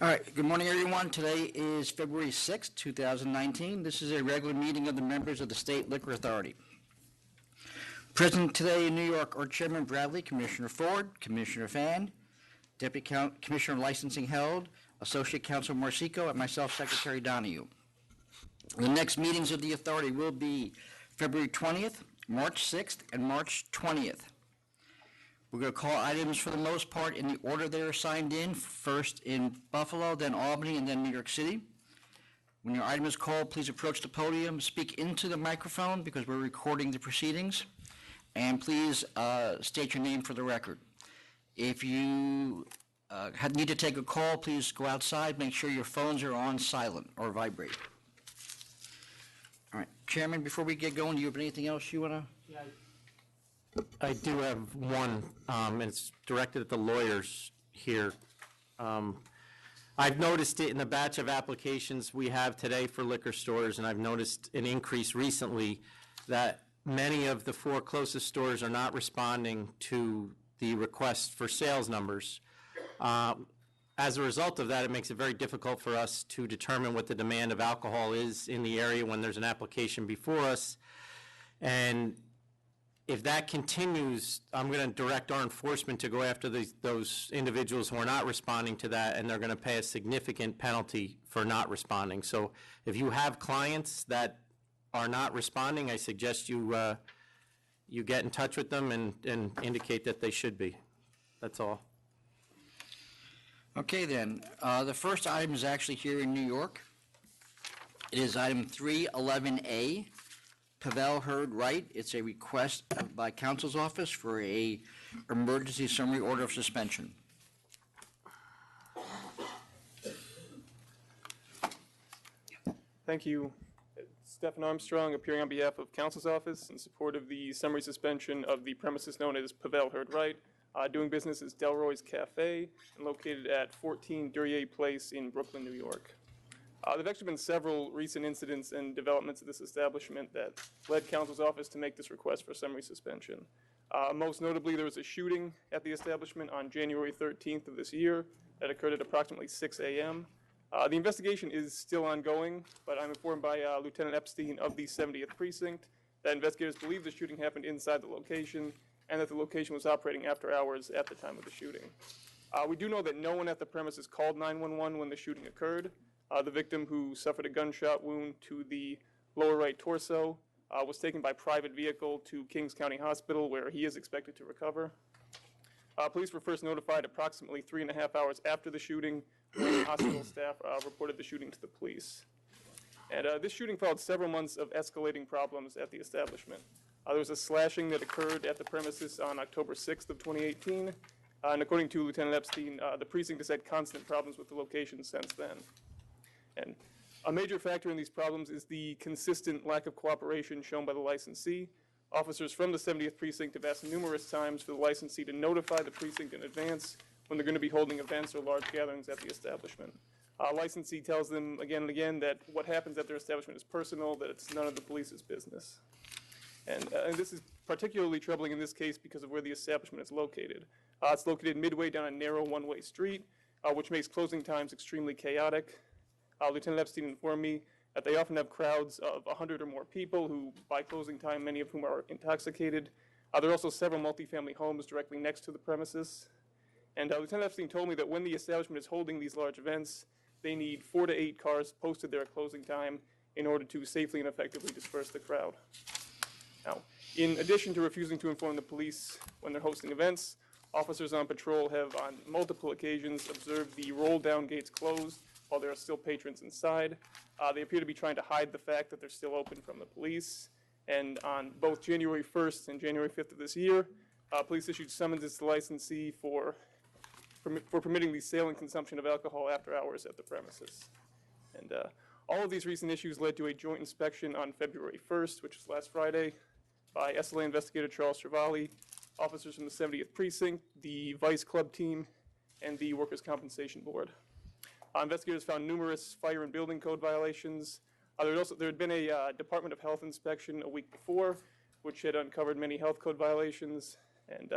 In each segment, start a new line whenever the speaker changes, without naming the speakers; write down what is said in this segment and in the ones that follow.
All right, good morning, everyone. Today is February 6th, 2019. This is a regular meeting of the members of the State Liquor Authority. Present today in New York are Chairman Bradley, Commissioner Ford, Commissioner Fan, Deputy Commissioner Licensing Held, Associate Counsel Marsico, and myself, Secretary Donahue. The next meetings of the authority will be February 20th, March 6th, and March 20th. We're going to call items for the most part in the order they are signed in, first in Buffalo, then Albany, and then New York City. When your item is called, please approach the podium, speak into the microphone because we're recording the proceedings, and please state your name for the record. If you need to take a call, please go outside, make sure your phones are on silent or vibrate. All right, Chairman, before we get going, do you have anything else you want to?
Yeah, I do have one, and it's directed at the lawyers here. I've noticed it in the batch of applications we have today for liquor stores, and I've noticed an increase recently that many of the four closest stores are not responding to the request for sales numbers. As a result of that, it makes it very difficult for us to determine what the demand of alcohol is in the area when there's an application before us. And if that continues, I'm going to direct our enforcement to go after those individuals who are not responding to that, and they're going to pay a significant penalty for not responding. So if you have clients that are not responding, I suggest you get in touch with them and indicate that they should be. That's all.
Okay, then. The first item is actually here in New York. It is item 311A. Pavel Heard Right. It's a request by counsel's office for a emergency summary order of suspension.
Thank you. Stephen Armstrong, appearing on behalf of counsel's office in support of the summary suspension of the premises known as Pavel Heard Right, doing business as Delroy's Cafe, and located at 14 Duryea Place in Brooklyn, New York. There have actually been several recent incidents and developments at this establishment that led counsel's office to make this request for summary suspension. Most notably, there was a shooting at the establishment on January 13th of this year that occurred at approximately 6 a.m. The investigation is still ongoing, but I'm informed by Lieutenant Epstein of the 70th Precinct that investigators believe the shooting happened inside the location and that the location was operating after hours at the time of the shooting. We do know that no one at the premises called 911 when the shooting occurred. The victim, who suffered a gunshot wound to the lower right torso, was taken by private vehicle to Kings County Hospital, where he is expected to recover. Police were first notified approximately 3.5 hours after the shooting, when hospital staff reported the shooting to the police. And this shooting followed several months of escalating problems at the establishment. There was a slashing that occurred at the premises on October 6th of 2018, and according to Lieutenant Epstein, the precinct has had constant problems with the location since then. And a major factor in these problems is the consistent lack of cooperation shown by the licensee. Officers from the 70th Precinct have asked numerous times for the licensee to notify the precinct in advance when they're going to be holding events or large gatherings at the establishment. Licensee tells them again and again that what happens at their establishment is personal, that it's none of the police's business. And this is particularly troubling in this case because of where the establishment is located. It's located midway down a narrow one-way street, which makes closing times extremely chaotic. Lieutenant Epstein informed me that they often have crowds of 100 or more people who, by closing time, many of whom are intoxicated. There are also several multifamily homes directly next to the premises. And Lieutenant Epstein told me that when the establishment is holding these large events, they need 4 to 8 cars posted there at closing time in order to safely and effectively disperse the crowd. Now, in addition to refusing to inform the police when they're hosting events, officers on patrol have on multiple occasions observed the roll-down gates closed while there are still patrons inside. They appear to be trying to hide the fact that they're still open from the police. And on both January 1st and January 5th of this year, police issued summonses to the licensee for permitting the sale and consumption of alcohol after hours at the premises. And all of these recent issues led to a joint inspection on February 1st, which was last Friday, by SLA investigator Charles Trevally, officers from the 70th Precinct, the Vice Club team, and the Workers' Compensation Board. Investigators found numerous fire and building code violations. There had been a Department of Health inspection a week before, which had uncovered many health code violations. And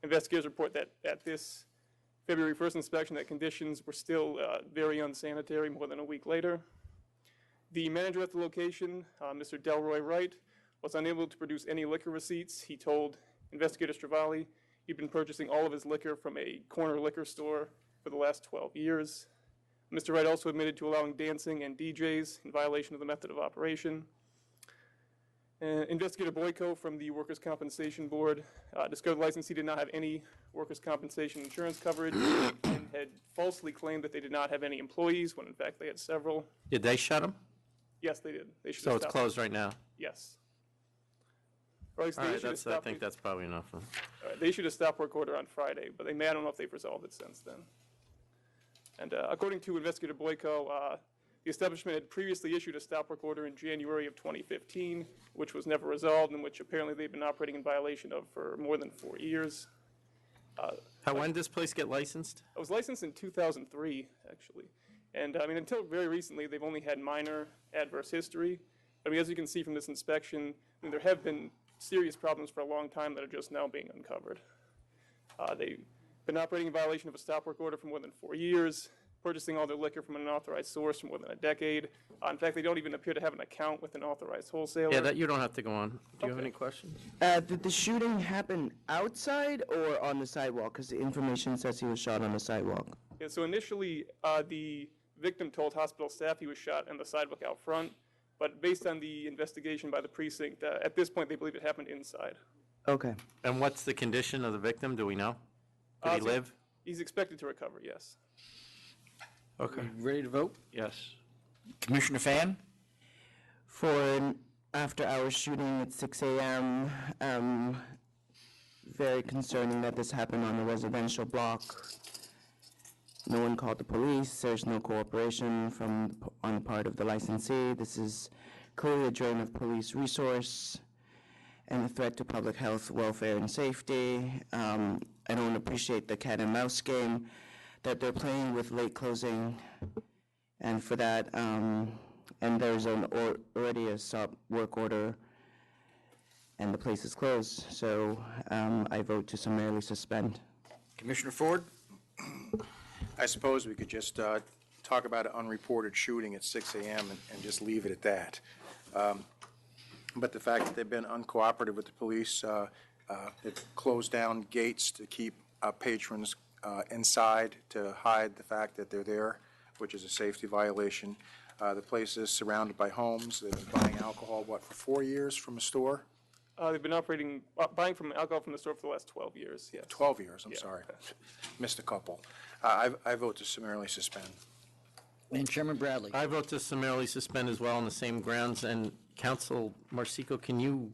investigators report that at this February 1st inspection that conditions were still very unsanitary more than a week later. The manager at the location, Mr. Delroy Wright, was unable to produce any liquor receipts. He told Investigator Stravali he'd been purchasing all of his liquor from a corner liquor store for the last 12 years. Mr. Wright also admitted to allowing dancing and DJs in violation of the method of operation. Investigator Boyko from the Workers' Compensation Board discovered the licensee did not have any workers' compensation insurance coverage and had falsely claimed that they did not have any employees when in fact they had several.
Did they shut them?
Yes, they did. They should
So
have
it's
stopped.
closed right now?
Yes. Or at least
All
they
right,
issued a
I
stop-
think that's probably enough.
they issued a stop work order on Friday, but I don't know if they've resolved it since then. And according to Investigator Boyko, the establishment had previously issued a stop work order in January of 2015, which was never resolved and which apparently they've been operating in violation of for more than 4 years.
When did this place get licensed?
I was licensed in 2003, actually. And I mean, until very recently, they've only had minor adverse history. But I mean, as you can see from this inspection, I mean, there have been serious problems for a long time that are just now being uncovered. They've been operating in violation of a stop work order for more than 4 years, purchasing all their liquor from an unauthorized source for more than a decade. In fact, they don't even appear to have an account with an authorized wholesaler.
Yeah, that you don't have to go on. Do you have
Okay.
any questions?
Did the shooting happen outside or on the sidewalk? Because the information says he was shot on the sidewalk.
Yeah, so initially, the victim told hospital staff he was shot on the sidewalk out front, but based on the investigation by the precinct, at this point, they believe it happened inside.
Okay.
And what's the condition of the victim? Do we know? Did he
So
live?
He's expected to recover, yes.
Okay.
Ready to vote?
Yes.
Commissioner Fan?
For an after-hours shooting at 6 a.m., very concerning that this happened on a residential block. No one called the police. There's no cooperation on the part of the licensee. This is clearly a drain of police resource and a threat to public health, welfare, and safety. I don't appreciate the cat and mouse game that they're playing with late closing, and for that, and there's already a stop work order, and the place is closed. So I vote to summarily suspend.
Commissioner Ford?
I suppose we could just talk about an unreported shooting at 6 a.m. and just leave it at that. But the fact that they've been uncooperative with the police, they've closed down gates to keep patrons inside to hide the fact that they're there, which is a safety violation. The place is surrounded by homes. They've been buying alcohol, for 4 years from a store?
They've been buying from alcohol from the store for the last 12 years, yes.
12 years, I'm
Yeah.
sorry. Missed a couple. I vote to summarily suspend.
And Chairman Bradley?
I vote to summarily suspend as well on the same grounds. And Counsel Marsico, can you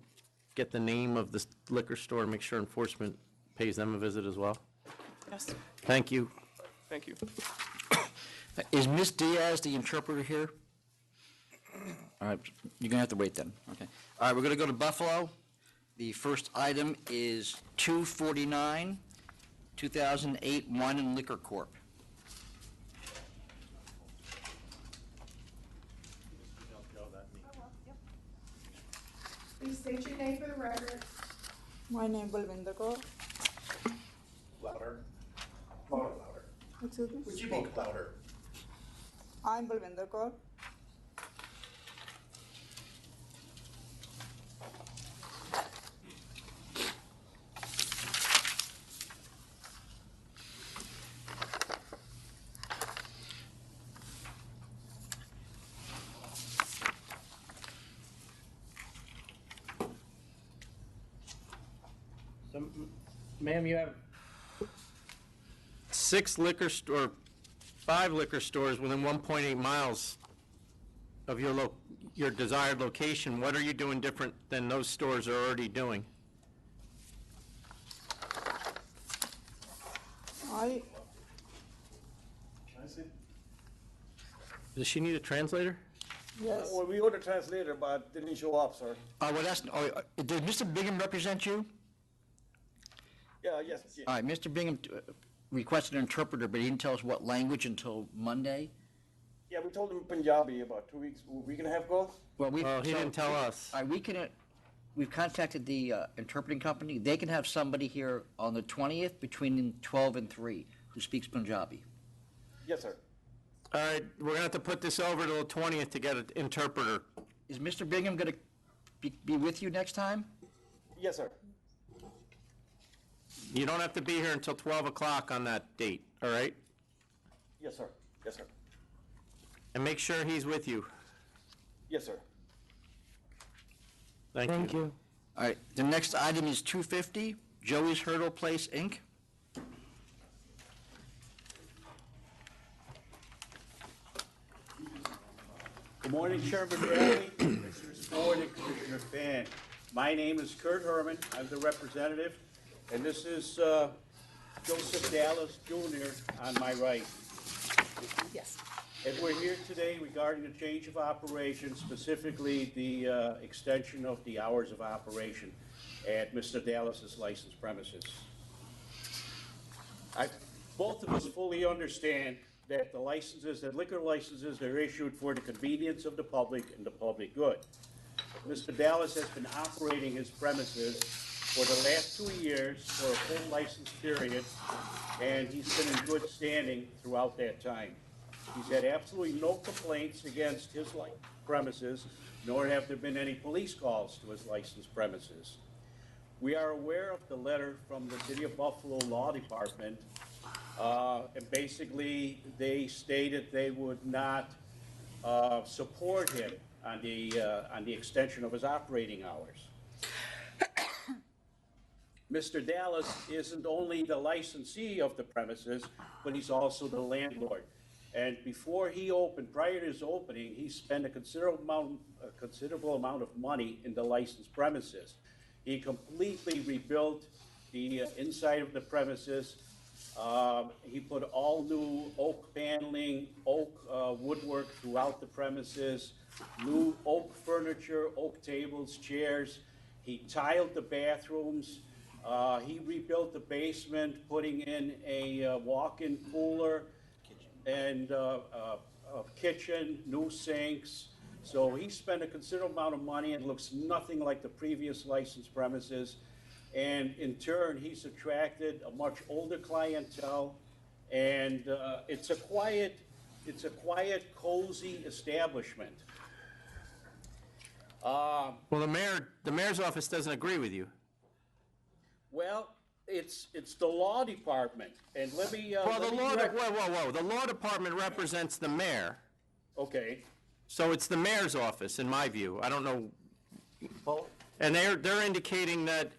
get the name of this liquor store and make sure enforcement pays them a visit as well?
Yes.
Thank you.
Thank you.
Is Ms. Diaz the interpreter here? All right, you're going to have to wait then. Okay. All right, we're going to go to Buffalo. The first item is 249, 2008 Wine and Liquor Corp.
Please state your name for the record.
My name Balvinder Kaur.
Louder. Louder.
Excuse me?
Would you speak louder?
I'm Balvinder Kaur.
So, ma'am, you have 5 liquor stores within 1.8 miles of your desired location. What are you doing different than those stores are already doing?
I
Can I see?
Does she need a translator?
yes.
Well, we got a translator, but didn't show up, sir.
Does Mr. Bingham represent you?
Yeah, yes. Yeah.
All right, Mr. Bingham requested an interpreter, but he didn't tell us what language until Monday.
Yeah, we told him Punjabi about 2 weeks, a week and a half ago.
Well,
He didn't tell us.
All right, we've contacted the interpreting company. They can have somebody here on the 20th between 12 and 3. who speaks Punjabi.
Yes, sir.
All right, we're gonna have to put this over till the 20th to get an interpreter.
Is Mr. Bingham going to be with you next time?
Yes, sir.
You don't have to be here until 12 o'clock on that date, all right?
Yes, sir. Yes, sir.
And make sure he's with you.
Yes, sir.
Thank you.
All right, the next item is 250, Joey's Hurdle Place, Inc.
Good morning, Chairman Bradley, Commissioners Ford, and Commissioner Fan. My name is Kurt Herman. I'm the representative, and this is Joseph Dallas Jr. on my right.
Yes.
And we're here today regarding the change of operation, specifically the extension of the hours of operation at Mr. Dallas's licensed premises. Both of us fully understand that the licenses, that liquor licenses are issued for the convenience of the public and the public good. Mr. Dallas has been operating his premises for the last 2 years for a full license period, and he's been in good standing throughout that time. He's had absolutely no complaints against his premises, nor have there been any police calls to his licensed premises. We are aware of the letter from the City of Buffalo Law Department, and basically they stated they would not support him on the extension of his operating hours. Mr. Dallas isn't only the licensee of the premises, but he's also the landlord. And before he opened, prior to his opening, he spent a considerable amount of money in the licensed premises. He completely rebuilt the inside of the premises. He put all new oak paneling, oak woodwork throughout the premises, new oak furniture, oak tables, chairs. He tiled the bathrooms. He rebuilt the basement, putting in a walk-in cooler and a kitchen, new sinks. So he spent a considerable amount of money and looks nothing like the previous licensed premises. And in turn, he's attracted a much older clientele, and it's a quiet, cozy establishment.
Well, the mayor's office doesn't agree with you.
Well, it's the law department, and let me.
Well,
let
the
me
law,
direct-
whoa. The law department represents the mayor.
Okay.
So it's the mayor's office, in my view. I don't know.
Well,
And they're indicating that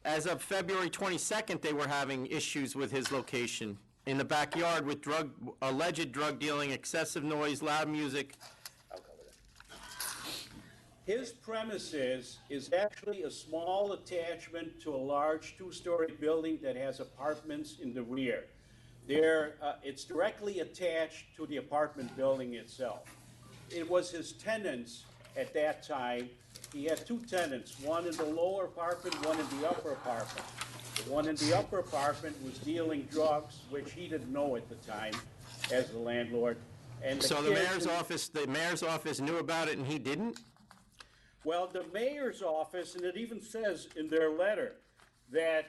as of February 22nd, they were having issues with his location in the backyard with alleged drug dealing, excessive noise, loud music.
I'll cover that. His premises is actually a small attachment to a large two-story building that has apartments in the rear. It's directly attached to the apartment building itself. It was his tenants at that time. He had two tenants, one in the lower apartment, one in the upper apartment. The one in the upper apartment was dealing drugs, which he didn't know at the time as the landlord. And
So the
kids
mayor's office knew about it and he didn't?
Well, the mayor's office, and it even says in their letter, that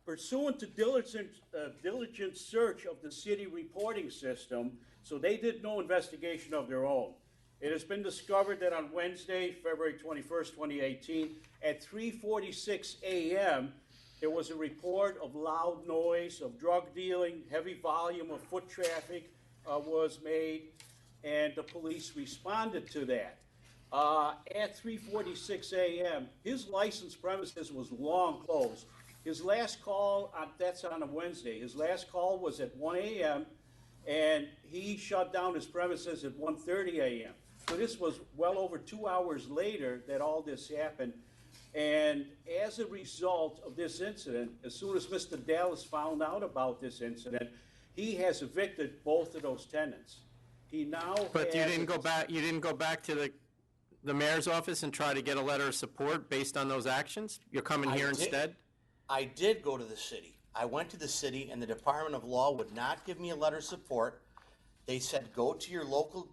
pursuant to diligent search of the city reporting system, so they did no investigation of their own. It has been discovered that on Wednesday, February 21st, 2018, at 3:46 a.m., there was a report of loud noise, of drug dealing, heavy volume of foot traffic was made, and the police responded to that. At 3:46 a.m., his licensed premises was long closed. His last call, that's on a Wednesday, his last call was at 1 a.m., and he shut down his premises at 1:30 a.m. So this was well over 2 hours later that all this happened. And as a result of this incident, as soon as Mr. Dallas found out about this incident, he has evicted both of those tenants. He now
But you
has-
didn't go back to the mayor's office and try to get a letter of support based on those actions? You're coming here
I did.
instead?
I did go to the city. I went to the city, and the Department of Law would not give me a letter of support. They said, go to your local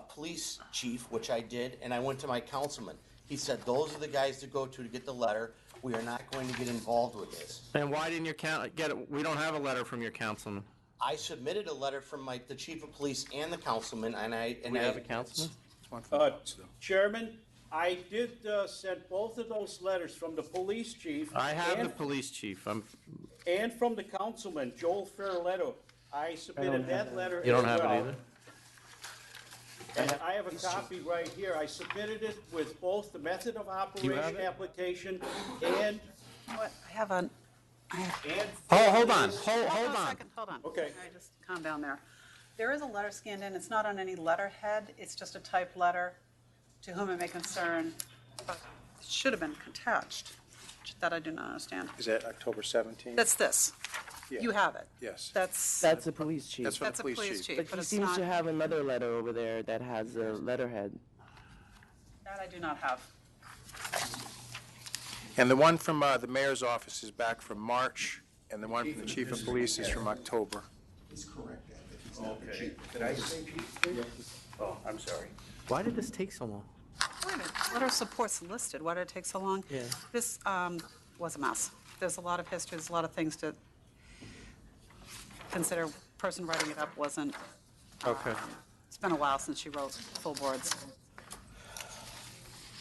police chief, which I did, and I went to my councilman. He said, those are the guys to go to get the letter. We are not going to get involved with this.
And why didn't your get it? We don't have a letter from your councilman.
I submitted a letter from the chief of police and the councilman, and
We have a councilman?
Chairman, I did send both of those letters from the police chief.
I have the
and-
police chief.
And from the councilman, Joel Ferretto. I submitted that letter as
You
well.
don't have it either?
And I have a copy right here. I submitted it with both the method of operation application and,
What, I have a, I have.
and.
Hold on, hold
Hold on a
on.
second, hold on.
Okay.
All right, just calm down there. There is a letter scanned in, it's not on any letterhead, it's just a typed letter to whom it may concern, but it should have been attached. That I do not understand.
Is that October 17th?
That's this.
Yeah.
You have it.
Yes.
That's
That's the police chief.
That's for the
a
police
police
chief.
chief,
But
but
he
it's
seems
not,
to have another letter over there that has a letterhead.
that I do not have.
And the one from the mayor's office is back from March, and the one from the chief of police is from October.
Okay. Did I say chief? Oh, I'm sorry.
Why did this take so long?
Wait a minute, letter of support's listed, why did it take so long?
Yeah.
This was a mess. There's a lot of history, there's a lot of things to consider. Person writing it up wasn't,
Okay.
it's been a while since she wrote full boards.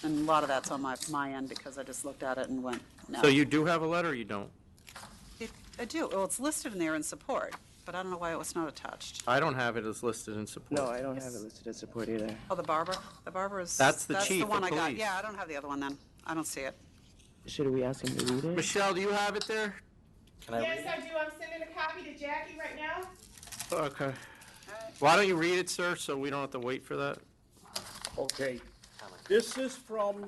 And a lot of that's on my end because I just looked at it and went, no.
So you do have a letter or you don't?
I do, well, it's listed in there in support, but I don't know why it was not attached.
I don't have it as listed in support.
No, I don't have it listed as support either.
Oh, the barber is.
That's the chief
That's the
of
one I got,
police.
yeah, I don't have the other one then. I don't see it.
Should we ask him to read it?
Michelle, do you have it there?
can I read
Yes,
it?
I do. I'm sending a copy to Jackie right now.
Okay. Why don't you read it, sir, so we don't have to wait for that?
Okay. This is from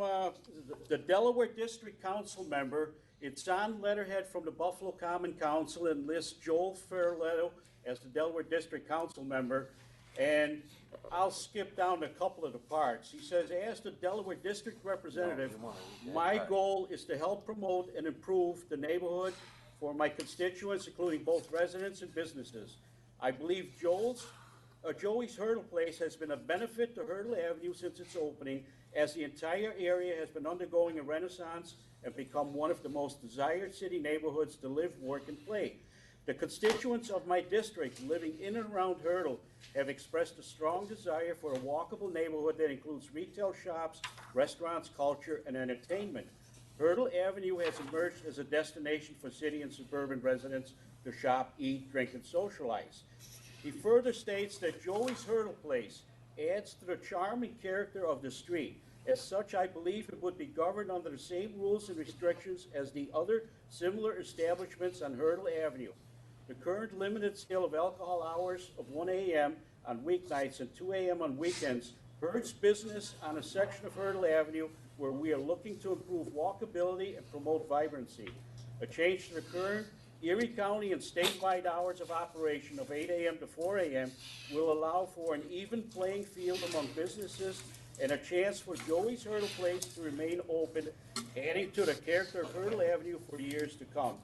the Delaware District Council member. It's on letterhead from the Buffalo Common Council and lists Joel Ferretto as the Delaware District Council member. And I'll skip down a couple of the parts. He says, as the Delaware District Representative, my goal is to help promote and improve the neighborhood for my constituents, including both residents and businesses. I believe Joey's Hurdle Place has been a benefit to Hurdle Avenue since its opening, as the entire area has been undergoing a renaissance and become one of the most desired city neighborhoods to live, work, and play. The constituents of my district living in and around Hurdle have expressed a strong desire for a walkable neighborhood that includes retail shops, restaurants, culture, and entertainment. Hurdle Avenue has emerged as a destination for city and suburban residents to shop, eat, drink, and socialize. He further states that Joey's Hurdle Place adds to the charm and character of the street. As such, I believe it would be governed under the same rules and restrictions as the other similar establishments on Hurdle Avenue. The current limited sale of alcohol hours of 1 a.m. on weeknights and 2 a.m. on weekends hurts business on a section of Hurdle Avenue where we are looking to improve walkability and promote vibrancy. A change to the current Erie County and statewide hours of operation of 8 a.m. to 4 a.m. will allow for an even playing field among businesses and a chance for Joey's Hurdle Place to remain open, adding to the character of Hurdle Avenue for years to come.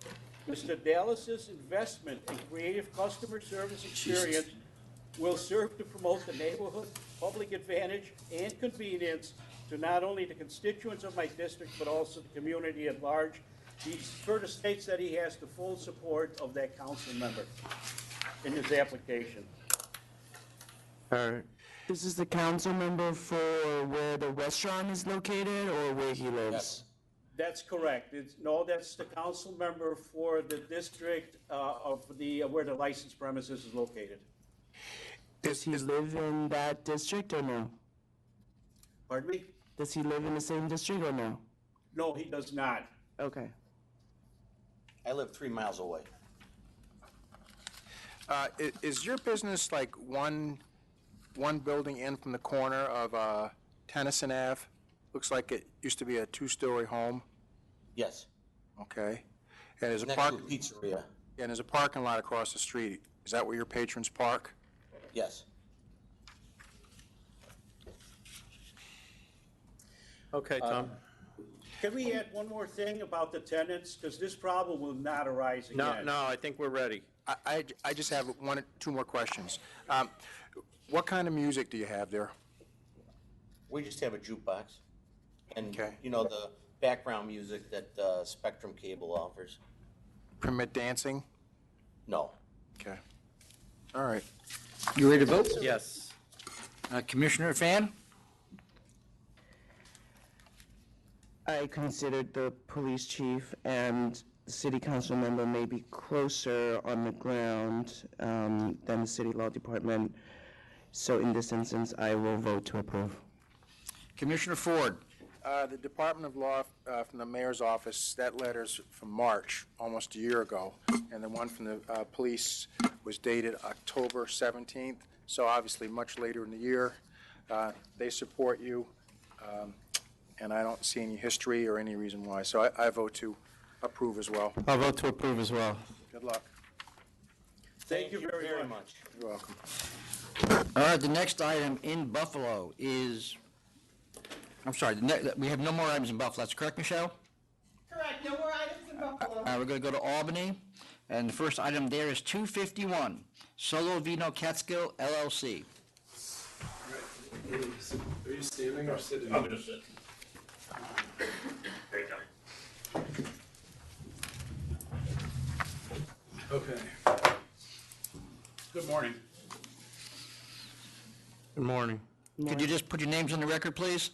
Mr. Dallas's investment in creative customer service experience will serve to promote the neighborhood, public advantage, and convenience to not only the constituents of my district, but also the community at large. He further states that he has the full support of that council member in his application.
All right.
This is the council member for where the restaurant is located or where he lives?
That's correct. That's the council member for the district of where the licensed premises is located.
Does he live in that district or no?
Pardon me?
Does he live in the same district or no?
No, he does not.
Okay.
I live 3 miles away.
Is your business like one building in from the corner of Tennyson Ave? Looks like it used to be a 2-story home.
Yes,
Okay. And there's a
next to a
park,
pizzeria.
and there's a parking lot across the street. Is that where your patrons park?
Yes.
Okay, Tom.
Can we add one more thing about the tenants? Because this problem will not arise
No,
again.
no, I think we're ready.
I just have 1 or 2 more questions. What kind of music do you have there?
We just have a jukebox. And,
Okay.
you know, the background music that Spectrum Cable offers.
Permit dancing?
No.
Okay. All right.
You ready to vote?
Yes.
Commissioner Fan?
I considered the police chief and the city council member may be closer on the ground than the city law department. So in this instance, I will vote to approve.
Commissioner Ford?
The Department of Law from the mayor's office, that letter's from March, almost a year ago, and the one from the police was dated October 17th, so obviously much later in the year. They support you, and I don't see any history or any reason why, so I vote to approve as well.
I'll vote to approve as well.
Good luck.
Thank you very much.
much.
You're welcome.
All right, the next item in Buffalo is, I'm sorry, we have no more items in Buffalo. That's correct, Michelle?
Correct, no more items in Buffalo.
We're going to go to Albany, and the first item there is 251, Solo Vino Catskill LLC.
Are you standing or sitting?
I'm gonna sit.
Okay.
Good morning.
Good morning.
Could you just put your names on the record, please?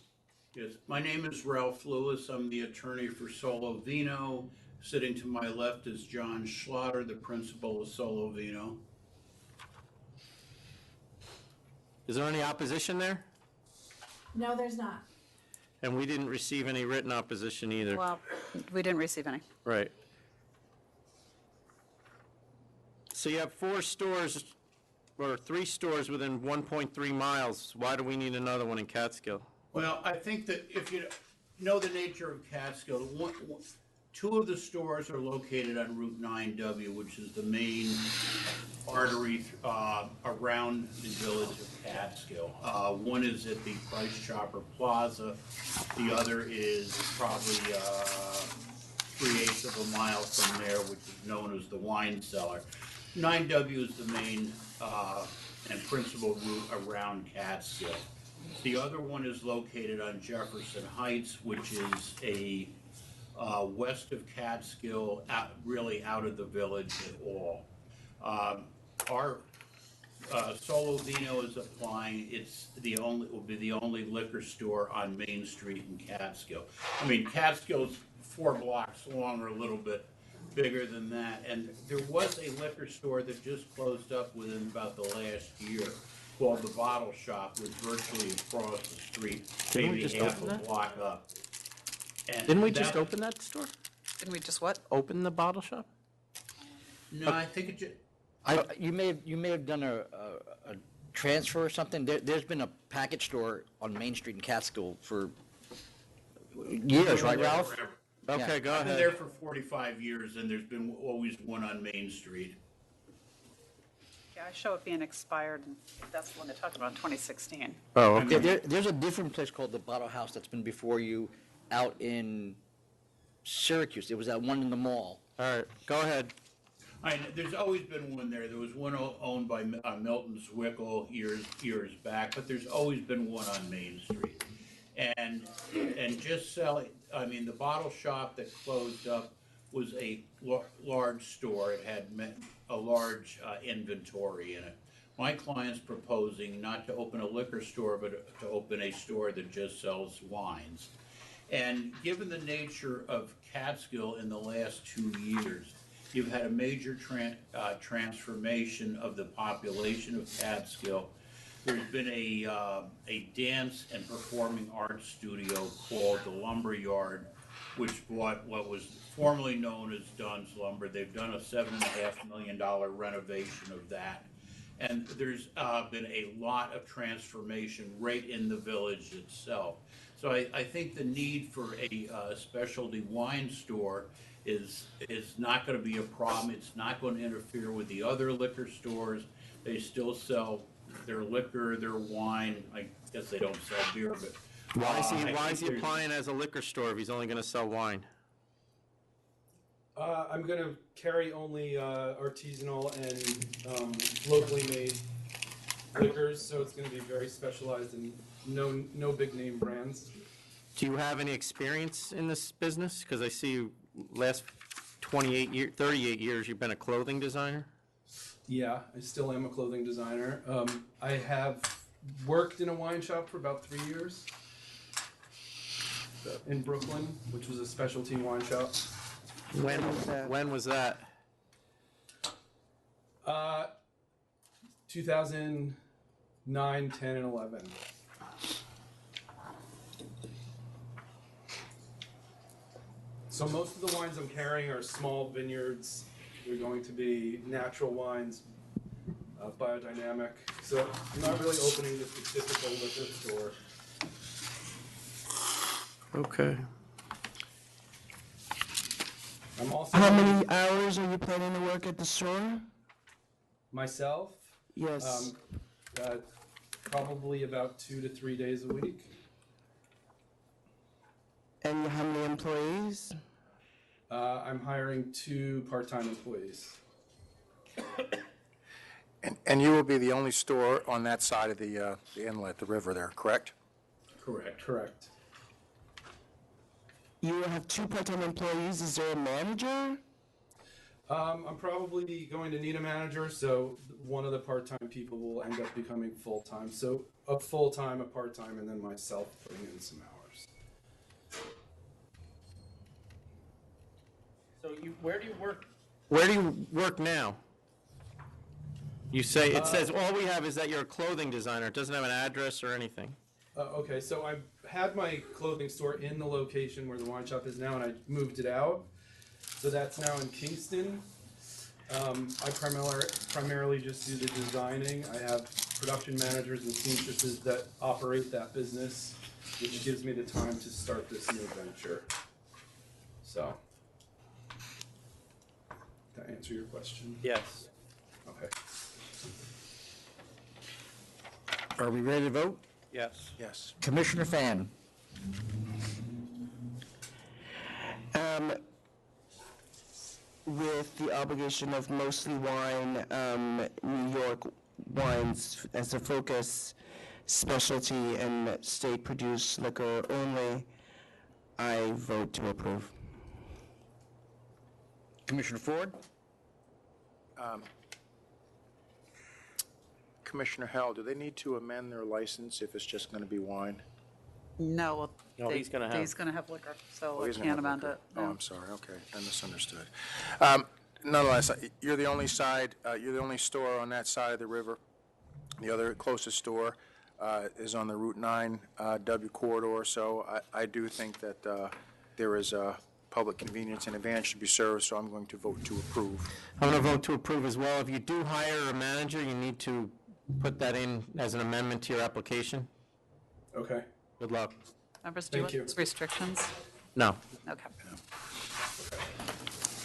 Yes, my name is Ralph Lewis. I'm the attorney for Solo Vino. Sitting to my left is John Schlatter, the principal of Solo Vino.
Is there any opposition there?
No, there's not.
And we didn't receive any written opposition either.
Well, we didn't receive any.
Right. So you have 4 stores, or 3 stores within 1.3 miles. Why do we need another one in Catskill?
Well, I think that if you know the nature of Catskill, 2 of the stores are located on Route 9W, which is the main artery around the village of Catskill. One is at the Price Chopper Plaza. The other is probably 3/8 of a mile from there, which is known as the Wine Cellar. 9W is the main and principal route around Catskill. The other one is located on Jefferson Heights, which is a west of Catskill, really out of the village at all. Our Solo Vino is applying. Will be the only liquor store on Main Street in Catskill. I mean, Catskill's 4 blocks long, or a little bit bigger than that. And there was a liquor store that just closed up within about the last year, called the Bottle Shop, was virtually across the street,
Didn't we
maybe
just
half
open
a
that?
block up. And
Didn't we just
that-
open that store?
Didn't we just what?
Open the bottle shop?
No, I think it just,
You may have done a transfer or something. There's been a package store on Main Street in Catskill for years, right, Ralph?
Okay, go
I've been
ahead.
there for 45 years, and there's been always one on Main Street.
Yeah, I show it being expired, and that's the one they talked about in 2016.
Oh, okay.
There's a different place called the Bottle House that's been before you out in Syracuse. There was that one in the mall.
All right, go ahead.
There's always been one there. There was one owned by Milton Zwickle years back, but there's always been one on Main Street. And just selling, I mean, the Bottle Shop that closed up was a large store. It had a large inventory in it. My client's proposing not to open a liquor store, but to open a store that just sells wines. And given the nature of Catskill in the last 2 years, you've had a major transformation of the population of Catskill. There's been a dance and performing arts studio called the Lumber Yard, which bought what was formerly known as Dunn's Lumber. They've done a $7.5 million renovation of that. And there's been a lot of transformation right in the village itself. So I think the need for a specialty wine store is not going to be a problem. It's not going to interfere with the other liquor stores. They still sell their liquor, their wine. I guess they don't sell beer, but
Why is
I
he
think there's-
applying as a liquor store if he's only going to sell wine?
I'm going to carry only artisanal and locally made liquors, so it's going to be very specialized and no big name brands.
Do you have any experience in this business? Because I see you last 38 years, you've been a clothing designer?
Yeah, I still am a clothing designer. I have worked in a wine shop for about 3 years in Brooklyn, which was a specialty wine shop.
When was that?
2009, 10, and 11. So most of the wines I'm carrying are small vineyards. They're going to be natural wines, biodynamic. So I'm not really opening just a typical liquor store.
Okay.
I'm also
How many hours are you planning to work at the store?
myself.
Yes.
Probably about 2 to 3 days a week.
And how many employees?
I'm hiring 2 part-time employees.
And you will be the only store on that side of the inlet, the river there, correct?
Correct. Correct.
You will have 2 part-time employees. Is there a manager?
I'm probably going to need a manager, so one of the part-time people will end up becoming full-time. So a full-time, a part-time, and then myself putting in some hours.
So where do you work now? You say, it says, all we have is that you're a clothing designer. It doesn't have an address or anything.
Okay, so I had my clothing store in the location where the wine shop is now, and I moved it out. So that's now in Kingston. I primarily just do the designing. I have production managers and seamstresses that operate that business, which gives me the time to start this new venture. So, did I answer your question?
Yes.
Okay.
Are we ready to vote?
Yes.
Yes.
Commissioner Fan?
With the obligation of mostly wine, New York wines as a focus, specialty and state-produced liquor only, I vote to approve.
Commissioner Ford?
Commissioner Hell, do they need to amend their license if it's just going to be wine?
No,
No, he's gonna have-
He's gonna have liquor, so
Oh,
I
he's gonna
can't
have
amend
liquor.
it.
Oh,
no.
I'm sorry, okay, I misunderstood. Nonetheless, you're the only you're the only store on that side of the river. The other closest store is on the Route 9 W corridor, so I do think that there is a public convenience and advantage to be served, so I'm going to vote to approve.
I'm going to vote to approve as well. If you do hire a manager, you need to put that in as an amendment to your application.
Okay.
Good luck.
Members, do you
Thank you.
want restrictions?
No.
Okay.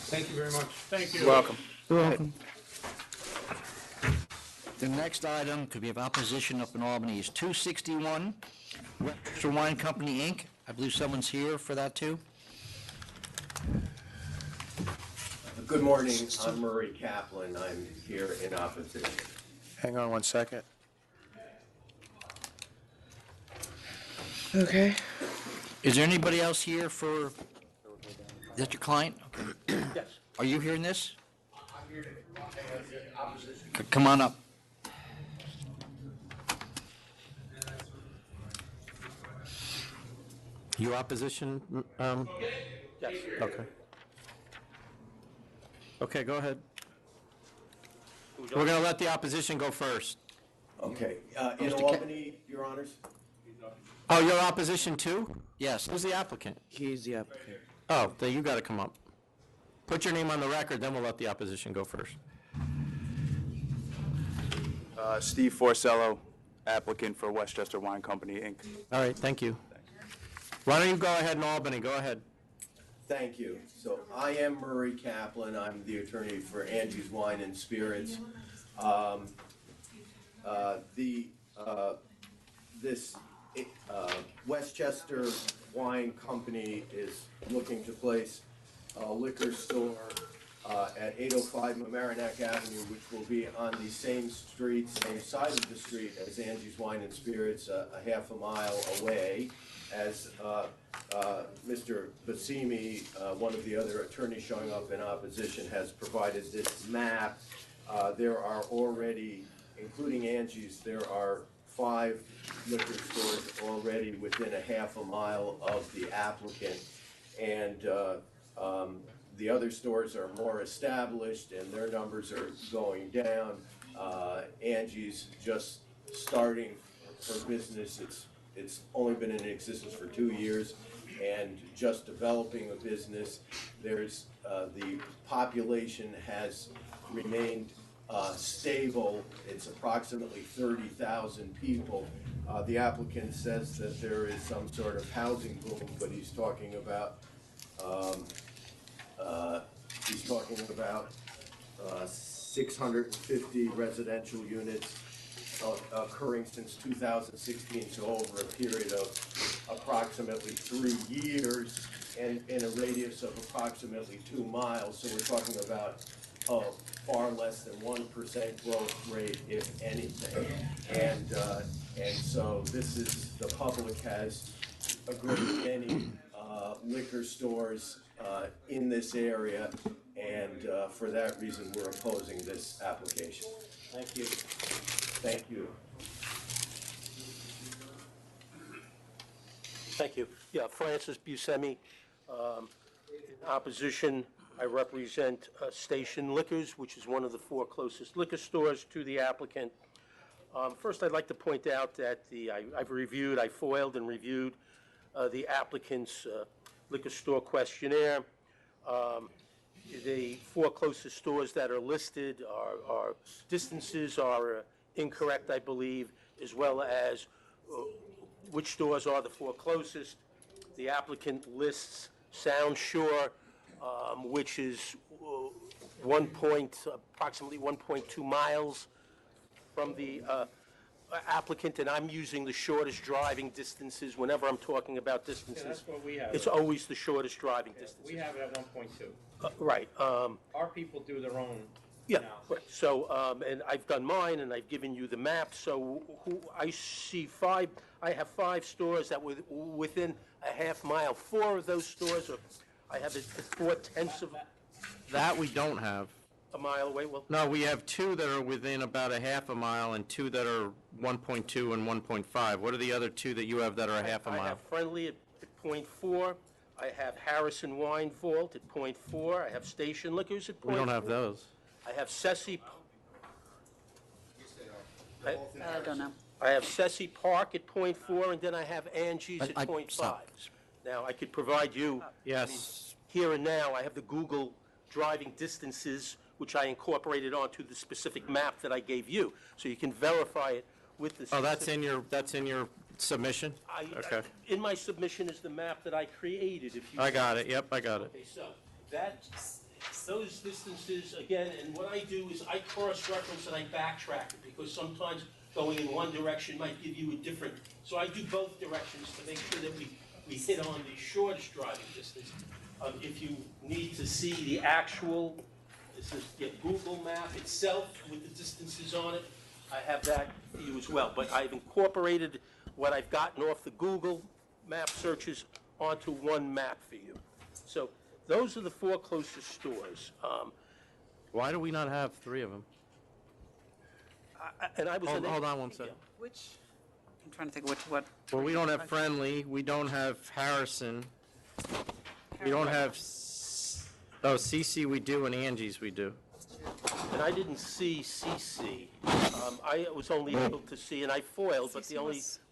Thank you very much.
Thank you.
You're welcome.
You're welcome.
The next item, could we have opposition up in Albany, is 261 Webster Wine Company, Inc. I believe someone's here for that, too.
Good morning, I'm Murray Kaplan, I'm here in opposition.
Hang on one second.
Okay.
Is there anybody else here for, is that your client? Okay.
Yes.
Are you hearing this?
I'm here in opposition.
Come on up.
Your opposition,
Yes.
okay. Okay, go ahead. We're going to let the opposition go first.
Okay, in Albany, Your Honors?
Oh, your opposition too?
Yes.
Who's the applicant?
He's the applicant.
Oh, then you got to come up. Put your name on the record, then we'll let the opposition go first.
Steve Forcello, applicant for Westchester Wine Company, Inc.
All right, thank you. Why don't you go ahead in Albany, go ahead.
Thank you. So I am Murray Kaplan, I'm the attorney for Angie's Wine and Spirits. This Westchester Wine Company is looking to place a liquor store at 805 Mamaroneck Avenue, which will be on the same street, same side of the street as Angie's Wine and Spirits, a half a mile away. As Mr. Basimi, one of the other attorneys showing up in opposition, has provided this map, there are already, including Angie's, there are 5 liquor stores already within a half a mile of the applicant. And the other stores are more established and their numbers are going down. Angie's just starting her business. It's only been in existence for 2 years and just developing a business. There's the population has remained stable. It's approximately 30,000 people. The applicant says that there is some sort of housing boom, but he's talking about 650 residential units occurring since 2016, so over a period of approximately 3 years and in a radius of approximately 2 miles. So we're talking about far less than 1% growth rate, if anything. And so this is, the public has a great many liquor stores in this area, and for that reason, we're opposing this application.
Thank you.
Thank you.
Thank you. Yeah, Francis Buscemi. In opposition, I represent Station Liquors, which is one of the 4 closest liquor stores to the applicant. First, I'd like to point out that I foiled and reviewed the applicant's liquor store questionnaire. The 4 closest stores that are listed are distances are incorrect, I believe, as well as which stores are the 4 closest. The applicant lists Sound Shore, which is approximately 1.2 miles from the applicant, and I'm using the shortest driving distances whenever I'm talking about distances.
Yeah, that's what we have.
It's always the shortest driving distance.
We have it at 1.2.
Right.
Our people do their own.
Yeah, right. So, and I've done mine, and I've given you the map, so I have 5 stores that were within a half mile. 4 of those stores I have it 4/10 of
That we don't have.
a mile away. Well,
No, we have 2 that are within about a half a mile and 2 that are 1.2 and 1.5. What are the other 2 that you have that are a half a
I
mile?
have Friendly at .4. I have Harrison Wine Vault at .4. I have Station Liquors at .4.
We don't have those.
I have Ceci.
I don't know.
I have Ceci Park at .4, and then I have Angie's at .5.
stop.
Now, I could provide you.
Yes.
Here and now, I have the Google driving distances, which I incorporated onto the specific map that I gave you, so you can verify it with the.
Oh, that's in your submission? Okay.
In my submission is the map that I created, if you.
I got it. Yep, I got it.
Okay, so those distances, again, and what I do is I cross-reference and I backtrack it, because sometimes going in one direction might give you a different, so I do both directions to make sure that we hit on the shortest driving distance. If you need to see the actual, this is the Google map itself with the distances on it, I have that for you as well. But I've incorporated what I've gotten off the Google map searches onto one map for you. So those are the 4 closest stores.
Why do we not have 3 of them?
And I was.
Hold on one second.
Which, I'm trying to think what.
Well, we don't have Friendly, we don't have Harrison, we don't have, CC we do, and Angie's we do.
And I didn't see CC. I was only able to see, and I foiled, but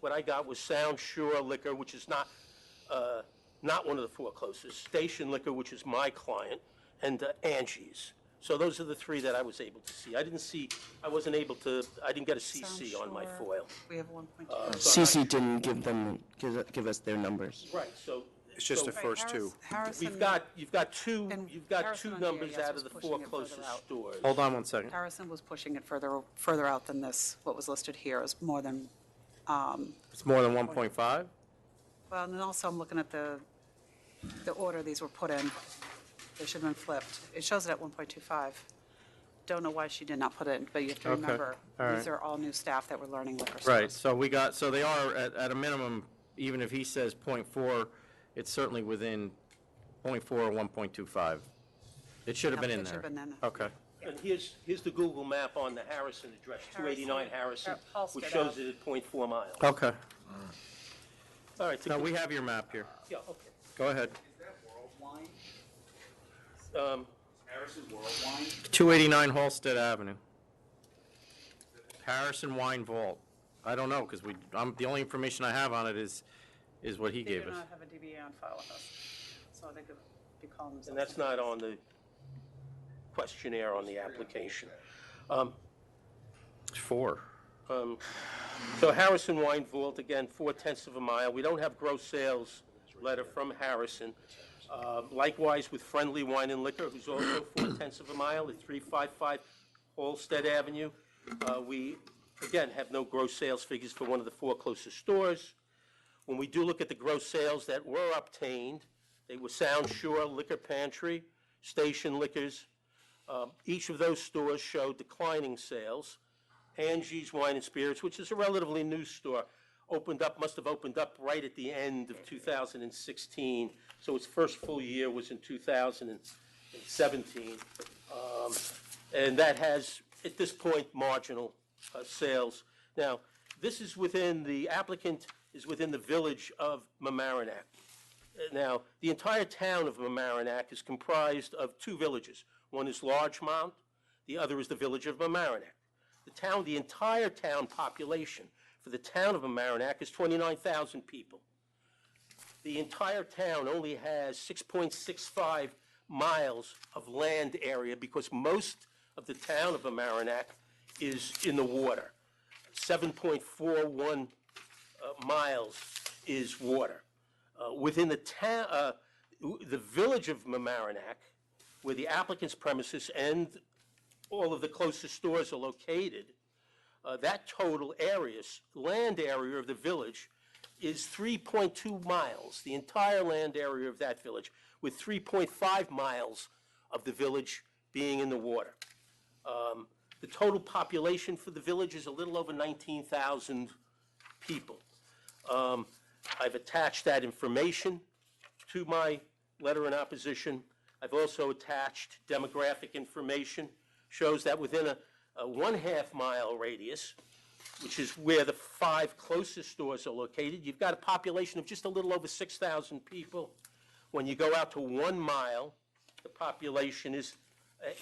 what I got was Sound Shore Liquor, which is not one of the 4 closest, Station Liquor, which is my client, and Angie's. So those are the 3 that I was able to see. I wasn't able to, I didn't get a CC on my foil.
We have 1.2.
CC didn't give us their numbers.
Right, so.
It's just the first 2.
You've got two numbers out of the 4 closest stores.
Hold on one second.
Harrison was pushing it further out than this. What was listed here is more than,
It's more than 1.5?
well, and then also I'm looking at the order these were put in. They should have been flipped. It shows it at 1.25. Don't know why she did not put it, but you have to
Okay,
remember,
all
these
right.
are all new staff that were learning liquor stores.
Right, so they are at a minimum, even if he says .4, it's certainly within .4 or 1.25. It should have been in
It should
there.
have been in there.
Okay.
And here's the Google map on the Harrison address, 289 Harrison,
Halsted
which shows
Ave.
it at .4 miles.
Okay.
All right.
Now, we have your map here.
Yeah, okay.
Go ahead.
Harrison's World Wine?
289 Halsted Avenue. Harrison Wine Vault. I don't know, because the only information I have on it is what he
They
gave
do
us.
not have a DBA on file with us, so they could be calling themselves.
And that's not on the questionnaire on the application.
It's 4.
So Harrison Wine Vault, again, 0.4 of a mile. We don't have gross sales letter from Harrison. Likewise with Friendly Wine and Liquor, who's also 0.4 of a mile at 355 Halsted Avenue. We, again, have no gross sales figures for one of the 4 closest stores. When we do look at the gross sales that were obtained, they were Sound Shore Liquor Pantry, Station Liquors. Each of those stores showed declining sales. Angie's Wine and Spirits, which is a relatively new store, must have opened up right at the end of 2016. So its first full year was in 2017. And that has, at this point, marginal sales. Now, this is the applicant is within the village of Mamaroneck. Now, the entire town of Mamaroneck is comprised of 2 villages. One is Larchmont, the other is the village of Mamaroneck. The entire town population for the town of Mamaroneck is 29,000 people. The entire town only has 6.65 miles of land area because most of the town of Mamaroneck is in the water. 7.41 miles is water. Within the town, the village of Mamaroneck, where the applicant's premises and all of the closest stores are located, that total land area of the village is 3.2 miles, the entire land area of that village, with 3.5 miles of the village being in the water. The total population for the village is a little over 19,000 people. I've attached that information to my letter in opposition. I've also attached demographic information, shows that within a 1/2 mile radius, which is where the 5 closest stores are located, you've got a population of just a little over 6,000 people. When you go out to 1 mile, the population is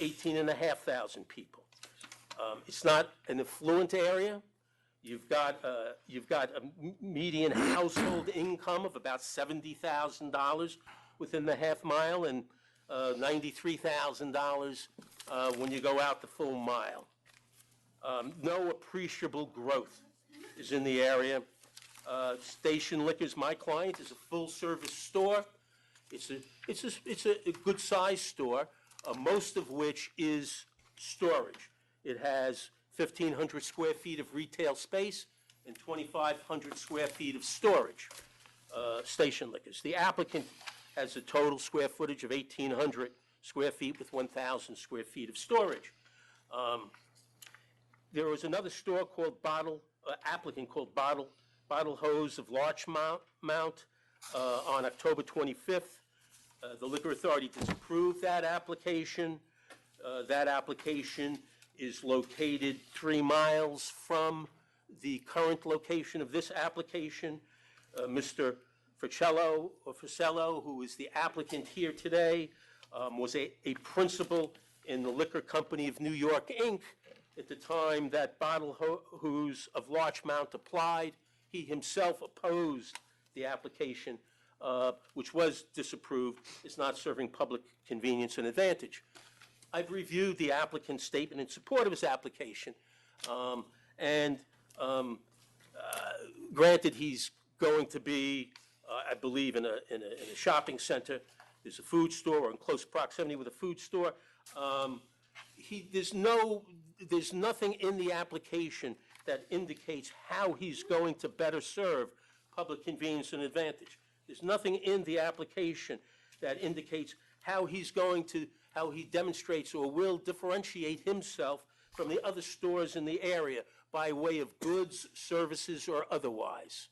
18,500 people. It's not an affluent area. You've got a median household income of about $70,000 within the 1/2 mile and $93,000 when you go out the full mile. No appreciable growth is in the area. Station Liquors, my client, is a full-service store. It's a good-sized store, most of which is storage. It has 1,500 square feet of retail space and 2,500 square feet of storage. Station Liquors. The applicant has a total square footage of 1,800 square feet with 1,000 square feet of storage. There was another store called applicant called Bottle Hose of Larchmont on October 25th. The Liquor Authority disapproved that application. That application is located 3 miles from the current location of this application. Mr. Fricello, who is the applicant here today, was a principal in the Liquor Company of New York, Inc. at the time that Bottle Hose of Larchmont applied. He himself opposed the application, which was disapproved. It's not serving public convenience and advantage. I've reviewed the applicant's statement in support of his application, and granted, he's going to be, I believe, in a shopping center. There's a food store, or in close proximity with a food store. There's nothing in the application that indicates how he's going to better serve public convenience and advantage. There's nothing in the application that indicates how he demonstrates or will differentiate himself from the other stores in the area by way of goods, services, or otherwise.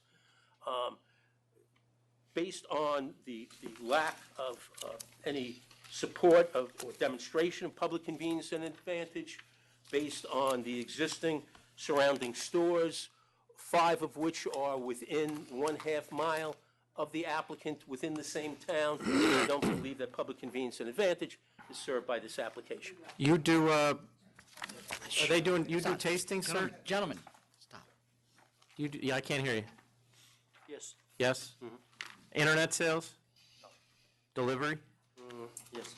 Based on the lack of any support of or demonstration of public convenience and advantage, based on the existing surrounding stores, 5 of which are within 1/2 mile of the applicant within the same town, I don't believe that public convenience and advantage is served by this application.
You do, are they doing, you do tastings, sir?
Gentlemen, stop.
You do, yeah, I can't hear you.
Yes.
Yes? Internet sales? Delivery?
Yes.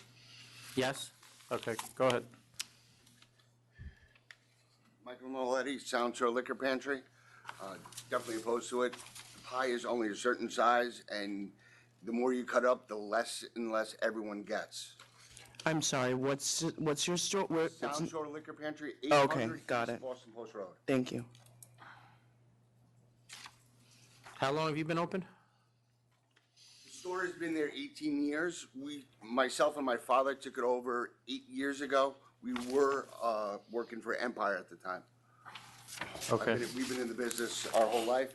Yes? Okay, go ahead.
Michael Moletti, Sound Shore Liquor Pantry. Definitely opposed to it. The pie is only a certain size, and the more you cut up, the less and less everyone gets.
I'm sorry, what's your store? Where,
Sound Shore Liquor Pantry,
Okay,
800
got
East
it.
Boston Post Road.
Thank you.
How long have you been open?
The store has been there 18 years. Myself and my father took it over 8 years ago. We were working for Empire at the time.
Okay.
We've been in the business our whole life.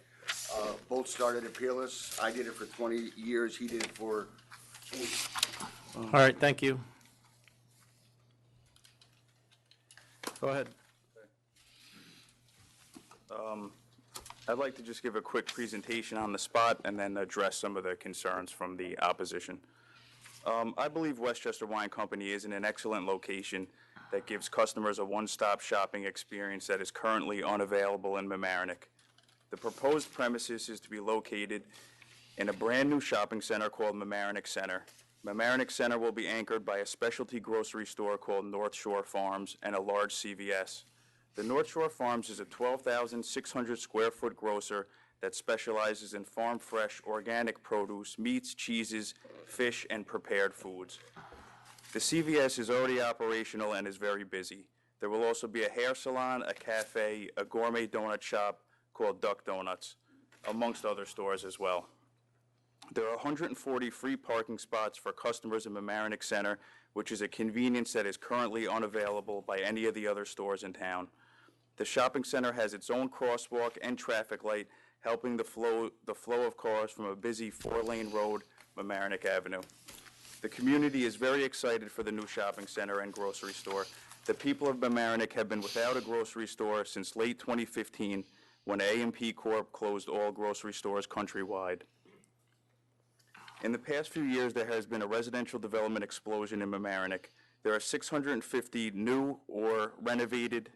Both started at Peerless. I did it for 20 years. He did it for 8.
All right, thank you. Go ahead.
I'd like to just give a quick presentation on the spot and then address some of the concerns from the opposition. I believe Westchester Wine Company is in an excellent location that gives customers a one-stop shopping experience that is currently unavailable in Mamaroneck. The proposed premises is to be located in a brand-new shopping center called Mamaroneck Center. Mamaroneck Center will be anchored by a specialty grocery store called North Shore Farms and a large CVS. The North Shore Farms is a 12,600 square foot grocer that specializes in farm fresh, organic produce, meats, cheeses, fish, and prepared foods. The CVS is already operational and is very busy. There will also be a hair salon, a cafe, a gourmet donut shop called Duck Donuts, amongst other stores as well. There are 140 free parking spots for customers in Mamaroneck Center, which is a convenience that is currently unavailable by any of the other stores in town. The shopping center has its own crosswalk and traffic light, helping the flow of cars from a busy 4-lane road, Mamaroneck Avenue. The community is very excited for the new shopping center and grocery store. The people of Mamaroneck have been without a grocery store since late 2015, when A&P Corp. Closed all grocery stores countrywide. In the past few years, there has been a residential development explosion in Mamaroneck. There are 650 new or renovated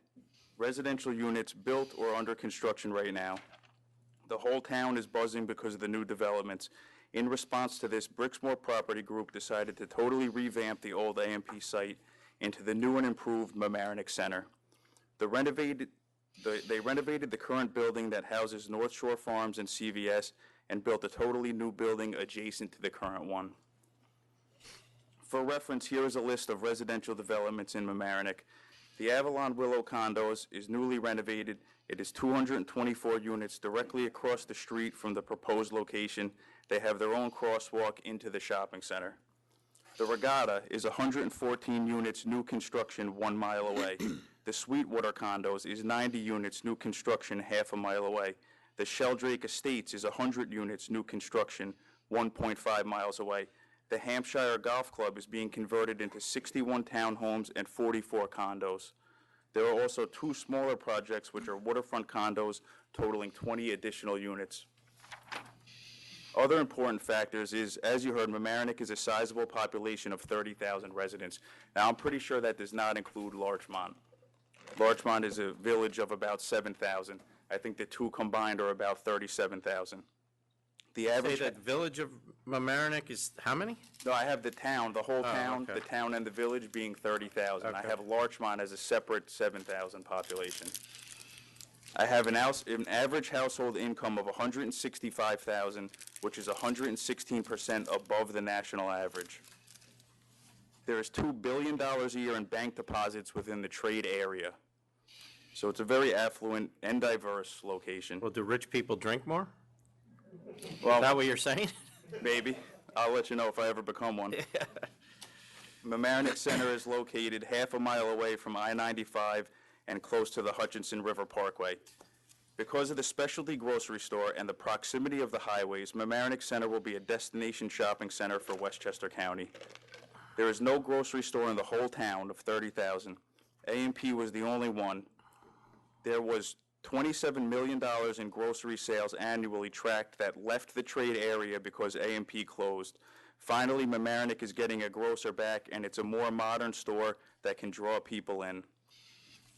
residential units built or under construction right now. The whole town is buzzing because of the new developments. In response to this, Brixmore Property Group decided to totally revamp the old A&P site into the new and improved Mamaroneck Center. They renovated the current building that houses North Shore Farms and CVS and built a totally new building adjacent to the current one. For reference, here is a list of residential developments in Mamaroneck. The Avalon Willow Condos is newly renovated. It is 224 units directly across the street from the proposed location. They have their own crosswalk into the shopping center. The Regatta is 114 units, new construction 1 mile away. The Sweetwater Condos is 90 units, new construction half a mile away. The Sheldrake Estates is 100 units, new construction 1.5 miles away. The Hampshire Golf Club is being converted into 61 townhomes and 44 condos. There are also 2 smaller projects, which are waterfront condos totaling 20 additional units. Other important factors is, as you heard, Mamaroneck is a sizable population of 30,000 residents. Now, I'm pretty sure that does not include Larchmont. Larchmont is a village of about 7,000. I think the 2 combined are about 37,000. The average...
Say that village of Mamaroneck is how many?
No, I have the town, the whole town,
okay.
the town and the village being 30,000. I
Okay.
have Larchmont as a separate 7,000 population. I have an average household income of $165,000, which is 116% above the national average. There is $2 billion a year in bank deposits within the trade area. So it's a very affluent and diverse location.
Well, do rich people drink more?
Well,
Is that what you're saying?
Maybe. I'll let you know if I ever become one. Mamaroneck Center is located half a mile away from I-95 and close to the Hutchinson River Parkway. Because of the specialty grocery store and the proximity of the highways, Mamaroneck Center will be a destination shopping center for Westchester County. There is no grocery store in the whole town of 30,000. A&P was the only one. There was $27 million in grocery sales annually tracked that left the trade area because A&P closed. Finally, Mamaroneck is getting a grocer back, and it's a more modern store that can draw people in.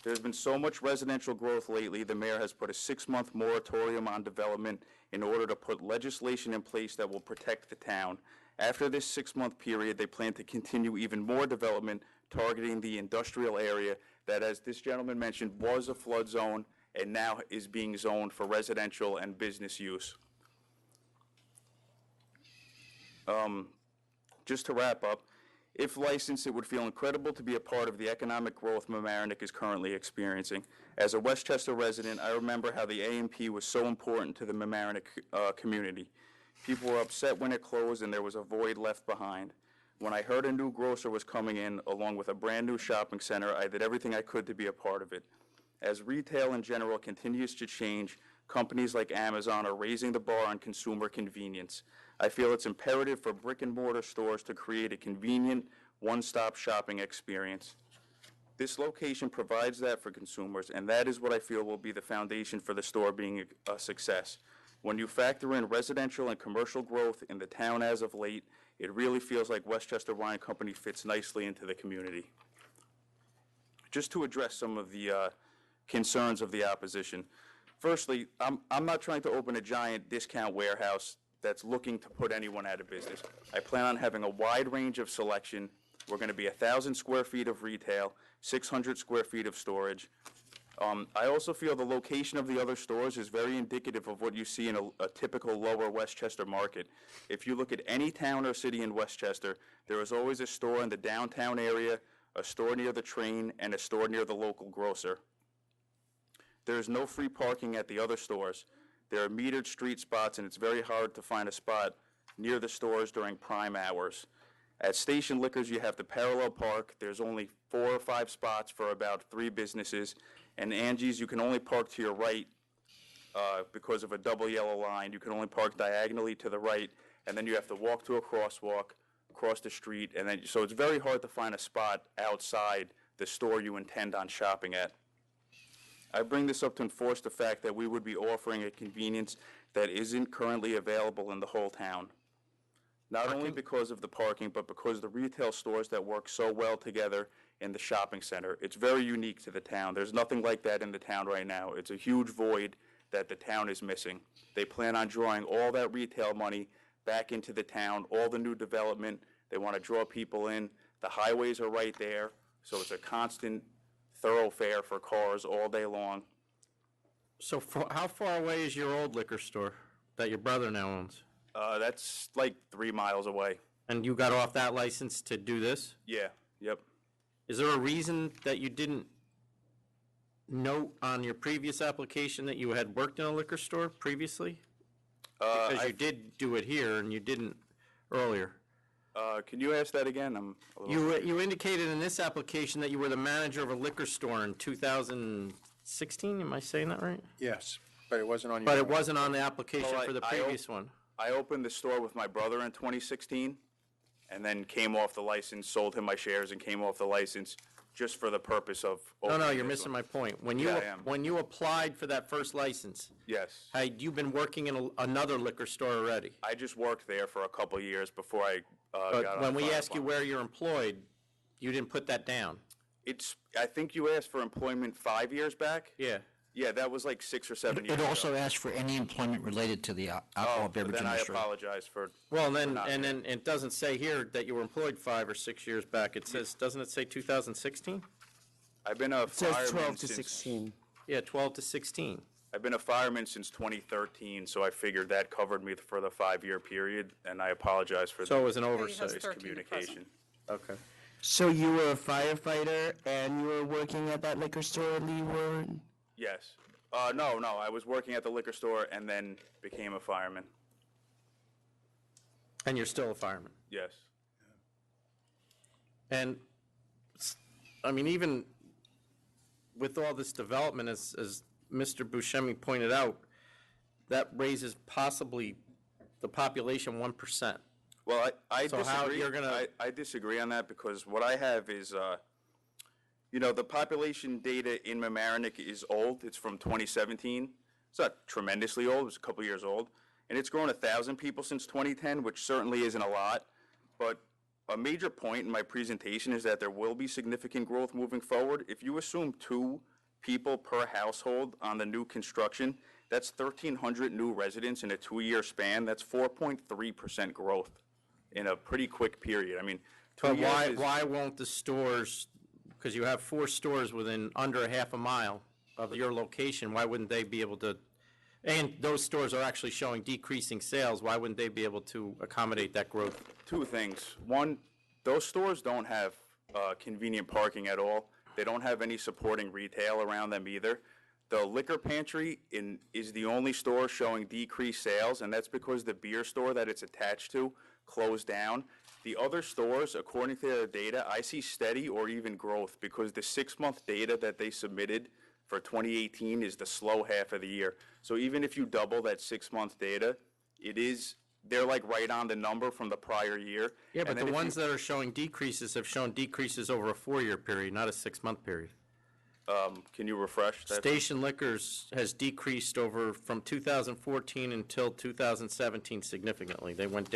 There's been so much residential growth lately, the mayor has put a 6-month moratorium on development in order to put legislation in place that will protect the town. After this 6-month period, they plan to continue even more development targeting the industrial area that, as this gentleman mentioned, was a flood zone and now is being zoned for residential and business use. Just to wrap up, if licensed, it would feel incredible to be a part of the economic growth Mamaroneck is currently experiencing. As a Westchester resident, I remember how the A&P was so important to the Mamaroneck community. People were upset when it closed and there was a void left behind. When I heard a new grocer was coming in, along with a brand new shopping center, I did everything I could to be a part of it. As retail in general continues to change, companies like Amazon are raising the bar on consumer convenience. I feel it's imperative for brick-and-mortar stores to create a convenient, one-stop shopping experience. This location provides that for consumers, and that is what I feel will be the foundation for the store being a success. When you factor in residential and commercial growth in the town as of late, it really feels like Westchester Wine Company fits nicely into the community. Just to address some of the concerns of the opposition. Firstly, I'm not trying to open a giant discount warehouse that's looking to put anyone out of business. I plan on having a wide range of selection. We're going to be 1,000 square feet of retail, 600 square feet of storage. I also feel the location of the other stores is very indicative of what you see in a typical lower Westchester market. If you look at any town or city in Westchester, there is always a store in the downtown area, a store near the train, and a store near the local grocer. There is no free parking at the other stores. There are metered street spots, and it's very hard to find a spot near the stores during prime hours. At Station Liquors, you have to parallel park. There's only 4 or 5 spots for about 3 businesses. And Angie's, you can only park to your right because of a double yellow line. You can only park diagonally to the right, and then you have to walk to a crosswalk, across the street, and then so it's very hard to find a spot outside the store you intend on shopping at. I bring this up to enforce the fact that we would be offering a convenience that isn't currently available in the whole town. Not only because of the parking, but because of the retail stores that work so well together in the shopping center. It's very unique to the town. There's nothing like that in the town right now. It's a huge void that the town is missing. They plan on drawing all that retail money back into the town, all the new development. They want to draw people in. The highways are right there, so it's a constant thoroughfare for cars all day long.
So how far away is your old liquor store that your brother now owns?
That's like 3 miles away.
And you got off that license to do this?
Yeah, yep.
Is there a reason that you didn't note on your previous application that you had worked in a liquor store previously? Because you did do it here and you didn't earlier.
Can you ask that again?
You indicated in this application that you were the manager of a liquor store in 2016. Am I saying that right?
Yes, but it wasn't on your...
But it wasn't on the application
Well,
for the previous one.
I opened the store with my brother in 2016, and then came off the license, sold him my shares, and came off the license just for the purpose of...
No, you're missing my point. When you
Yeah, I am.
when you applied for that first license,
Yes.
had you been working in another liquor store already?
I just worked there for a couple of years before I got
But
on
when
the
we
fire
ask you
department.
where you're employed, you didn't put that down.
I think you asked for employment 5 years back?
Yeah.
Yeah, that was like 6 or 7 years
It
ago.
also asks for any employment related to the alcohol beverage
Then I
industry.
apologize for...
Well,
for not-
then it doesn't say here that you were employed 5 or 6 years back. It says, doesn't it say 2016?
I've been a
It says
fireman
12 to
since...
16.
Yeah, 12 to 16.
I've been a fireman since 2013, so I figured that covered me for the 5-year period, and I apologize for
So it was an
has
oversight.
13 to
miscommunication.
Okay.
So you were a firefighter and you were working at that liquor store, Lee Warren?
Yes. No, I was working at the liquor store and then became a fireman.
And you're still a fireman?
Yes.
And, I mean, even with all this development, as Mr. Buscemi pointed out, that raises possibly the population 1%.
Well, I
So how
disagree.
you're gonna-
I disagree on that because what I have is, the population data in Mamaroneck is old. It's from 2017. It's not tremendously old. It's a couple years old. And it's grown 1,000 people since 2010, which certainly isn't a lot. But a major point in my presentation is that there will be significant growth moving forward. If you assume 2 people per household on the new construction, that's 1,300 new residents in a 2-year span. That's 4.3% growth in a pretty quick period. I mean, 2
But
years is...
why won't the stores, because you have 4 stores within under a half a mile of your location, why wouldn't they be able to, and those stores are actually showing decreasing sales, why wouldn't they be able to accommodate that growth?
2 things. One, those stores don't have convenient parking at all. They don't have any supporting retail around them either. The liquor pantry is the only store showing decreased sales, and that's because the beer store that it's attached to closed down. The other stores, according to their data, I see steady or even growth because the 6-month data that they submitted for 2018 is the slow half of the year. So even if you double that 6-month data, they're like right on the number from the prior year.
Yeah, but
And then
the
if
ones that are showing decreases have shown decreases over a 4-year period, not a 6-month period.
Can you refresh that?
Station Liquors has decreased from 2014 until 2017 significantly. They went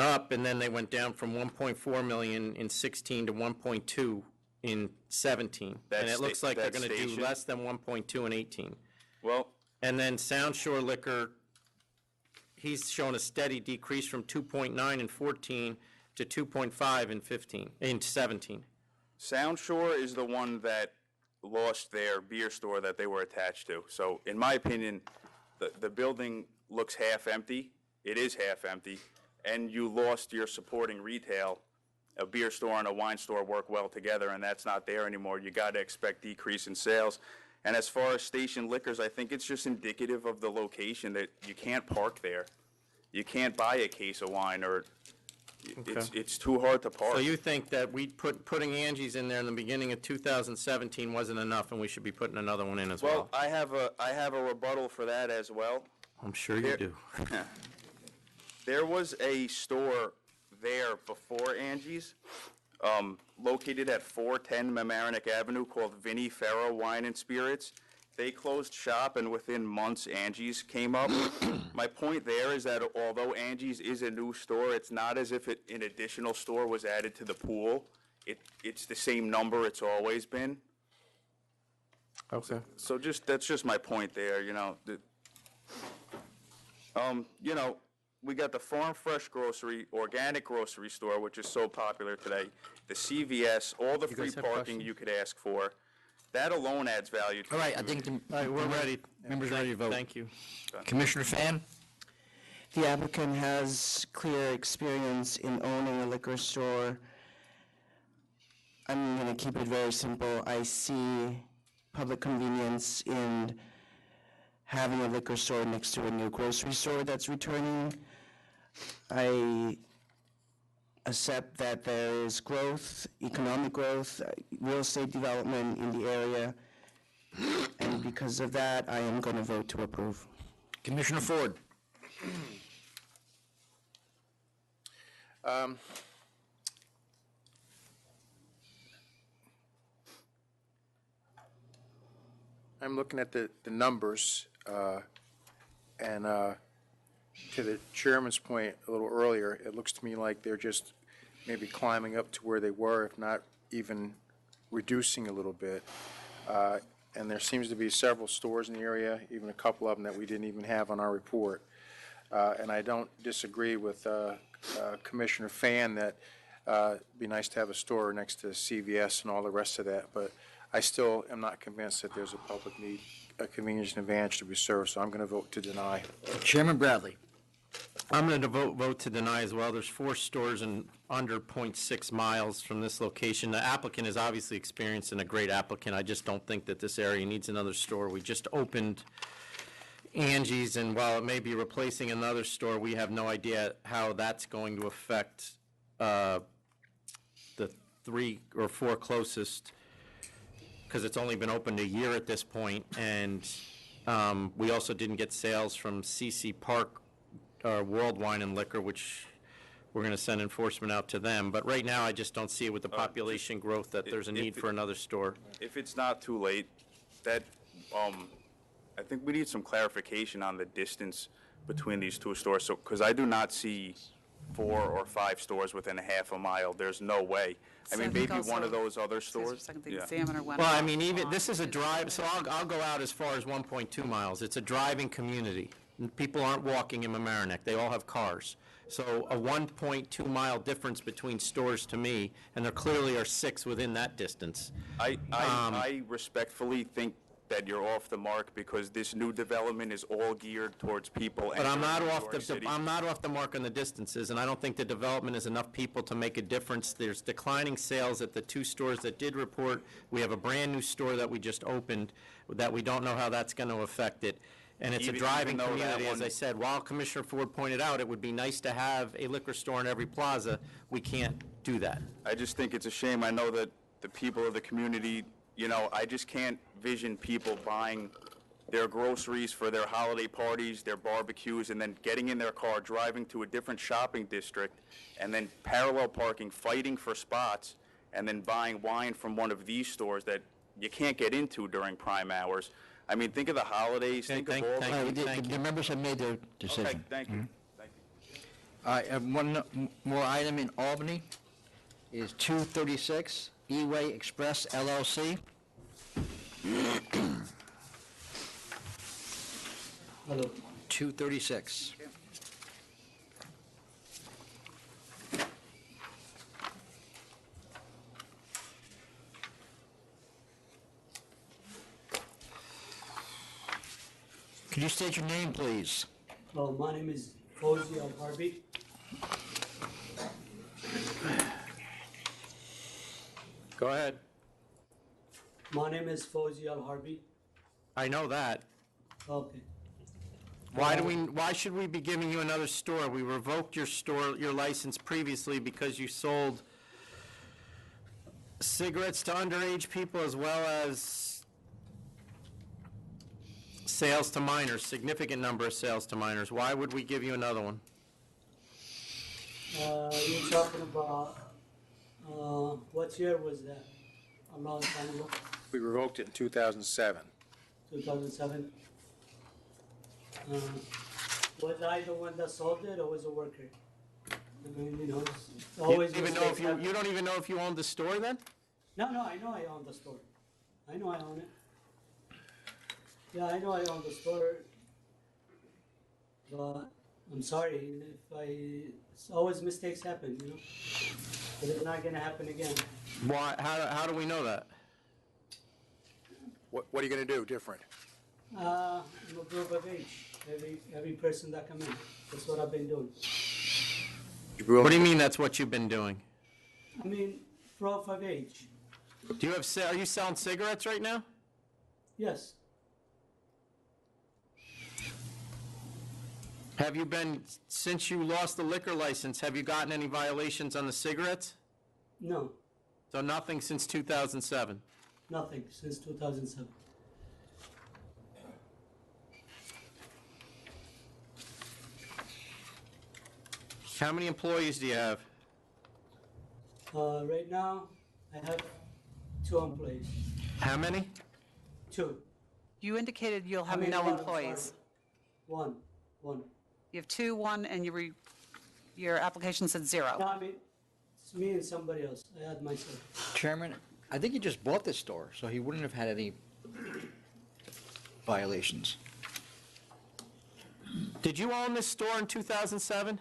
up, and then they went down from 1.4 million in 16 to 1.2 in 17.
That
And it looks like they're
that
going to do
station?
less than 1.2 in 18.
Well,
And then Sound Shore Liquor, he's shown a steady decrease from 2.9 in 14 to 2.5 in 17.
Sound Shore is the one that lost their beer store that they were attached to. So in my opinion, the building looks half empty. It is half empty. And you lost your supporting retail. A beer store and a wine store work well together, and that's not there anymore. You got to expect decrease in sales. And as far as Station Liquors, I think it's just indicative of the location that you can't park there. You can't buy a case of wine, or it's too hard to park.
So you think that putting Angie's in there in the beginning of 2017 wasn't enough, and we should be putting another one in as well?
Well, I have a rebuttal for that as well.
I'm sure you do.
There was a store there before Angie's, located at 410 Mamaroneck Avenue, called Vinnie Ferro Wine and Spirits. They closed shop, and within months, Angie's came up. My point there is that although Angie's is a new store, it's not as if an additional store was added to the pool. It's the same number it's always been.
Okay.
So that's just my point there, we got the Farm Fresh Grocery, organic grocery store, which is so popular today, the CVS, all the free
guys have
parking
questions?
you could ask for. That alone adds value to
All right,
the
I think,
community.
All right, we're ready.
members are ready to vote.
Thank you.
Commissioner Fan?
The applicant has clear experience in owning a liquor store. I'm going to keep it very simple. I see public convenience in having a liquor store next to a new grocery store that's returning. I accept that there is growth, economic growth, real estate development in the area, and because of that, I am going to vote to approve.
Commissioner Ford?
I'm looking at the numbers, and to the chairman's point a little earlier, it looks to me like they're just maybe climbing up to where they were, if not even reducing a little bit. And there seems to be several stores in the area, even a couple of them that we didn't even have on our report. And I don't disagree with Commissioner Fan that it'd be nice to have a store next to CVS and all the rest of that, but I still am not convinced that there's a public need, a convenience and advantage to be served, so I'm going to vote to deny.
Chairman Bradley?
I'm going to vote to deny as well. There's 4 stores in under 0.6 miles from this location. The applicant is obviously experienced and a great applicant. I just don't think that this area needs another store. We just opened Angie's, and while it may be replacing another store, we have no idea how that's going to affect 3 or 4 closest, because it's only been opened a year at this point, and we also didn't get sales from CC Park World Wine and Liquor, which we're going to send enforcement out to them. But right now, I just don't see it with the population growth that there's a need for another store.
If it's not too late, that, I think we need some clarification on the distance between these two stores, so, because I do not see 4 or 5 stores within a half a mile. There's no way. I
So
mean,
I think
maybe one
also-
of those other stores.
The
Yeah.
Examiner went
Well, I
off
mean, even,
on-
this is a drive, so I'll go out as far as 1.2 miles. It's a driving community. People aren't walking in Mamaroneck. They all have cars. So a 1.2 mile difference between stores to me, and there clearly are 6 within that distance.
I respectfully think that you're off the mark because this new development is all geared towards people
But I'm
entering
not
New
off
York City.
I'm not off the mark on the distances, and I don't think the development is enough people to make a difference. There's declining sales at the 2 stores that did report. We have a brand-new store that we just opened that we don't know how that's going to affect it. And it's a
Even
driving
though that
community, as
one-
I said. While Commissioner Ford pointed out, it would be nice to have a liquor store in every plaza. We can't do that.
I just think it's a shame. I know that the people of the community, you know, I just can't vision people buying their groceries for their holiday parties, their barbecues, and then getting in their car, driving to a different shopping district, and then parallel parking, fighting for spots, and then buying wine from one of these stores that you can't get into during prime hours. I mean, think of the holidays, think of all
The members have made their
Okay,
decision.
thank you. Thank you.
All right, one more item in Albany is 236 E-Way Express LLC.
Hello.
236. Could you state your name, please?
My name is Fauzi Al Harbi.
Go ahead.
My name is Fauzi Al Harbi.
I know that.
Okay.
Why should we be giving you another store? We revoked your license previously because you sold cigarettes to underage people as well as sales to minors, significant number of sales to minors. Why would we give you another one?
You're talking about, what year was that? A long time ago,
We revoked it in 2007.
2007? Was I the one that sold it or was a worker? I mean, it's
You
always.
don't even know if you don't even know if you owned the store then?
No, I know I own the store. I know I own it. Yeah, I know I own the store. But I'm sorry, it's always mistakes happen, But it's not gonna happen again.
Why? How do we know that?
What are you going to do different?
I'm a group of age. Every person that come in. That's what I've been doing.
What do you mean that's what you've been doing?
I mean, proof of age.
Do you have? Are you selling cigarettes right now?
Yes.
Have you been, since you lost the liquor license, have you gotten any violations on the cigarettes?
No,
So nothing since 2007?
nothing since 2007.
How many employees do you have?
Right now, I have 2 employees.
How many?
2.
You indicated you'll
I
have
mean,
no
one, I'm
employees.
sorry. One.
You have 2, 1, and your application said 0.
No, I mean, it's me and somebody else. I had myself.
Chairman, I think he just bought this store, so he wouldn't have had any violations.
Did you own this store in 2007?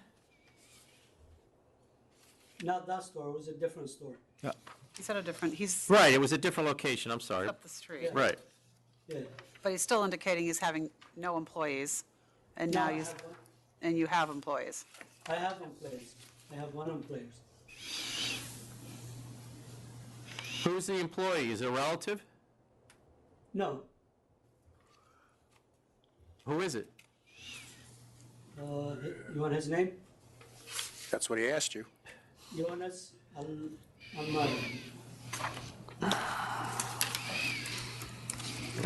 Not that store, it was a different store.
He's at a different, he's
Right, it was a different location, I'm sorry.
up the street.
Right.
Yeah.
But he's still indicating he's having no employees, and
No,
now
I
you,
have one.
and you have employees.
I have employees. I have 1 employee.
Who's the employee? Is it a relative?
No,
Who is it?
you want his name?
That's what he asked you.
Jonas on my,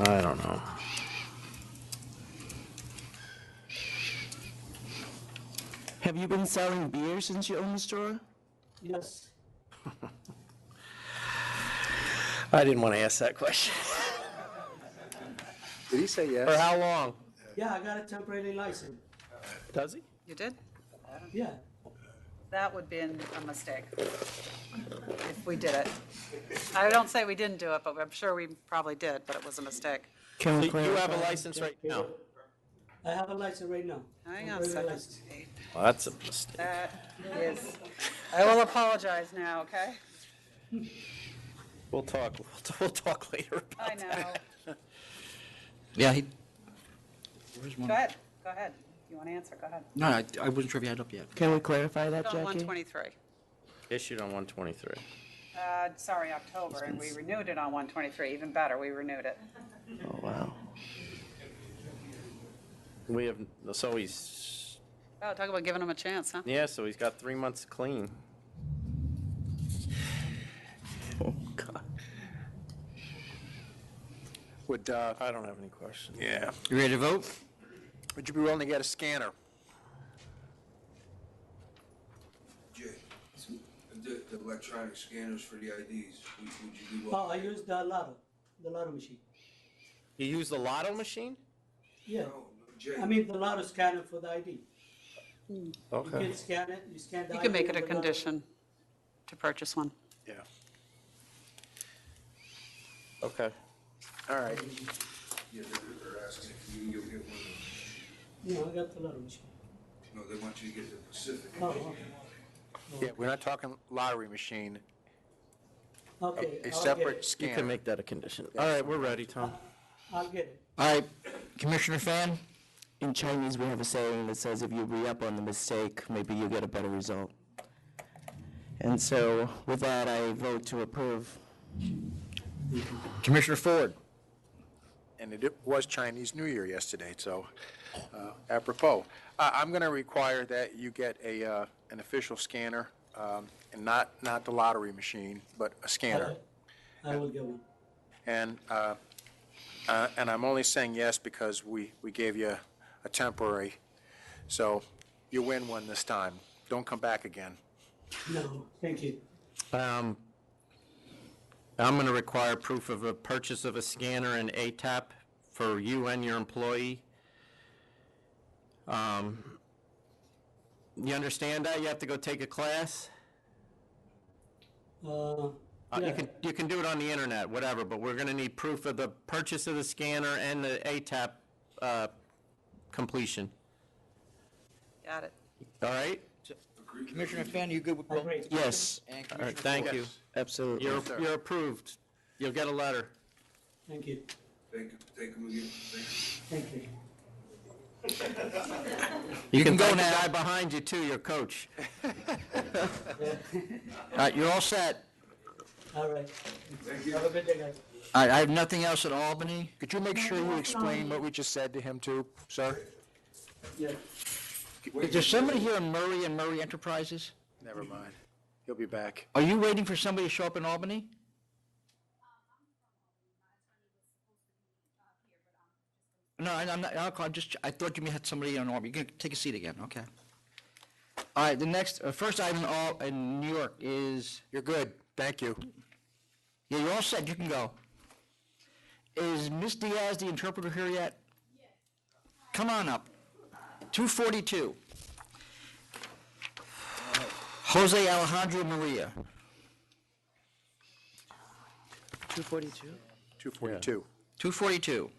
I don't know.
Have you been selling beer since you own the store?
yes,
I didn't want to ask that question.
Did he say yes?
For how long?
yeah, I got a temporary license,
Does he?
You did?
yeah.
That would be a mistake if we did it. I don't say we didn't do it, but I'm sure we probably did, but it was a mistake.
So you have a license right now?
I have a license right now.
Hang on a
Temporary
second.
license.
Well, that's a mistake.
That is, I will apologize now, okay?
We'll talk later about
I know.
Yeah, he, where's one?
Go ahead, go ahead. If you want to answer, go ahead.
No, I wasn't sure if you had it up yet.
Can we clarify that,
On
Jackie?
123.
Issued on 123.
Sorry, October, and we renewed it on 123. Even better, we renewed it.
Oh, wow.
We have, so he's,
Oh, talk about giving him a chance, huh?
yeah, so he's got 3 months clean.
Oh, God.
Would,
I don't have any questions.
yeah.
You ready to vote?
Would you be willing to get a scanner?
Jay, the electronic scanners for the IDs, would you do
Oh, I use the lotto machine.
You use the lotto machine?
Yeah,
Jay.
I mean the lotto scanner for the ID. You
Okay.
can scan it, you scan the
You
ID.
can make it a
on the lotto.
condition to purchase one.
Yeah.
Okay.
All right.
Yeah, they're asking if you'll get one.
No, I got the lotto machine.
No, they want you to get the Pacific.
Oh, okay.
Yeah, we're not talking lottery machine.
Okay,
A
I'll
separate
get it.
You
scanner.
can make that a condition. All right, we're ready, Tom.
I'll get it.
All right, Commissioner Fan?
In Chinese, we have a saying that says if you re-up on the mistake, maybe you get a better result. And so, with that, I vote to approve.
Commissioner Ford?
And it was Chinese New Year yesterday, so apropos. I'm going to require that you get an official scanner, and not the lottery machine, but a scanner.
I will get one.
And I'm only saying yes because we gave you a temporary. So you win one this time. Don't come back again.
No, thank you.
I'm going to require proof of a purchase of a scanner and ATAP for you and your employee. You understand that? You have to go take a class?
Yeah.
You can do it on the internet, whatever, but we're going to need proof of the purchase of the scanner and the ATAP completion.
Got it.
All right?
Commissioner Fan, you good with both?
Yes.
And
All right,
Commissioner
thank
Ford?
you.
Absolutely.
You're approved. You'll get a letter.
Thank you.
Take them again.
Thank you.
You can
go
thank the
now.
guy behind you, too, your coach.
All right, you're all set.
All right. Have a good day, guys.
All right, I have nothing else at Albany.
Could you make sure you explain what we just said to him too, sir?
Yeah.
Is there somebody here in Murray and Murray Enterprises?
Never mind. He'll be back.
Are you waiting for somebody to show up in Albany? No, I'm not, I thought you had somebody in Albany. You can take a seat again, okay. All right, the next, first item in New York is,
You're good. Thank you.
yeah, you're all set, you can go. Is Ms. Diaz, the interpreter, here yet? Yes. Come on up. 242. Jose Alejandro Maria.
242?
242.
242.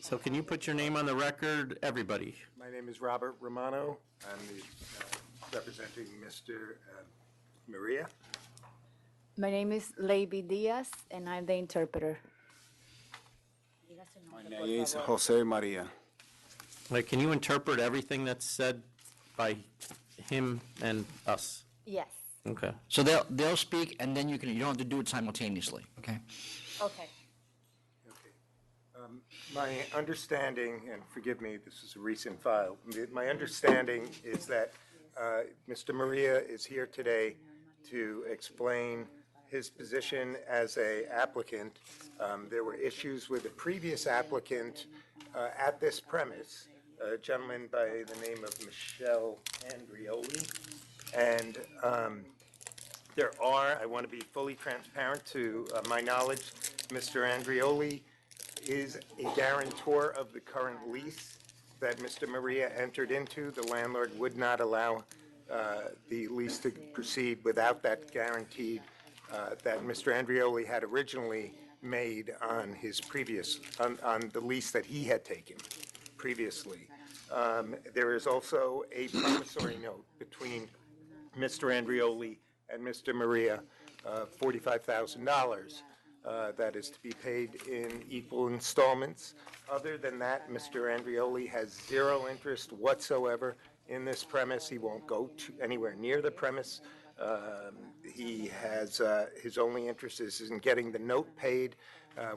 So can you put your name on the record, everybody?
My name is Robert Romano. I'm the, representing Mr. Maria.
My name is Lady Diaz, and I'm the interpreter.
My name is Jose Maria.
Like, can you interpret everything that's said by him and us?
Yes.
Okay.
So they'll speak, and then you don't have to do it simultaneously, okay?
Okay.
My understanding, and forgive me, this is a recent file, my understanding is that Mr. Maria is here today to explain his position as a applicant. There were issues with the previous applicant at this premise, a gentleman by the name of Michelle Andrioli. And there are, I want to be fully transparent to my knowledge, Mr. Andrioli is a guarantor of the current lease that Mr. Maria entered into. The landlord would not allow the lease to proceed without that guaranteed that Mr. Andrioli had originally made on his previous, on the lease that he had taken previously. There is also a promissory note between Mr. Andrioli and Mr. Maria, $45,000. That is to be paid in equal installments. Other than that, Mr. Andrioli has zero interest whatsoever in this premise. He won't go anywhere near the premise. He has, his only interest is in getting the note paid.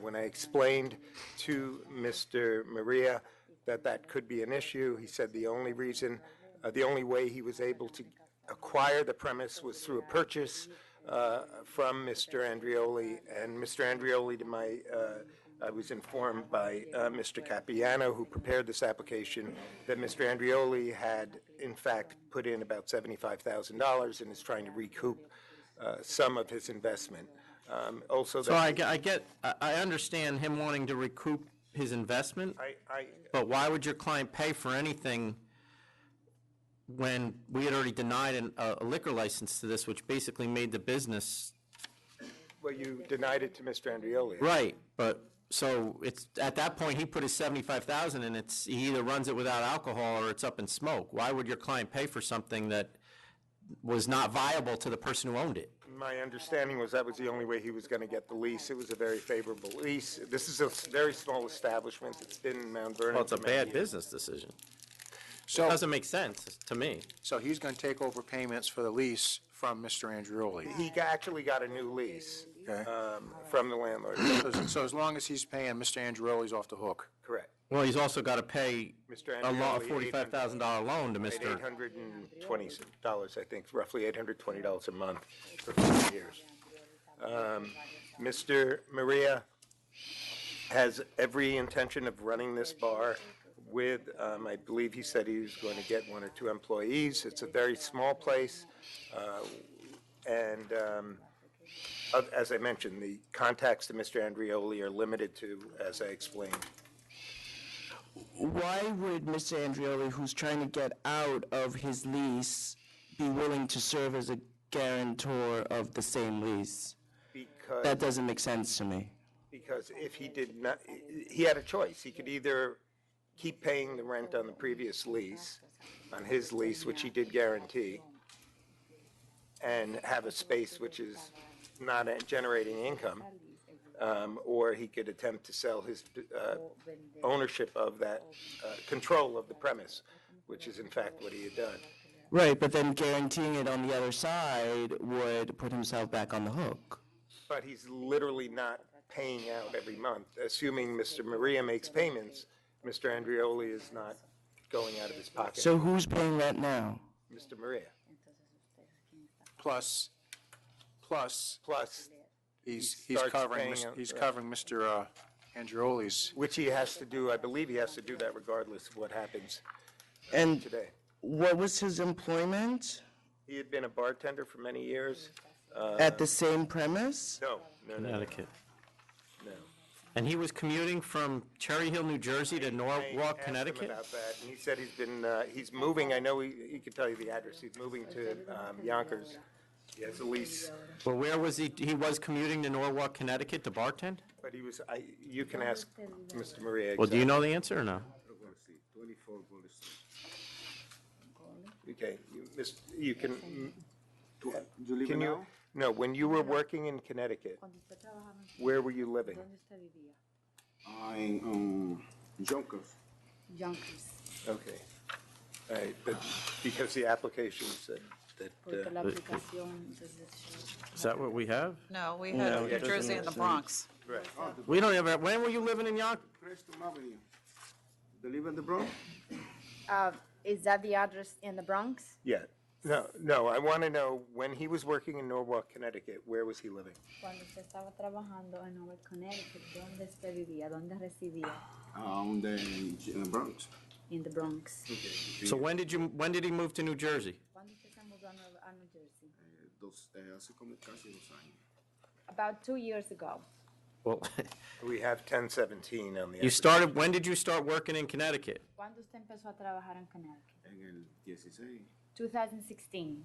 When I explained to Mr. Maria that that could be an issue, he said the only reason, the only way he was able to acquire the premise was through a purchase from Mr. Andrioli, and Mr. Andrioli, to my, I was informed by Mr. Capiano, who prepared this application, that Mr. Andrioli had, in fact, put in about $75,000 and is trying to recoup some of his investment. Also,
So I understand him wanting to recoup his investment, but why would your client pay for anything when we had already denied a liquor license to this, which basically made the business?
Well, you denied it to Mr. Andrioli.
Right, but, so it's, at that point, he put his $75,000 and he either runs it without alcohol or it's up in smoke. Why would your client pay for something that was not viable to the person who owned it?
My understanding was that was the only way he was going to get the lease. It was a very favorable lease. This is a very small establishment. It's been in Mount Vernon.
Well, it's a
for many
bad
years.
business decision.
So,
It doesn't make sense to me.
so he's going to take over payments for the lease from Mr. Andrioli.
He actually got a new lease
Okay.
from the landlord.
So as long as he's paying, Mr. Andrioli's off the hook.
Correct.
Well, he's also got to pay
Mr.
a
Andrioli,
$45,000 loan to
paid
Mr.
$820, I think, roughly $820 a month for 5 years. Mr. Maria has every intention of running this bar with, I believe he said he was going to get 1 or 2 employees. It's a very small place, and as I mentioned, the contacts to Mr. Andrioli are limited to, as I explained.
Why would Mr. Andrioli, who's trying to get out of his lease, be willing to serve as a guarantor of the same lease?
Because
That doesn't make sense to me.
Because if he did not, he had a choice. He could either keep paying the rent on the previous lease, on his lease, which he did guarantee, and have a space which is not generating income, or he could attempt to sell his ownership of that, control of the premise, which is in fact what he had done.
Right, but then guaranteeing it on the other side would put himself back on the hook.
But he's literally not paying out every month. Assuming Mr. Maria makes payments, Mr. Andrioli is not going out of his pocket.
So who's paying that now?
Mr. Maria.
Plus, he's
starts
covering,
paying out,
he's
right.
covering Mr. Andrioli's.
Which he has to do, I believe he has to do that regardless of what happens
And
today.
what was his employment?
He had been a bartender for many years.
At the same premise?
No.
Connecticut.
No.
And he was commuting from Cherry Hill, New Jersey to
I
Norwalk,
asked him
Connecticut?
about that, and he said he's been, he's moving, I know he could tell you the address, he's moving to Yonkers. He has a lease,
Well, where was he? He was commuting to Norwalk, Connecticut to bartend?
but he was, you can ask Mr. Maria
Well, do you
exactly.
know the answer or no?
Okay, you can, can you, no, when you were working in Connecticut, where were you living?
In Junkers.
Yonkers.
Okay. All right, but because the application said
Porque la aplicación, entonces,
Is that what we have?
No, we
No,
had
it
New
doesn't
Jersey
make
and the
sense.
Bronx.
We don't ever, when were you living in Yonkers?
Preston Avenue. They live in the Bronx?
Is that the address in the Bronx?
Yeah. No, I want to know, when he was working in Norwalk, Connecticut, where was he living?
Cuando usted estaba trabajando en Norwalk, Connecticut, ¿dónde usted vivía? ¿Dónde residía?
In the Bronx.
In the Bronx.
So when did he move to New Jersey?
¿Cuándo usted se mudó a New Jersey?
Hace como casi 2 años.
About 2 years ago.
Well,
We have 1017 on the.
when did you start working in Connecticut?
¿Cuándo usted empezó a trabajar en Connecticut?
En el 16.
2016.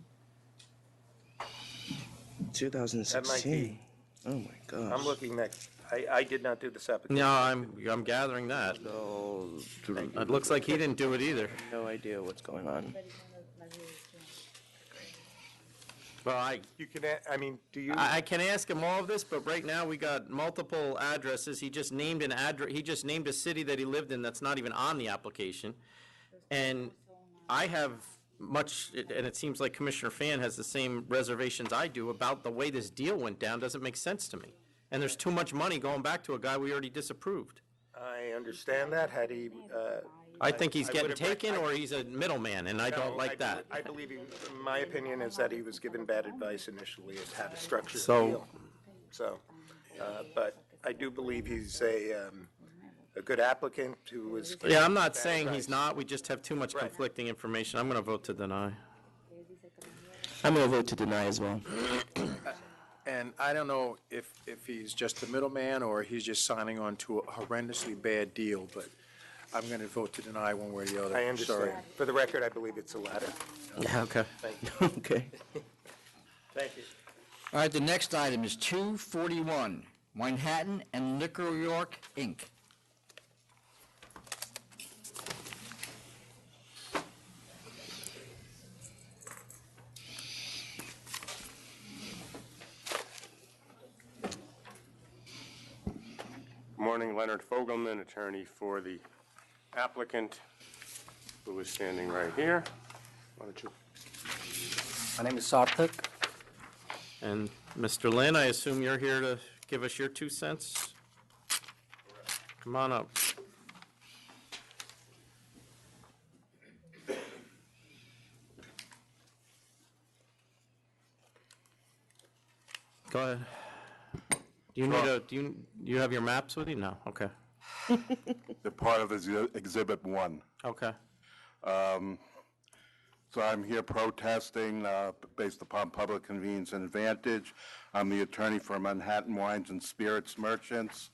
2016. Oh my gosh.
I'm looking at, I did not do this application.
No, I'm gathering that. It looks like he didn't do it either.
No idea what's going on.
Well,
You can, do you?
I can ask him all of this, but right now we got multiple addresses. He just named an address, he just named a city that he lived in that's not even on the application. And I have and it seems like Commissioner Fan has the same reservations I do about the way this deal went down. Doesn't make sense to me. And there's too much money going back to a guy we already disapproved.
I understand that, had he,
I think he's
I
getting
would've
taken or he's a middleman, and I don't
No,
like that.
I believe, my opinion is that he was given bad advice initially as how to structure the
So-
deal. So, but I do believe he's a good applicant who was. given
Yeah, I'm not
bad
saying
advice.
he's not. We just have too much conflicting information. I'm going to vote to deny.
I'm going to vote to deny as well.
And I don't know if he's just the middleman or he's just signing on to a horrendously bad deal, but I'm going to vote to deny one way or the other.
I understand.
Sorry.
For the record, I believe it's the latter.
Okay.
Thank you.
Okay.
Thank you.
All right, the next item is 241, Manhattan and Liquor York, Inc.
Morning, Leonard Fogelman, attorney for the applicant, who is standing right here. Why don't you?
My name is Sarthak.
And Mr. Lynn, I assume you're here to give us your 2 cents? Come on up. Go ahead. Do you have your maps with you? No, okay.
They're part of Exhibit 1.
Okay.
So I'm here protesting based upon public convenience and advantage. I'm the attorney for Manhattan Wines and Spirits Merchants,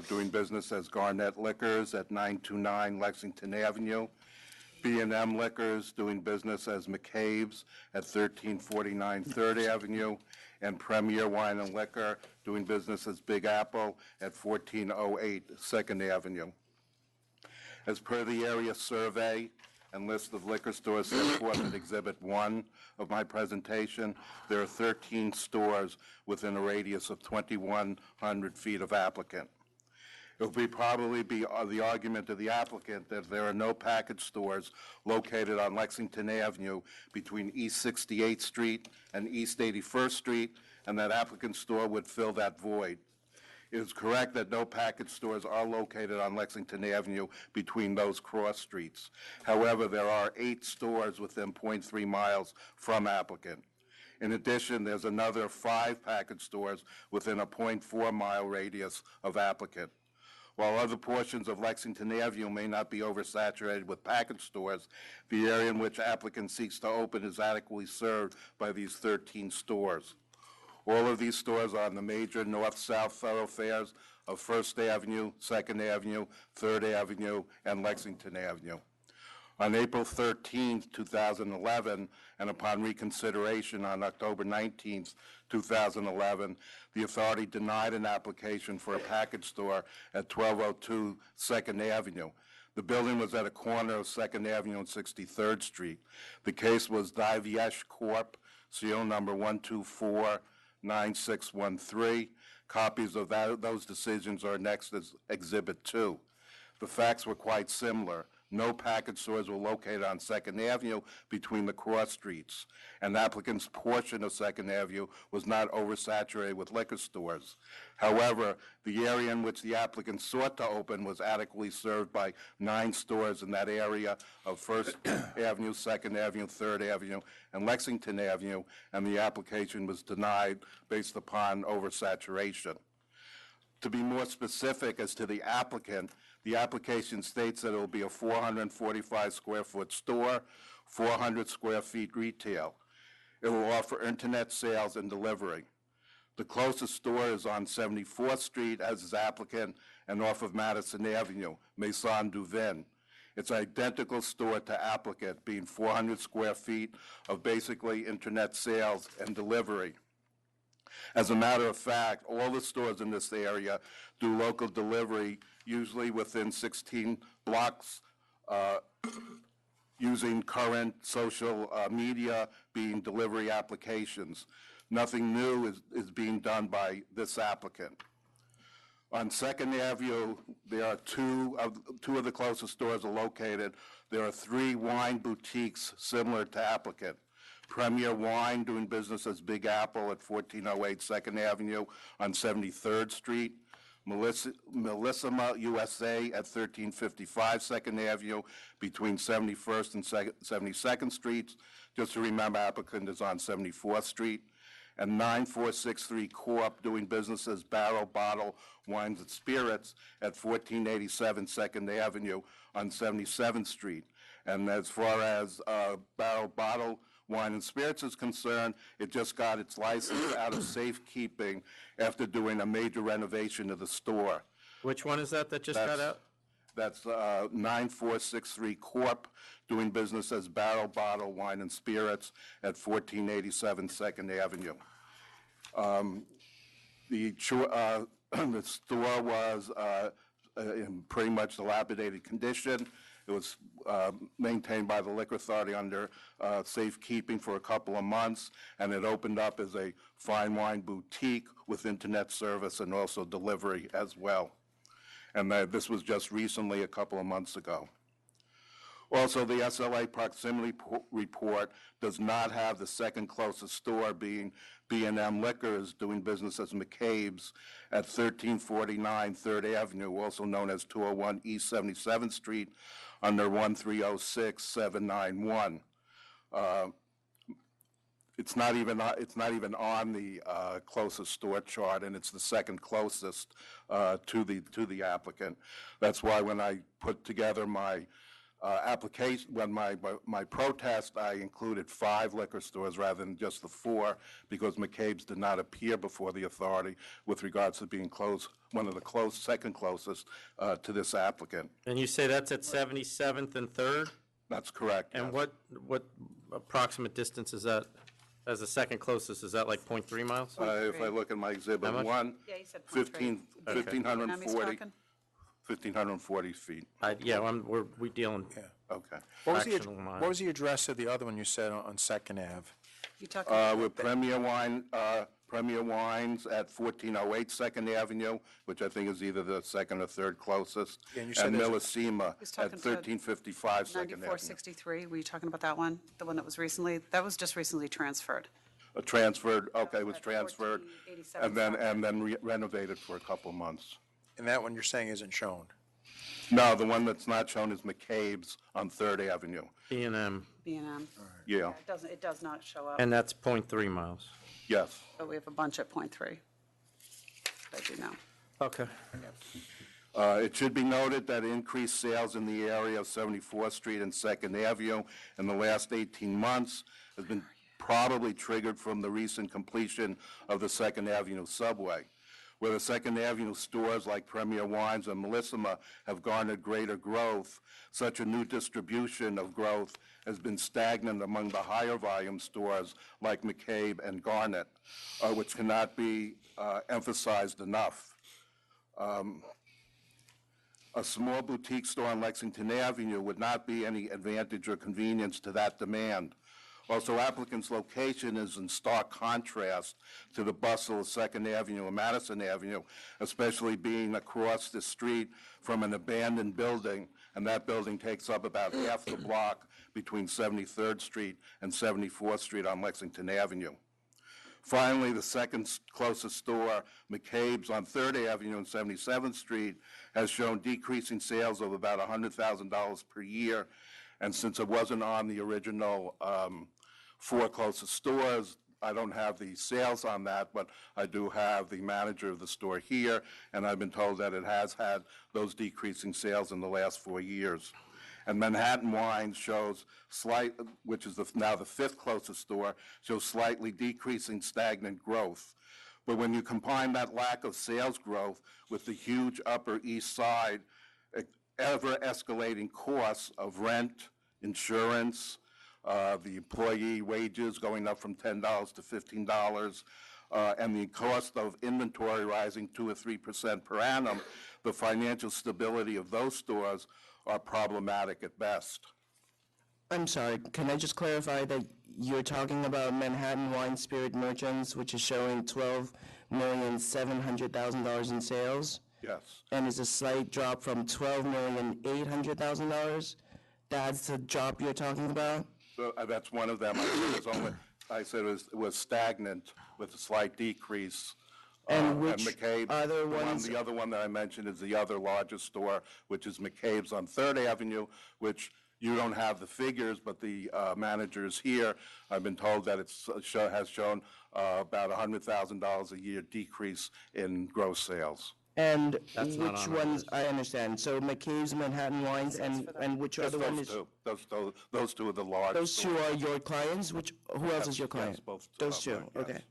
doing business as Garnett Liquors at 929 Lexington Avenue. B&M Liquors, doing business as McCabe's at 1349 3rd Avenue. And Premier Wine and Liquor, doing business as Big Apple at 1408 2nd Avenue. As per the area survey and list of liquor stores set forth in Exhibit 1 of my presentation, there are 13 stores within a radius of 2,100 feet of applicant. It will probably be the argument of the applicant that there are no package stores located on Lexington Avenue between East 68th Street and East 81st Street, and that applicant's store would fill that void. It is correct that no package stores are located on Lexington Avenue between those cross streets. However, there are 8 stores within 0.3 miles from applicant. In addition, there's another 5 package stores within a 0.4 mile radius of applicant. While other portions of Lexington Avenue may not be oversaturated with package stores, the area in which applicant seeks to open is adequately served by these 13 stores. All of these stores are on the major north-south thoroughfares of First Avenue, Second Avenue, Third Avenue, and Lexington Avenue. On April 13, 2011, and upon reconsideration on October 19, 2011, the authority denied an application for a package store at 1202 Second Avenue. The building was at a corner of Second Avenue and 63rd Street. The case was Diviesh Corp., serial number 1249613. Copies of those decisions are next as Exhibit 2. The facts were quite similar. No package stores were located on Second Avenue between the cross streets, and the applicant's portion of Second Avenue was not oversaturated with liquor stores. However, the area in which the applicant sought to open was adequately served by 9 stores in that area of First Avenue, Second Avenue, Third Avenue, and Lexington Avenue, and the application was denied based upon oversaturation. To be more specific as to the applicant, the application states that it will be a 445 square foot store, 400 square feet retail. It will offer internet sales and delivery. The closest store is on 74th Street, as is applicant, and off of Madison Avenue, Maison du Vin. It's an identical store to applicant, being 400 square feet of basically internet sales and delivery. As a matter of fact, all the stores in this area do local delivery, usually within 16 blocks, using current social media being delivery applications. Nothing new is being done by this applicant. On Second Avenue, there are two of the closest stores are located. There are 3 wine boutiques similar to applicant. Premier Wine, doing business as Big Apple at 1408 Second Avenue on 73rd Street. Melissima USA at 1355 Second Avenue between 71st and 72nd Streets. Just to remember, applicant is on 74th Street. And 9463 Corp, doing business as Barrel Bottle Wines and Spirits at 1487 Second Avenue on 77th Street. And as far as Barrel Bottle Wine and Spirits is concerned, it just got its license out of safekeeping after doing a major renovation of the store.
Which one is that just got out?
That's 9463 Corp, doing business as Barrel Bottle Wine and Spirits at 1487 Second Avenue. The store was in pretty much dilapidated condition. It was maintained by the Liquor Authority under safekeeping for a couple of months, and it opened up as a fine wine boutique with internet service and also delivery as well. And this was just recently, a couple of months ago. Also, the SLA proximity report does not have the second closest store being B&M Liquors, doing business as McCabe's at 1349 3rd Avenue, also known as 201 East 77th Street, under 1306791. It's not even on the closest store chart, and it's the second closest to the applicant. That's why when I put together my application, when my protest, I included 5 liquor stores rather than just the 4, because McCabe's did not appear before the authority with regards to being one of the second closest to this applicant.
And you say that's at 77th and 3rd?
That's correct.
And what approximate distance is that? As the second closest, is that like 0.3 miles?
If I look at my exhibit 1,
Yeah, you said
1,540 feet.
Yeah, we're dealing.
Yeah. Okay.
What was the address of the other one you said on Second Ave?
You talking
with Premier Wines at 1408 Second Avenue, which I think is either the second or third closest, and Millissima at 1355 Second Avenue.
9463, were you talking about that one? The one that was just recently transferred.
Transferred, okay, it was transferred, and then renovated for a couple of months.
And that one you're saying isn't shown?
No, the one that's not shown is McCabe's on 3rd Avenue.
B&M.
B&M.
Yeah.
It does not show up.
And that's 0.3 miles.
Yes.
But we have a bunch at 0.3. I do know.
Okay.
It should be noted that increased sales in the area of 74th Street and 2nd Avenue in the last 18 months has been probably triggered from the recent completion of the 2nd Avenue subway, where the 2nd Avenue stores like Premier Wines and Melissima have garnered greater growth. Such a new distribution of growth has been stagnant among the higher volume stores like McCabe and Garnet, which cannot be emphasized enough. A small boutique store on Lexington Avenue would not be any advantage or convenience to that demand. Also, applicant's location is in stark contrast to the bustle of Second Avenue and Madison Avenue, especially being across the street from an abandoned building, and that building takes up about half the block between 73rd Street and 74th Street on Lexington Avenue. Finally, the second closest store, McCabe's on 3rd Avenue and 77th Street, has shown decreasing sales of about $100,000 per year. And since it wasn't on the original 4 closest stores, I don't have the sales on that, but I do have the manager of the store here, and I've been told that it has had those decreasing sales in the last 4 years. And Manhattan Wines shows which is now the 5th closest store, shows slightly decreasing stagnant growth. But when you combine that lack of sales growth with the huge Upper East Side ever-escalating costs of rent, insurance, the employee wages going up from $10 to $15, and the cost of inventory rising 2 or 3% per annum, the financial stability of those stores are problematic at best.
I'm sorry, can I just clarify that you're talking about Manhattan Wine Spirit Merchants, which is showing $12,700,000 in sales?
Yes.
And is a slight drop from $12,800,000? That's the drop you're talking about?
So, that's one of them. I said it was stagnant with a slight decrease.
And which
McCabe,
other ones?
The other one that I mentioned is the other largest store, which is McCabe's on 3rd Avenue, which you don't have the figures, but the managers here, I've been told that it has shown about $100,000 a year decrease in gross sales.
And
That's not
which
on our
ones, I understand, so McCabe's, Manhattan Wines, and which
Just
other one is?
those two are the largest.
Those two are your clients? Who else is your client?
Yes, both.
Those two,
yes.
okay.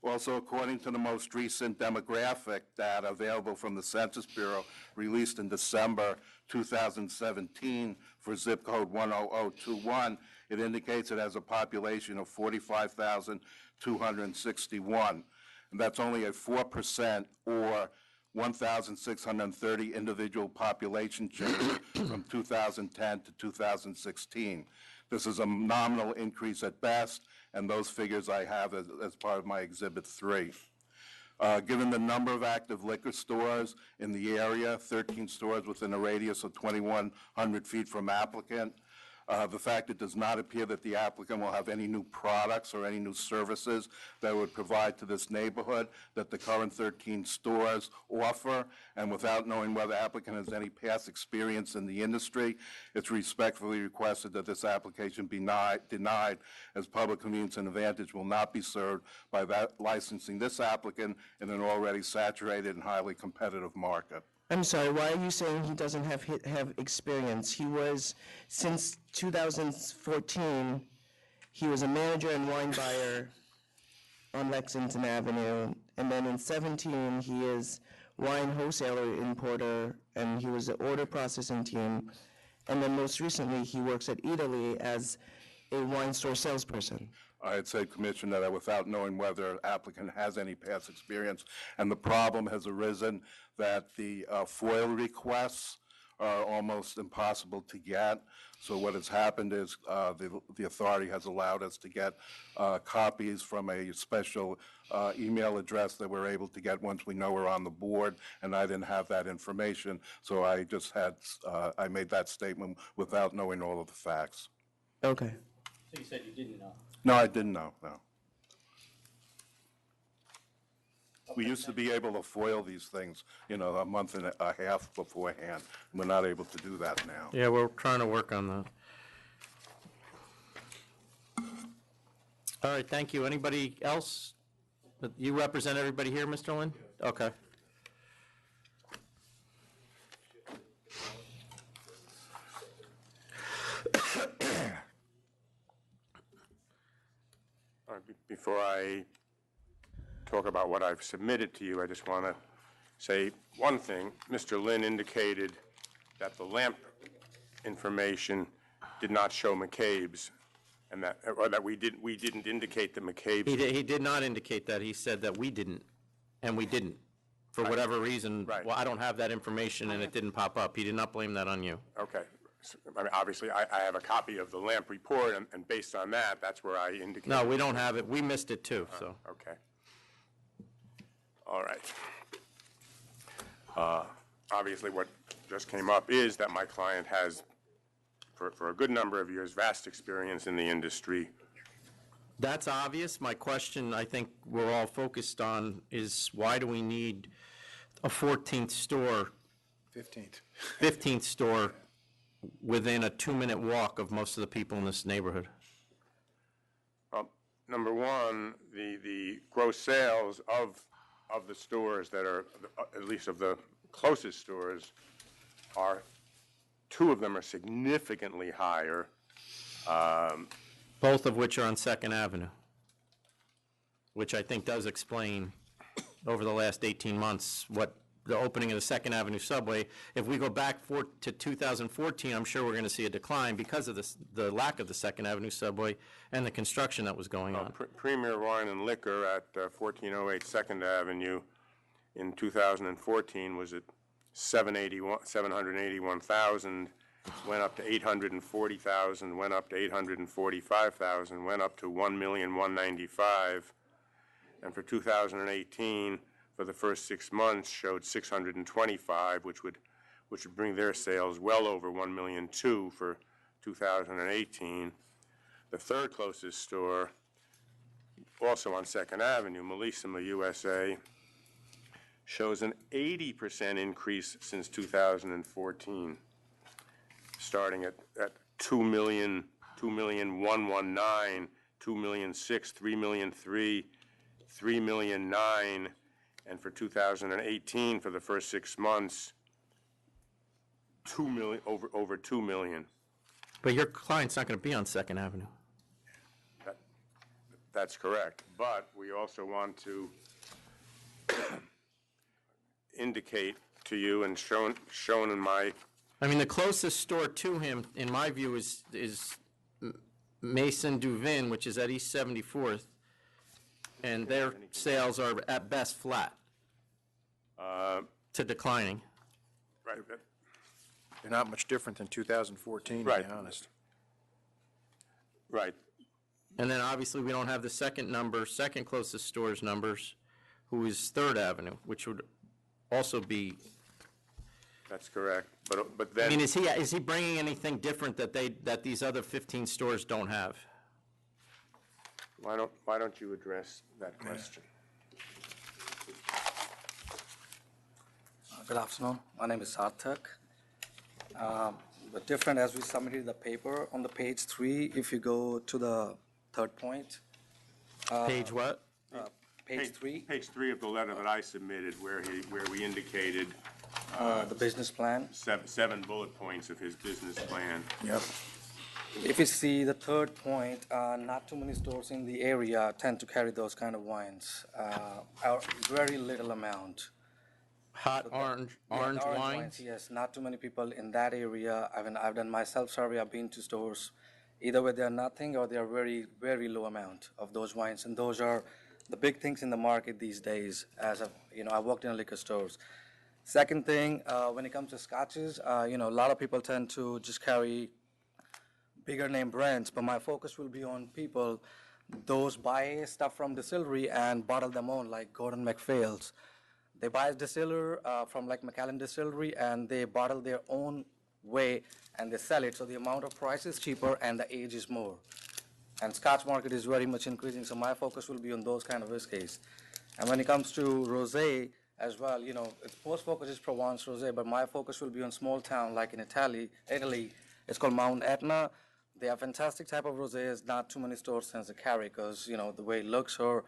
Also, according to the most recent demographic data available from the Census Bureau, released in December 2017 for zip code 10021, it indicates it has a population of 45,261. And that's only a 4% or 1,630 individual population change from 2010 to 2016. This is a nominal increase at best, and those figures I have as part of my Exhibit 3. Given the number of active liquor stores in the area, 13 stores within a radius of 2,100 feet from applicant, the fact it does not appear that the applicant will have any new products or any new services that would provide to this neighborhood that the current 13 stores offer, and without knowing whether the applicant has any past experience in the industry, it's respectfully requested that this application be denied, as Public Convenience and Advantage will not be served by licensing this applicant in an already saturated and highly competitive market.
I'm sorry, why are you saying he doesn't have experience? He was, since 2014, he was a manager and wine buyer on Lexington Avenue, and then in 17, he is wine wholesaler importer, and he was the order processing team, and then most recently, he works at Italy as a wine store salesperson.
I had said, Commissioner, that without knowing whether applicant has any past experience, and the problem has arisen that the FOIL requests are almost impossible to get. So what has happened is the authority has allowed us to get copies from a special email address that we're able to get once we know we're on the board, and I didn't have that information, so I just had, I made that statement without knowing all of the facts.
Okay.
So you said you didn't know?
No, I didn't know, no. We used to be able to foil these things, a month and a half beforehand. We're not able to do that now.
Yeah, we're trying to work on that. All right, thank you. Anybody else? You represent everybody here, Mr. Lynn? Okay.
Before I talk about what I've submitted to you, I just want to say one thing. Mr. Lynn indicated that the lamp information did not show McCabe's, and that we didn't indicate the McCabe's.
He did not indicate that. He said that we didn't, and we didn't. For whatever reason, well, I don't have that information, and it didn't pop up. He did not blame that on you.
Okay. I mean, obviously, I have a copy of the LAMP report, and based on that, that's where I indicate.
No, we don't have it. We missed it too, so.
Okay. All right. Obviously, what just came up is that my client has, for a good number of years, vast experience in the industry.
That's obvious. My question, I think we're all focused on, is why do we need a 14th store, 15th store within a 2-minute walk of most of the people in this neighborhood?
Well, number one, the gross sales of the stores that are, at least of the closest stores, are, 2 of them are significantly higher.
Both of which are on Second Avenue, which I think does explain over the last 18 months what the opening of the Second Avenue subway. If we go back to 2014, I'm sure we're going to see a decline because of the lack of the Second Avenue subway and the construction that was going on.
Premier Wine and Liquor at 1408 Second Avenue in 2014 was at 781,000, went up to 840,000, went up to 845,000, went up to 1,195,000, and for 2018, for the first 6 months, showed 625, which would bring their sales well over 1,200,000 for 2018. The third closest store, also on Second Avenue, Melissima USA, shows an 80% increase since 2014, starting at 2,000,000, 2,119,000, 2,006,000, 3,003,000, 3,009,000, and for 2018, for the first 6 months, 2 million, over 2 million.
But your client's not going to be on Second Avenue.
That's correct. But we also want to indicate to you, and shown in my.
I mean, the closest store to him, in my view, is Maison Duvin, which is at East 74th, and their sales are at best flat to declining.
Right.
They're not much different than 2014, to be honest.
Right.
And then obviously we don't have the second closest store's numbers, who is Third Avenue, which would also be.
That's correct. But then.
I mean, is he bringing anything different that these other 15 stores don't have?
Why don't you address that question?
Good afternoon. My name is Sarthak. But different, as we submitted the paper on the page 3, if you go to the third point.
Page what?
Page 3.
Page 3 of the letter that I submitted, where we indicated
the business plan.
7 bullet points of his business plan.
Yep. If you see the third point, not too many stores in the area tend to carry those kind of wines. Very little amount.
Hot orange wines?
Yes, not too many people in that area. I mean, I've done my self-survey. I've been to stores, either where they are nothing or they are very, very low amount of those wines, and those are the big things in the market these days. I worked in liquor stores. Second thing, when it comes to scotches, a lot of people tend to just carry bigger name brands, but my focus will be on people, those buy stuff from distillery and bottle them on, like Gordon MacPhail's. They buy a distiller from like Macallan Distillery, and they bottle their own way and they sell it. So the amount of price is cheaper and the age is more. And Scotch market is very much increasing, so my focus will be on those kind of whiskeys. And when it comes to rosé as well, most focus is Provence rosé, but my focus will be on small town like in Italy. It's called Mount Etna. They have fantastic type of rosés. Not too many stores tend to carry because the way it looks, or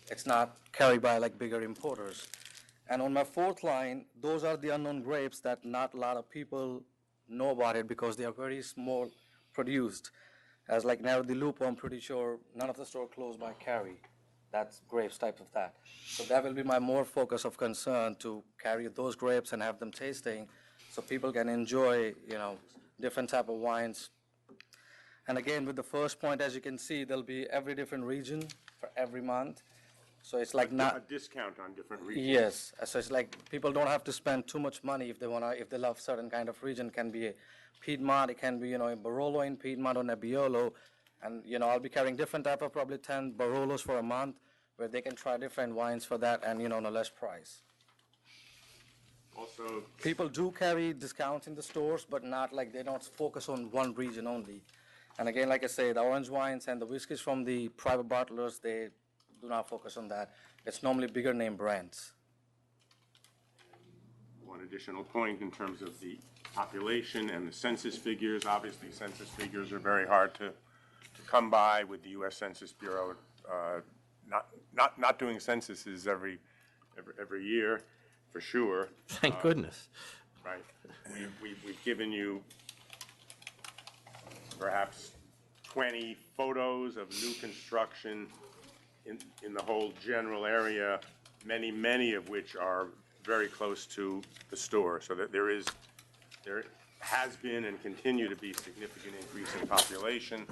it's not carried by like bigger importers. And on my fourth line, those are the unknown grapes that not a lot of people know about it because they are very small produced. As like Nero di Lupo, I'm pretty sure none of the store close by carry. That's grapes type of that. So that will be my more focus of concern, to carry those grapes and have them tasting so people can enjoy, different type of wines. And again, with the first point, as you can see, there'll be every different region for every month. So it's like
A
not,
discount on different regions.
yes, so it's like people don't have to spend too much money if they love certain kind of region. It can be a Piedmont, it can be, a Barolo in Piedmont or Nebbiolo. And, I'll be carrying different type of probably 10 Barolos for a month where they can try different wines for that and, on a less price.
Also,
People do carry discounts in the stores, but not like they don't focus on one region only. And again, like I say, the orange wines and the whiskeys from the private bottlers, they do not focus on that. It's normally bigger name brands.
one additional point in terms of the population and the census figures. Obviously, census figures are very hard to come by with the U.S. Census Bureau not doing censuses every year, for sure.
Thank goodness.
Right. We've given you perhaps 20 photos of new construction in the whole general area, many of which are very close to the store, so that there has been and continue to be significant increase in population.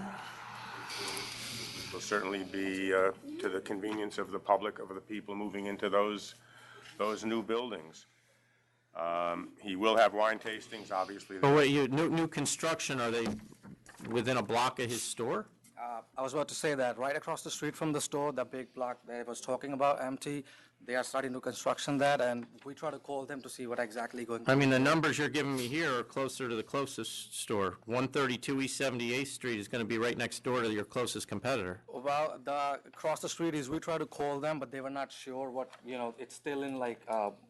Will certainly be to the convenience of the public, of the people moving into those new buildings. He will have wine tastings, obviously.
But wait, new construction, are they within a block of his store?
I was about to say that right across the street from the store, the big block that I was talking about, empty, they are starting to construction that, and we try to call them to see what exactly going on.
I mean, the numbers you're giving me here are closer to the closest store. 132 East 78th Street is going to be right next door to your closest competitor.
Well, across the street is, we try to call them, but they were not sure what, it's still in like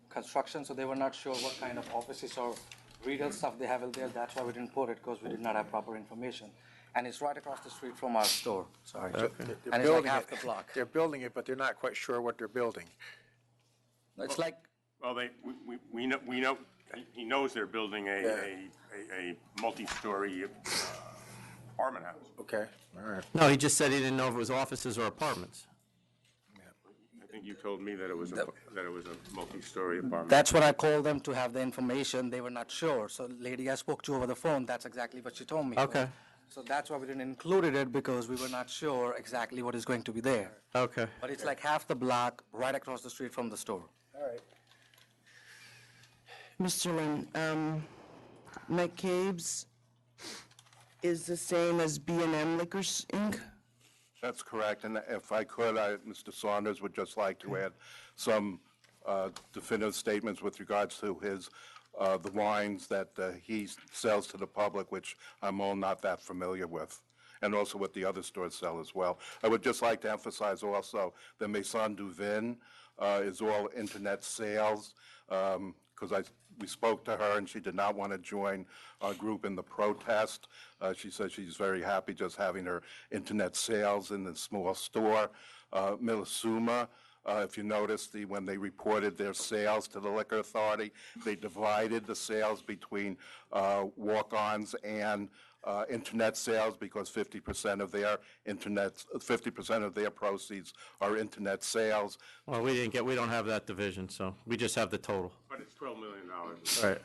construction, so they were not sure what kind of offices or retail stuff they have in there. That's why we didn't put it, because we did not have proper information. And it's right across the street from our store, sorry.
So
And
they're
it's like
building
half
it.
the block.
They're building it, but they're not quite sure what they're building.
It's like,
Well, we know, he knows they're building a multi-story apartment house.
Okay, all right.
No, he just said he didn't know if it was offices or apartments.
I think you told me that it was a multi-story apartment.
that's what I called them to have the information. They were not sure. So lady I spoke to over the phone, that's exactly what she told me.
Okay.
So that's why we didn't include it, because we were not sure exactly what is going to be there.
Okay.
But it's like half the block right across the street from the store.
All right.
Mr. Lynn, McCabe's is the same as B&M Liquors, Inc.?
That's correct, and if I could, Mr. Saunders would just like to add some definitive statements with regards to his, the wines that he sells to the public, which I'm all not that familiar with, and also what the other stores sell as well. I would just like to emphasize also that Maison du Vin is all internet sales, because we spoke to her and she did not want to join our group in the protest. She said she's very happy just having her internet sales in the small store. Millisuma, if you noticed, when they reported their sales to the Liquor Authority, they divided the sales between walk-ons and internet sales, because 50% of their proceeds are internet sales.
Well, we don't have that division, so we just have the total.
But it's $12 million.
Right.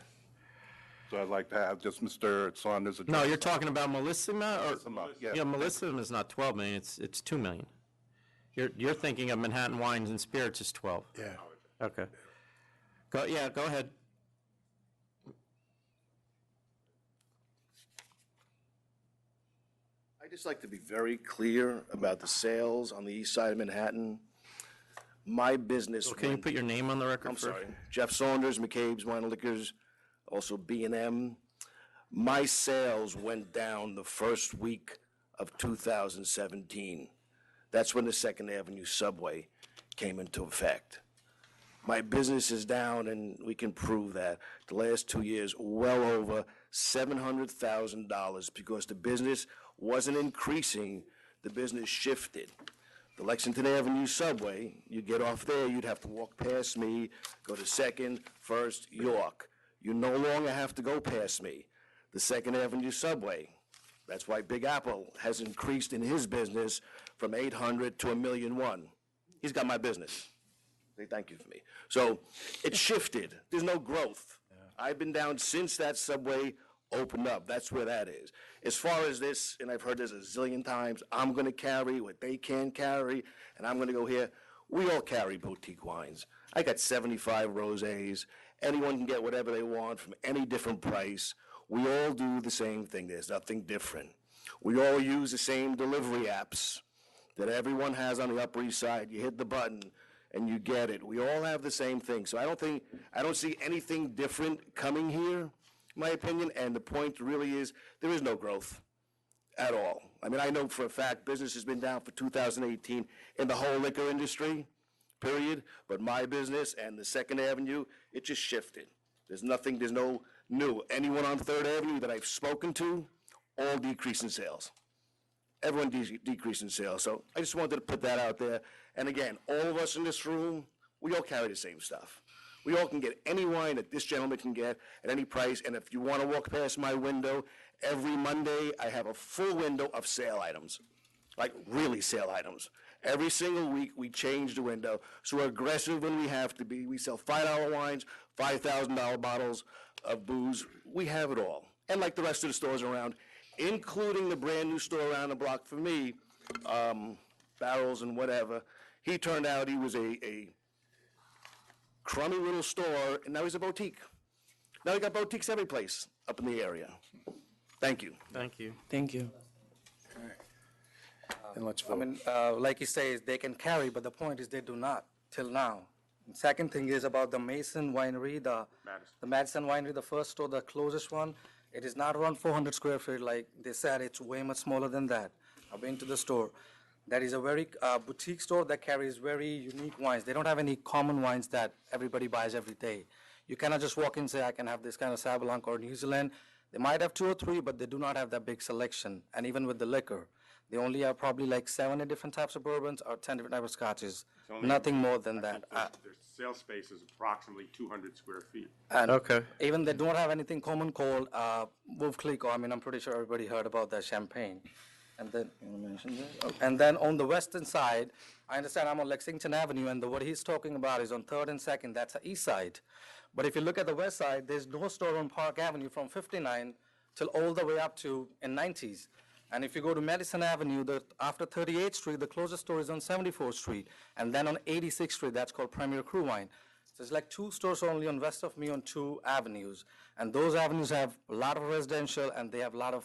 So I'd like to have just Mr. Saunders address.
No, you're talking about Melissima?
Melissima, yeah.
Yeah, Melissima is not 12 million, it's 2 million. You're thinking of Manhattan Wines and Spirits is 12.
Yeah.
Okay. Go ahead.
I'd just like to be very clear about the sales on the east side of Manhattan. My business.
Well, can you put your name on the record
I'm
first?
sorry. Jeff Saunders, McCabe's Wine and Liquors, also B&M. My sales went down the first week of 2017. That's when the Second Avenue subway came into effect. My business is down, and we can prove that. The last 2 years, well over $700,000, because the business wasn't increasing, the business shifted. The Lexington Avenue subway, you get off there, you'd have to walk past me, go to Second, First, York. You no longer have to go past me. The Second Avenue subway, that's why Big Apple has increased in his business from 800 to 1,000,001. He's got my business. Say thank you for me. So it shifted. There's no growth. I've been down since that subway opened up. That's where that is. As far as this, and I've heard this a zillion times, I'm going to carry what they can't carry, and I'm going to go here. We all carry boutique wines. I got 75 rosés. Anyone can get whatever they want from any different price. We all do the same thing. There's nothing different. We all use the same delivery apps that everyone has on the Upper East Side. You hit the button and you get it. We all have the same thing. So I don't see anything different coming here, in my opinion, and the point really is there is no growth at all. I mean, I know for a fact business has been down for 2018 in the whole liquor industry, period, but my business and the Second Avenue, it just shifted. There's no new. Anyone on Third Avenue that I've spoken to, all decrease in sales. Everyone decrease in sales. So I just wanted to put that out there. And again, all of us in this room, we all carry the same stuff. We all can get any wine that this gentleman can get at any price. And if you want to walk past my window, every Monday I have a full window of sale items, like really sale items. Every single week we change the window. So we're aggressive when we have to be. We sell $5 wines, $5,000 bottles of booze. We have it all. And like the rest of the stores around, including the brand new store around the block for me, Barrels and whatever. He turned out he was a crummy little store, and now he's a boutique. Now we got boutiques every place up in the area. Thank you.
Thank you.
Thank you.
And let's
I
vote.
mean, like he says, they can carry, but the point is they do not, till now. And second thing is about the Mason Winery, the Madison Winery, the first store, the closest one. It is not around 400 square feet like they said. It's way much smaller than that. I've been to the store. That is a very boutique store that carries very unique wines. They don't have any common wines that everybody buys every day. You cannot just walk in and say, I can have this kind of Sauv Blanc or New Zealand. They might have 2 or 3, but they do not have that big selection. And even with the liquor, they only have probably like 7 different types of bourbons or 10 different types of scotches. Nothing more than that.
Their sales space is approximately 200 square feet.
And even they don't have anything common called Wolf Creek, or I mean, I'm pretty sure everybody heard about that champagne. And then, you wanna mention that? And then on the western side, I understand I'm on Lexington Avenue, and what he's talking about is on 3rd and 2nd, that's the east side. But if you look at the west side, there's no store on Park Avenue from 59 till all the way up to in 90s. And if you go to Madison Avenue, after 38th Street, the closest store is on 74th Street. And then on 86th Street, that's called Premier Crew Wine. So it's like 2 stores only on west of me on 2 avenues. And those avenues have a lot of residential, and they have a lot of,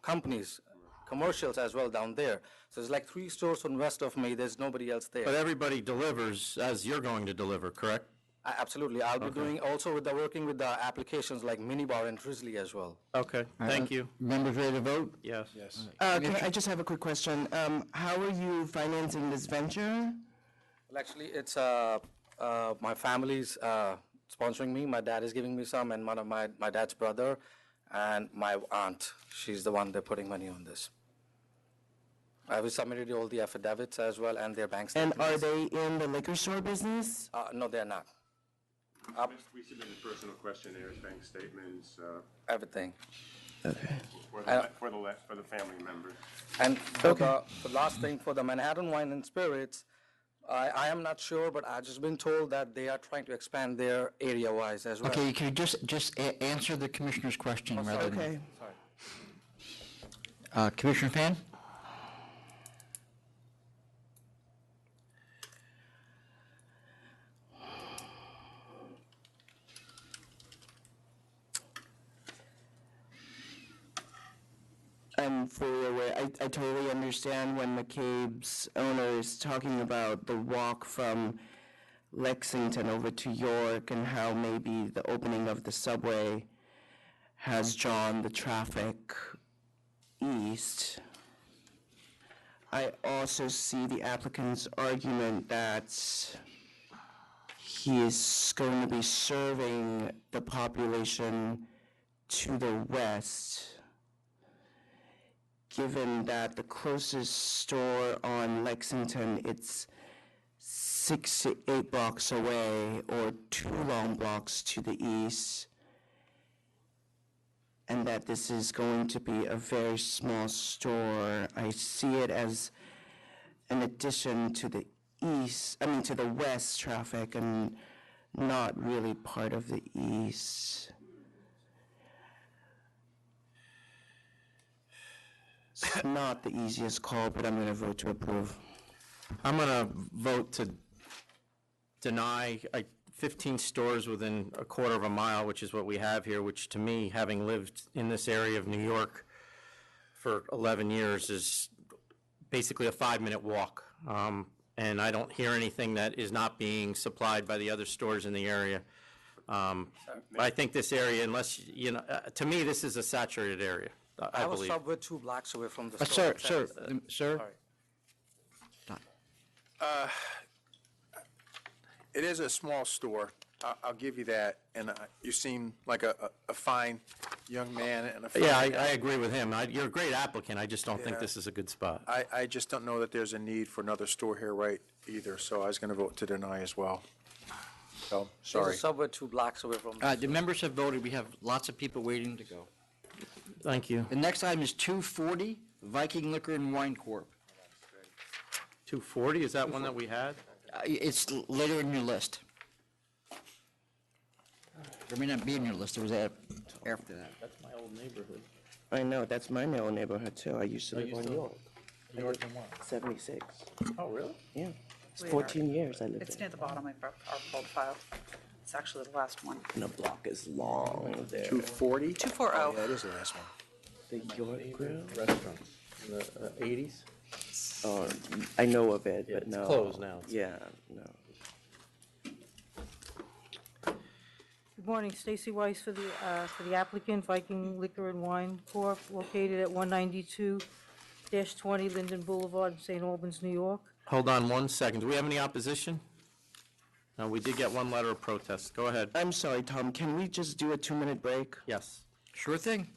companies, commercials as well down there. So it's like 3 stores on west of me. There's nobody else there.
But everybody delivers as you're going to deliver, correct?
Absolutely. I'll be doing also working with the applications like Minibar and Drizzly as well.
Okay, thank you.
Members ready to vote?
Yes.
I just have a quick question. How are you financing this venture?
Well, actually, it's my family's sponsoring me. My dad is giving me some, and one of my dad's brother and my aunt. She's the one they're putting money on this. I've submitted all the affidavits as well and their bank
And
statements.
are they in the liquor store business?
No, they're not.
We submitted personal questionnaires, bank statements,
Everything.
Okay.
for the family members.
And for the last thing, for the Manhattan Wine and Spirits, I am not sure, but I've just been told that they are trying to expand their area-wise as well.
Okay, can you just answer the commissioner's question rather than...
Okay.
Commissioner Fan?
I'm fully aware. I totally understand when McCabe's owner is talking about the walk from Lexington over to York and how maybe the opening of the subway has drawn the traffic east. I also see the applicant's argument that he is going to be serving the population to the west, given that the closest store on Lexington, it's 6 to 8 blocks away, or 2 long blocks to the east, and that this is going to be a very small store. I see it as an addition to the to the west traffic, and not really part of the east. It's not the easiest call, but I'm going to vote to approve.
I'm going to vote to deny 15 stores within a quarter of a mile, which is what we have here, which to me, having lived in this area of New York for 11 years, is basically a 5-minute walk. And I don't hear anything that is not being supplied by the other stores in the area. I think this area, unless, to me, this is a saturated area, I
was
believe.
Subway 2 blocks away from the store.
Sir.
It is a small store, I'll give you that, and you seem like a fine young man and a fine...
Yeah, I agree with him. You're a great applicant, I just don't think
Yeah.
this is a good spot.
I just don't know that there's a need for another store here right either, so I was going to vote to deny as well. So, sorry.
There's a Subway 2 blocks away from
The members have voted. We have lots of people waiting to go.
Thank you.
The next item is 240, Viking Liquor and Wine Corp.
240, is that one that we had?
It's later in your list. It may not be in your list, it was after that.
That's my old neighborhood.
I know, that's my old neighborhood too. I used to live on York.
York and what?
76.
Oh, really?
Yeah. It's
We
14 years I lived
It's
there.
near the bottom of our old file. It's actually the last one.
And the block is long there.
240?
240.
Oh, yeah, it is the last one.
The York Grill?
Restaurant in the 80s?
Oh, I know of it,
Yeah,
but
it's
no.
closed now.
Yeah, no.
Good morning, Stacy Weiss for the applicant, Viking Liquor and Wine Corp., located at 192-20 Linden Boulevard, St. Albans, New York.
Hold on 1 second. Do we have any opposition? No, we did get one letter of protest. Go ahead.
I'm sorry, Tom, can we just do a 2-minute break?
Yes.
Sure thing.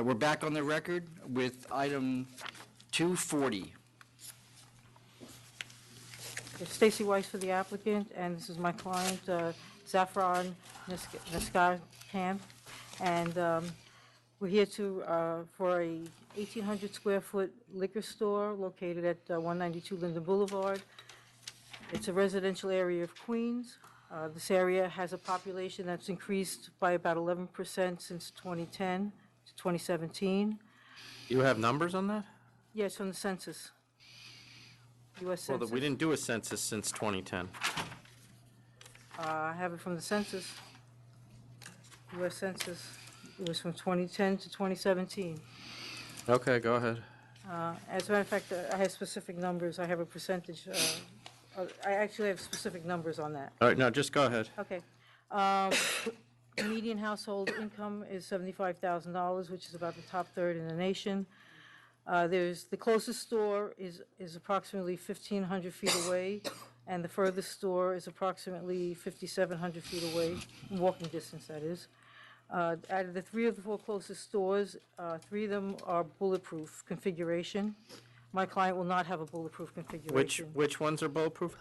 We're back on the record with item 240.
Stacy Weiss for the applicant, and this is my client, Zafran Neskartan. And we're here for a 1,800 square foot liquor store located at 192 Linden Boulevard. It's a residential area of Queens. This area has a population that's increased by about 11% since 2010 to 2017.
You have numbers on that?
Yes, from the census. U.S.
Well,
Census.
we didn't do a census since 2010.
I have it from the census. U.S. Census. It was from 2010 to 2017.
Okay, go ahead.
As a matter of fact, I have specific numbers. I have a percentage. I actually have specific numbers on that.
All right, no, just go ahead.
Okay. Median household income is $75,000, which is about the top third in the nation. The closest store is approximately 1,500 feet away, and the furthest store is approximately 5,700 feet away, in walking distance, that is. Out of the 3 of the 4 closest stores, 3 of them are bulletproof configuration. My client will not have a bulletproof configuration.
Which ones are bulletproof?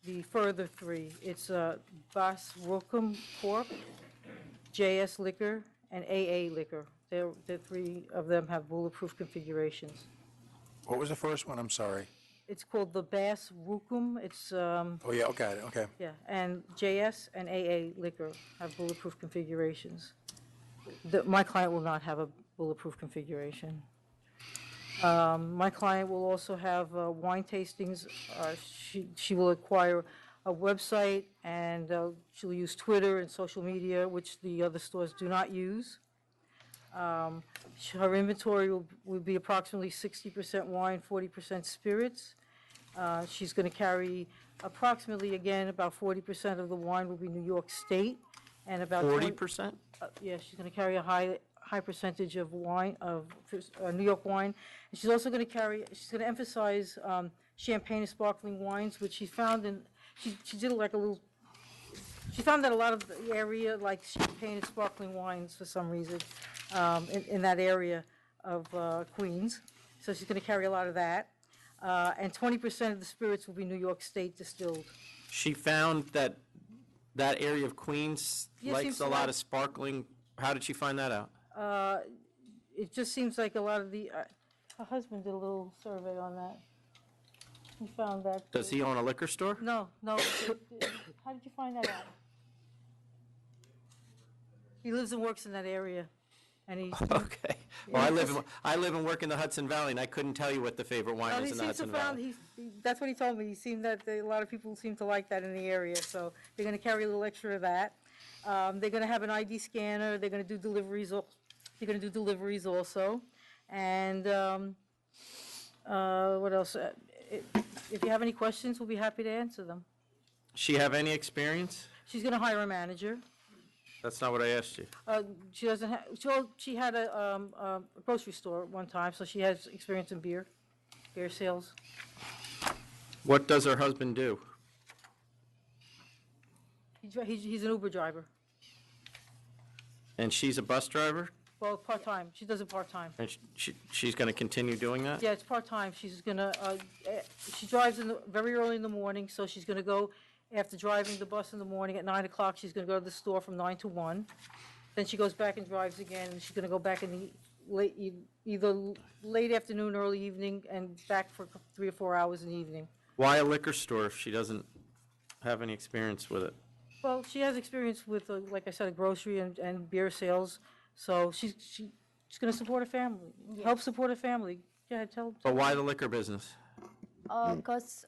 The further 3, it's Bas Rokum Corp., JS Liquor, and AA Liquor. The 3 of them have bulletproof configurations.
What was the first one? I'm sorry.
It's called the Bass Rukum. It's,
Oh, yeah, okay, okay.
yeah, and JS and AA Liquor have bulletproof configurations. My client will not have a bulletproof configuration. My client will also have wine tastings. She will acquire a website, and she'll use Twitter and social media, which the other stores do not use. Her inventory will be approximately 60% wine, 40% spirits. She's going to carry approximately, again, about 40% of the wine will be New York State, and about
40%?
Yeah, she's going to carry a high percentage of wine, of New York wine. And she's also going to emphasize champagne and sparkling wines, which she found she did like a little, she found that a lot of the area like champagne and sparkling wines for some reason in that area of Queens. So she's going to carry a lot of that. And 20% of the spirits will be New York State distilled.
She found that area of Queens
Yeah,
likes
seems
a
to
lot
like-
of sparkling. How did she find that out?
It just seems like a lot of the, her husband did a little survey on that. He found that.
Does he own a liquor store?
No. How did you find that out? He lives and works in that area, and he's.
Okay. Well, I live and work in the Hudson Valley, and I couldn't tell you what the favorite wine
Well,
is
he
in the
seems to
Hudson
found,
Valley.
that's what he told me. He seemed that a lot of people seem to like that in the area, so they're going to carry a little extra of that. They're going to have an ID scanner. They're going to do deliveries. They're going to do deliveries also, and what else? If you have any questions, we'll be happy to answer them.
She have any experience?
She's going to hire a manager.
That's not what I asked you.
She doesn't have. She had a grocery store at one time, so she has experience in beer sales.
What does her husband do?
He's an Uber driver.
And she's a bus driver?
Well, part-time. She does it part-time.
And she's going to continue doing that?
Yeah, it's part-time. She's gonna, she drives very early in the morning, so she's gonna go, after driving the bus in the morning at 9 o'clock, she's gonna go to the store from 9 to 1. Then she goes back and drives again, and she's gonna go back in the either late afternoon, early evening, and back for 3 or 4 hours in the evening.
Why a liquor store if she doesn't have any experience with it?
Well, she has experience with, like I said, grocery and beer sales, so she's gonna support her family, help support her family. Go ahead, tell.
But why the liquor business?
Because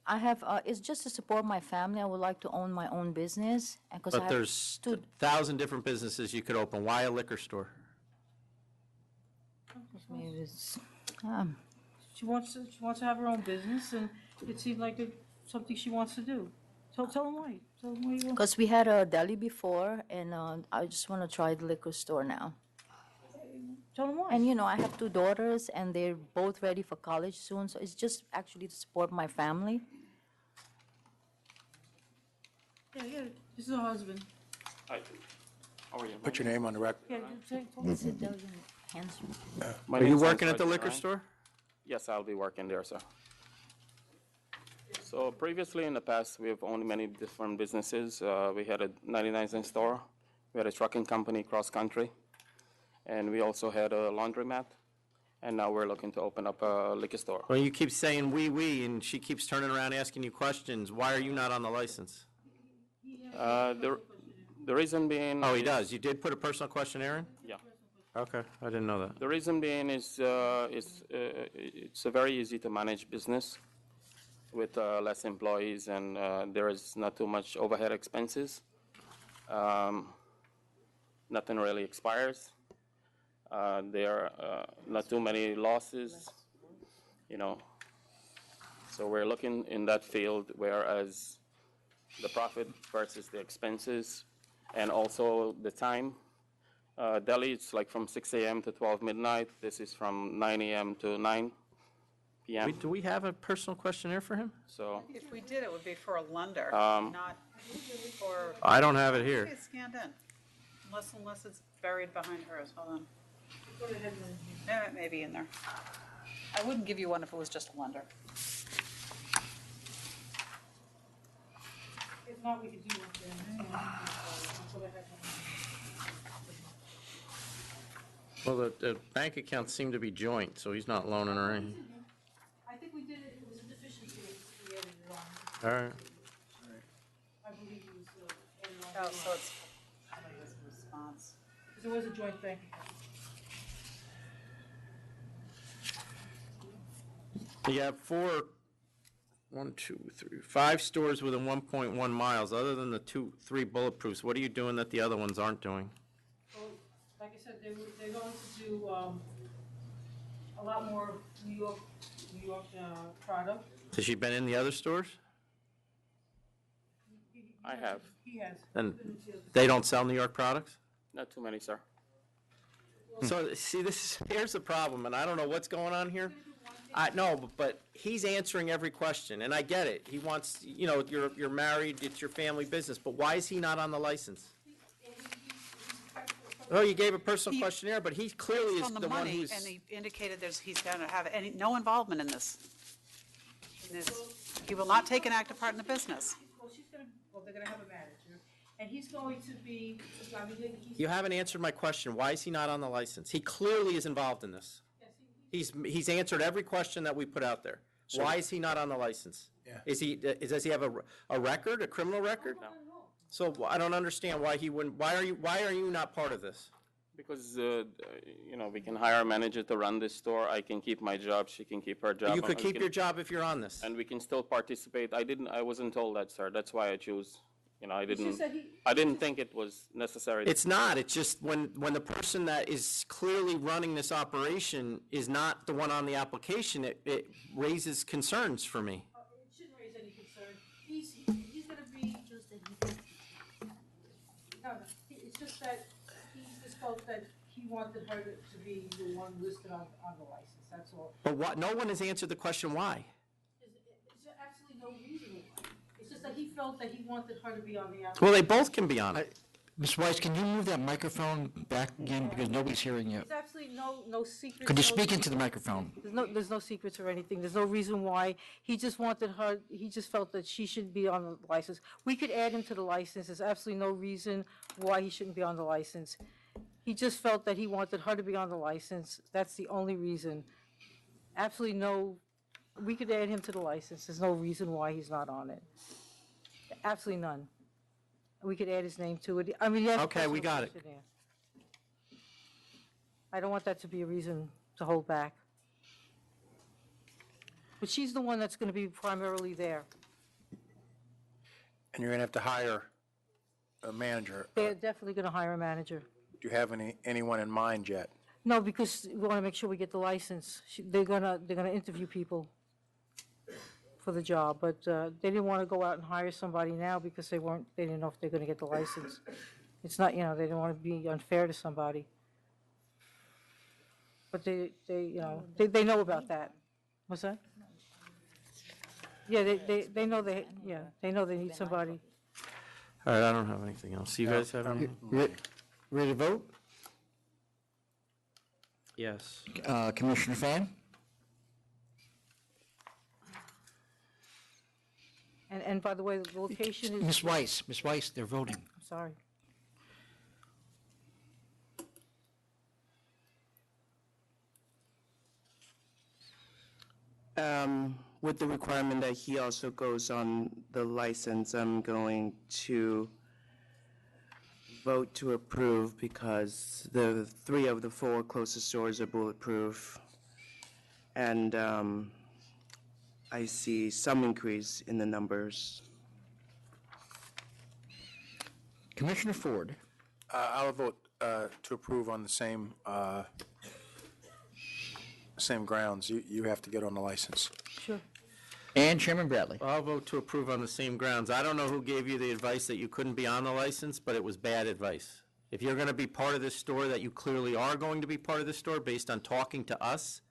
I have, it's just to support my family. I would like to own my own business. And 'cause I
But
have
there's 1,000 different businesses you could open. Why a liquor store?
Maybe it's,
She wants to have her own business, and it seemed like something she wants to do. Tell them why. Tell them why you want.
because we had a deli before, and I just want to try the liquor store now.
Tell them why.
And I have 2 daughters, and they're both ready for college soon, so it's just actually to support my family.
Yeah. This is her husband.
Hi.
Put your name on the record.
Yeah, sit down, hands.
Are you working at the liquor store?
Yes, I'll be working there, sir. So previously, in the past, we have owned many different businesses. We had a 99-cent store, we had a trucking company cross-country, and we also had a laundromat, and now we're looking to open up a liquor store.
Well, you keep saying we, and she keeps turning around asking you questions. Why are you not on the license?
The reason being...
Oh, he does. You did put a personal questionnaire in?
Yeah.
Okay, I didn't know that.
The reason being is it's a very easy to manage business with less employees, and there is not too much overhead expenses. Nothing really expires. There are not too many losses, you know. So we're looking in that field, whereas the profit versus the expenses, and also the time. Delhi, it's like from 6 a.m. to 12 midnight. This is from 9 a.m. to 9 p.m.
Do we have a personal questionnaire for him?
So
If we did, it would be for a lender,
Um,
not for.
I don't have it here.
It's scanned in, unless it's buried behind hers. Hold on. No, it may be in there. I wouldn't give you one if it was just a lender.
If not, we could do one then.
Well, the bank accounts seem to be joint, so he's not loaning her any.
I think we did it, it was a deficiency, we added it on.
All right.
I believe it was, added
Oh,
on.
so it's, I think it's a response.
Because it was a joint bank account.
You have 5 stores within 1.1 miles. Other than the 3 bulletproofs, what are you doing that the other ones aren't doing?
Well, like I said, they're going to do, a lot more New York, product.
Has she been in the other stores?
I have.
He has.
And they don't sell New York products?
Not too many, sir.
So, see, here's the problem, and I don't know what's going on here. No, but he's answering every question, and I get it. He wants, you're married, it's your family business, but why is he not on the license? Oh, you gave a personal questionnaire, but he clearly is
On
the
the
one
money,
who's...
and he indicated he's going to have no involvement in this. He will not take an active part in the business.
Well, they're gonna have a manager, and he's going to be, I mean, he's.
You haven't answered my question. Why is he not on the license? He clearly is involved in this. He's answered every question that we put out there. Why is he not on the license?
Yeah.
Does he have a record, a criminal record?
No.
So I don't understand why he wouldn't, why are you not part of this?
Because, we can hire a manager to run this store. I can keep my job, she can keep her job.
You could
and we
keep
can-
your job if you're on this.
And we can still participate. I wasn't told that, sir. That's why I choose, I
just
didn't,
that
I didn't think it was necessary.
It's not. It's just when the person that is clearly running this operation is not the one on the application, it raises concerns for me.
It shouldn't raise any concern. He's gonna be. No, it's just that he just felt that he wanted her to be the one listed on the license, that's all.
But no one has answered the question why.
There's absolutely no reason why. It's just that he felt that he wanted her to be on the application.
Well, they both can be on it.
Ms. Weiss, can you move that microphone back again, because nobody's hearing you?
There's absolutely no secrets.
Could you
no
speak into
secrets.
the microphone?
There's no secrets or anything. There's no reason why. He just wanted her, he just felt that she should be on the license. We could add him to the license. There's absolutely no reason why he shouldn't be on the license. He just felt that he wanted her to be on the license. That's the only reason. Absolutely no, we could add him to the license. There's no reason why he's not on it. Absolutely none. We could add his name to it. I mean, yes.
Okay, we got it.
I don't want that to be a reason to hold back. But she's the one that's going to be primarily there.
And you're going to have to hire a manager.
They're definitely going to hire a manager.
Do you have anyone in mind yet?
No, because we want to make sure we get the license. They're gonna interview people for the job, but they didn't want to go out and hire somebody now because they didn't know if they're going to get the license. It's not, they didn't want to be unfair to somebody. But they know about that. What's that? Yeah, they know they need somebody.
All right, I don't have anything else. You guys have anything?
Ready to vote?
Yes.
Commissioner Fan?
And by the way, the location is.
Ms. Weiss, they're voting.
I'm sorry.
With the requirement that he also goes on the license, I'm going to vote to approve because the 3 of the 4 closest stores are bulletproof. And I see some increase in the numbers.
Commissioner Ford?
I'll vote to approve on the same grounds. You have to get on the license.
Sure.
And Chairman Bradley?
I'll vote to approve on the same grounds. I don't know who gave you the advice that you couldn't be on the license, but it was bad advice. If you're going to be part of this store, that you clearly are going to be part of this store based on talking to us,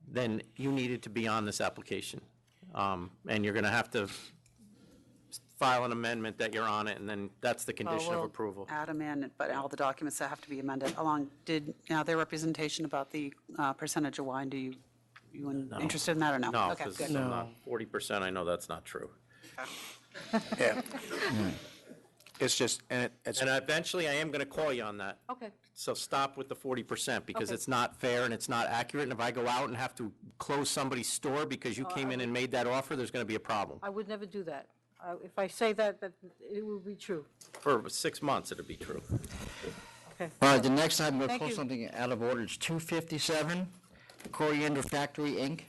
then you needed to be on this application. And you're going to have to file an amendment that you're on it, and then that's the condition of
We'll
approval.
add them in, but all the documents that have to be amended along, their representation about the percentage of wine, you interested in that or no?
No,
Okay,
because
good.
I'm not 40%, I know that's not true.
Yeah. It's just, and it's.
And eventually, I am going to call you on that.
Okay.
So stop with the 40%, because
Okay.
it's not fair and it's not accurate, and if I go out and have to close somebody's store because you came in and made that offer, there's going to be a problem.
I would never do that. If I say that it will be true.
For 6 months, it'll be true.
Okay.
All right, the next item, we'll
Thank
call
you.
something out of order. It's 257, Coriander Factory, Inc.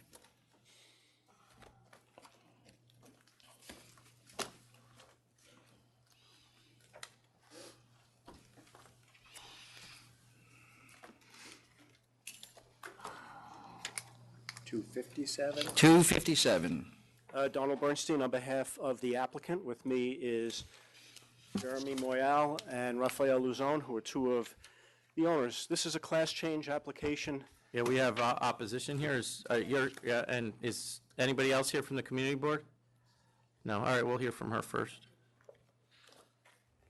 $257?
257.
Donald Bernstein on behalf of the applicant. With me is Jeremy Moyal and Rafael Luzon, who are 2 of the owners. This is a class change application.
Yeah, we have opposition here. And is anybody else here from the community board? No? All right, we'll hear from her first.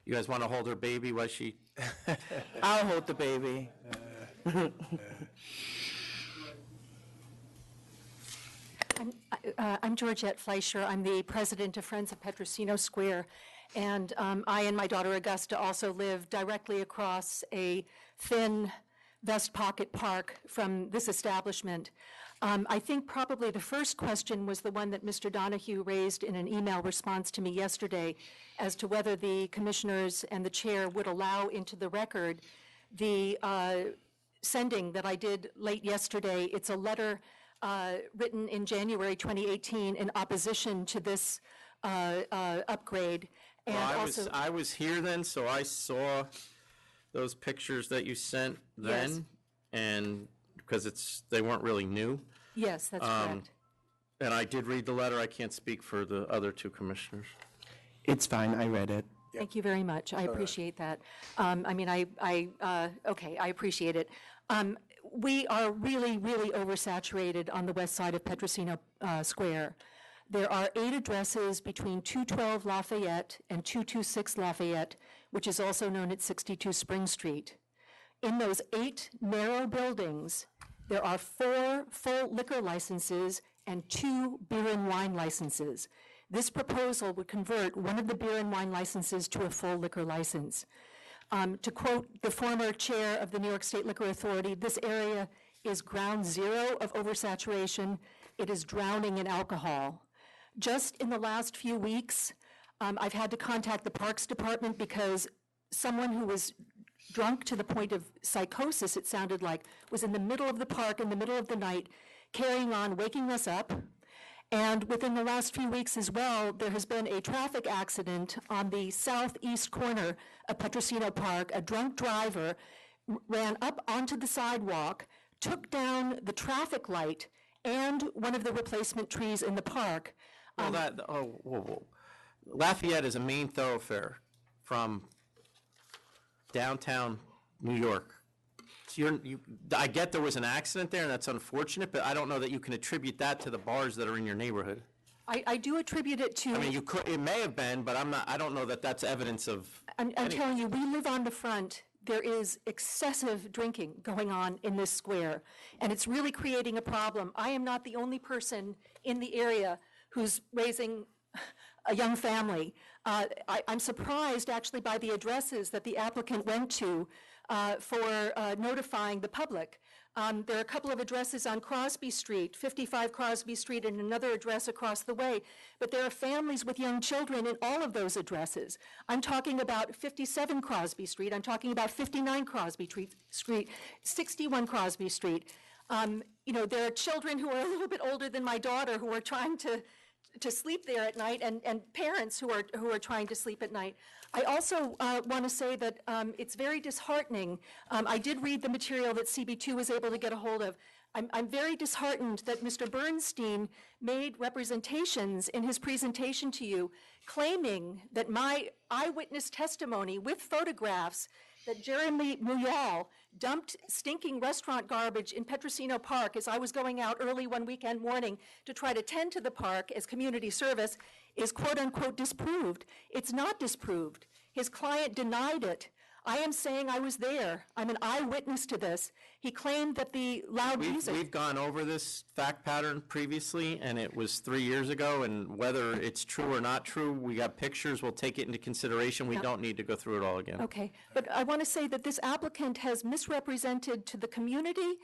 You guys want to hold her baby while she...
I'll hold the baby.
I'm Georgette Fleischer. I'm the president of Friends of Petrosino Square, and I and my daughter Augusta also live directly across a thin vest pocket park from this establishment. I think probably the first question was the one that Mr. Donahue raised in an email response to me yesterday as to whether the commissioners and the chair would allow into the record the sending that I did late yesterday. It's a letter written in January 2018 in opposition to this upgrade. And
Well,
also,
I was here then, so I saw those pictures that you sent then.
Yes.
And, because they weren't really new.
yes, that's correct.
And I did read the letter. I can't speak for the other 2 commissioners.
It's fine, I read it.
Thank you very much. I appreciate that. Okay, I appreciate it. We are really, really oversaturated on the west side of Petrosino Square. There are 8 addresses between 212 Lafayette and 226 Lafayette, which is also known as 62 Spring Street. In those 8 narrow buildings, there are 4 full liquor licenses and 2 beer and wine licenses. This proposal would convert one of the beer and wine licenses to a full liquor license. To quote the former chair of the New York State Liquor Authority, this area is ground zero of oversaturation. It is drowning in alcohol. Just in the last few weeks, I've had to contact the Parks Department because someone who was drunk to the point of psychosis, it sounded like, was in the middle of the park in the middle of the night, carrying on, waking us up. And within the last few weeks as well, there has been a traffic accident on the southeast corner of Petrosino Park. A drunk driver ran up onto the sidewalk, took down the traffic light and one of the replacement trees in the park.
Well, Lafayette is a main thoroughfare from downtown New York. So I get there was an accident there, and that's unfortunate, but I don't know that you can attribute that to the bars that are in your neighborhood.
I do attribute it to...
I mean, it may have been, but I don't know that that's evidence of...
I'm telling you, we live on the front. there is excessive drinking going on in this square, and it's really creating a problem. I am not the only person in the area who's raising a young family. I'm surprised, actually, by the addresses that the applicant went to for notifying the public. There are a couple of addresses on Crosby Street, 55 Crosby Street, and another address across the way, but there are families with young children in all of those addresses. I'm talking about 57 Crosby Street, I'm talking about 59 Crosby Street, 61 Crosby Street. There are children who are a little bit older than my daughter who are trying to sleep there at night, and parents who are trying to sleep at night. I also want to say that it's very disheartening. I did read the material that CB2 was able to get a hold of. I'm very disheartened that Mr. Bernstein made representations in his presentation to you, claiming that my eyewitness testimony with photographs that Jeremy Muyal dumped stinking restaurant garbage in Petrosino Park as I was going out early one weekend morning to try to tend to the park as community service is quote-unquote disproved. It's not disproved. His client denied it. I am saying I was there. I'm an eyewitness to this. He claimed that the loud music...
We've gone over this fact pattern previously, and it was 3 years ago, and whether it's true or not true, we got pictures, we'll take it into consideration. We don't need to go through it all again.
Okay, but I want to say that this applicant has misrepresented to the community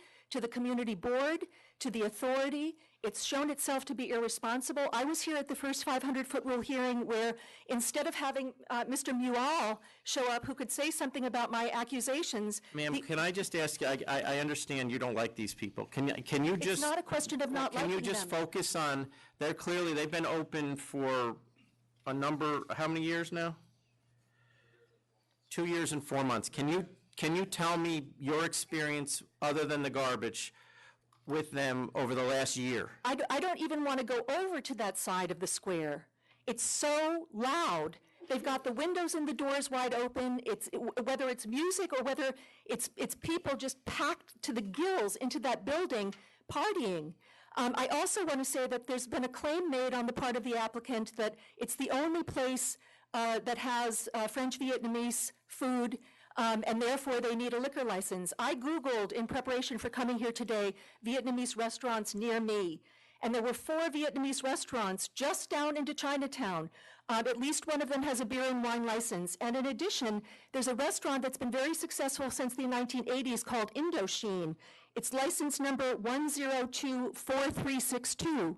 board, to the authority. It's shown itself to be irresponsible. I was here at the first 500-foot rule hearing where instead of having Mr. Muyal show up who could say something about my accusations...
Ma'am, can I just ask you, I understand you don't like these people. Can you just...
It's not a question of not liking them.
Can you just focus on, they've been open for a number, how many years now? 2 years and 4 months. Can you tell me your experience, other than the garbage, with them over the last year?
I don't even want to go over to that side of the square. It's so loud. They've got the windows and the doors wide open. Whether it's music or whether it's people just packed to the gills into that building partying. I also want to say that there's been a claim made on the part of the applicant that it's the only place that has French Vietnamese food, and therefore they need a liquor license. I Googled in preparation for coming here today Vietnamese restaurants near me, and there were 4 Vietnamese restaurants just down into Chinatown. At least one of them has a beer and wine license. And in addition, there's a restaurant that's been very successful since the 1980s called Indochine. It's license number 1024362.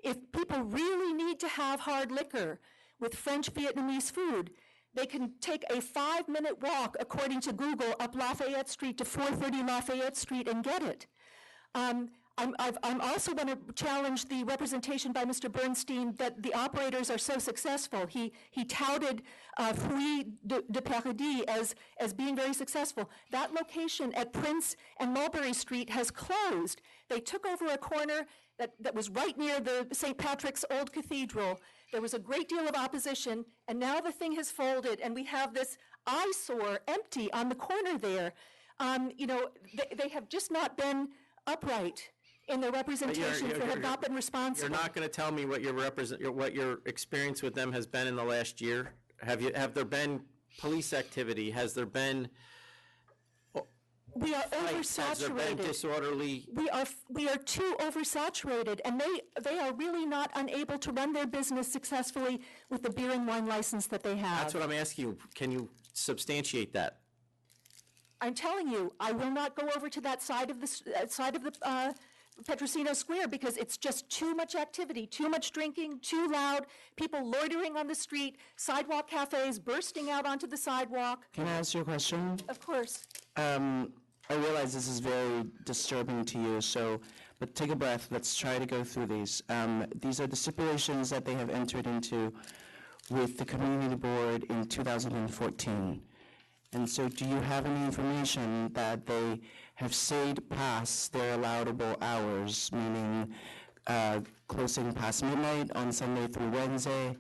If people really need to have hard liquor with French Vietnamese food, they can take a 5-minute walk, according to Google, up Lafayette Street to 430 Lafayette Street and get it. I'm also going to challenge the representation by Mr. Bernstein that the operators are so successful. He touted Fruits de Paradis as being very successful. That location at Prince and Mulberry Street has closed. They took over a corner that was right near the St. Patrick's Old Cathedral. There was a great deal of opposition, and now the thing has folded, and we have this eyesore empty on the corner there. They have just not been upright in their representation. They have not been responsible.
You're not going to tell me what your experience with them has been in the last year? Have there been police activity? Has there been...
We are oversaturated.
Has there been disorderly...
We are too oversaturated, and they are really not unable to run their business successfully with the beer and wine license that they have.
That's what I'm asking you. Can you substantiate that?
I'm telling you, I will not go over to that side of the Petrosino Square because it's just too much activity, too much drinking, too loud, people loitering on the street, sidewalk cafes bursting out onto the sidewalk.
Can I ask you a question?
Of course.
I realize this is very disturbing to you, but take a breath. Let's try to go through these. These are the stipulations that they have entered into with the community board in 2014. And so do you have any information that they have stayed past their allowable hours, meaning closing past midnight on Sunday through Wednesday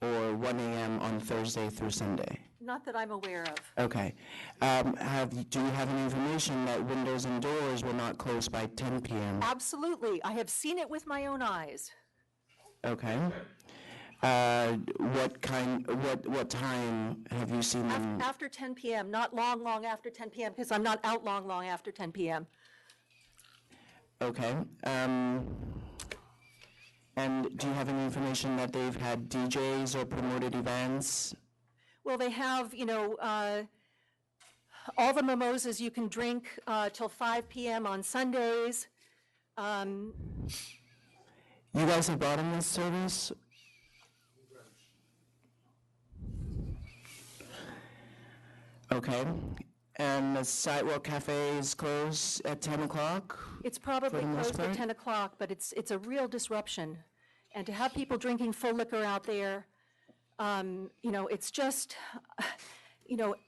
or 1 a.m. on Thursday through Sunday?
Not that I'm aware of.
Okay. Do you have any information that windows and doors will not close by 10 p.m.?
Absolutely. I have seen it with my own eyes.
Okay. What time have you seen them?
After 10 p.m., not long after 10 p.m., because I'm not out long after 10 p.m.
Okay. And do you have any information that they've had DJs or promoted events?
Well, they have, all the mimosas you can drink till 5 p.m. on Sundays.
You guys have bought in this service? Okay. And the Sidewalk Cafe is closed at 10 o'clock?
It's probably
for the most
closed at
part?
10 o'clock, but it's a real disruption. And to have people drinking full liquor out there, it's just,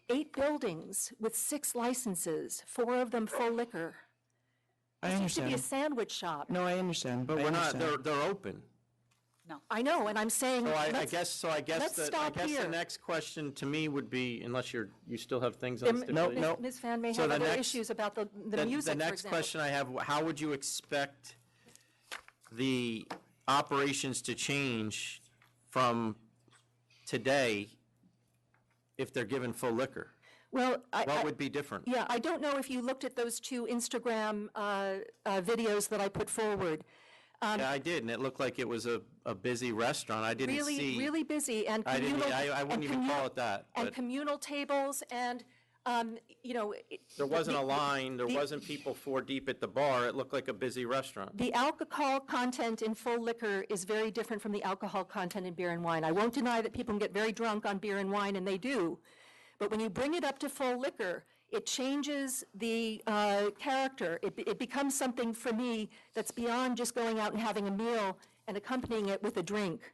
8 buildings with 6 licenses, 4 of them full liquor.
I
It used to be a
understand.
sandwich shop.
No, I understand.
But
I
we're not,
understand.
they're open.
I know, and I'm saying,
So I
let's-
guess
let's
the
stop here.
next question to me would be, unless you still have things
There-
on stipulation.
Ms. Fan may
So
have
the
other
next-
issues about the music,
The
for
next
example.
question I have, how would you expect the operations to change from today if they're given full liquor?
Well,
What would be different?
Yeah, I don't know if you looked at those 2 Instagram videos that I put forward.
Yeah, I did, and it looked like it was a busy restaurant. I didn't
Really,
see.
really busy, and
I didn't,
communal.
I wouldn't
and
even
communal-
call it that,
And
but
communal tables, and,
there wasn't a line, there
the-
wasn't people 4 deep at the bar. It looked like a busy restaurant.
The alcohol content in full liquor is very different from the alcohol content in beer and wine. I won't deny that people can get very drunk on beer and wine, and they do. But when you bring it up to full liquor, it changes the character. It becomes something for me that's beyond just going out and having a meal and accompanying it with a drink.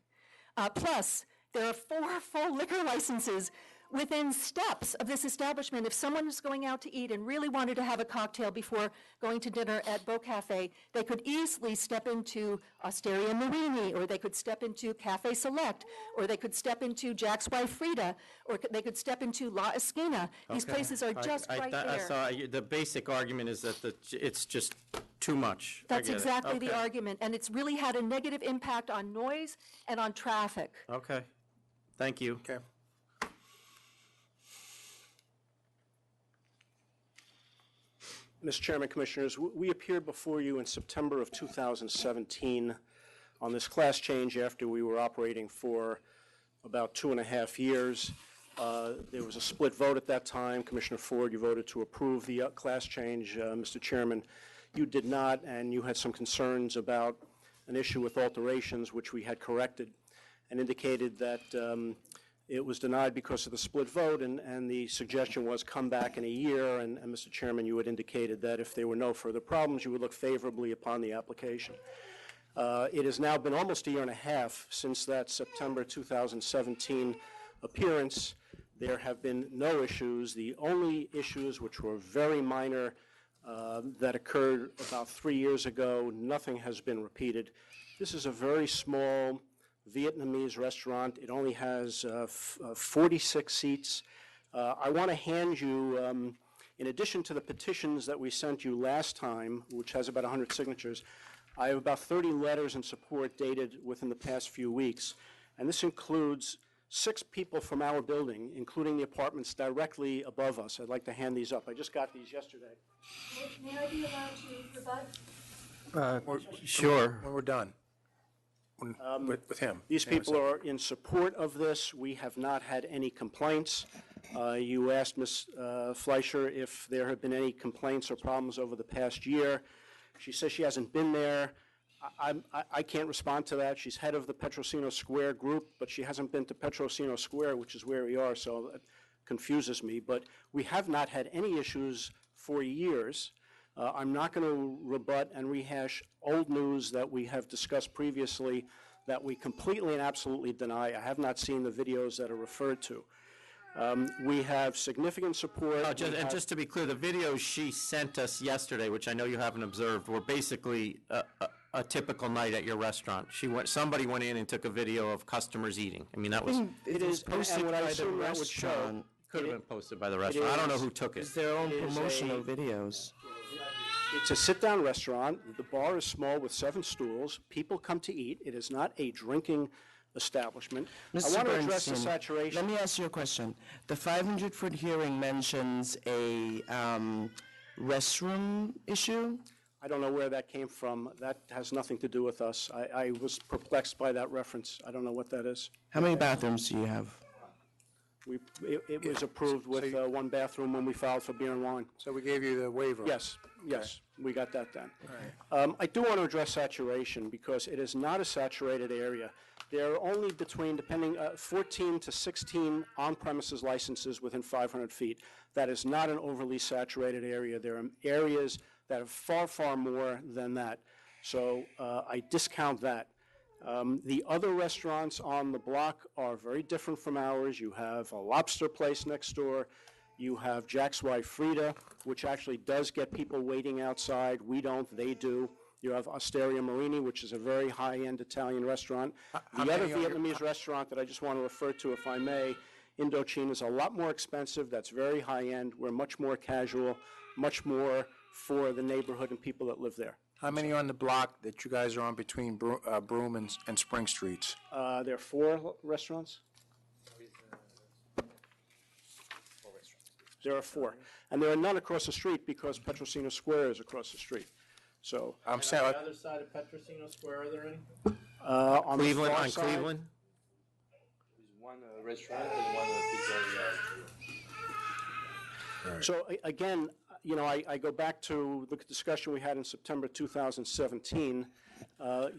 Plus, there are 4 full liquor licenses within steps of this establishment. If someone was going out to eat and really wanted to have a cocktail before going to dinner at Beau Cafe, they could easily step into Osteria Marini, or they could step into Cafe Select, or they could step into Jack's Wife Frida, or they could step into La Esquina. These
Okay.
places are just right there.
So the basic argument is that it's just too much. I
That's
get it.
exactly the
Okay.
argument, and it's really had a negative impact on noise and on traffic.
Okay, thank you.
Okay.
Mr. Chairman, Commissioners, we appeared before you in September of 2017 on this class change after we were operating for about 2.5 years. There was a split vote at that time. Commissioner Ford, you voted to approve the class change. Mr. Chairman, you did not, and you had some concerns about an issue with alterations, which we had corrected, and indicated that it was denied because of the split vote, and the suggestion was come back in a year, and Mr. Chairman, you had indicated that if there were no further problems, you would look favorably upon the application. It has now been almost 1.5 years since that September 2017 appearance. There have been no issues. The only issues, which were very minor, that occurred about 3 years ago, nothing has been repeated. This is a very small Vietnamese restaurant. It only has 46 seats. I want to hand you, in addition to the petitions that we sent you last time, which has about 100 signatures, I have about 30 letters in support dated within the past few weeks, and this includes 6 people from our building, including the apartments directly above us. I'd like to hand these up. I just got these yesterday.
May I be allowed to rebut?
Sure.
When we're done. With him.
These people are in support of this. We have not had any complaints. You asked Ms. Fleischer if there have been any complaints or problems over the past year. She says she hasn't been there. I can't respond to that. She's head of the Petrosino Square group, but she hasn't been to Petrosino Square, which is where we are, so it confuses me. But we have not had any issues for years. I'm not going to rebut and rehash old news that we have discussed previously that we completely and absolutely deny. I have not seen the videos that are referred to. We have significant support.
And just to be clear, the videos she sent us yesterday, which I know you haven't observed, were basically a typical night at your restaurant. Somebody went in and took a video of customers eating. I mean, that was.
It is posted
what I
by the
assume that would show.
restaurant.
Could have been posted by the restaurant. I don't know who took it.
It's their own
It is
promotional
a-
videos.
It's a sit-down restaurant. The bar is small with 7 stools. People come to eat. It is not a drinking establishment.
Mr.
I want to address the
Bernstein,
saturation.
let me ask you a question. The 500-foot hearing mentions a restroom issue?
I don't know where that came from. That has nothing to do with us. I was perplexed by that reference. I don't know what that is.
How many bathrooms do you have?
It was approved with one bathroom when we filed for beer and wine.
So we gave you the waiver?
Yes, we got that done. I do want to address saturation because it is not a saturated area. There are only between, 14 to 16 on-premises licenses within 500 feet. That is not an overly saturated area. There are areas that have far, far more than that. So I discount that. The other restaurants on the block are very different from ours. You have a lobster place next door. You have Jack's Wife Frida, which actually does get people waiting outside. We don't, they do. You have Osteria Marini, which is a very high-end Italian restaurant.
How
The other
many are-
Vietnamese restaurant that I just want to refer to, if I may, Indochine, is a lot more expensive. That's very high-end. We're much more casual, much more for the neighborhood and people that live there.
How many are on the block that you guys are on between Broome and Spring Streets?
There are 4 restaurants? There are 4. And there are none across the street because Petrosino Square is across the street. So.
I'm
On
saying,
the other side of Petrosino Square, are there any?
On the
Cleveland,
far
on
side-
Cleveland?
There's one restaurant and one pizzeria.
So again, you know, I go back to the discussion we had in September 2017.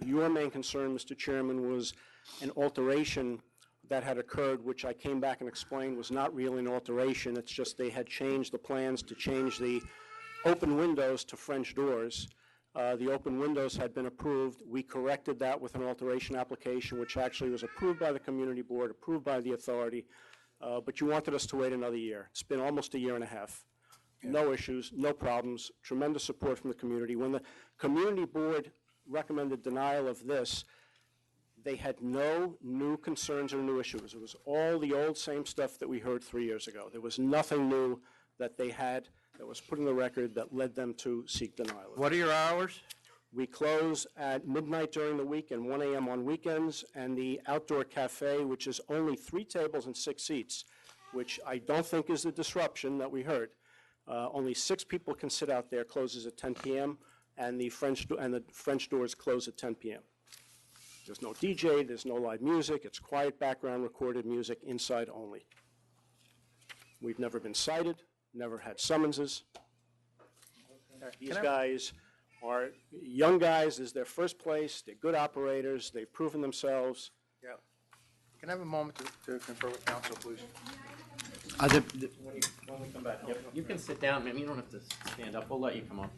Your main concern, Mr. Chairman, was an alteration that had occurred, which I came back and explained was not really an alteration. It's just they had changed the plans to change the open windows to French doors. The open windows had been approved. We corrected that with an alteration application, which actually was approved by the community board, approved by the authority, but you wanted us to wait another year. It's been almost a year and a half. No issues, no problems, tremendous support from the community. When the community board recommended denial of this, they had no new concerns or new issues. It was all the old same stuff that we heard 3 years ago. There was nothing new that they had that was put in the record that led them to seek denial.
What are your hours?
We close at midnight during the week and 1 a.m. on weekends, and the outdoor cafe, which is only 3 tables and 6 seats, which I don't think is the disruption that we heard. Only 6 people can sit out there, closes at 10 p.m., and the French doors close at 10 p.m. There's no DJ, there's no live music, it's quiet background recorded music, inside only. We've never been cited, never had summonses. These guys are young guys, this is their first place, they're good operators, they've proven themselves.
Yeah. Can I have a moment to confer with council, please?
When we come back, you can sit down, ma'am, you don't have to stand up, we'll let you come up.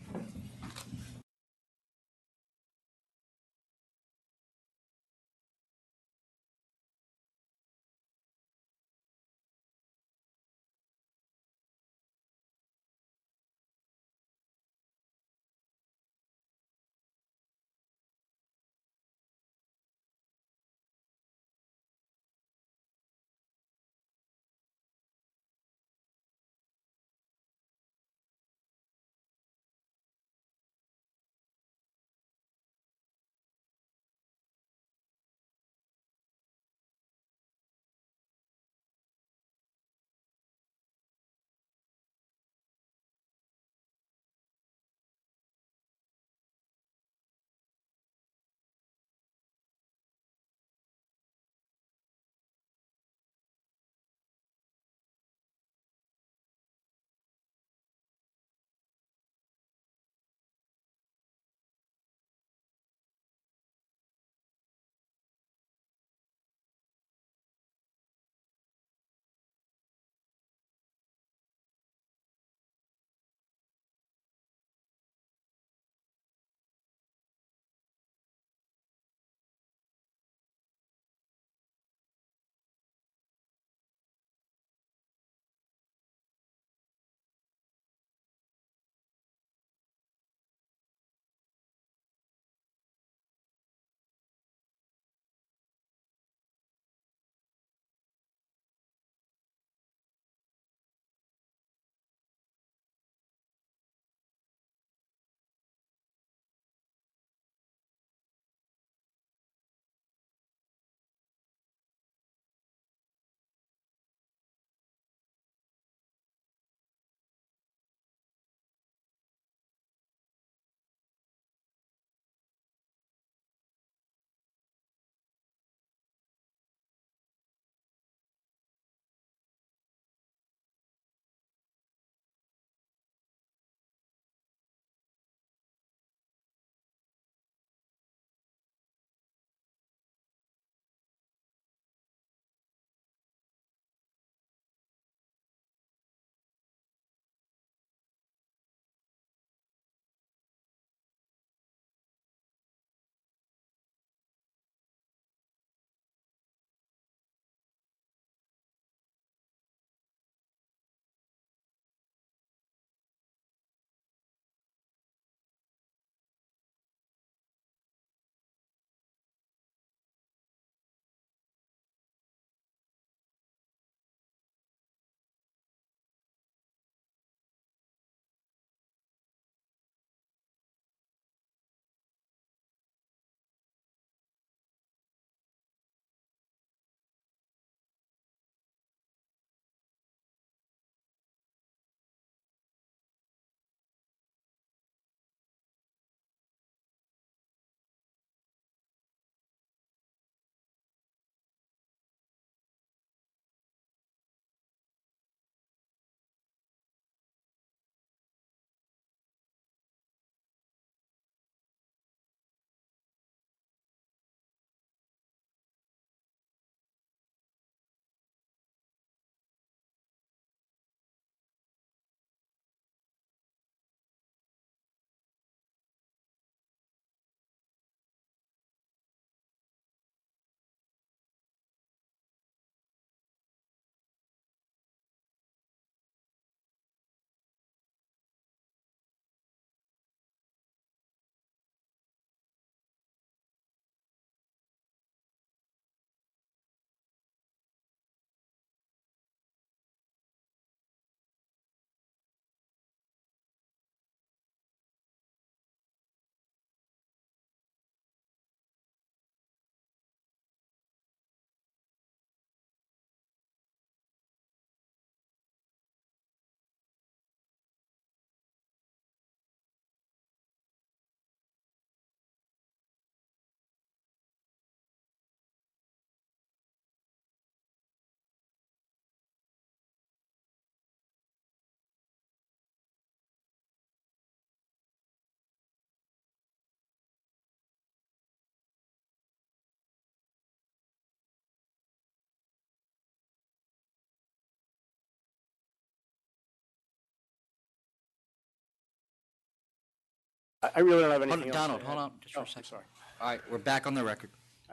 I really don't have
Hold
anything
on,
else.
Donald,
to
hold
add.
on, just for a
Oh,
second.
sorry.
All right, we're back on the record.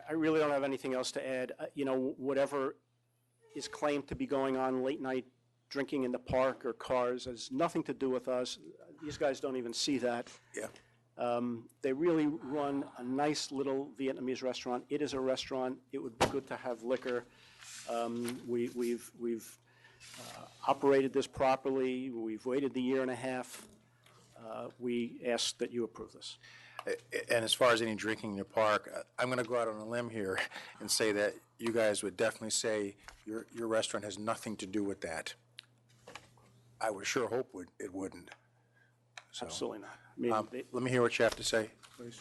I really don't have anything else to add. You know, whatever is claimed to be going on late night drinking in the park or cars has nothing to do with us. These guys don't even see that.
Yeah.
They really run a nice little Vietnamese restaurant. It is a restaurant. It would be good to have liquor. We've operated this properly. We've waited the year and a half. We ask that you approve this.
And as far as any drinking in your park, I'm going to go out on a limb here and say that you guys would definitely say your restaurant has nothing to do with that. I would sure hope it wouldn't. So,
Absolutely not. I mean,
let me hear what you have to say, please.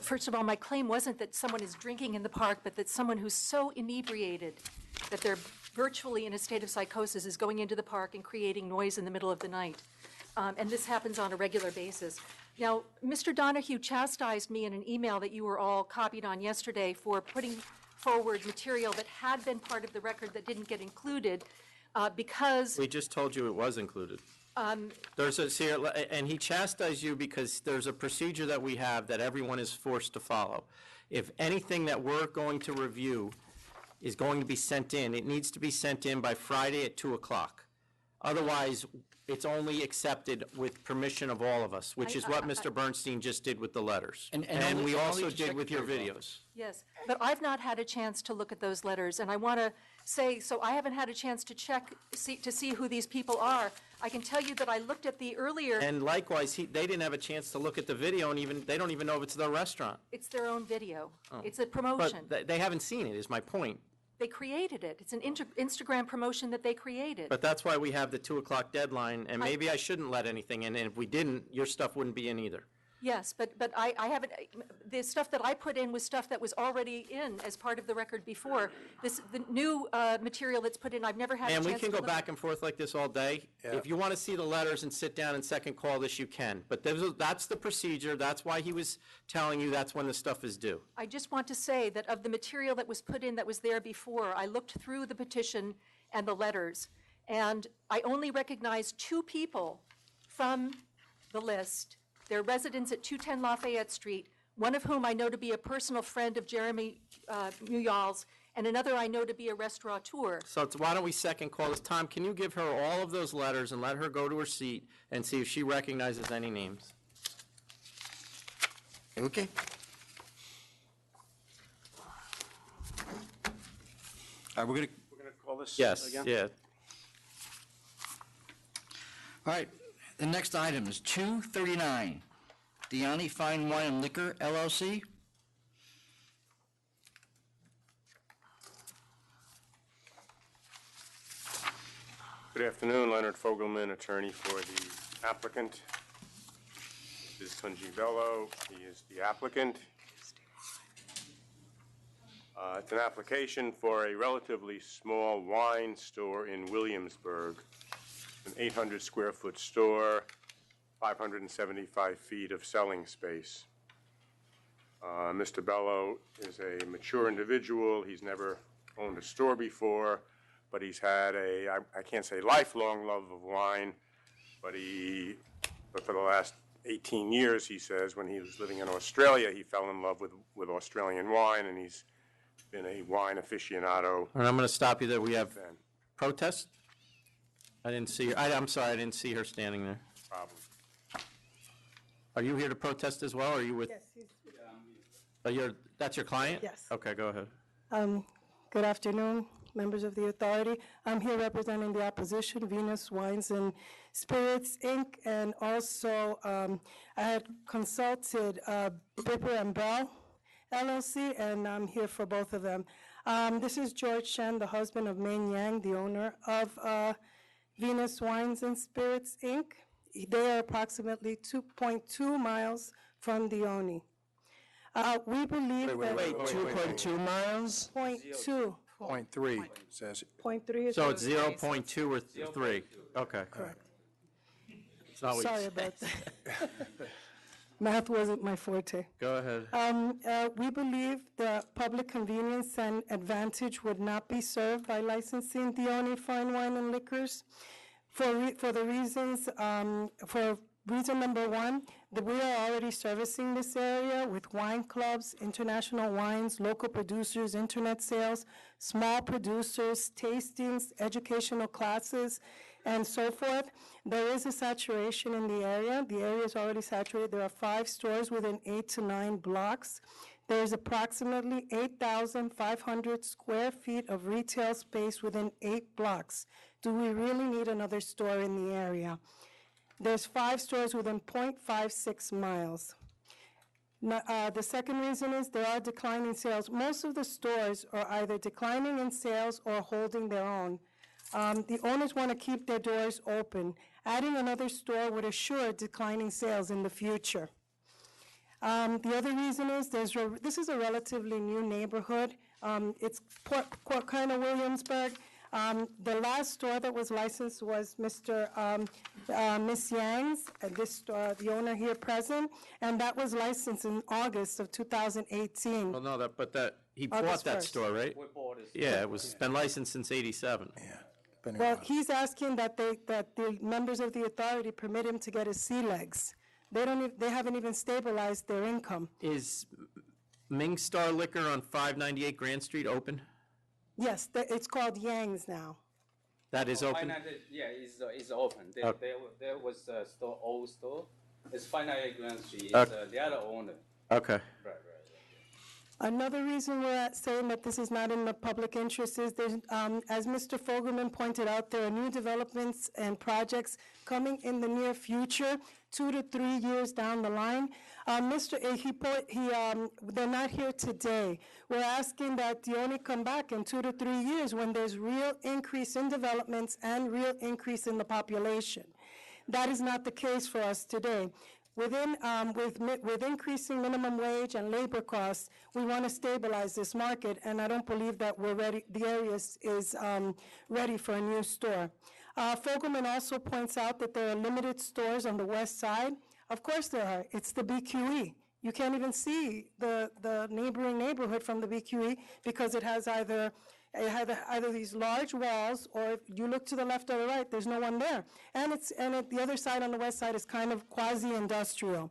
First of all, my claim wasn't that someone is drinking in the park, but that someone who's so inebriated that they're virtually in a state of psychosis is going into the park and creating noise in the middle of the night. And this happens on a regular basis. Now, Mr. Donahue chastised me in an email that you were all copied on yesterday for putting forward material that had been part of the record that didn't get included because
We just told you it was included. There's a, see, and he chastised you because there's a procedure that we have that everyone is forced to follow. If anything that we're going to review is going to be sent in, it needs to be sent in by Friday at 2 o'clock. Otherwise, it's only accepted with permission of all of us, which is what Mr. Bernstein just did with the letters.
And
And
only-
we
only
also
the
did with your
secretary
videos.
Yes, but I've not had a chance to look at those letters, and I want to say, so I haven't had a chance to check, to see who these people are. I can tell you that I looked at the earlier,
And likewise, they didn't have a chance to look at the video, and they don't even know if it's their restaurant.
it's their own video.
Oh.
It's a promotion.
But they haven't seen it, is my point.
They created it. It's an Instagram promotion that they created.
But that's why we have the 2 o'clock deadline, and maybe I shouldn't let anything in, and if we didn't, your stuff wouldn't be in either.
Yes, but I haven't, the stuff that I put in was stuff that was already in as part of the record before. The new material that's put in, I've never had a chance
And
to
we can go
look
back and forth like this all day.
Yeah.
If you want to see the letters and sit down and second call this, you can. But that's the procedure. That's why he was telling you that's when the stuff is due.
I just want to say that of the material that was put in that was there before, I looked through the petition and the letters, and I only recognized 2 people from the list. They're residents at 210 Lafayette Street, one of whom I know to be a personal friend of Jeremy Muyal's, and another I know to be a restaurateur.
So why don't we second call this? Tom, can you give her all of those letters and let her go to her seat and see if she recognizes any names?
Okay. We're going to
Call this
Yes,
again?
yeah.
All right, the next item is 239, Deani Fine Wine and Liquor LLC.
Good afternoon, Leonard Fogelman, attorney for the applicant. This is Tunji Bello, he is the applicant. It's an application for a relatively small wine store in Williamsburg, an 800 square foot store, 575 feet of selling space. Mr. Bello is a mature individual. He's never owned a store before, but he's had I can't say lifelong love of wine, but for the last 18 years, he says, when he was living in Australia, he fell in love with Australian wine, and he's been a wine aficionado.
And I'm going to stop you there. We have
Then.
protest? I didn't see her. I'm sorry, I didn't see her standing there.
Problem.
Are you here to protest as well, or are you with?
Yes,
That's your client?
Yes.
Okay, go ahead.
good afternoon, members of the authority. I'm here representing the opposition, Venus Wines and Spirits, Inc., and also I had consulted Bipper and Bell LLC, and I'm here for both of them. This is George Shen, the husband of Ming Yang, the owner of Venus Wines and Spirits, Inc. They are approximately 2.2 miles from the Oni. We believe that...
Wait,
2.2 miles? 0.2.
0.3 says.
0.3 is...
So it's 0.2 or 3? Okay.
Correct.
It's not what you
Sorry
said.
about that. Math wasn't my forte.
Go ahead.
We believe the public convenience and advantage would not be served by licensing the Oni Fine Wine and Liquors. For the reasons, for reason number one, that we are already servicing this area with wine clubs, international wines, local producers, internet sales, small producers, tastings, educational classes, and so forth. There is a saturation in the area. The area is already saturated. There are 5 stores within 8 to 9 blocks. There's approximately 8,500 square feet of retail space within 8 blocks. Do we really need another store in the area? There's 5 stores within 0.56 miles. The second reason is there are declining sales. Most of the stores are either declining in sales or holding their own. The owners want to keep their doors open. Adding another store would assure declining sales in the future. The other reason is this is a relatively new neighborhood. It's Port Kinda Williamsburg. The last store that was licensed was Miss Yang's, this store, the owner here present, and that was licensed in August of 2018.
Well, no, he
August
bought that
1st.
store, right?
We bought it.
Yeah, it's been licensed since '87.
Well, he's asking that the members of the authority permit him to get his sea legs. They haven't even stabilized their income.
Is Ming Star Liquor on 598 Grand Street open?
Yes, it's called Yang's now.
That is open?
Yeah, it's open. There was a store, old store. It's 598 Grand Street. It's the other owner.
Okay.
Right.
Another reason we're saying that this is not in the public interest is there's, as Mr. Fogelman pointed out, there are new developments and projects coming in the near future, 2 to 3 years down the line. They're not here today. We're asking that the owner come back in 2 to 3 years when there's real increase in developments and real increase in the population. That is not the case for us today. With increasing minimum wage and labor costs, we want to stabilize this market, and I don't believe that we're ready. The area is ready for a new store. Fogelman also points out that there are limited stores on the west side. Of course there are. It's the BQE. You can't even see the neighboring neighborhood from the BQE because it has either these large walls, or if you look to the left or the right, there's no one there. And the other side on the west side is kind of quasi-industrial.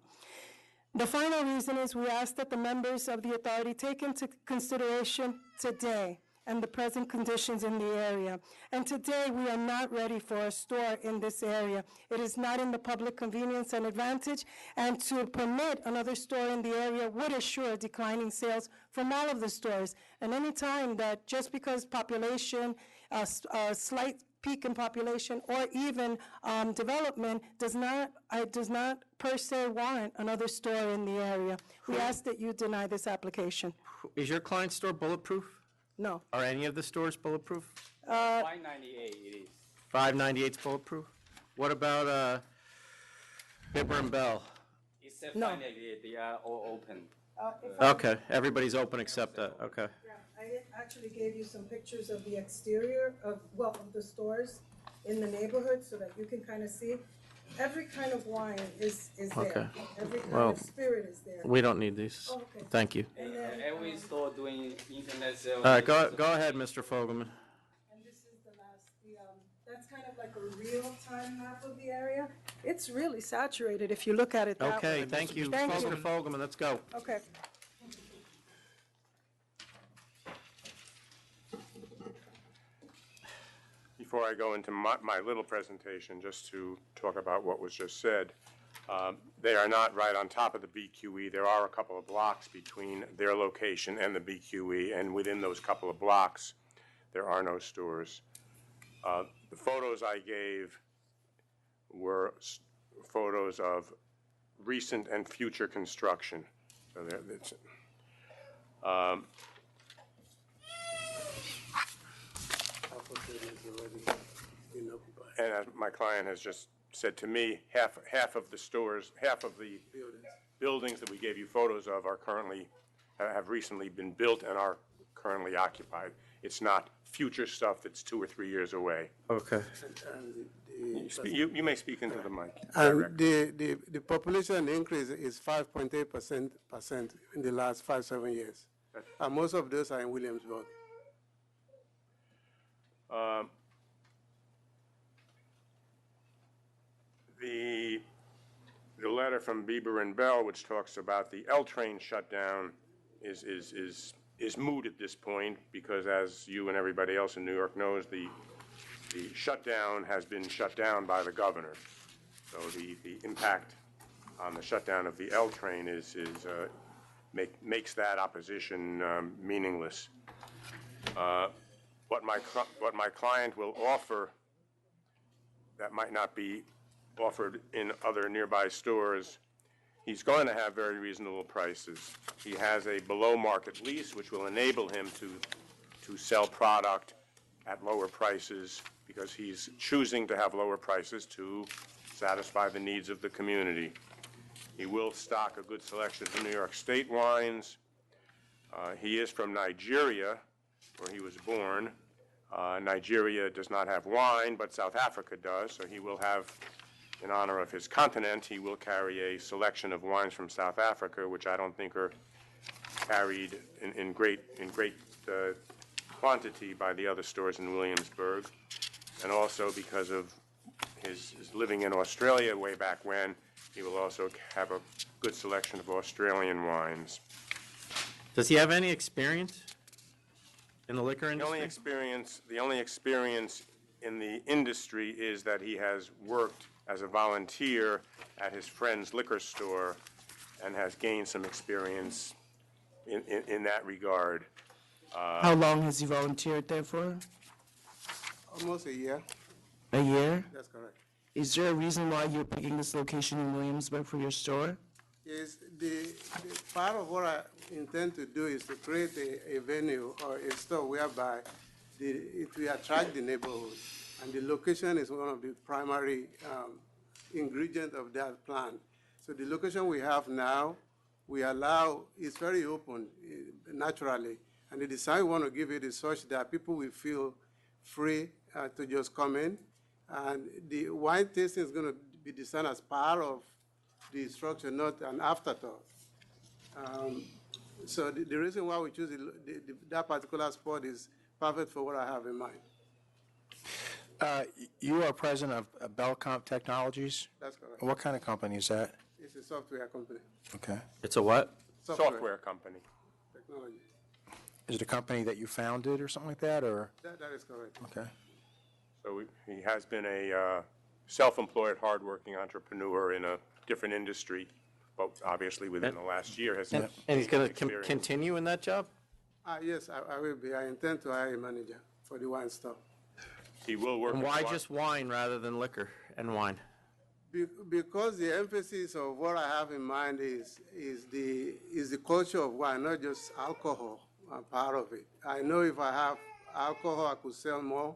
The final reason is we ask that the members of the authority take into consideration today and the present conditions in the area. And today, we are not ready for a store in this area. It is not in the public convenience and advantage, and to permit another store in the area would assure declining sales from all of the stores. And any time that just because population, a slight peak in population, or even development does not per se warrant another store in the area. We ask that you deny this application.
Is your client's store bulletproof?
No.
Are any of the stores bulletproof?
598 it is.
598's bulletproof? What about Bibber and Bell?
Except
No.
598, they are all open.
Okay, everybody's open except that, okay.
I actually gave you some pictures of the exterior of the stores in the neighborhood so that you can kind of see. Every kind of wine is
Okay.
there. Every kind
Well,
of spirit is there.
We don't need these.
Oh, okay.
Thank you.
And then,
Every store doing internet sales.
All right, go ahead, Mr. Fogelman.
and this is the last, that's kind of like a real-time map of the area. It's really saturated if you look at it that way.
Okay, thank you.
Thank you.
Mr. Fogelman, let's go.
Okay.
Before I go into my little presentation, just to talk about what was just said, they are not right on top of the BQE. There are a couple of blocks between their location and the BQE, and within those couple of blocks, there are no stores. The photos I gave were photos of recent and future construction. So that's, and as my client has just said to me, half of the stores, half of the buildings that we gave you photos of are currently, have recently been built and are currently occupied. It's not future stuff that's 2 or 3 years away.
Okay.
You may speak into the mic.
And the population increase is 5.8% in the last 5-7 years. And most of those are in
from Bieber and Bell, which talks about the L train shutdown, is moot at this point, because as you and everybody else in New York knows, the shutdown has been shut down by the governor. So the impact on the shutdown of the L train makes that opposition meaningless. What my client will offer that might not be offered in other nearby stores, he's going to have very reasonable prices. He has a below-market lease, which will enable him to sell product at lower prices, because he's choosing to have lower prices to satisfy the needs of the community. He will stock a good selection of New York State wines. He is from Nigeria, where he was born. Nigeria does not have wine, but South Africa does, so he will have, in honor of his continent, he will carry a selection of wines from South Africa, which I don't think are carried in great quantity by the other stores in Williamsburg. And also because of his living in Australia way back when, he will also have a good selection of Australian wines.
Does he have any experience in the liquor industry?
The only experience in the industry is that he has worked as a volunteer at his friend's liquor store and has gained some experience in that regard.
How long has he volunteered there for?
Almost a year.
A year?
That's correct.
Is there a reason why you're picking this location in Williamsburg for your store?
Yes, the part of what I intend to do is to create a venue or a store whereby it will attract the neighborhood. And the location is one of the primary ingredients of that plan. So the location we have now, it's very open naturally. And the design we want to give it is such that people will feel free to just come in. And the wine tasting is going to be designed as part of the structure, not an afterthought. So the reason why we choose that particular spot is perfect for what I have in mind.
You are president of Belcomp Technologies?
That's correct.
What kind of company is that?
It's a software company.
Okay.
It's a what?
Software company.
Technology.
Is it a company that you founded or something like that, or?
That is correct.
Okay.
So he has been a self-employed, hardworking entrepreneur in a different industry, but obviously within the last year has.
And he's going to continue in that job?
Yes, I will be. I intend to hire a manager for the wine store.
He will work.
And why just wine rather than liquor and wine?
Because the emphasis of what I have in mind is the culture of wine, not just alcohol, part of it. I know if I have alcohol, I could sell more,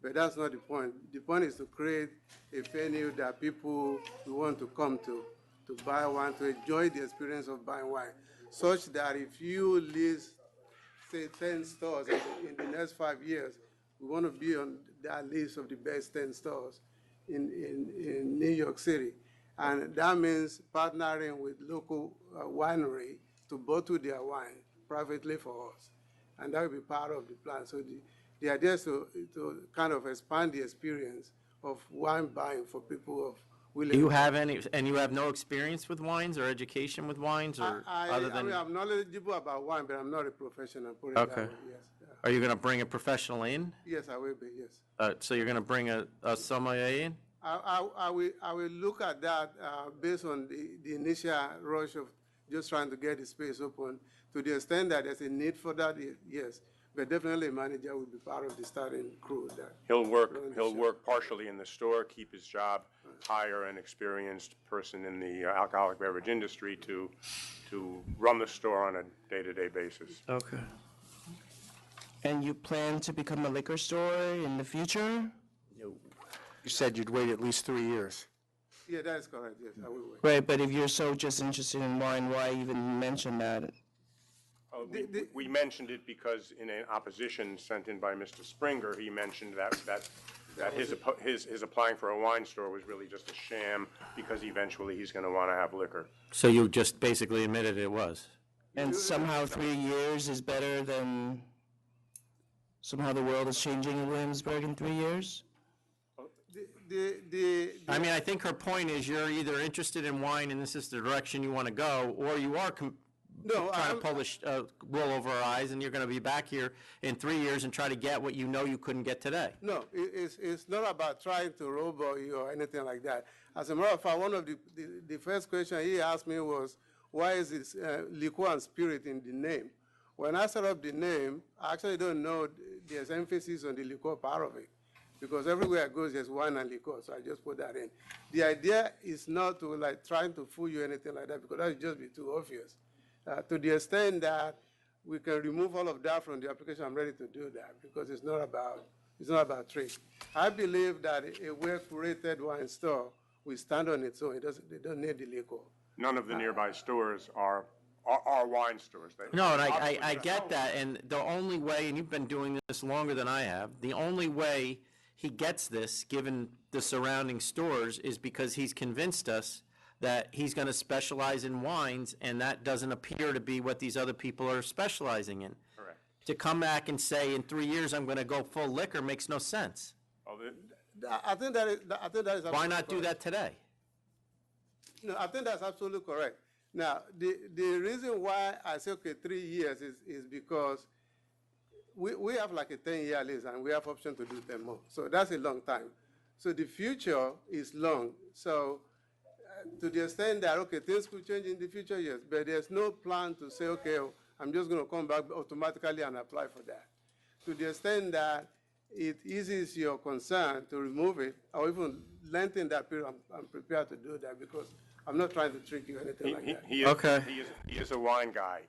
but that's not the point. The point is to create a venue that people will want to come to buy wine, to enjoy the experience of buying wine, such that if you list, say, 10 stores in the next 5 years, we want to be on that list of the best 10 stores in New York City. And that means partnering with local winery to bottle their wine privately for us. And that will be part of the plan. So the idea is to kind of expand the experience of wine buying for people of willing.
Do you have any, and you have no experience with wines or education with wines, or other than?
I'm knowledgeable about wine, but I'm not a professional. Put it that
Okay.
way, yes.
Are you going to bring a professional in?
Yes, I will be, yes.
So you're going to bring a sommelier in?
I will look at that based on the initial rush of just trying to get the space open. To the extent that there's a need for that, yes. But definitely a manager will be part of the starting crew.
He'll work partially in the store, keep his job, hire an experienced person in the alcoholic beverage industry to run the store on a day-to-day basis.
Okay.
And you plan to become a liquor store in the future?
No. You said you'd wait at least 3 years.
Yeah, that is correct, yes, I will wait.
Right, but if you're so just interested in wine, why even mention that?
We mentioned it because in an opposition sent in by Mr. Springer, he mentioned that his applying for a wine store was really just a sham, because eventually he's going to want to have liquor.
So you just basically admitted it was?
And somehow 3 years is better than, somehow the world is changing in Williamsburg in 3 years?
I mean, I think her point is you're either interested in wine and this is the direction you want to go, or you are trying to pull the wool over our eyes, and you're going to be back here in 3 years and try to get what you know you couldn't get today.
No, it's not about trying to robo you or anything like that. As a matter of fact, one of the first question he asked me was, why is this liquor and spirit in the name? When I set up the name, I actually don't know there's emphasis on the liquor part of it, because everywhere I go there's wine and liquor, so I just put that in. The idea is not to like trying to fool you or anything like that, because that would just be too obvious. To the extent that we can remove all of that from the application, I'm ready to do that, because it's not about trade. I believe that a well-curated wine store will stand on its own. They don't need the liquor.
None of the nearby stores are wine stores.
No, and I get that, and the only way, and you've been doing this longer than I have, the only way he gets this, given the surrounding stores, is because he's convinced us that he's going to specialize in wines, and that doesn't appear to be what these other people are specializing in.
Correct.
To come back and say, in 3 years, I'm going to go full liquor makes no sense.
I think that is
Why not do that today?
No, I think that's absolutely correct. Now, the reason why I say, okay, 3 years is because we have like a 10-year lease, and we have option to do 10 more. So that's a long time. So the future is long. So to the extent that, okay, things could change in the future, yes, but there's no plan to say, okay, I'm just going to come back automatically and apply for that. To the extent that it eases your concern to remove it, or even lengthen that period, I'm prepared to do that, because I'm not trying to trick you or anything like that.
He is a wine guy.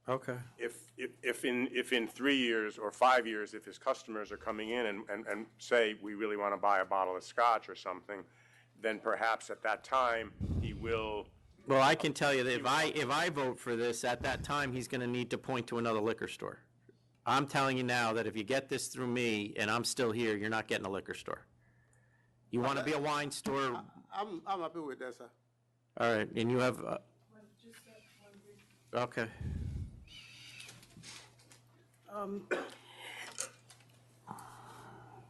Okay.
If in 3 years or 5 years, if his customers are coming in and say, we really want to buy a bottle of scotch or something, then perhaps at that time he will.
Well, I can tell you that if I vote for this, at that time, he's going to need to point to another liquor store. I'm telling you now that if you get this through me and I'm still here, you're not getting a liquor store. You want to be a wine store?
I'm happy with that, sir.
All right, and you have, okay.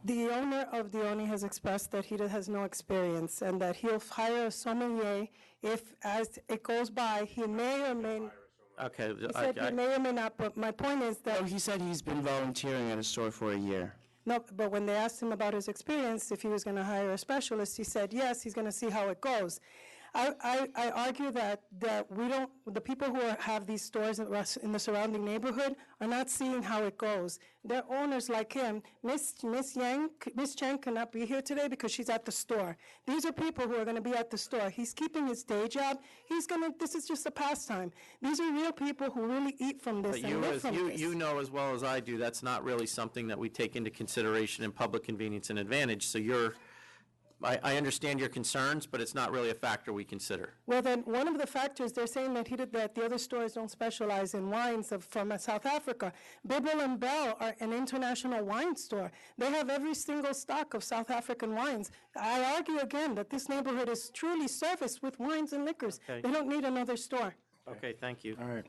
The owner of the Oni has expressed that he has no experience and that he'll hire a sommelier if, as it goes by, he may or may.
Okay.
He said he may or may not, but my point is that.
No, he said he's been volunteering at a store for a year.
No, but when they asked him about his experience, if he was going to hire a specialist, he said yes, he's going to see how it goes. I argue that we don't, the people who have these stores in the surrounding neighborhood are not seeing how it goes. Their owners like him, Miss Chang cannot be here today because she's at the store. These are people who are going to be at the store. He's keeping his day job. This is just a pastime. These are real people who really eat from this and live from this.
You know as well as I do, that's not really something that we take into consideration in public convenience and advantage. So I understand your concerns, but it's not really a factor we consider.
Well, then, one of the factors, they're saying that that the other stores don't specialize in wines from South Africa. Bibble and Bell are an international wine store. They have every single stock of South African wines. I argue again that this neighborhood is truly serviced with wines and liquors.
Okay.
They don't need another store.
Okay, thank you.
All right.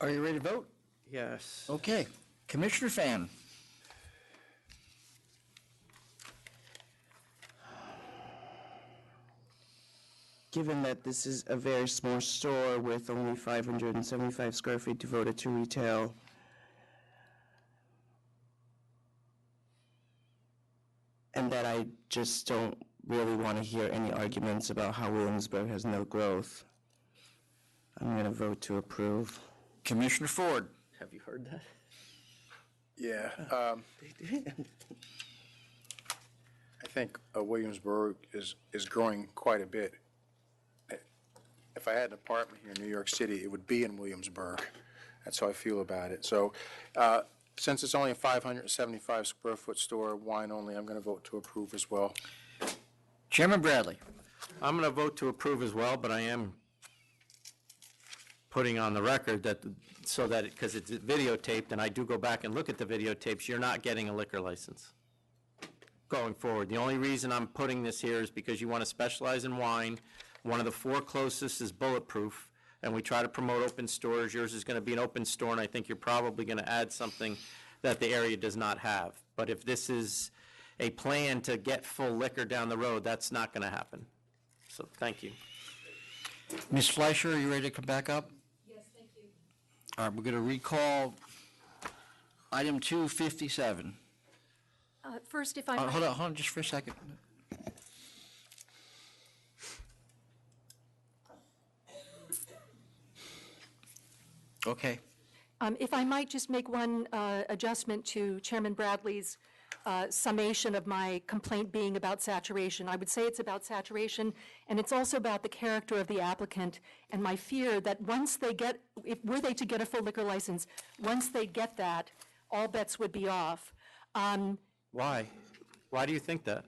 Are you ready to vote?
Yes.
Okay. Commissioner Fan.
Given that this is a very small store with only 575 square feet devoted to retail, and that I just don't really want to hear any arguments about how Williamsburg has no growth, I'm going to vote to approve.
Commissioner Ford.
Have you heard that?
Yeah. I think Williamsburg is growing quite a bit. If I had an apartment here in New York City, it would be in Williamsburg. That's how I feel about it. So since it's only a 575 square foot store, wine only, I'm going to vote to approve as well.
Chairman Bradley.
I'm going to vote to approve as well, but I am putting on the record that, because it's videotaped, and I do go back and look at the videotapes, you're not getting a liquor license going forward. The only reason I'm putting this here is because you want to specialize in wine. One of the 4 closest is Bulletproof, and we try to promote open stores. Yours is going to be an open store, and I think you're probably going to add something that the area does not have. But if this is a plan to get full liquor down the road. That's not going to happen. So, thank you.
Ms. Fleischer, are you ready to come back up?
Yes, thank you.
All right, we're going to recall item 257.
First, if I
Hold
might,
on just for a second. Okay.
if I might just make one adjustment to Chairman Bradley's summation of my complaint being about saturation. I would say it's about saturation, and it's also about the character of the applicant, and my fear that once they get, were they to get a full liquor license, once they get that, all bets would be off.
Why? Why do you think that?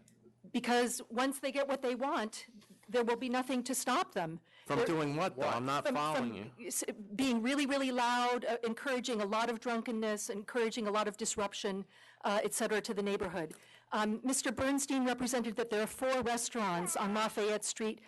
Because once they get what they want, there will be nothing to stop them.
From doing what, though? I'm not following you.
Being really, really loud, encouraging a lot of drunkenness, encouraging a lot of disruption, et cetera, to the neighborhood. Mr. Bernstein represented that there are 4 restaurants on Lafayette Street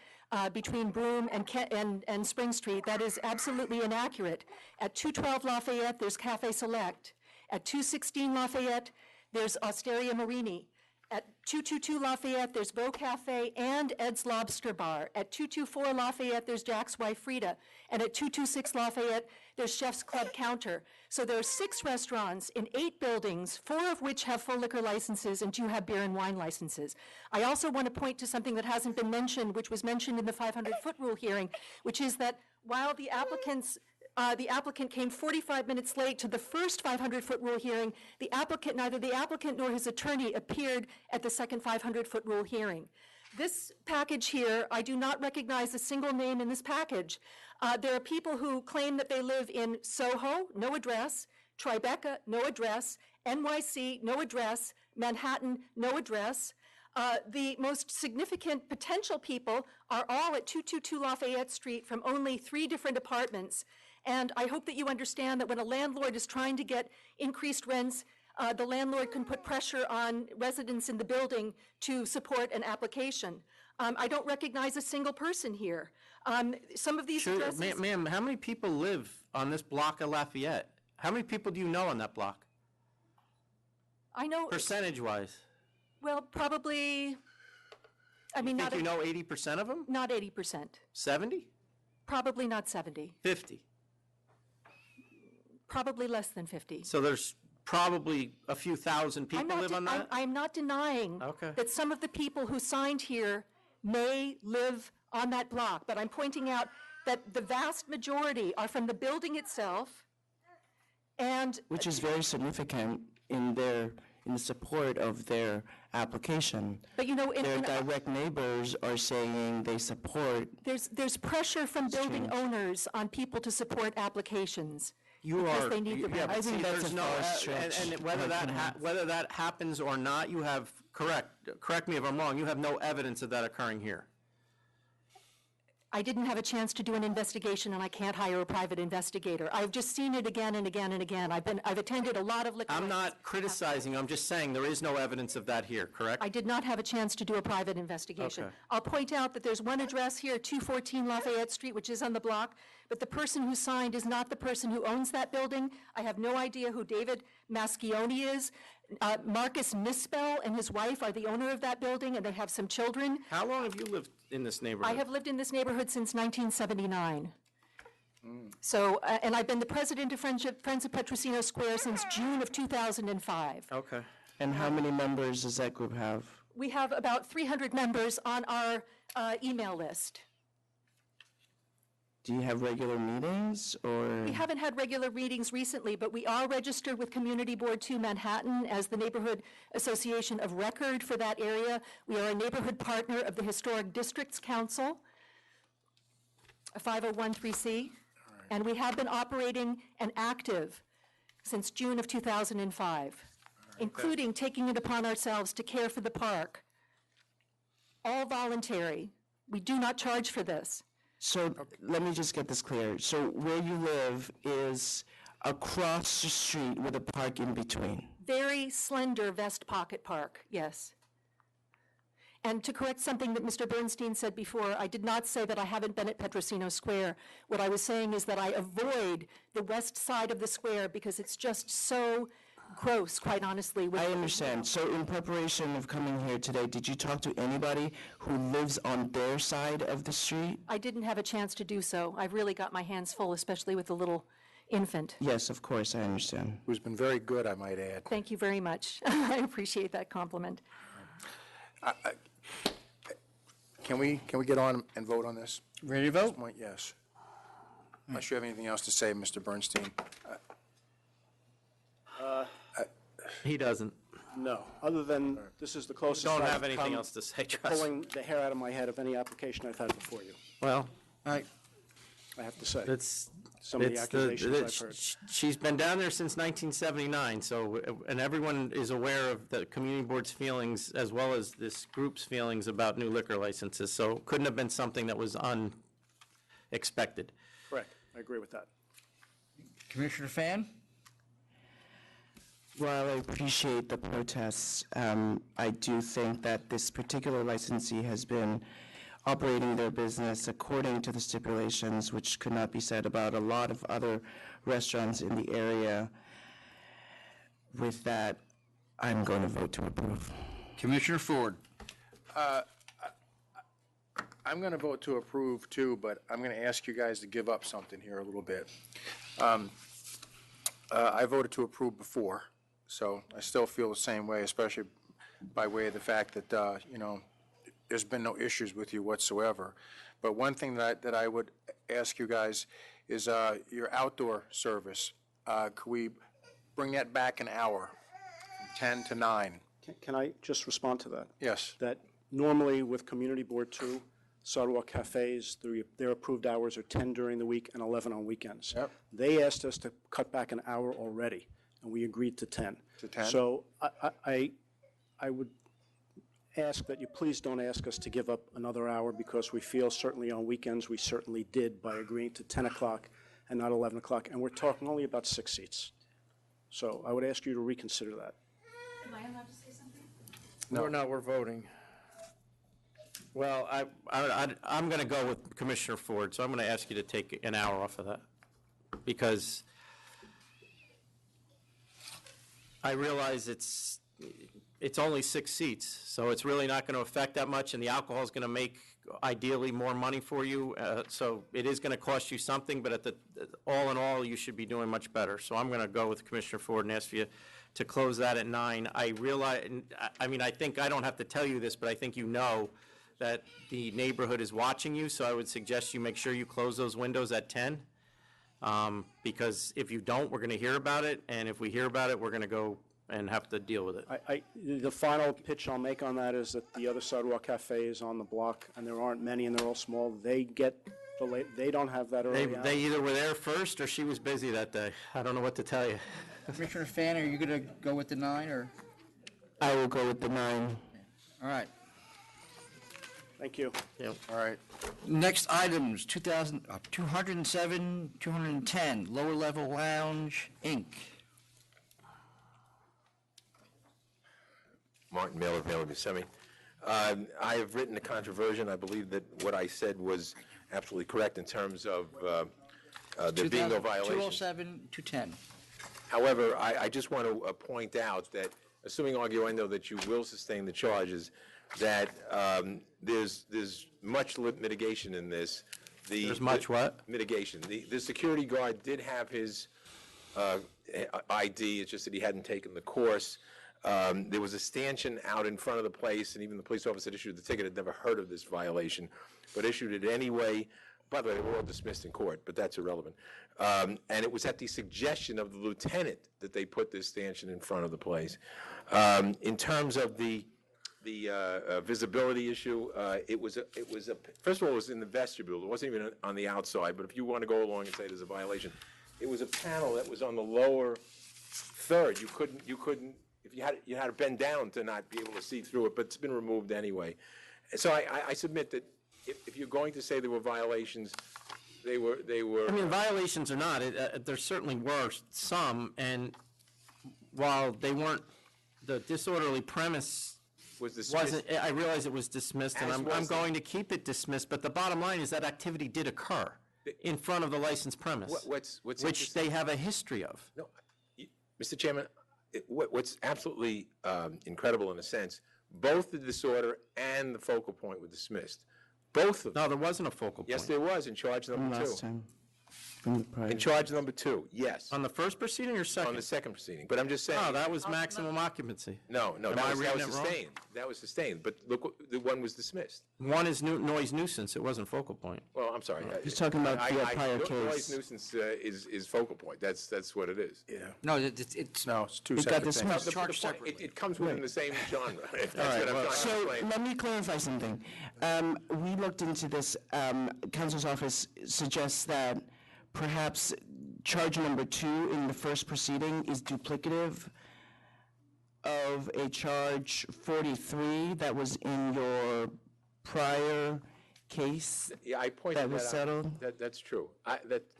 between Broome and Spring Street. That is absolutely inaccurate. At 212 Lafayette, there's Cafe Select. At 216 Lafayette, there's Osteria Marini. At 222 Lafayette, there's Beau Cafe and Ed's Lobster Bar. At 224 Lafayette, there's Jack's Wife Frida. And at 226 Lafayette, there's Chef's Club Counter. So there are 6 restaurants in 8 buildings, 4 of which have full liquor licenses and 2 have beer and wine licenses. I also want to point to something that hasn't been mentioned, which was mentioned in the 500-foot rule hearing, which is that while the applicant came 45 minutes late to the first 500-foot rule hearing, neither the applicant nor his attorney appeared at the second 500-foot rule hearing. This package here, I do not recognize a single name in this package. There are people who claim that they live in Soho, no address, Tribeca, no address, NYC, no address, Manhattan, no address. The most significant potential people are all at 222 Lafayette Street from only 3 different apartments. And I hope that you understand that when a landlord is trying to get increased rents, the landlord can put pressure on residents in the building to support an application. I don't recognize a single person here. Some of these addresses...
Ma'am, how many people live on this block of Lafayette? How many people do you know on that block?
I know...
Percentage-wise?
Well, probably... I mean,
think you know 80% of them?
Not 80%.
70?
Probably not 70.
50?
Probably less than 50.
So there's probably a few thousand people live on that?
I'm not denying that some of the people who signed here may live on that block, but I'm pointing out that the vast majority are from the building itself, and...
Which is very significant in the support of their application.
But you know,
their direct neighbors are saying they support...
There's pressure from building owners on people to support applications. Because they need the rent.
I think that's a false stretch.
And whether that happens or not, you have, correct me if I'm wrong, you have no evidence of that occurring here.
I didn't have a chance to do an investigation, and I can't hire a private investigator. I've just seen it again and again and again. I've attended a lot of liquor...
I'm not criticizing, I'm just saying there is no evidence of that here, correct?
I did not have a chance to do a private investigation.
Okay.
I'll point out that there's one address here, 214 Lafayette Street, which is on the block, but the person who signed is not the person who owns that building. I have no idea who David Maschione is. Marcus Mispel and his wife are the owner of that building, and they have some children.
How long have you lived in this neighborhood?
I have lived in this neighborhood since 1979. So, and I've been the president of Friends of Petrosino Square since June of 2005.
Okay.
And how many members does that group have?
We have about 300 members on our email list.
Do you have regular meetings, or?
We haven't had regular meetings recently, but we are registered with Community Board 2 Manhattan as the neighborhood association of record for that area. We are a neighborhood partner of the Historic Districts Council, a 501(c)(3), and we have been operating and active since June of 2005, including taking it upon ourselves to care for the park. All voluntary. We do not charge for this.
So let me just get this clear. So where you live is across the street with a park in between?
Very slender vest pocket park, yes. And to correct something that Mr. Bernstein said before, I did not say that I haven't been at Petrosino Square. What I was saying is that I avoid the west side of the square because it's just so gross, quite honestly.
I understand. So in preparation of coming here today, did you talk to anybody who lives on their side of the street?
I didn't have a chance to do so. I've really got my hands full, especially with the little infant.
Yes, of course, I understand.
Who's been very good, I might add.
Thank you very much. I appreciate that compliment.
Can we get on and vote on this?
Ready to
At
vote?
this point, yes. Unless you have anything else to say, Mr. Bernstein.
He doesn't.
No, other than this is the closest.
Don't
I've
have anything
come
else to say,
to
trust me.
pulling the hair out of my head of any application I've had before you,
Well,
I have to say.
it's,
Some of the
it's
accusations I've heard.
she's been down there since 1979, so, and everyone is aware of the community board's feelings as well as this group's feelings about new liquor licenses, so it couldn't have been something that was unexpected.
Correct, I agree with that.
Commissioner Fan?
While I appreciate the protests, I do think that this particular licensee has been operating their business according to the stipulations, which could not be said about a lot of other restaurants in the area. With that, I'm going to vote to approve.
Commissioner Ford?
I'm going to vote to approve too, but I'm going to ask you guys to give up something here a little bit. I voted to approve before, so I still feel the same way, especially by way of the fact that, there's been no issues with you whatsoever. But one thing that I would ask you guys is your outdoor service. Could we bring that back an hour, from 10 to 9?
Can I just respond to that?
Yes.
That normally with Community Board 2, Sidewalk Cafes, their approved hours are 10 during the week and 11 on weekends.
Yep.
They asked us to cut back an hour already, and we agreed to 10.
To 10?
So I would ask that you please don't ask us to give up another hour, because we feel certainly on weekends we certainly did by agreeing to 10 o'clock and not 11 o'clock, and we're talking only about 6 seats. So I would ask you to reconsider that.
Am I allowed to say something?
No, we're voting. Well, I'm going to go with Commissioner Ford, so I'm going to ask you to take an hour off of that, because I realize it's only 6 seats, so it's really not going to affect that much, and the alcohol is going to make ideally more money for you, so it is going to cost you something, but all in all, you should be doing much better. So I'm going to go with Commissioner Ford and ask you to close that at 9. I realize, I think I don't have to tell you this, but I think you know that the neighborhood is watching you, so I would suggest you make sure you close those windows at 10, because if you don't, we're going to hear about it, and if we hear about it, we're going to go and have to deal with it.
The final pitch I'll make on that is that the other Sidewalk Cafe is on the block, and there aren't many, and they're all small. They don't have that early hour.
They either were there first or she was busy that day. I don't know what to tell you.
Commissioner Fan, are you going to go with the 9, or?
I will go with the 9.
All right.
Thank you.
Yep.
All right.
Next items, 207, 210, Lower Level Lounge, Inc.
Martin Mailer, Mailer Buscemi. I have written a controversion. I believe that what I said was absolutely correct in terms of there being no violation.
207, 210.
However, I just want to point out that, assuming arguendo that you will sustain the charges, that there's much mitigation in this.
There's much what?
Mitigation. The security guard did have his ID, it's just that he hadn't taken the course. There was a stanchion out in front of the place, and even the police officer that issued the ticket had never heard of this violation, but issued it anyway. By the way, they were all dismissed in court, but that's irrelevant. And it was at the suggestion of the lieutenant that they put this stanchion in front of the place. In terms of the visibility issue, first of all, it was in the vestibule. It wasn't even on the outside, but if you want to go along and say there's a violation, it was a panel that was on the lower third. You couldn't, if you had to bend down to not be able to see through it, but it's been removed anyway. So I submit that if you're going to say there were violations, they were.
I mean, violations or not, there certainly were some, and while they weren't, the disorderly premise wasn't, I realize it was dismissed, and I'm going to keep it dismissed, but the bottom line is that activity did occur in front of the licensed premise, which they have a history of.
No, Mr. Chairman, what's absolutely incredible in a sense, both the disorder and the focal point were dismissed. Both of them.
No, there wasn't a focal point.
Yes, there was in charge number
Last
2.
time. From the prior.
In charge number 2, yes.
On the first proceeding or second?
On the second proceeding, but I'm just saying.
Oh, that was maximum occupancy.
No,
Am I
that was
reading it wrong?
sustained. That was sustained, but look, the one was dismissed.
One is noise nuisance, it wasn't focal point.
Well, I'm sorry.
He's talking about the prior
Noise
case.
nuisance is focal point. That's what it is.
Yeah.
No, it's
No, it's two
It got
separate
dismissed.
things.
charged separately.
It comes within the same genre. If
All
that's
right,
what I'm
well,
trying to
So
explain.
let me clarify something. We looked into this. Counsel's office suggests that perhaps charge number 2 in the first proceeding is duplicative of a charge 43 that was in your prior case.
Yeah, I pointed
that
that
was
out.
settled?
That's true.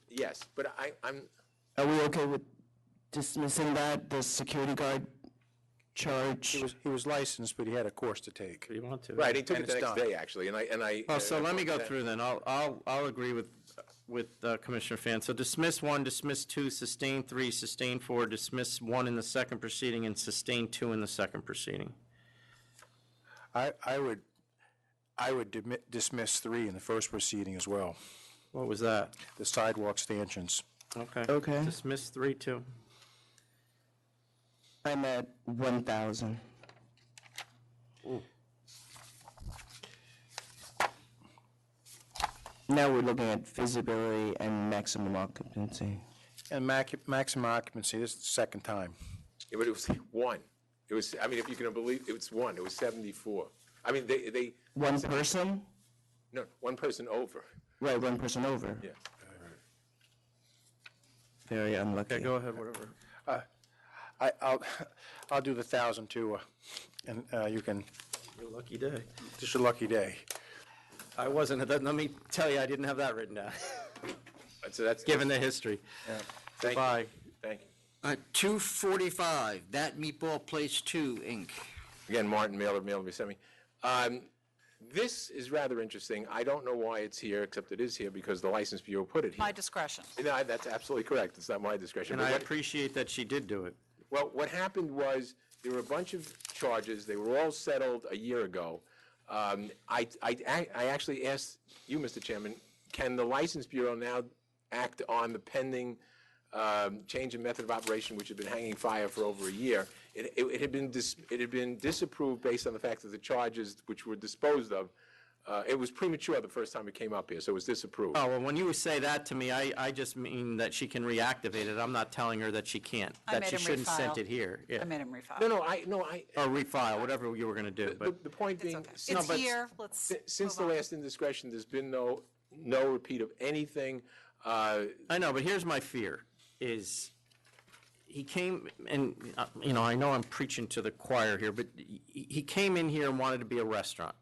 Yes, but I'm.
Are we okay with dismissing that, the security guard charge?
He was licensed, but he had a course to take.
Do you want to?
Right, he took
And
it the
it's
next
done.
day, actually, and I.
Oh, so let me go
that-
through then. I'll agree with Commissioner Fan. So dismiss 1, dismiss 2, sustain 3, sustain 4, dismiss 1 in the second proceeding, and sustain 2 in the second proceeding.
I would dismiss 3 in the first proceeding as well,
What was that?
the sidewalk stanchions.
Okay.
Okay.
Dismiss 3, 2.
I'm at 1,000. Now we're looking at feasibility and maximum occupancy.
And maximum occupancy, this is the second time.
Yeah, but it was 1. It was, I mean, if you can believe, it was 1. It was 74. I mean, they.
One person?
No, one person over.
Right, one person over.
Yeah.
Very unlucky.
Okay, go ahead, whatever.
I'll do the 1,000 too, and you can,
Your lucky day.
just a lucky day.
I wasn't, let me tell you, I didn't have that written down,
So that's.
given the history.
Thank
Bye.
you. Thank you.
245, That Meatball Place 2, Inc.
Again, Martin Mailer, Buscemi. This is rather interesting. I don't know why it's here, except it is here because the License Bureau put it here.
My discretion.
No, that's absolutely correct. It's not my discretion.
And
But
I
what-
appreciate that she did do it.
Well, what happened was, there were a bunch of charges, they were all settled a year ago. I actually asked you, Mr. Chairman, can the License Bureau now act on the pending change in method of operation, which had been hanging fire for over a year? It had been disapproved based on the fact that the charges which were disposed of, it was premature the first time it came up here, so it was disapproved.
Oh, well, when you say that to me, I just mean that she can reactivate it. I'm not telling her that she can't,
I
that
made
she
him
shouldn't send
refile.
it here. Yeah.
I made him refile.
No,
Or refile, whatever you were going to do, but.
The point being,
okay.
since-
It's here, let's
since
move
the
on.
last indiscretion, there's been no repeat of anything.
I know, but here's my fear, is he came, and, I know I'm preaching to the choir here, but he came in here and wanted to be a restaurant.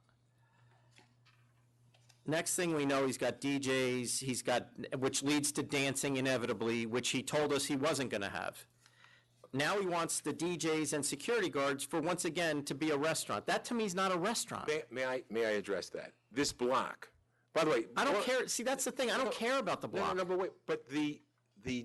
Next thing we know, he's got DJs, which leads to dancing inevitably, which he told us he wasn't going to have. Now he wants the DJs and security guards for, once again, to be a restaurant. That, to me, is not a restaurant.
May I address that? This block, by the way.
I don't care, see, that's the thing, I don't care about the block.
No, but wait, but the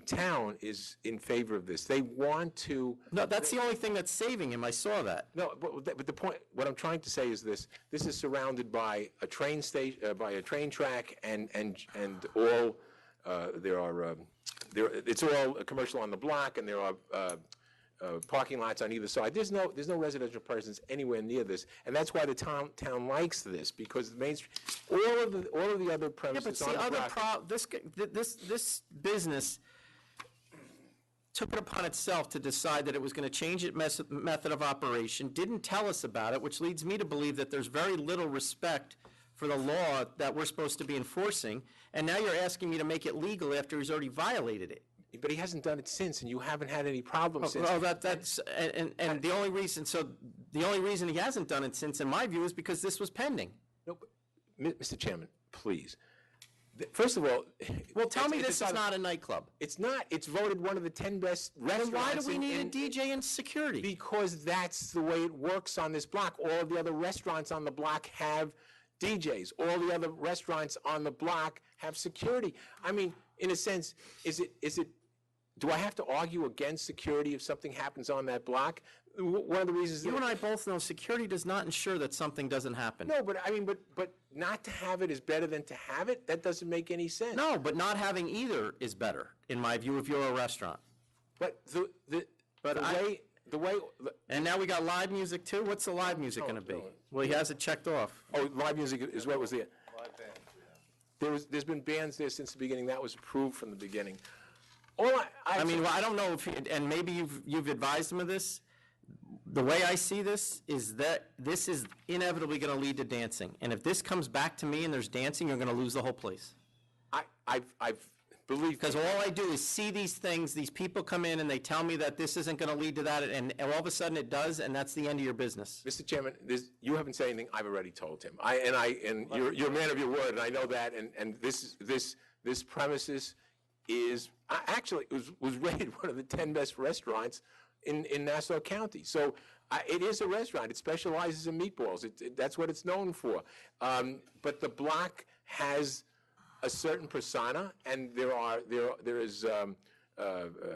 town is in favor of this. They want to.
No, that's the only thing that's saving him, I saw that.
No, but the point, what I'm trying to say is this: this is surrounded by a train station, by a train track, and all it's all commercial on the block, and there are parking lots on either side. There's no residential presence anywhere near this, and that's why the town likes this, because the Main Street, all of the other
Yeah,
premises
but
on
see,
the
other
block.
this business took it upon itself to decide that it was going to change its method of operation, didn't tell us about it, which leads me to believe that there's very little respect for the law that we're supposed to be enforcing, and now you're asking me to make it legal after he's already violated it.
But he hasn't done it since, and you haven't had any problems since.
Well, that's and the only reason he hasn't done it since, in my view, is because this was pending.
No, but, Mr. Chairman, please. First of all,
well, tell me this is not a nightclub.
It's not. It's voted one of the 10 best restaurants.
Then why do we need a DJ and security?
Because that's the way it works on this block. All of the other restaurants on the block have DJs. All the other restaurants on the block have security. I mean, in a sense, is it do I have to argue against security if something happens on that block? One of the reasons.
You and I both know security does not ensure that something doesn't happen.
No, but I mean, but not to have it is better than to have it? That doesn't make any sense.
No, but not having either is better, in my view, if you're a restaurant.
But the way.
And now we got live music too? What's the live music going to be? Well, he has it checked off.
Oh, live music is what was there. There's been bands there since the beginning. That was approved from the beginning.
I mean, well, I don't know if, and maybe you've advised him of this. The way I see this is that this is inevitably going to lead to dancing. And if this comes back to me and there's dancing, you're going to lose the whole place.
I believe.
Because all I do is see these things, these people come in and they tell me that this isn't going to lead to that, and all of a sudden it does, and that's the end of your business.
Mr. Chairman, you haven't said anything. I've already told him. And you're a man of your word, and I know that. And this premises is actually was rated one of the 10 best restaurants in Nassau County. So it is a restaurant. It specializes in meatballs. That's what it's known for. But the block has a certain persona, and there is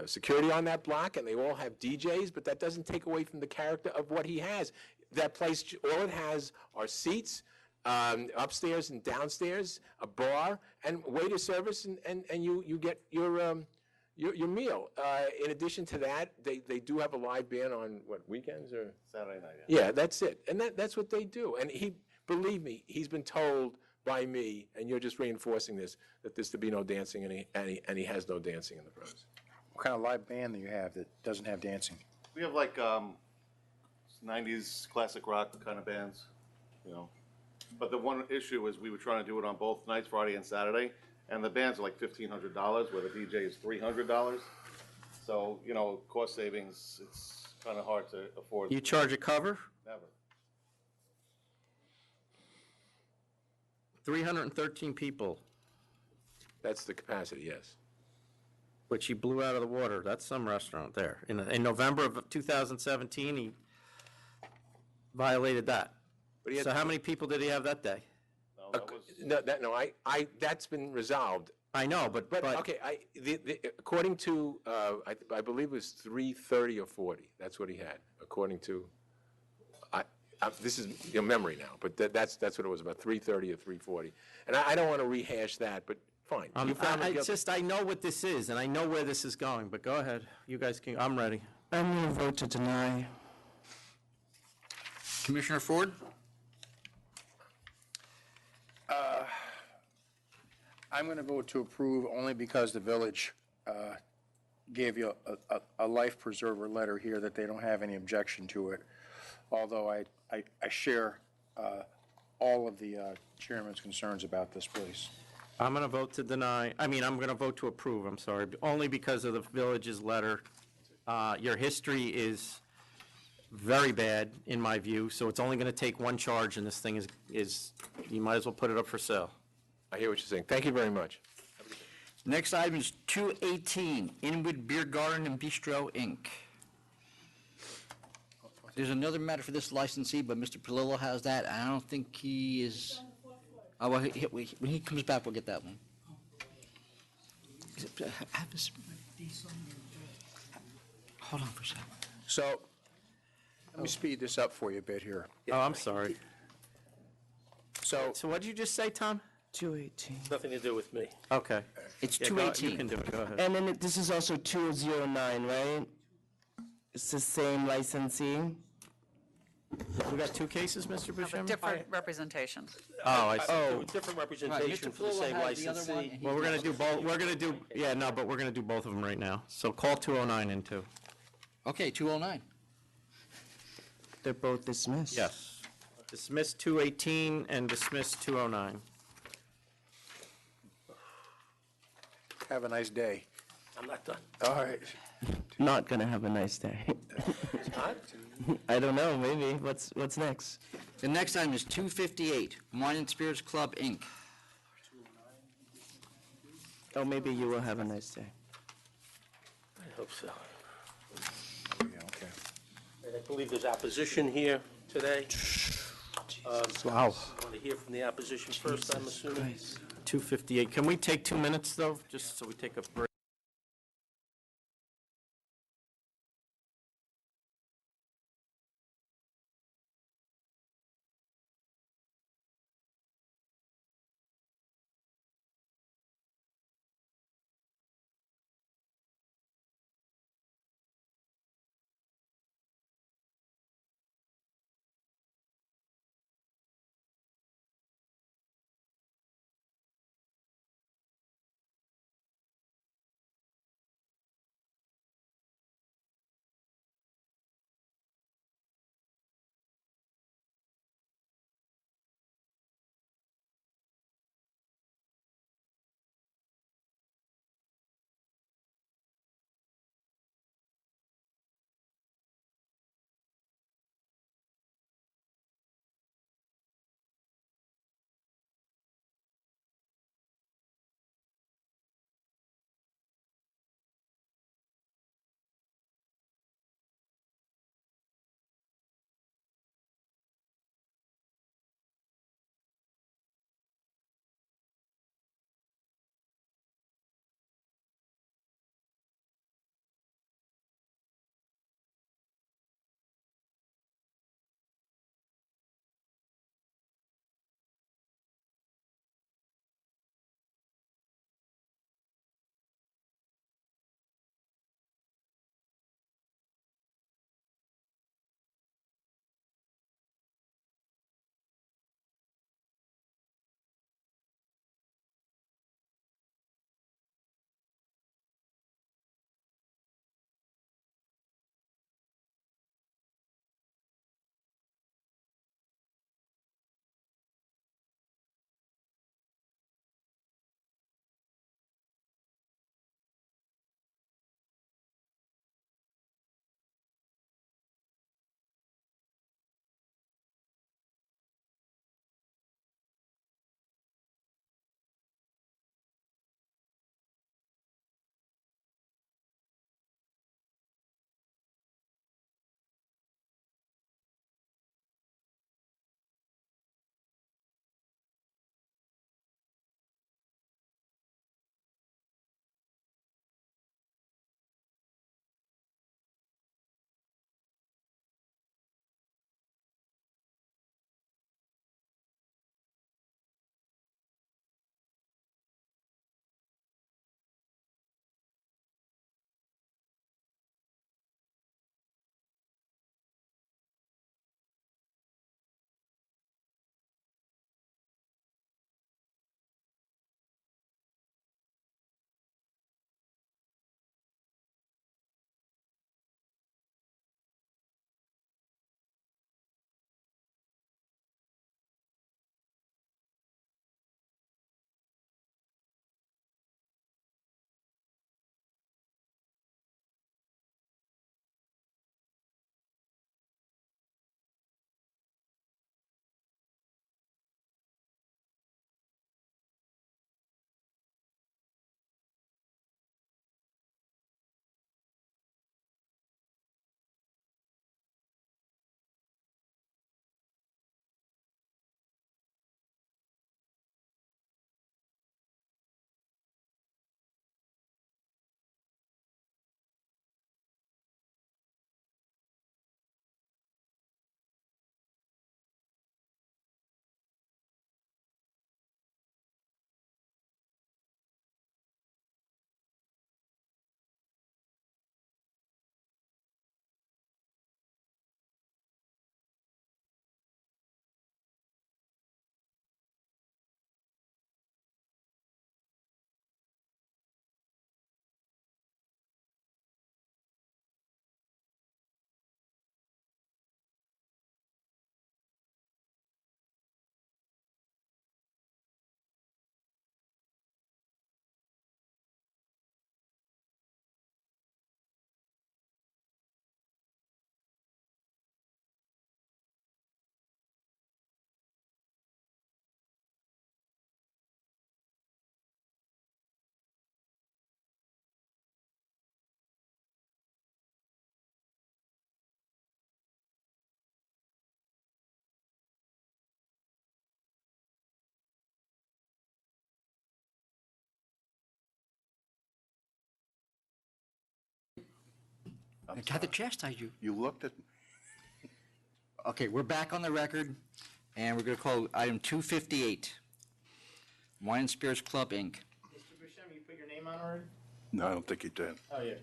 security on that block, and they all have DJs, but that doesn't take away from the character of what he has. That place, all it has are seats, upstairs and downstairs, a bar, and waiter service, and you get your meal. In addition to that, they do have a live band on, what, weekends or?
Saturday night,
Yeah, that's it. And that's what they do. And believe me, he's been told by me, and you're just reinforcing this, that there's to be no dancing, and he has no dancing in the premises.
What kind of live band do you have that doesn't have dancing?
We have like 90s classic rock kind of bands, you know. But the one issue is we were trying to do it on both nights, Friday and Saturday, and the bands are like $1,500, where the DJ is $300. So, you know, cost savings, it's kind of hard to afford.
You charge a cover?
Never.
313 people.
That's the capacity, yes.
Which he blew out of the water. That's some restaurant there. In November of 2017, he violated that.
But
So how many people did he have that day?
That's been resolved.
I know, but
okay. According to I believe it was 330 or 40. That's what he had. According to this is your memory now, but that's what it was, about 330 or 340. And I don't want to rehash that, but fine. You found him guilty.
I know what this is, and I know where this is going. But go ahead. You guys can. I'm ready.
I'm going to vote to deny.
Commissioner Ford?
I'm going to vote to approve only because the village gave you a life preserver letter here that they don't have any objection to it, although I share all of the chairman's concerns about this place.
I'm going to vote to deny. I'm going to vote to approve, I'm sorry, only because of the village's letter. Your history is very bad, in my view, so it's only going to take one charge, and this thing is you might as well put it up for sale.
I hear what you're saying. Thank you very much.
Next item is 218, Inwood Beer Garden and Bistro, Inc. There's another matter for this licensee, but Mr. Palillo has that, and I don't think he is. Oh, well, when he comes back, we'll get that one. Hold on for a second.
So, let me speed this up for you a bit here.
Oh, I'm sorry.
So
what did you just say, Tom?
218.
Nothing to do with me.
Okay.
It's
Yeah,
218.
You can do it, go ahead.
And then this is also 209, right? It's the same licensee.
We got two cases, Mr. Buscemi?
Different representation.
Oh, I see.
Oh, different representation for the same licensee.
Well, we're going to do both, we're going to do, yeah, no, but we're going to do both of them right now. So call 209 in two.
Okay, 209.
They're both dismissed.
Yes. Dismiss 218 and dismiss 209.
have a nice day.
I'm not done.
All right.
Not gonna have a nice day. I don't know, maybe. What's next?
The next item is 258, Wine and Spirits Club, Inc.
Oh, maybe you will have a nice day.
I hope so.
Okay.
And I believe there's opposition here today.
Wow.
Want to hear from the opposition first, I'm assuming?
258. Can we take 2 minutes, though, just so we take a break?
I tried to chastise you.
You looked at me.
Okay, we're back on the record, and we're going to call item 258, Wine and Spirits Club, Inc.
Mr. Buscemi, you put your name on already?
No, I don't think you did.
Oh, yeah.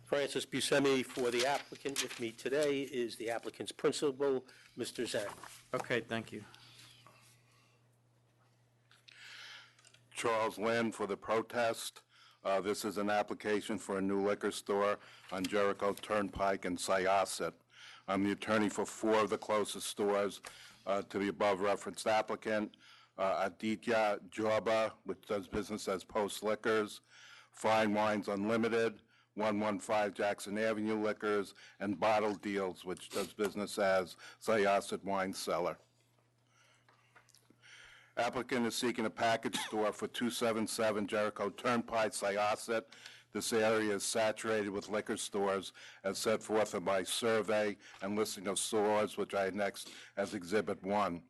Francis Buscemi for the applicant. With me today is the applicant's principal, Mr. Zhang.
Okay, thank you.
Charles Lynn for the protest. This is an application for a new liquor store on Jericho Turnpike in Syosset. I'm the attorney for 4 of the closest stores to the above referenced applicant. Aditya Jorba, which does business as Post Liquors, Fine Wines Unlimited, 115 Jackson Avenue Liquors, and Bottle Deals, which does business as Syosset Wine Cellar. Applicant is seeking a package store for 277 Jericho Turnpike, Syosset. This area is saturated with liquor stores as set forth in my survey and listing of stores, which I annexed as Exhibit 1.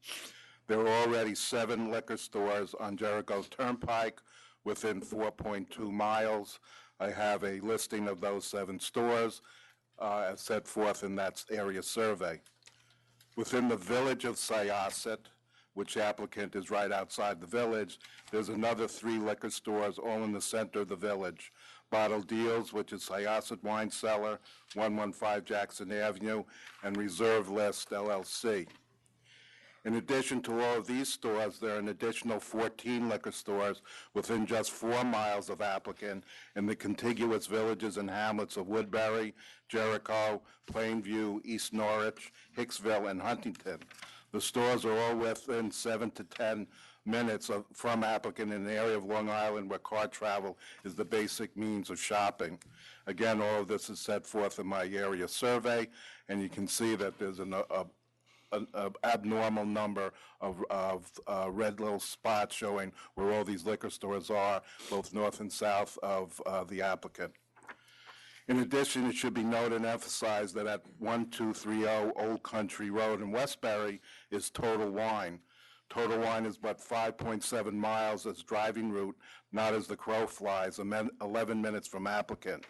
There are already 7 liquor stores on Jericho Turnpike within 4.2 miles. I have a listing of those 7 stores as set forth in that area survey. Within the village of Syosset, which the applicant is right outside the village, there's another 3 liquor stores all in the center of the village. Bottle Deals, which is Syosset Wine Cellar, 115 Jackson Avenue, and Reserve List LLC. In addition to all of these stores, there are an additional 14 liquor stores within just 4 miles of applicant in the contiguous villages and hamlets of Woodbury, Jericho, Plainview, East Norwich, Hicksville, and Huntington. The stores are all within 7 to 10 minutes from applicant in the area of Long Island where car travel is the basic means of shopping. Again, all of this is set forth in my area survey, and you can see that there's an abnormal number of red little spots showing where all these liquor stores are, both north and south of the applicant. In addition, it should be noted and emphasized that at 1230 Old Country Road in Westbury is Total Wine. Total Wine is but 5.7 miles as driving route, not as the crow flies, 11 minutes from applicant.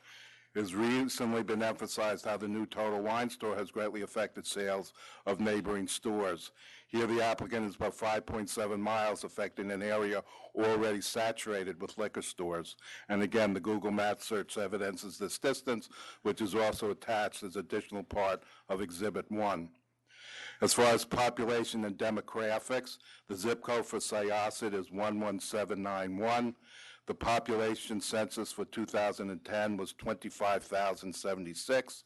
It has recently been emphasized how the new Total Wine store has greatly affected sales of neighboring stores. Here, the applicant is about 5.7 miles, affecting an area already saturated with liquor stores. And again, the Google Maps search evidences this distance, which is also attached as additional part of Exhibit 1. As far as population and demographics, the zip code for Syosset is 11791. The population census for 2010 was 25,076.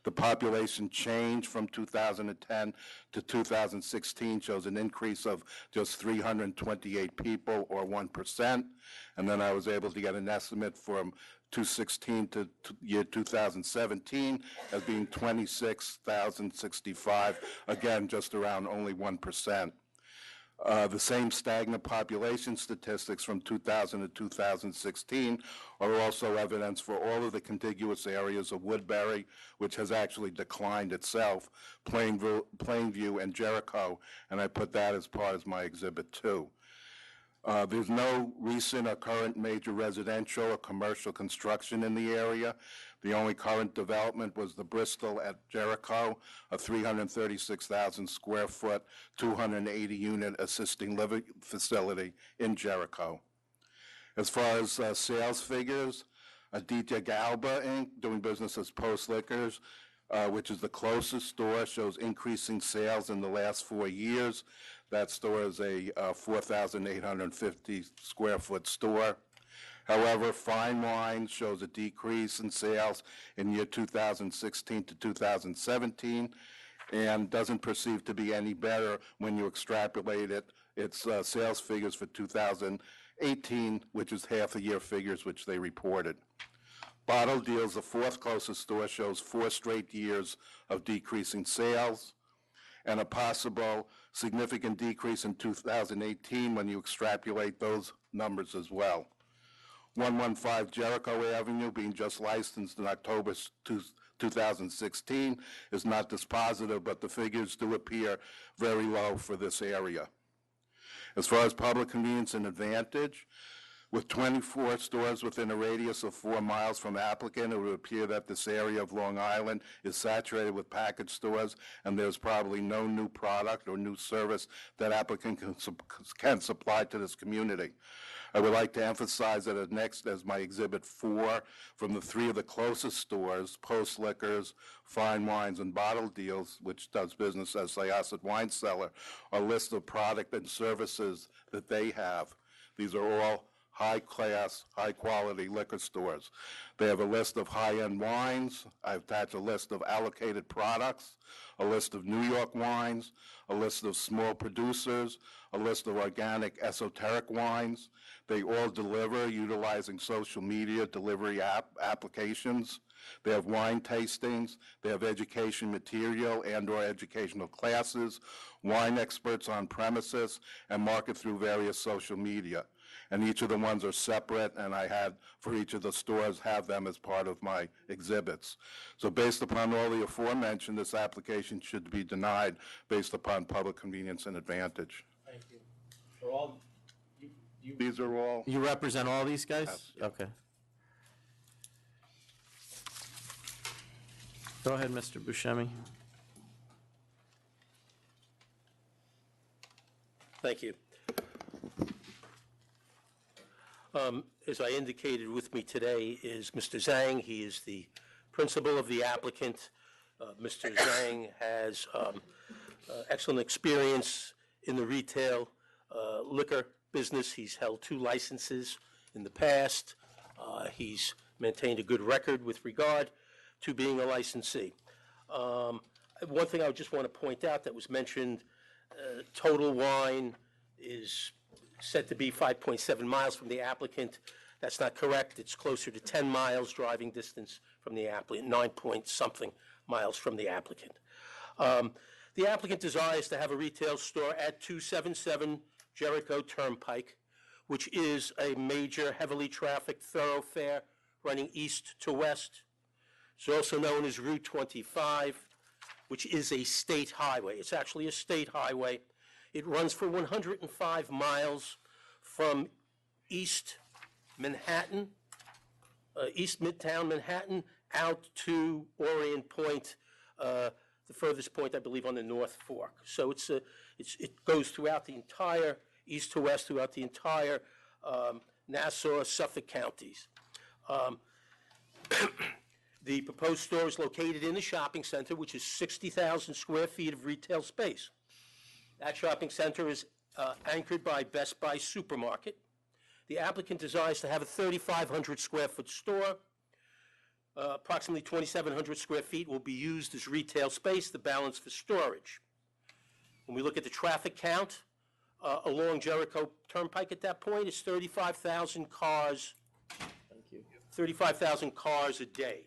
The population change from 2010 to 2016 shows an increase of just 328 people, or 1%. And then I was able to get an estimate from 2016 to year 2017 as being 26,065, again, just around only 1%. The same stagnant population statistics from 2000 to 2016 are also evidence for all of the contiguous areas of Woodbury, which has actually declined itself, Plainview and Jericho, and I put that as part of my Exhibit 2. There's no recent or current major residential or commercial construction in the area. The only current development was the Bristol at Jericho, a 336,000 square foot, 280 unit assisting living facility in Jericho. As far as sales figures, Aditya Galba Inc., doing business as Post Liquors, which is the closest store, shows increasing sales in the last 4 years. That store is a 4,850 square foot store. However, Fine Wine shows a decrease in sales in year 2016 to 2017 and doesn't perceive to be any better when you extrapolate its sales figures for 2018, which is half a year figures which they reported. Bottle Deals, the 4th closest store, shows 4 straight years of decreasing sales and a possible significant decrease in 2018 when you extrapolate those numbers as well. 115 Jericho Avenue, being just licensed in October 2016, is not dispositive, but the figures do appear very low for this area. As far as public convenience and advantage, With 24 stores within a radius of 4 miles from the applicant, it would appear that this area of Long Island is saturated with package stores, and there's probably no new product or new service that applicant can supply to this community. I would like to emphasize that next as my Exhibit 4, from the 3 of the closest stores, Post Liquors, Fine Wines, and Bottle Deals, which does business as Syosset Wine Cellar, a list of product and services that they have. These are all high-class, high-quality liquor stores. They have a list of high-end wines. I attach a list of allocated products, a list of New York wines, a list of small producers, a list of organic esoteric wines. They all deliver utilizing social media delivery applications. They have wine tastings. They have education material and/or educational classes, wine experts on premises, and market through various social media. And each of the ones are separate, and I had, for each of the stores, have them as part of my exhibits. So based upon all the aforementioned, this application should be denied based upon public convenience and advantage.
Thank you. For all,
These are all.
you represent all these guys?
Yes.
Okay. Go ahead, Mr. Buscemi.
Thank you. As I indicated, with me today is Mr. Zhang. He is the principal of the applicant. Mr. Zhang has excellent experience in the retail liquor business. He's held 2 licenses in the past. He's maintained a good record with regard to being a licensee. One thing I just want to point out that was mentioned, Total Wine is said to be 5.7 miles from the applicant. That's not correct. It's closer to 10 miles driving distance from the applicant, 9-point-something miles from the applicant. The applicant desires to have a retail store at 277 Jericho Turnpike, which is a major heavily trafficked thoroughfare running east to west. It's also known as Route 25, which is a state highway. It's actually a state highway. It runs for 105 miles from East Manhattan, East Midtown Manhattan, out to Orient Point, the furthest point, I believe, on the North Fork. So it goes throughout the entire east to west, throughout the entire Nassau, Suffolk counties. The proposed store is located in the shopping center, which is 60,000 square feet of retail space. That shopping center is anchored by Best Buy Supermarket. The applicant desires to have a 3,500 square foot store. Approximately 2,700 square feet will be used as retail space, the balance for storage. When we look at the traffic count along Jericho Turnpike at that point, it's 35,000 cars. Thank you. 35,000 cars a day.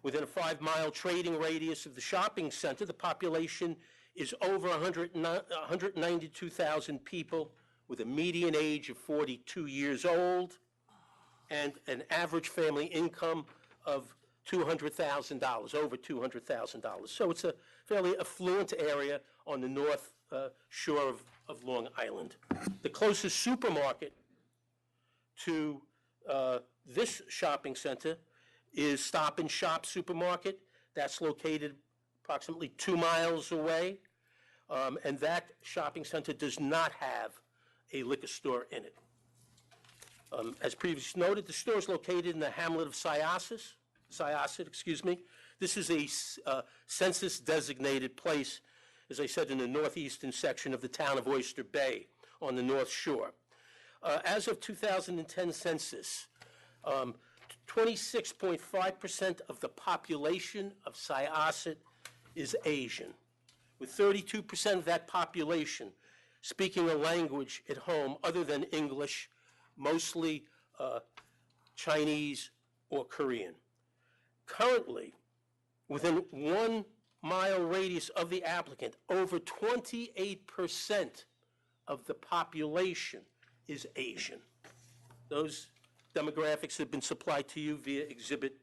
Within a 5-mile trading radius of the shopping center, the population is over 192,000 people with a median age of 42 years old and an average family income of $200,000, over $200,000. So it's a fairly affluent area on the north shore of Long Island. The closest supermarket to this shopping center is Stop and Shop Supermarket. That's located approximately 2 miles away, and that shopping center does not have a liquor store in it. As previously noted, the store is located in the hamlet of Syosset. This is a census-designated place, as I said, in the northeastern section of the town of Oyster Bay on the North Shore. As of 2010 census, 26.5% of the population of Syosset is Asian, with 32% of that population speaking a language at home other than English, mostly Chinese or Korean. Currently, within 1 mile radius of the applicant, over 28% of the population is Asian. Those demographics have been supplied to you via Exhibit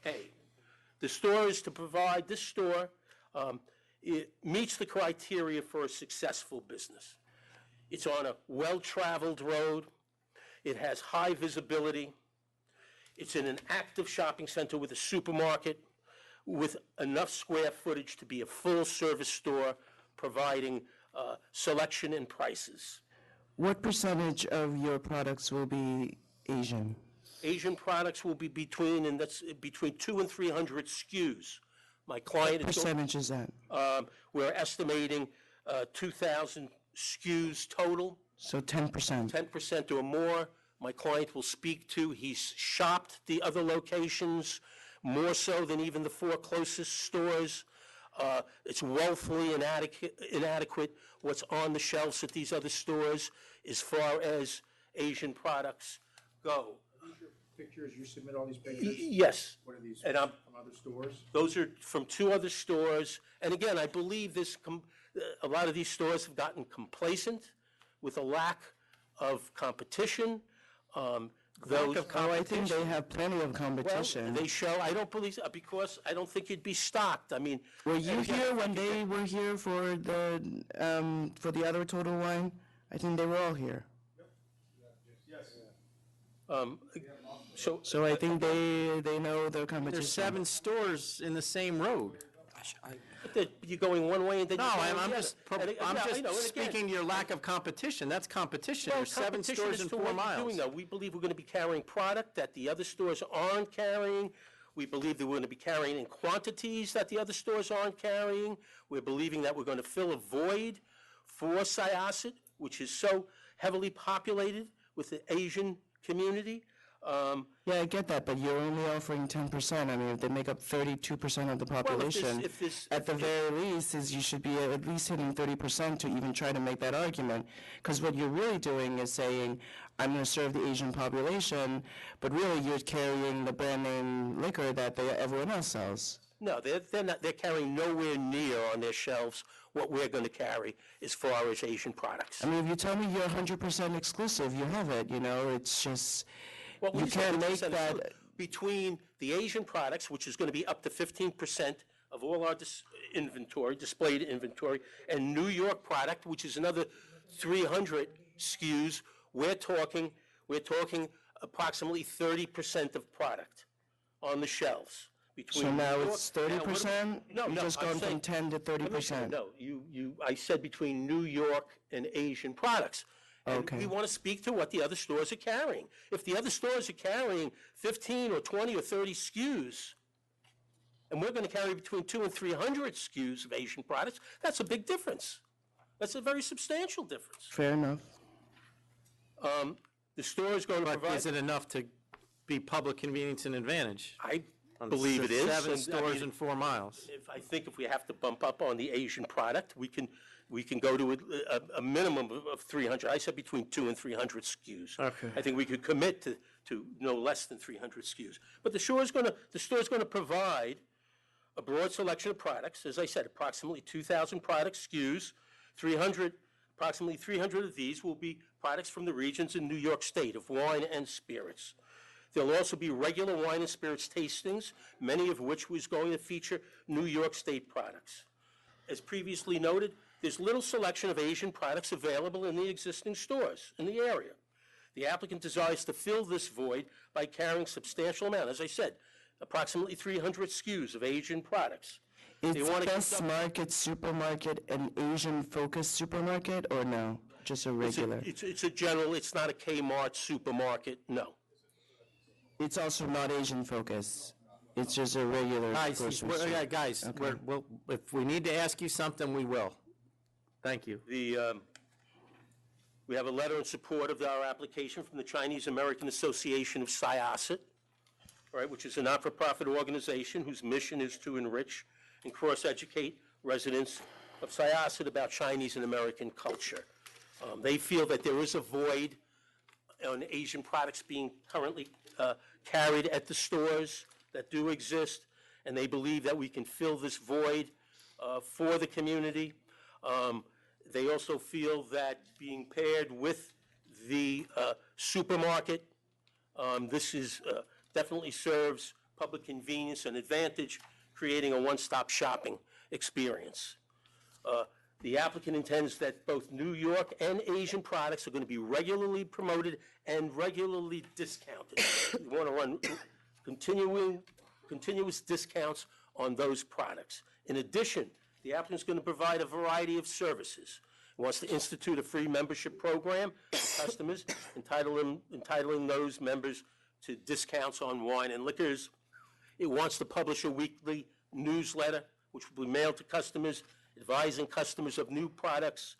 A. The store is to provide, this store, it meets the criteria for a successful business. It's on a well-traveled road. It has high visibility. It's in an active shopping center with a supermarket, with enough square footage to be a full-service store, providing selection and prices.
What percentage of your products will be Asian?
Asian products will be between, and that's between 200 and 300 SKUs. My client
What
is.
percentage is that?
We're estimating 2,000 SKUs total.
So 10%.
10% or more. My client will speak to. He's shopped the other locations more so than even the 4 closest stores. It's woefully inadequate what's on the shelves at these other stores as far as Asian products go.
Pictures, you submit all these pictures?
Yes.
What are these,
And
from other stores?
Those are from 2 other stores. And again, I believe a lot of these stores have gotten complacent with a lack of competition.
I think they have plenty of competition.
Well, they show, I don't believe, because I don't think it'd be stocked. I mean.
Were you here when they were here for the other Total Wine? I think they were all here. So I think they know their competition.
There's 7 stores in the same road.
You're going one way and then
No,
you're going the
I'm
other.
just
And I know, and
speaking
again-
to your lack of competition. That's competition.
Well,
There's 7
competition
stores
as
in
to
4
what you're
miles.
doing, though. We believe we're going to be carrying product that the other stores aren't carrying. We believe that we're going to be carrying in quantities that the other stores aren't carrying. We're believing that we're going to fill a void for Syosset, which is so heavily populated with the Asian community.
Yeah, I get that, but you're only offering 10%. I mean, if they make up 32% of the population, at the very least, is you should be at least hitting 30% to even try to make that argument. Because what you're really doing is saying, I'm going to serve the Asian population, but really you're carrying the brand name liquor that everyone else sells.
No, they're not. They're carrying nowhere near on their shelves what we're going to carry as far as Asian products.
I mean, if you tell me you're 100% exclusive, you have it, it's just...
Well,
you can't make
100%
that.
Between the Asian products, which is going to be up to 15% of all our inventory, displayed inventory, and New York product, which is another 300 SKUs, we're talking approximately 30% of product on the shelves.
So now it's 30%?
No,
You've just gone from 10 to 30%.
No, I said between New York and Asian products. And
Okay.
we want to speak to what the other stores are carrying. If the other stores are carrying 15 or 20 or 30 SKUs, and we're going to carry between 200 and 300 SKUs of Asian products, that's a big difference. That's a very substantial difference.
Fair enough.
The store is going to
But
provide.
is it enough to be public convenience and advantage?
I
On
believe it is.
7
and, I
stores
mean,
in 4 miles.
I think if we have to bump up on the Asian product, we can go to a minimum of 300. I said between 200 and 300 SKUs.
Okay.
I think we could commit to no less than 300 SKUs. But the store's going to provide a broad selection of products. As I said, approximately 2,000 product SKUs. Approximately 300 of these will be products from the regions in New York State of wine and spirits. There'll also be regular wine and spirits tastings, many of which was going to feature New York State products. As previously noted, there's little selection of Asian products available in the existing stores in the area. The applicant desires to fill this void by carrying substantial amount, as I said, approximately 300 SKUs of Asian products. They
Is
want to
Best Market Supermarket an Asian-focused supermarket, or no? Just a regular?
It's a general, it's not a Kmart supermarket, no.
It's also not Asian-focused. It's just a regular grocery store. Okay.
If we need to ask you something, we will. Thank you.
We have a letter in support of our application from the Chinese American Association of Syosset, right, which is a not-for-profit organization whose mission is to enrich and cross-educate residents of Syosset about Chinese and American culture. They feel that there is a void on Asian products being currently carried at the stores that do exist, and they believe that we can fill this void for the community. They also feel that being paired with the supermarket, this is definitely serves public convenience and advantage, creating a one-stop shopping experience. The applicant intends that both New York and Asian products are going to be regularly promoted and regularly discounted. We want to run continuous discounts on those products. In addition, the applicant is going to provide a variety of services. He wants to institute a free membership program for customers, entitling those members to discounts on wine and liquors. It wants to publish a weekly newsletter, which will be mailed to customers, advising customers of new products,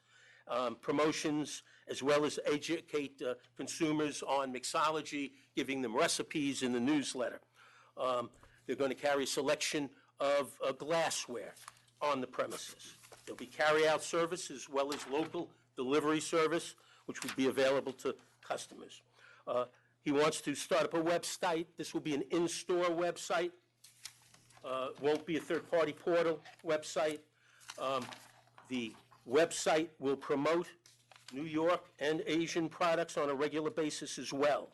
promotions, as well as educate consumers on mixology, giving them recipes in the newsletter. They're going to carry a selection of glassware on the premises. There'll be carry-out service as well as local delivery service, which will be available to customers. He wants to start up a website. This will be an in-store website. Won't be a third-party portal website. The website will promote New York and Asian products on a regular basis as well.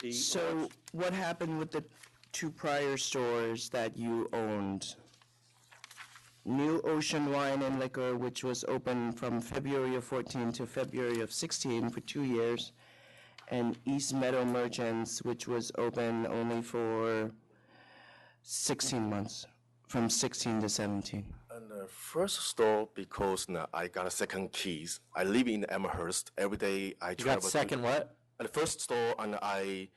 So what happened with the 2 prior stores that you owned? New Ocean Wine and Liquor, which was open from February of 14 to February of 16 for 2 years, and East Meadow Merchants, which was open only for 16 months, from 16 to 17.
And the first store, because I got a second keys. I live in Amherst. Every day I travel.
You got second what?
And the first store, and I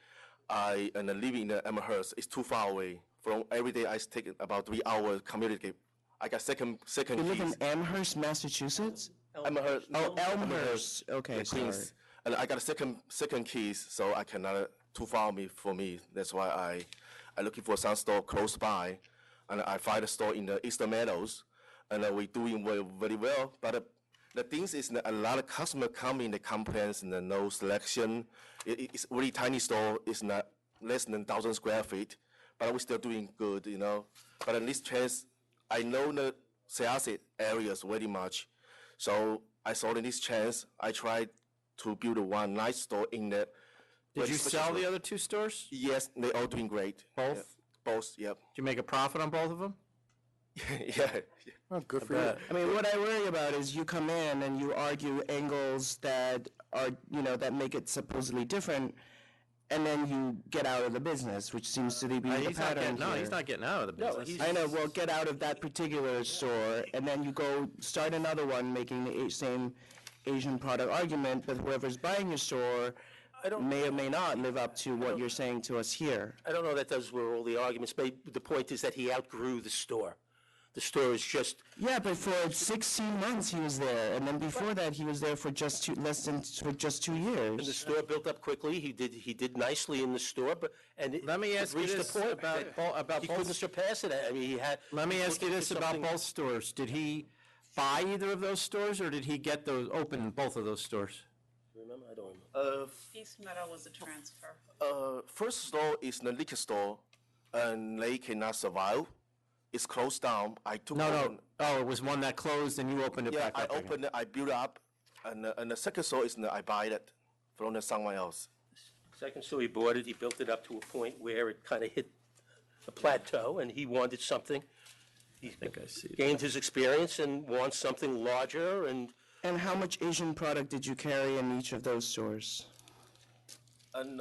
live in Amherst. It's too far away. From every day I take about 3 hours communicate. I got second
You
keys.
live in Amherst, Massachusetts?
Amherst.
Oh, Elmhurst. Okay,
Yeah,
sorry.
Queens. And I got a second keys, so I cannot too far for me. That's why I looking for some store close by, and I find a store in the Eastern Meadows, and we doing very well. But the things is that a lot of customer come in, the complaints and no selection. It's really tiny store. It's not less than 1,000 square feet, but we still doing good, you know. But in this chance, I know the Syosset areas very much, so I saw in this chance. I tried to build one nice store in there.
Did you sell the other 2 stores?
Yes, they all doing great.
Both?
Yeah, both, yep.
Did you make a profit on both of them?
Yeah.
Oh, good for you.
I mean, what I worry about is you come in and you argue angles that are, that make it supposedly different, and then you get out of the business, which seems to be the pattern here.
He's not getting out of the business.
I know, well, get out of that particular store, and then you go start another one making the same Asian product argument, but whoever's buying your store may or may not live up to what you're saying to us here.
I don't know that those were all the arguments made. The point is that he outgrew the store. The store is just...
Yeah, but for 16 months he was there, and then before that he was there for just 2 years.
And the store built up quickly. He did nicely in the store, but
Let me ask you
reached
this
a point
about
he
both.
couldn't surpass it. I mean, he had.
Let me ask you this about
something-
both stores. Did he buy either of those stores, or did he get those open both of those stores?
Remember, I don't remember.
East Meadow was a transfer.
First store is the liquor store, and they cannot survive. It's closed down. I took over.
Oh, it was one that closed and you opened it
Yeah,
back
I
up again.
opened it, I built up, and the second store is I buy it from someone else.
Second store, he bought it, he built it up to a point where it kind of hit a plateau, and he wanted something. He gained his experience and wants something larger, and
And how much Asian product did you carry in each of those stores?
And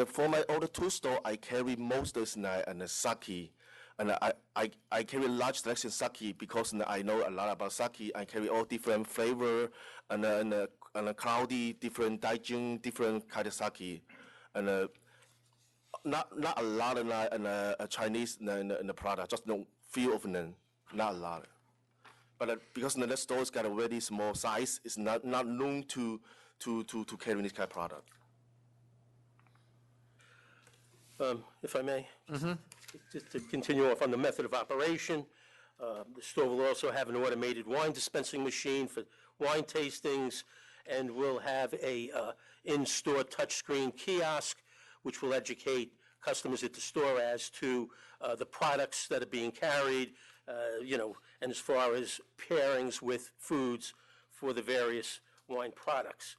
for my other 2 store, I carry most of the and the sake. And I carry large selection sake because I know a lot about sake. I carry all different flavor and a cloudy, different Daijing, different kind of sake. And not a lot of Chinese in the product, just a few of them, not a lot. But because the store's got a very small size, it's not known to carry this kind of product.
If I may, just to continue off on the method of operation, the store will also have an automated wine dispensing machine for wine tastings, and will have a in-store touchscreen kiosk, which will educate customers at the store as to the products that are being carried, and as far as pairings with foods for the various wine products.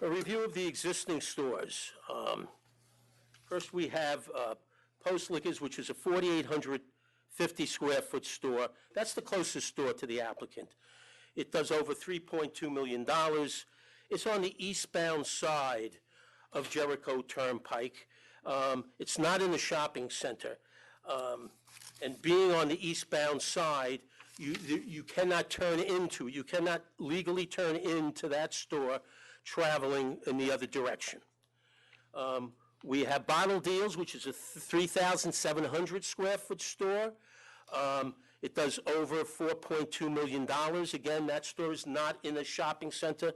A review of the existing stores. First, we have Post Liquors, which is a 4,800 50-square-foot store. That's the closest store to the applicant. It does over $3.2 million. It's on the eastbound side of Jericho Turnpike. It's not in the shopping center. And being on the eastbound side, you cannot turn into, you cannot legally turn into that store traveling in the other direction. We have Bottle Deals, which is a 3,700 square foot store. It does over $4.2 million. Again, that store is not in a shopping center,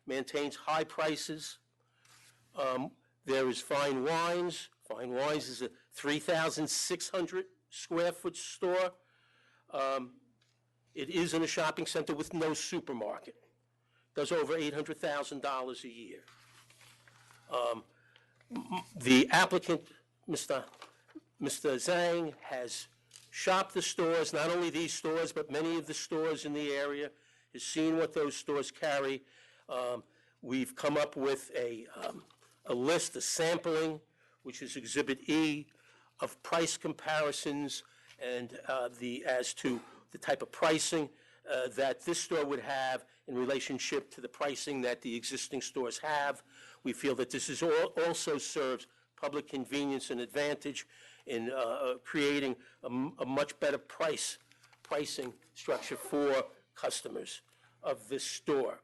maintains high prices. There is Fine Wines. Fine Wines is a 3,600 square foot store. It is in a shopping center with no supermarket. Does over $800,000 a year. The applicant, Mr. Zhang, has shopped the stores, not only these stores, but many of the stores in the area, has seen what those stores carry. We've come up with a list, a sampling, which is Exhibit E, of price comparisons and as to the type of pricing that this store would have in relationship to the pricing that the existing stores have. We feel that this is also serves public convenience and advantage in creating a much better pricing structure for customers of this store.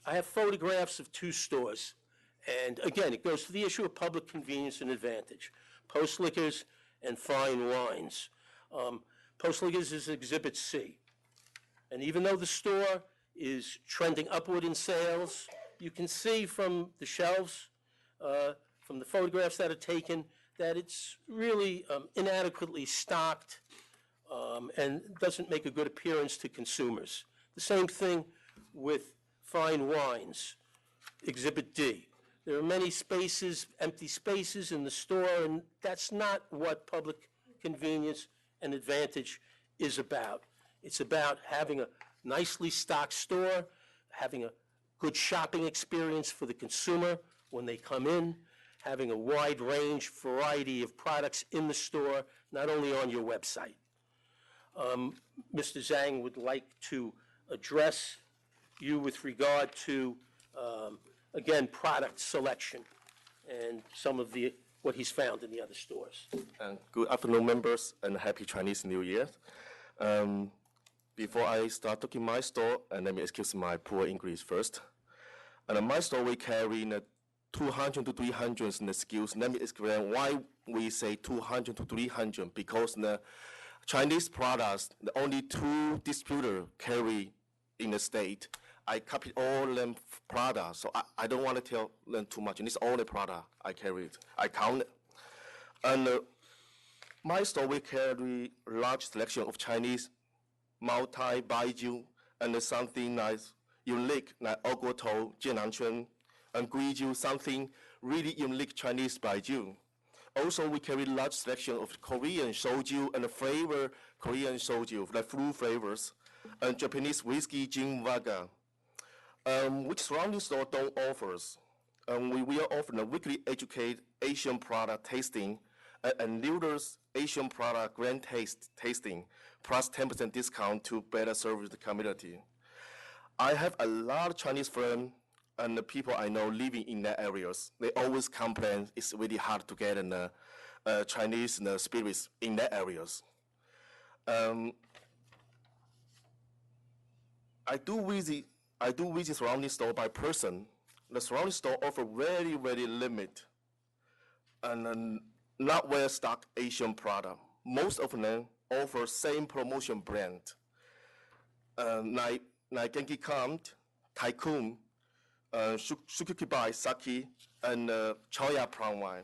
I have photographs of two stores, and again, it goes to the issue of public convenience and advantage. Post Liquors and Fine Wines. Post Liquors is Exhibit C. And even though the store is trending upward in sales, you can see from the shelves, from the photographs that are taken, that it's really inadequately stocked and doesn't make a good appearance to consumers. The same thing with Fine Wines, Exhibit D. There are many spaces, empty spaces in the store, and that's not what public convenience and advantage is about. It's about having a nicely stocked store, having a good shopping experience for the consumer when they come in, having a wide range, variety of products in the store, not only on your website. Mr. Zhang would like to address you with regard to, again, product selection and some of what he's found in the other stores.
Good afternoon, members, and Happy Chinese New Year. Before I start talking my store, let me excuse my poor English first. And my store, we carry 200 to 300 SKUs. Let me explain why we say 200 to 300, because the Chinese products, the only 2 distributors carry in the state. I copy all them products, so I don't want to tell them too much. And it's all the product I carry it. I count it. And my store, we carry large selection of Chinese multi-baiju and something nice, unique, like Ogotou, Jiananquan, and Guiju, something really unique Chinese baiju. Also, we carry large selection of Korean soju and flavor Korean soju, like fruit flavors, and Japanese whiskey, gin, vodka, which surrounding store don't offer. We will offer a weekly educate Asian product tasting and Leaders Asian product grand tasting, plus 10% discount to better serve the community. I have a lot of Chinese friends and the people I know living in that areas. They always complain it's really hard to get Chinese spirits in that areas. I do visit surrounding store by person. The surrounding store offer very, very limited and not well stocked Asian product. Most of them offer same promotion brand, like Genki Kant, Tycoon, Sukukibai Sake, and Choya Brown Wine.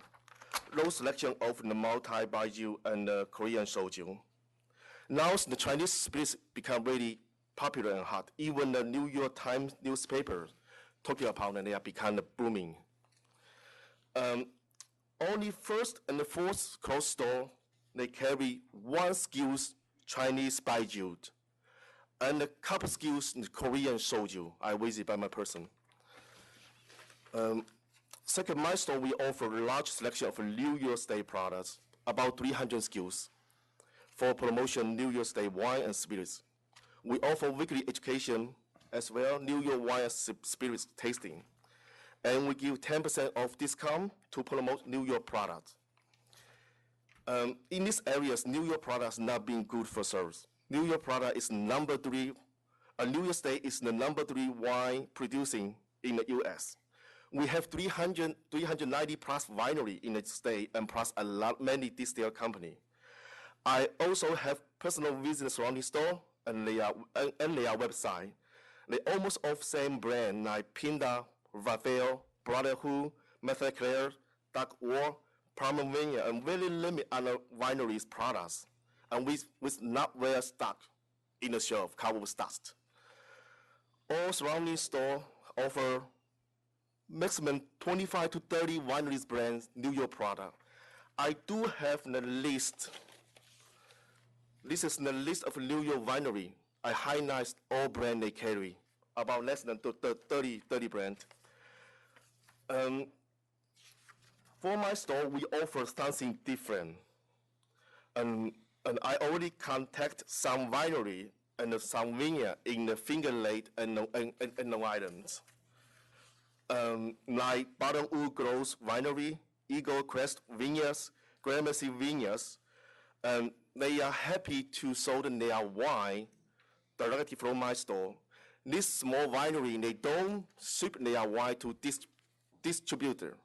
Those selection of the multi-baiju and Korean soju. Now the Chinese spirits become really popular and hot. Even the New York Times newspaper talking about and they are become booming. Only first and the fourth closed store, they carry 1 SKUs Chinese baiju and a couple SKUs Korean soju. I visit by my person. Second, my store, we offer a large selection of New York State products, about 300 SKUs. for promotion New York State wine and spirits. We offer weekly education as well, New York wine and spirits tasting. And we give 10% off discount to promote New York products. In these areas, New York products not being good for service. New York product is number 3. New York State is the number 3 wine producing in the U.S. We have 390 plus winery in the state and plus many distiller company. I also have personal visit surrounding store and their website. They almost all same brand like Pinda, Raphael, Brotherhood, Method Claire, Dark War, Palmervania, and very limited other wineries products. And with not rare stock in the shelf, covered with dust. All surrounding store offer maximum 25 to 30 wineries brands, New York product. I do have the list. This is the list of New York winery. I highlight all brand they carry, about less than 30 brand. For my store, we offer something different. And I already contact some winery and some vineyard in the Finger Lake and the islands. Like Bottomwood Groves Winery, Eagle Crest Vineyards, Gramercy Vineyards, they are happy to sell their wine directly from my store. This small winery, they don't ship their wine to distributor.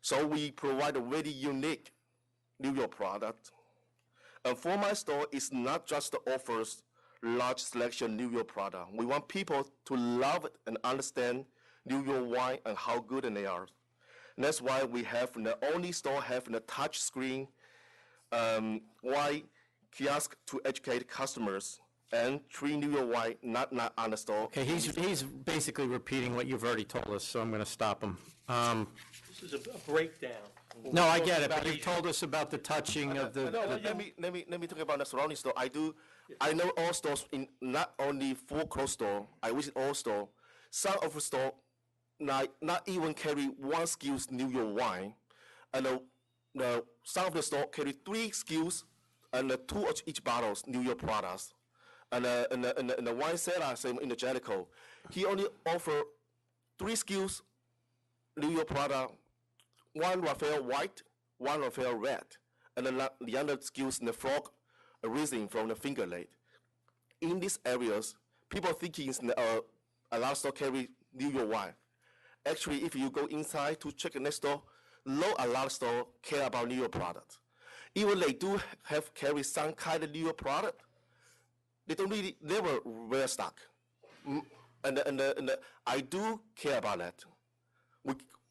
So we provide a very unique New York product. And for my store, it's not just the offers large selection New York product. We want people to love it and understand New York wine and how good they are. And that's why we have the only store having a touch screen wine kiosk to educate customers and 3 New York wine not on the store.
Okay, he's basically repeating what you've already told us, so I'm going to stop him.
This is a breakdown.
No, I get it, but you told us about the touching of the...
Let me talk about the surrounding store. I know all stores, in not only full clothes store, I visit all store. Some of the store not even carry 1 SKU's New York wine, and some of the store carry 3 SKUs and 2 of each bottles New York products. And the wine seller, same in the Jellicoe, he only offer 3 SKUs New York product, 1 Raphael white, 1 Raphael red, and the other SKUs in the frog Riesling from the Finger Lake. In these areas, people thinking a lot of store carry New York wine. Actually, if you go inside to check the next store, a lot of store care about New York product. Even they do have carry some kind of New York product, they don't really never rare stock. And I do care about that.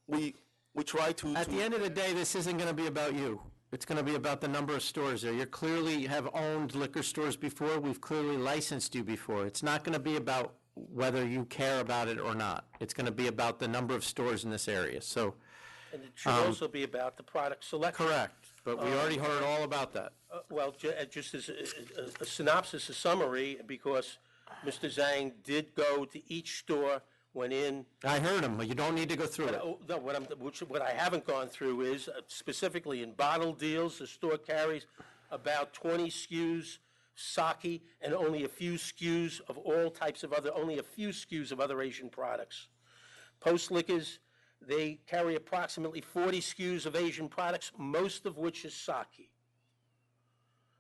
We try to...
At the end of the day, this isn't going to be about you. It's going to be about the number of stores there. You clearly have owned liquor stores before. We've clearly licensed you before. It's not going to be about whether you care about it or not. It's going to be about the number of stores in this area. So,
And it should also be about the product selection.
correct, but we already heard all about that.
Well, just as a synopsis, a summary, because Mr. Zhang did go to each store, went in.
I heard him, but you don't need to go through it.
No, what I haven't gone through is specifically in bottle deals, the store carries about 20 SKUs, sake, and only a few SKUs of all types of only a few SKUs of other Asian products. Post Liquors, they carry approximately 40 SKUs of Asian products, most of which is sake.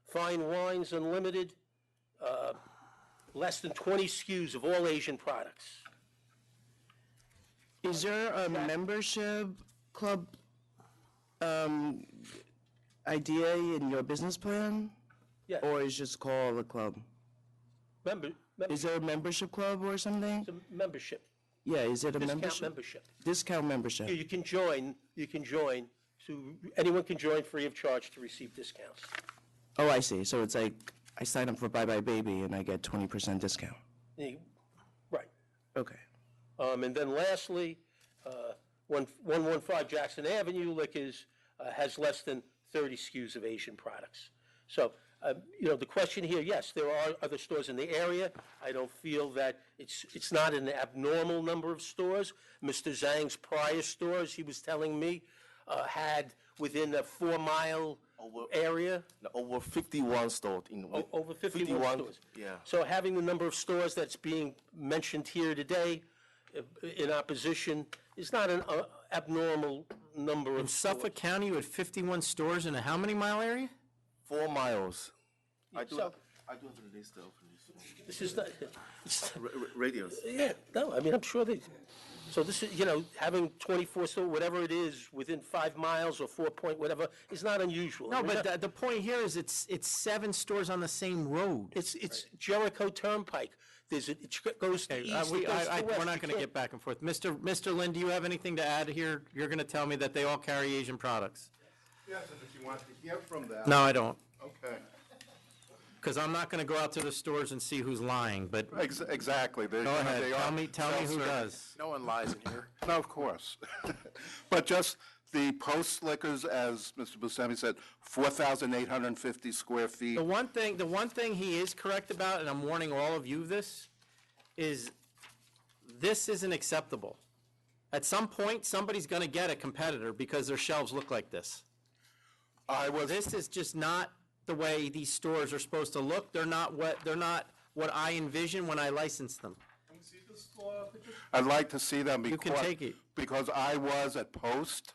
Fine Wines Unlimited, less than 20 SKUs of all Asian products.
Is there a membership club idea in your business plan?
Yeah.
Or is just called a club? Is there a membership club or something?
It's a membership.
Yeah, is it a
Discount
membership?
membership.
Discount membership.
You can join, anyone can join free of charge to receive discounts.
Oh, I see. So it's like I sign up for Bye Bye Baby and I get 20% discount.
Right.
Okay.
And then lastly, 115 Jackson Avenue Liquors has less than 30 SKUs of Asian products. So, the question here, yes, there are other stores in the area. I don't feel that it's not an abnormal number of stores. Mr. Zhang's prior stores, he was telling me, had within a 4-mile area?
Over 51 stores in.
Over 51 stores?
Yeah.
So having the number of stores that's being mentioned here today in opposition is not an abnormal number of
In Suffolk County, you had 51 stores in a how many mile area?
4 miles. I do
So-
have a list of
This is not,
radios.
yeah, no, I mean, I'm sure they, so this is, having 24 stores, whatever it is, within 5 miles or 4 point, whatever, is not unusual. I
No,
mean,
but the point here is it's 7 stores on the same road.
It's Jericho Turnpike. It goes to east, it goes to west.
We're not
You
going to
can't-
get back and forth. Mr. Lynn, do you have anything to add here? You're going to tell me that they all carry Asian products?
Yes, and if you want to hear from them.
No, I don't.
Okay.
Because I'm not going to go out to the stores and see who's lying, but
Exactly. Go
go ahead. Tell me who does.
No one lies in here.
No, of course. But just the Post Liquors, as Mr. Buscemi said, 4,850 square feet.
The one thing he is correct about, and I'm warning all of you of this, is this isn't acceptable. At some point, somebody's going to get a competitor because their shelves look like this. This is just not the way these stores are supposed to look. They're not what I envision when I license them.
I'd like to see them
You can take it.
because I was at Post,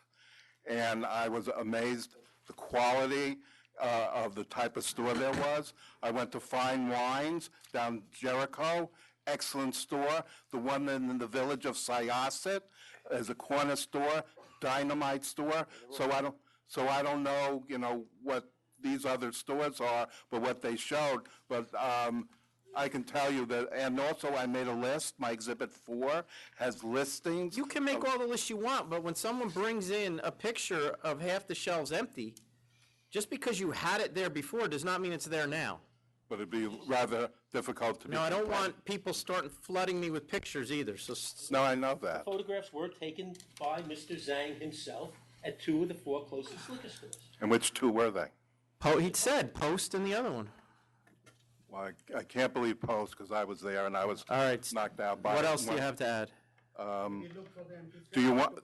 and I was amazed the quality of the type of store there was. I went to Fine Wines down Jericho, excellent store. The one in the village of Syosset is a corner store, dynamite store. So I don't know, what these other stores are, but what they showed. But I can tell you that, and also I made a list. My Exhibit 4 has listings.
You can make all the lists you want, but when someone brings in a picture of half the shelves empty, just because you had it there before does not mean it's there now.
But it'd be rather difficult to be.
No, I don't
compliant.
want people starting flooding me with pictures either, so.
No, I know that.
Photographs were taken by Mr. Zhang himself at 2 of the 4 closest liquor stores.
And which two were they?
He said Post and the other one.
Well, I can't believe Post, because I was there and I was
All right.
knocked out by.
What else do you have to add?
Do you want?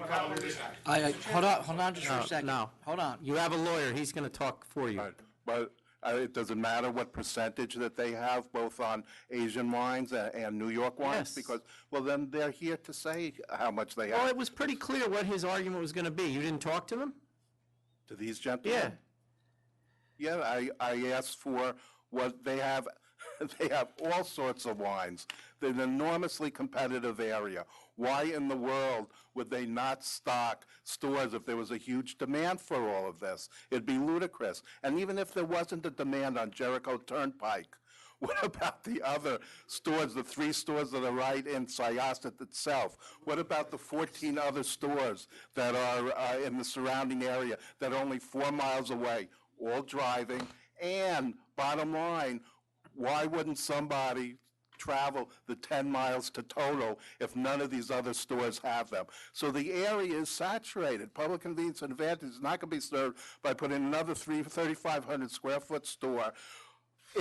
Hold on just for a second.
No.
Hold on.
You have a lawyer, he's going to talk for you.
But it doesn't matter what percentage that they have, both on Asian wines and New York wines?
Yes.
Because, well, then they're here to say how much they
Well,
have.
it was pretty clear what his argument was going to be. You didn't talk to them?
To these gentlemen? Yeah, I asked for what they have. They have all sorts of wines. They're an enormously competitive area. Why in the world would they not stock stores if there was a huge demand for all of this? It'd be ludicrous. And even if there wasn't a demand on Jericho Turnpike, what about the other stores, the 3 stores that are right in Syosset itself? What about the 14 other stores that are in the surrounding area that are only 4 miles away, all driving? And bottom line, why wouldn't somebody travel the 10 miles to Total if none of these other stores have them? So the area is saturated. Public convenience and advantage is not going to be served by putting another 3,500 square foot store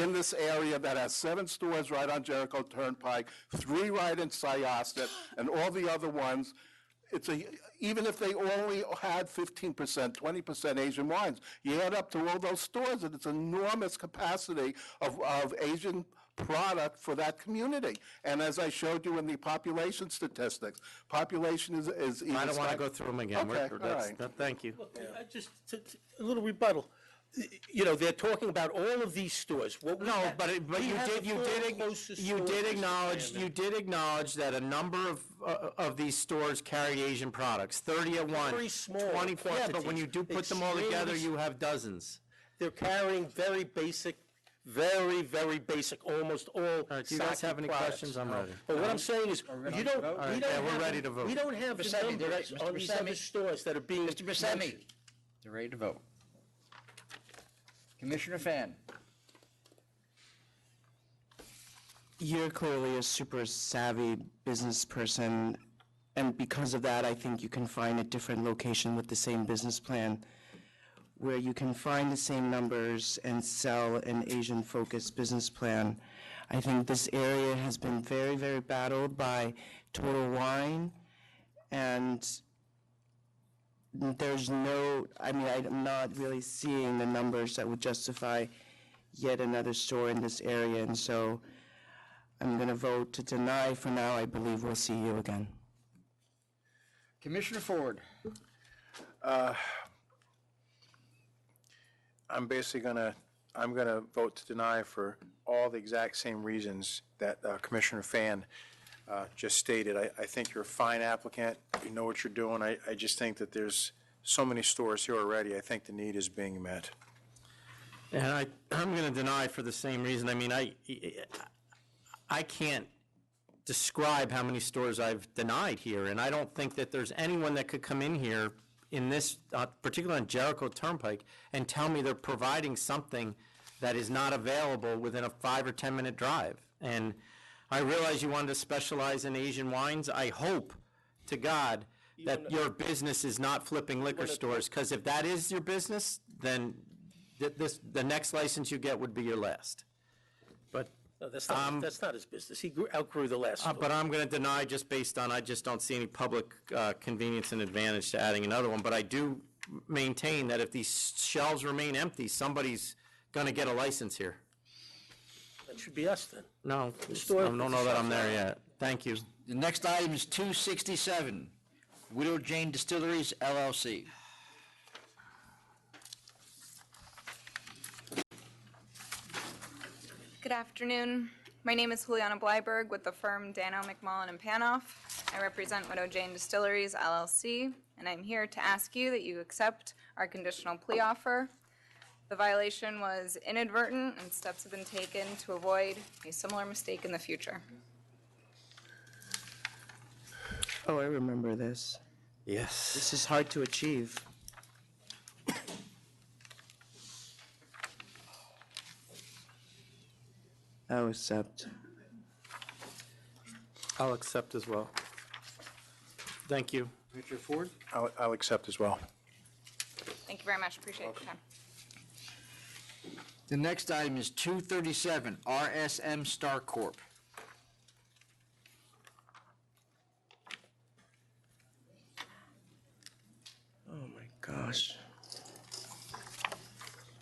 in this area that has 7 stores right on Jericho Turnpike, 3 right in Syosset, and all the other ones. Even if they only had 15%, 20% Asian wines, you add up to all those stores, and it's enormous capacity of Asian product for that community. And as I showed you in the population statistics, population is even.
I don't want to go through them again.
Okay, all right.
Thank you.
Look, a little rebuttal. They're talking about all of these stores. But
you did acknowledge that a number of these stores carry Asian products. 30 at one,
Very small
20 quantities. Yeah, but when you do put them all together,
Extremely-
you have dozens.
They're carrying very basic, almost all.
Do you guys have any
products.
questions? I'm ready.
But what I'm saying is,
All
we're
we're ready to vote.
We don't have the
Buscemi, they're
numbers
ready.
on
Mr.
these other
Buscemi.
stores that are being.
Mr. Buscemi, they're ready to vote. Commissioner Fan.
You're clearly a super savvy business person, and because of that, I think you can find a different location with the same business plan where you can find the same numbers and sell an Asian-focused business plan. I think this area has been very, very battled by Total Wine, and there's no, I mean, I'm not really seeing the numbers that would justify yet another store in this area, and so I'm going to vote to deny for now. I believe we'll see you again.
Commissioner Ford.
I'm basically I'm gonna vote to deny for all the exact same reasons that Commissioner Fan just stated. I think you're a fine applicant. You know what you're doing. I just think that there's so many stores here already. I think the need is being met.
And I'm going to deny for the same reason. I mean, I can't describe how many stores I've denied here, and I don't think that there's anyone that could come in here in this, particularly on Jericho Turnpike, and tell me they're providing something that is not available within a 5 or 10 minute drive. And I realize you wanted to specialize in Asian wines. I hope to God that your business is not flipping liquor stores, because if that is your business, then the next license you get would be your last. But
No, that's not his business. He outgrew the last store.
but I'm going to deny just based on, I just don't see any public convenience and advantage to adding another one. But I do maintain that if these shelves remain empty, somebody's going to get a license here.
That should be us then.
No,
store-
I don't know that I'm there yet. Thank you.
The next item is 267, Widow Jane Distilleries, LLC.
Good afternoon. My name is Juliana Bleiberg with the firm Dano, McMullen & Panoff. I represent Widow Jane Distilleries, LLC, and I'm here to ask you that you accept our conditional plea offer. The violation was inadvertent, and steps have been taken to avoid a similar mistake in the future.
Oh, I remember this.
Yes.
This is hard to achieve. I'll accept.
I'll accept as well. Thank you.
Commissioner Ford?
I'll accept as well.
Thank you very much. Appreciate your time.
The next item is 237, RSM Star Corp.
Oh, my gosh.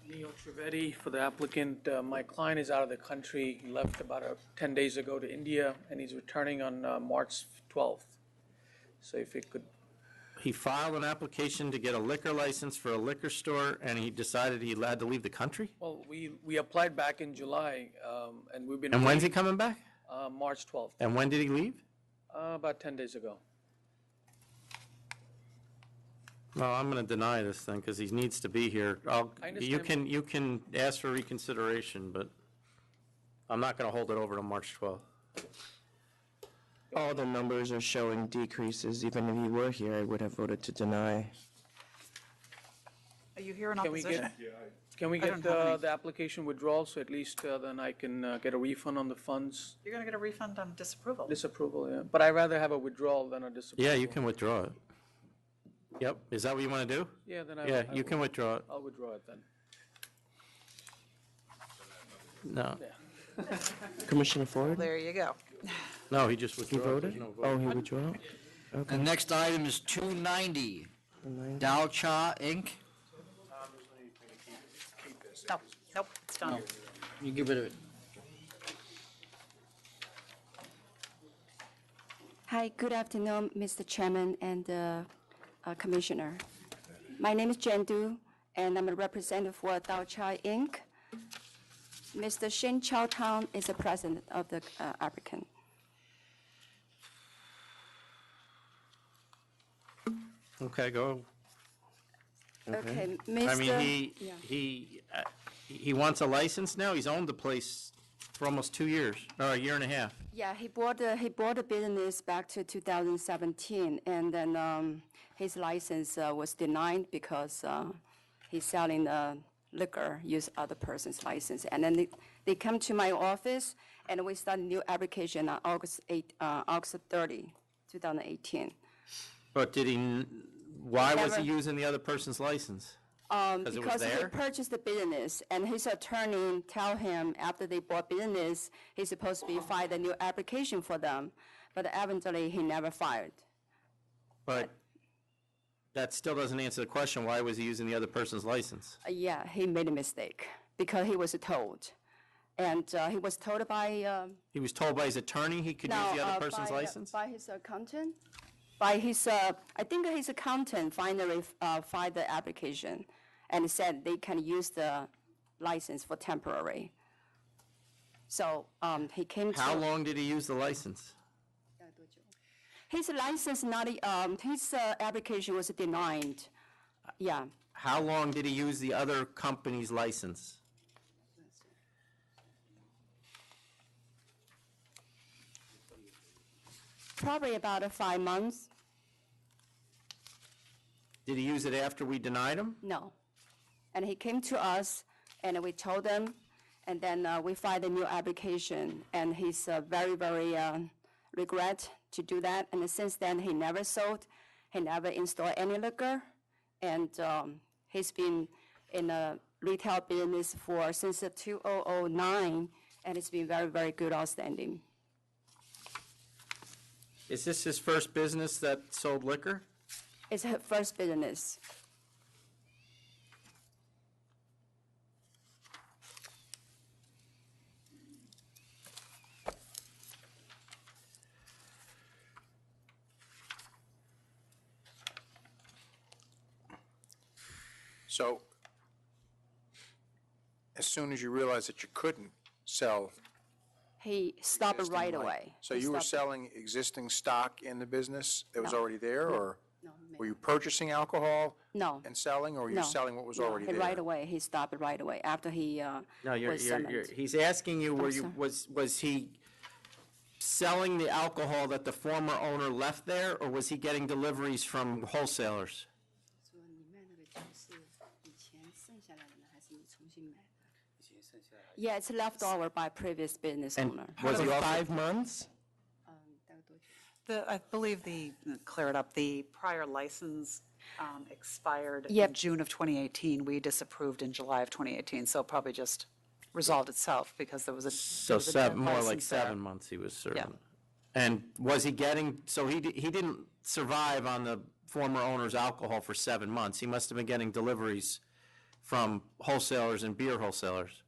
Neo Trivedi for the applicant. My client is out of the country. He left about 10 days ago to India, and he's returning on March 12th. So if it could,
He filed an application to get a liquor license for a liquor store, and he decided he had to leave the country?
well, we applied back in July, and we've been.
And when's he
waiting-
coming back?
March 12th,
And when did he leave?
about 10 days ago.
Well, I'm going to deny this thing because he needs to be here.
I understand.
You can ask for reconsideration, but I'm not going to hold it over to March 12th.
All the numbers are showing decreases. Even if he were here, I would have voted to deny.
Are you here in
Can we
opposition?
Can we
I don't
get
have any.
the application withdrawal, so at least then I can get a refund on the funds?
You're going to get a refund on disapproval.
Disapproval, yeah. But I'd rather have a withdrawal than a disapproval.
Yeah, you can withdraw it. Yep, is that what you want to do?
Yeah, then I.
Yeah, you can withdraw it.
I'll withdraw it then.
No,
Commissioner Ford?
There you go.
no, he just
He
withdrew.
voted? Oh, he withdrew?
The next item is 290, Dao Cha, Inc.
No, nope, it's done.
You get rid of it.
Hi, good afternoon, Mr. Chairman and Commissioner. My name is Jen Du, and I'm a representative for Dao Chai Inc. Mr. Shin Chow Tang is the president of the applicant.
Okay, go.
Okay,
I mean,
Mr. Yeah.
he wants a license now? He's owned the place for almost 2 years, or a year and a half.
Yeah, he bought the business back to 2017, and then his license was denied because he's selling liquor, use other person's license. And then they come to my office, and we start a new application on August 30, 2018.
But why was he
Never-
using the other person's license? Because it was
Because he
there?
purchased the business, and his attorney tell him after they bought business, he's supposed to be filed a new application for them, but evidently he never filed.
But That still doesn't answer the question, why was he using the other person's license?
Yeah, he made a mistake because he was told. And he was told by,
He was told by his attorney he could use the other person's license?
by his accountant. By his, I think his accountant finally filed the application and said they can use the license for temporary. So he came to.
How long did he use the license?
His license not, his application was denied. Yeah,
How long did he use the other company's license?
probably about 5 months.
Did he use it after we denied him?
No. And he came to us, and we told him, and then we filed a new application, and he's very, very regret to do that. And since then, he never sold, he never installed any liquor, and he's been in a retail business since 2009, and it's been very, very good, outstanding.
Is this his first business that sold liquor?
It's her first business.
So, as soon as you realized that you couldn't sell.
He stopped it right away.
So
He
you were
stopped it.
selling existing stock in the business that was
No.
already there,
No.
or were you purchasing alcohol
No.
and selling, or were you
No.
selling what was
No,
already
he
there?
Right away, he stopped it right away after he
No,
was summoned.
he's asking you, were
I'm
you,
sorry.
was he selling the alcohol that the former owner left there, or was he getting deliveries from wholesalers?
Yeah, it's left over by previous business
And
owner.
was he also,
5 months?
I believe clear it up, the prior license expired in
Yep.
June of 2018. We disapproved in July of 2018, so it probably just resolved itself because there was a.
so
there was a dead
more like
license there.
7 months he was serving? And was he getting, so he didn't survive on the former owner's alcohol for 7 months. He must have been getting deliveries from wholesalers and beer wholesalers.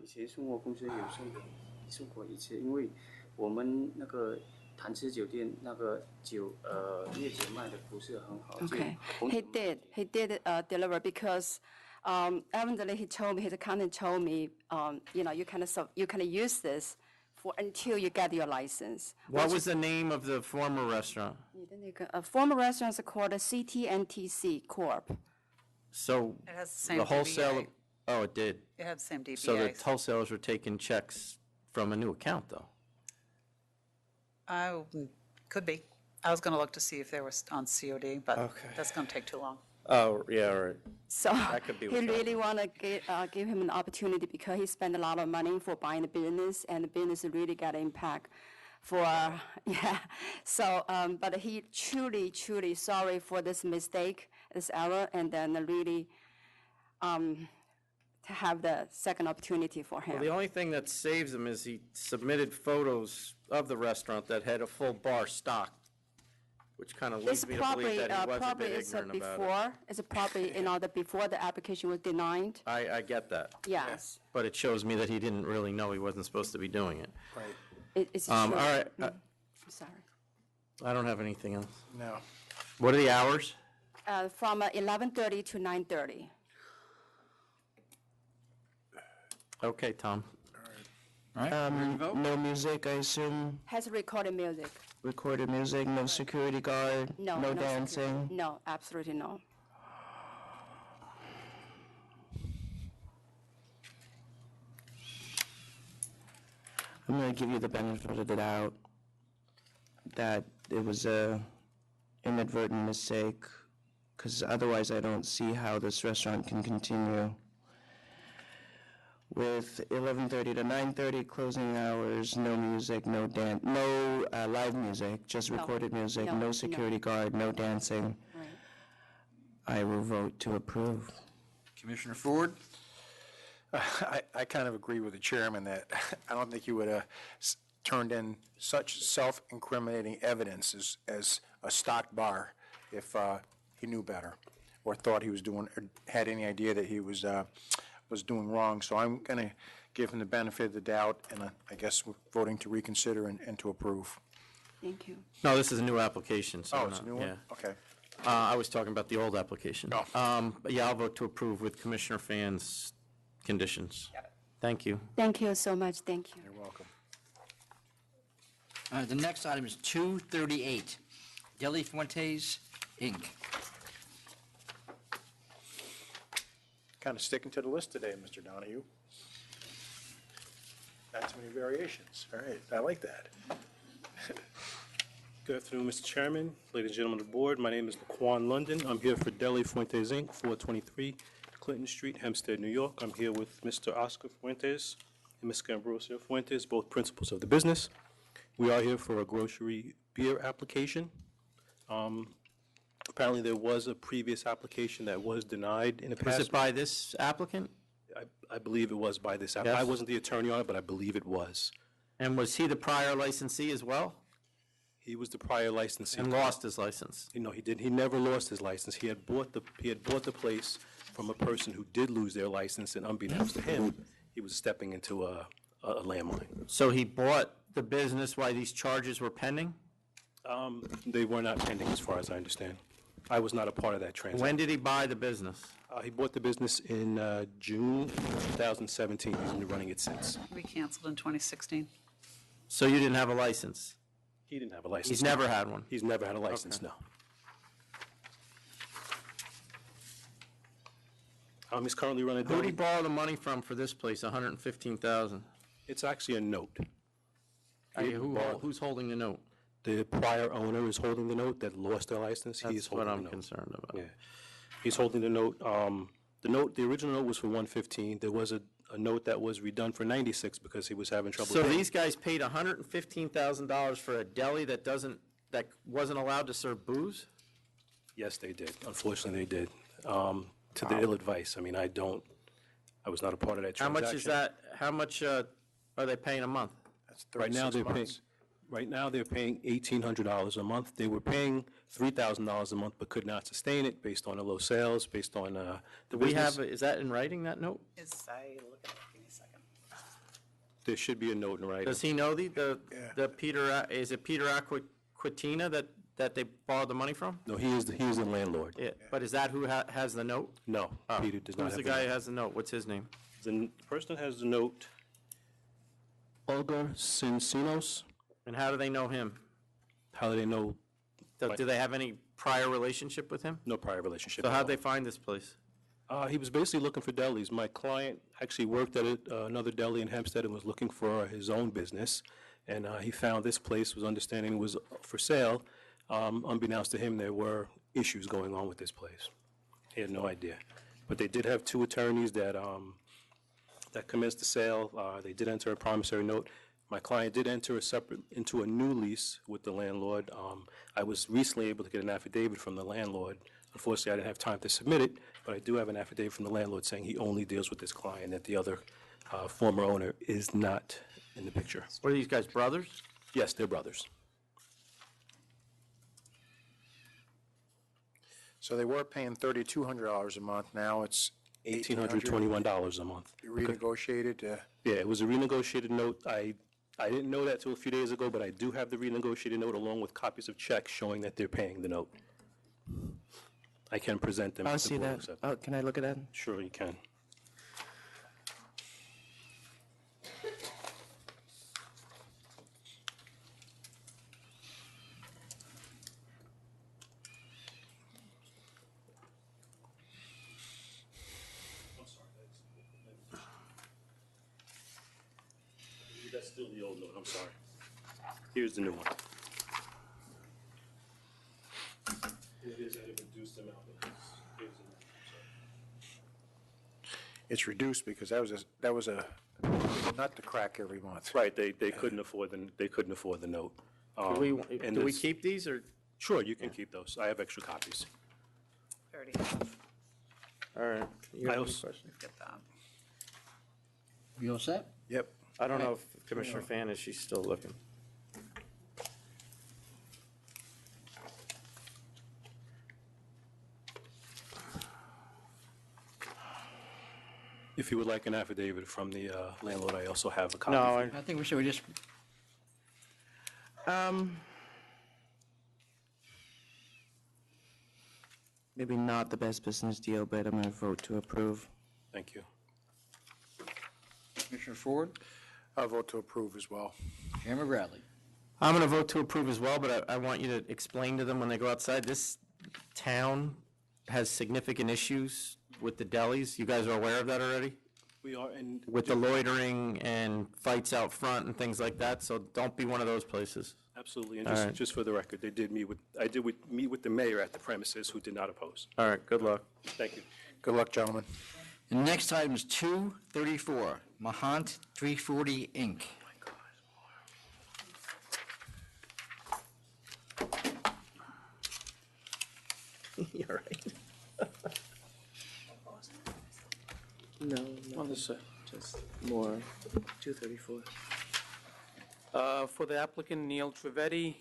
以前送货公司有送过一次，因为我们那个潭池酒店那个酒烈酒卖的不是很好。
Okay, he did deliver because evidently he told me, his accountant told me, you know, you can use this for until you get your license.
What was the name of the former restaurant?
Former restaurants are called CTNTC Corp.
So
It has the same
the wholesaler,
DBA.
oh, it did.
It had the same DBA.
So the wholesalers were taking checks from a new account, though.
Could be. I was going to look to see if they were on COD, but that's going to take too long.
Oh, yeah, all right.
So
That could be
he
what's
really want to give him an opportunity because he spent a lot of money for buying the business, and the business really got impact for, yeah. So, but he truly, truly sorry for this mistake, this error, and then really to have the second opportunity for him.
Well, the only thing that saves him is he submitted photos of the restaurant that had a full bar stocked, which kind of
It's
leads me to believe
probably,
that he was a
probably
bit
it's
ignorant about it.
before, it's probably, you know, before the application was denied.
I get that.
Yes.
But it shows me that he didn't really know he wasn't supposed to be doing it.
Right. It's
All
true.
right,
I'm sorry.
I don't have anything else.
No.
What are the hours?
From 11:30 to 9:30.
Okay, Tom.
No music, I assume?
Has recorded music.
Recorded music, no security guard?
No.
No
security.
dancing?
No, absolutely no.
I'm going to give you the benefit of the doubt that it was a inadvertent mistake, because otherwise I don't see how this restaurant can continue. With 11:30 to 9:30 closing hours, no music, no live music, just
No.
recorded music,
No,
no
no.
security guard, no dancing. I will vote to approve.
Commissioner Ford?
I kind of agree with the chairman that I don't think you would turned in such self-incriminating evidence as a stock bar if he knew better or thought he was doing, or had any idea that he was doing wrong. So I'm going to give him the benefit of the doubt, and I guess we're voting to reconsider and to approve.
Thank you.
No, this is a new application, so.
Oh, it's a new one?
yeah.
Okay.
I was talking about the old application. But yeah, I'll vote to approve with Commissioner Fan's conditions. Thank you.
Thank you so much. Thank you.
You're welcome.
The next item is 238, Deli Fuentes, Inc.
Kind of sticking to the list today, Mr. Donahue. Not too many variations. All right, I like that.
Good afternoon, Mr. Chairman, ladies and gentlemen of the board. My name is Laquan London. I'm here for Deli Fuentes, Inc., 423 Clinton Street, Hempstead, New York. I'm here with Mr. Oscar Fuentes and Ms. Ambrosio Fuentes, both principals of the business. We are here for a grocery beer application. Apparently, there was a previous application that was denied in the past.
Was it by this applicant?
I believe it was by this
Yes.
applicant. I wasn't the attorney on it, but I believe it was.
And was he the prior licensee as well?
He was the prior licensee.
And lost his license?
No, he didn't. He never lost his license. He had bought the place from a person who did lose their license, and unbeknownst to him, he was stepping into a landmine.
So he bought the business while these charges were pending?
They were not pending, as far as I understand. I was not a part of that transaction.
When did he buy the business?
He bought the business in June 2017. He's been running it since.
We canceled in 2016.
So you didn't have a license?
He didn't have a license.
He's never had one?
He's never had a license, no. He's currently running.
Who did he borrow the money from for this place, $115,000?
It's actually a note.
Who's holding the note?
The prior owner is holding the note that lost their license. He is
That's
holding
what
the
I'm
note.
concerned about.
Yeah, he's holding the note. The original note was for $115. There was a note that was redone for $96 because he was having trouble.
So
paying.
these guys paid $115,000 for a deli that wasn't allowed to serve booze?
Yes, they did. Unfortunately, they did. To their ill advice. I mean, I was not a part of that
How
transaction.
much is that? How much are they paying a month?
That's
Right now,
36
they're paying.
months.
Right now, they're paying $1,800 a month. They were paying $3,000 a month, but could not sustain it based on the low sales, based on the
Do we
business.
have, is that in writing, that note?
Is I look at it, give me a second.
There should be a note in writing.
Does he know the Peter, is it Peter Aquatina that they borrowed the money from?
No, he is the landlord.
Yeah, but is that who has the note?
No,
Oh.
Peter does not
Who's
have
the guy who has the note? What's his name?
The person that has the note, Olga Cincinos.
And how do they know him?
How do they know?
Do they have any prior relationship with him?
No prior relationship.
So
at
how'd
all.
they find this place?
He was basically looking for delis. My client actually worked at another deli in Hempstead and was looking for his own business. And he found this place, was understanding it was for sale. Unbeknownst to him, there were issues going on with this place. He had no idea. But they did have two attorneys that commenced the sale. They did enter a promissory note. My client did enter into a new lease with the landlord. I was recently able to get an affidavit from the landlord. Unfortunately, I didn't have time to submit it, but I do have an affidavit from the landlord saying he only deals with this client, that the other former owner is not in the picture.
What are these guys, brothers?
Yes, they're brothers.
So they were paying $3,200 a month. Now it's
$1,821 a month.
You renegotiated.
Yeah, it was a renegotiated note. I didn't know that till a few days ago, but I do have the renegotiated note along with copies of checks showing that they're paying the note. I can present them.
I'll
if the
see
board
that.
accepts.
Can I look at that?
Sure, you can. That's still the old note, I'm sorry. Here's the new one. It is at a reduced amount. Here's the new one,
It's reduced because that was a nut to crack every month.
Right, they couldn't afford the note.
Do we keep these, or?
Sure, you can keep those. I have extra copies.
Already have.
All right. You
I
have any
also-
questions?
Get that.
You all set?
Yep.
I don't know if Commissioner Fan is, she's still looking.
If you would like an affidavit from the landlord, I also have a copy.
No,
for you.
I think we should just,
Maybe not the best business deal, but I'm going to vote to approve.
Thank you.
Commissioner Ford,
I'll vote to approve as well.
Chairman Bradley.
I'm going to vote to approve as well, but I want you to explain to them when they go outside, this town has significant issues with the delis. You guys are aware of that already?
We are in.
With the loitering and fights out front and things like that, so don't be one of those places.
Absolutely, and
All
just,
right.
just for the record, I did meet with the mayor at the premises, who did not oppose.
All right, good luck.
Thank you.
Good luck, gentlemen.
The next item is 234, Mahant 340, Inc.
You're right. No,
On this side.
just more, 234.
For the applicant Neil Trivedi,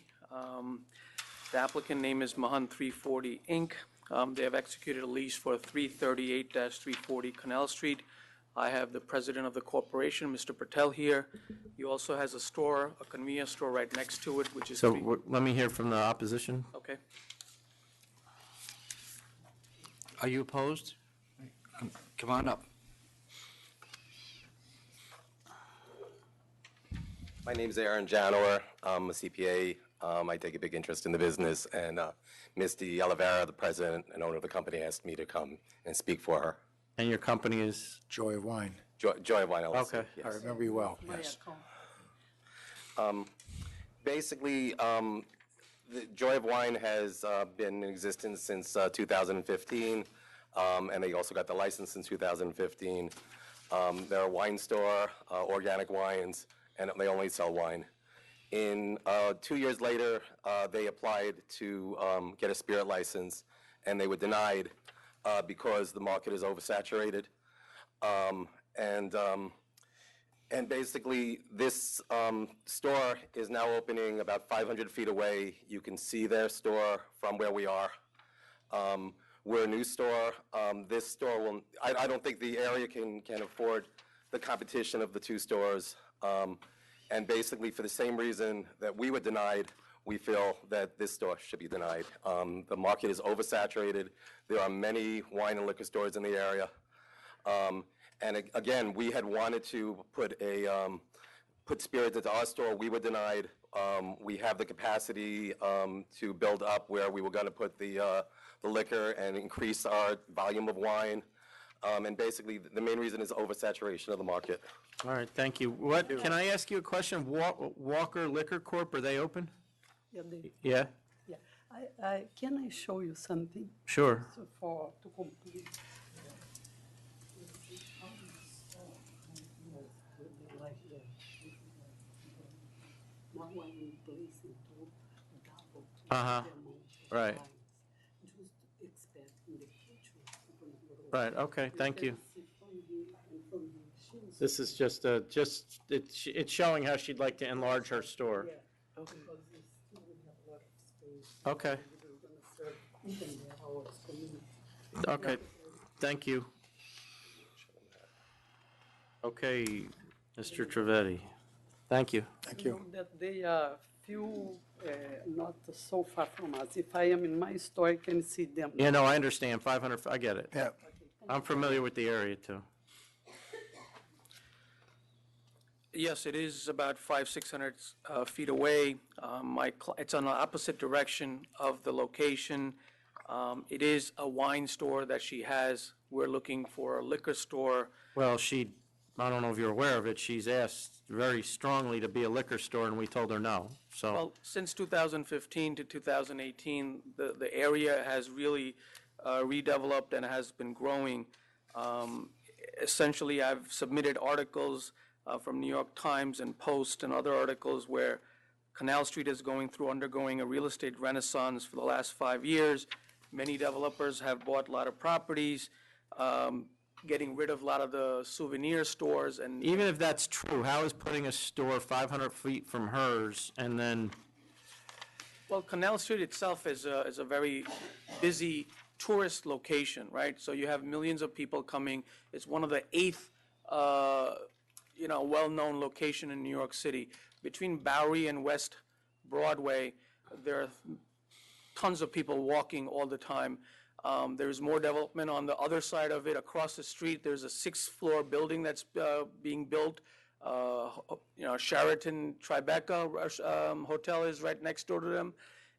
the applicant name is Mahant 340 Inc. They have executed a lease for 338-340 Canal Street. I have the president of the corporation, Mr. Patel, here. He also has a store, a convenience store right next to it, which is.
So let me hear from the opposition.
Okay.
Are you opposed? Come on up.
My name's Aaron Janor. I'm a CPA. I take a big interest in the business, and Misty Oliveira, the president and owner of the company, asked me to come and speak for her.
And your company is?
Joy of Wine.
Joy of Wine LLC.
Okay.
I remember you well, yes.
Basically, the Joy of Wine has been in existence since 2015, and they also got the license in 2015. They're a wine store, organic wines, and they only sell wine. 2 years later, they applied to get a spirit license, and they were denied because the market is oversaturated. And basically, this store is now opening about 500 feet away. You can see their store from where we are. We're a new store. This store will, I don't think the area can afford the competition of the two stores. And basically, for the same reason that we were denied, we feel that this store should be denied. The market is oversaturated. There are many wine and liquor stores in the area. And again, we had wanted to put spirits into our store. We were denied. We have the capacity to build up where we were going to put the liquor and increase our volume of wine. And basically, the main reason is oversaturation of the market.
All right, thank you. Can I ask you a question? Walker Liquor Corp., are they open?
Yeah,
Yeah?
yeah. Can I show you something?
Sure.
So to complete. Now I'm placing to double.
Uh-huh. Right.
Just expect in the future.
Right, okay, thank you.
From here and from here.
This is it's showing how she'd like to enlarge her store.
Because we still have a lot of space.
Okay.
We're gonna serve even the hours community.
Okay, thank you. Okay, Mr. Trivedi, thank you.
Thank
You know that they are few, not so far from us. If I am in my store, I can see them.
Yeah, no, I understand, 500, I get it.
Yeah.
I'm familiar with the area, too.
Yes, it is about 600 feet away. It's on the opposite direction of the location. It is a wine store that she has. We're looking for a liquor store.
Well, I don't know if you're aware of it, she's asked very strongly to be a liquor store, and we told her no, so.
Well, since 2015 to 2018, the area has really redeveloped and has been growing. Essentially, I've submitted articles from New York Times and Post and other articles where Canal Street is undergoing a real estate renaissance for the last 5 years. Many developers have bought a lot of properties. getting rid of a lot of the souvenir stores and.
Even if that's true, how is putting a store 500 feet from hers and then,
Well, Canal Street itself is a very busy tourist location, right? So you have millions of people coming. It's one of the 8th, well-known location in New York City. Between Bowery and West Broadway, there are tons of people walking all the time. There's more development on the other side of it. Across the street, there's a 6th-floor building that's being built. Sheraton Tribeca Hotel is right next door to them.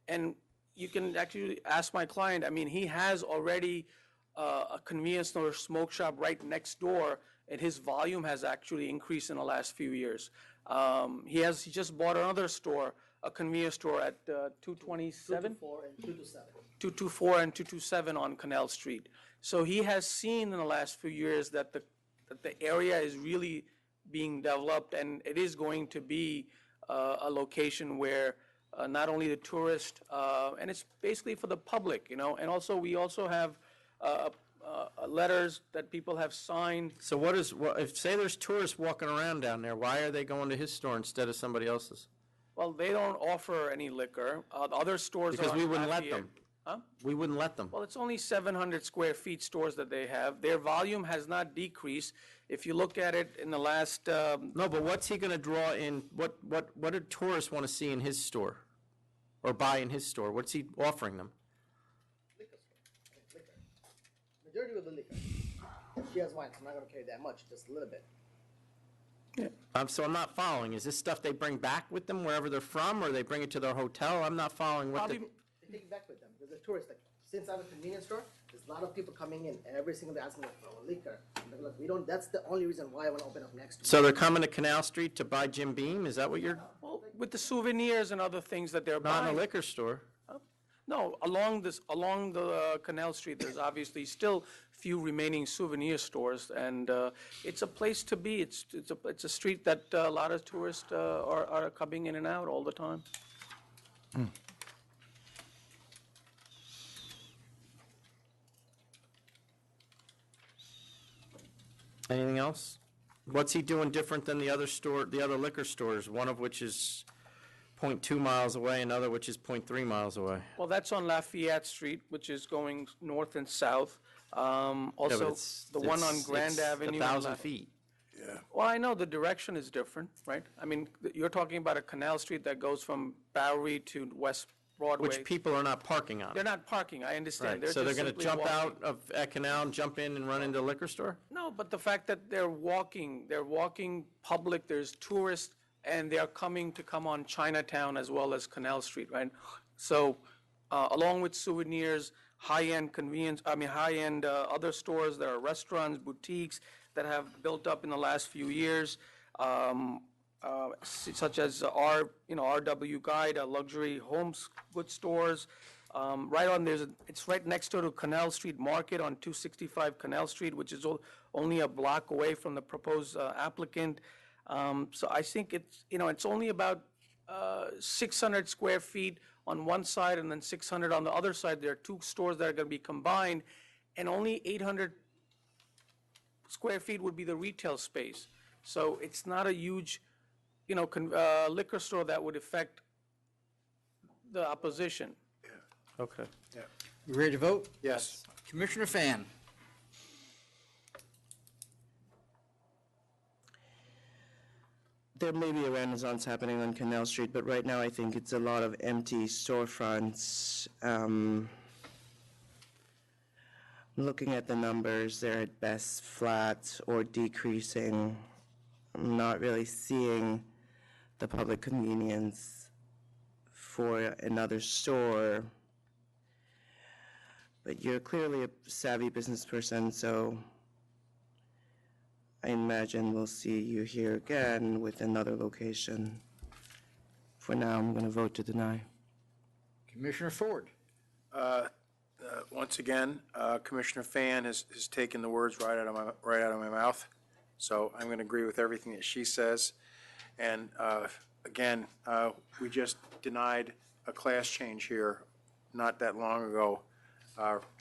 And you can actually ask my client, I mean, he has already a convenience store smoke shop right next door, and his volume has actually increased in the last few years. He just bought another store, a convenience store at 227?
224 and 227.
224 and 227 on Canal Street. So he has seen in the last few years that the area is really being developed, and it is going to be a location where not only the tourist, and it's basically for the public, and also we also have letters that people have signed.
so if, say there's tourists walking around down there, why are they going to his store instead of somebody else's?
Well, they don't offer any liquor. Other stores
Because
are
we
on
wouldn't let
Lafayette.
them.
Huh?
We wouldn't let them.
Well, it's only 700 square feet stores that they have. Their volume has not decreased. If you look at it in the last,
No, but what's he going to draw in, what do tourists want to see in his store? Or buy in his store? What's he offering them?
Liquor. Majority of the liquor. She has wine, so I'm not gonna carry that much, just a little bit.
So I'm not following. Is this stuff they bring back with them wherever they're from, or they bring it to their hotel? I'm not following what the...
They take it back with them, because they're tourists, like, since I have a convenience store, there's a lot of people coming in every single day asking for liquor. And they're like, that's the only reason why I wanna open up next to
So they're coming to Canal Street to buy Jim Beam? Is that what you're...
well, with the souvenirs and other things that they're buying.
Not in a liquor store.
No, along the Canal Street, there's obviously still few remaining souvenir stores, and it's a place to be. It's a street that a lot of tourists are coming in and out all the time.
Anything else? What's he doing different than the other liquor stores, one of which is 0.2 miles away, another which is 0.3 miles away?
Well, that's on Lafayette Street, which is going north and south. Also, the one on Grand Avenue.
1,000 feet.
Well, I know the direction is different, right? I mean, you're talking about a canal street that goes from Bowery to West Broadway.
Which people are not parking on.
They're not parking, I understand.
Right, so they're
just
going to
simply
jump
walking.
out of at Canal and jump in and run into a liquor store?
No, but the fact that they're walking public, there's tourists, and they're come on Chinatown as well as Canal Street, right? So, along with souvenirs, high-end other stores, there are restaurants, boutiques that have built up in the last few years, such as RW Guide, luxury homes goods stores. It's right next door to Canal Street Market on 265 Canal Street, which is only a block away from the proposed applicant. So I think it's only about 600 square feet on one side and then 600 on the other side. There are two stores that are going to be combined, and only 800 square feet would be the retail space. So it's not a huge, liquor store that would affect the opposition.
Okay.
Yeah.
You ready to vote?
Yes.
Commissioner Fan.
There may be a renaissance happening on Canal Street, but right now I think it's a lot of empty storefronts. Looking at the numbers, they're at best flat or decreasing. I'm not really seeing the public convenience for another store. But you're clearly a savvy business person, so I imagine we'll see you here again with another location. For now, I'm going to vote to deny.
Commissioner Ford.
Once again, Commissioner Fan has taken the words right out of my mouth. So I'm going to agree with everything that she says. And again, we just denied a class change here not that long ago,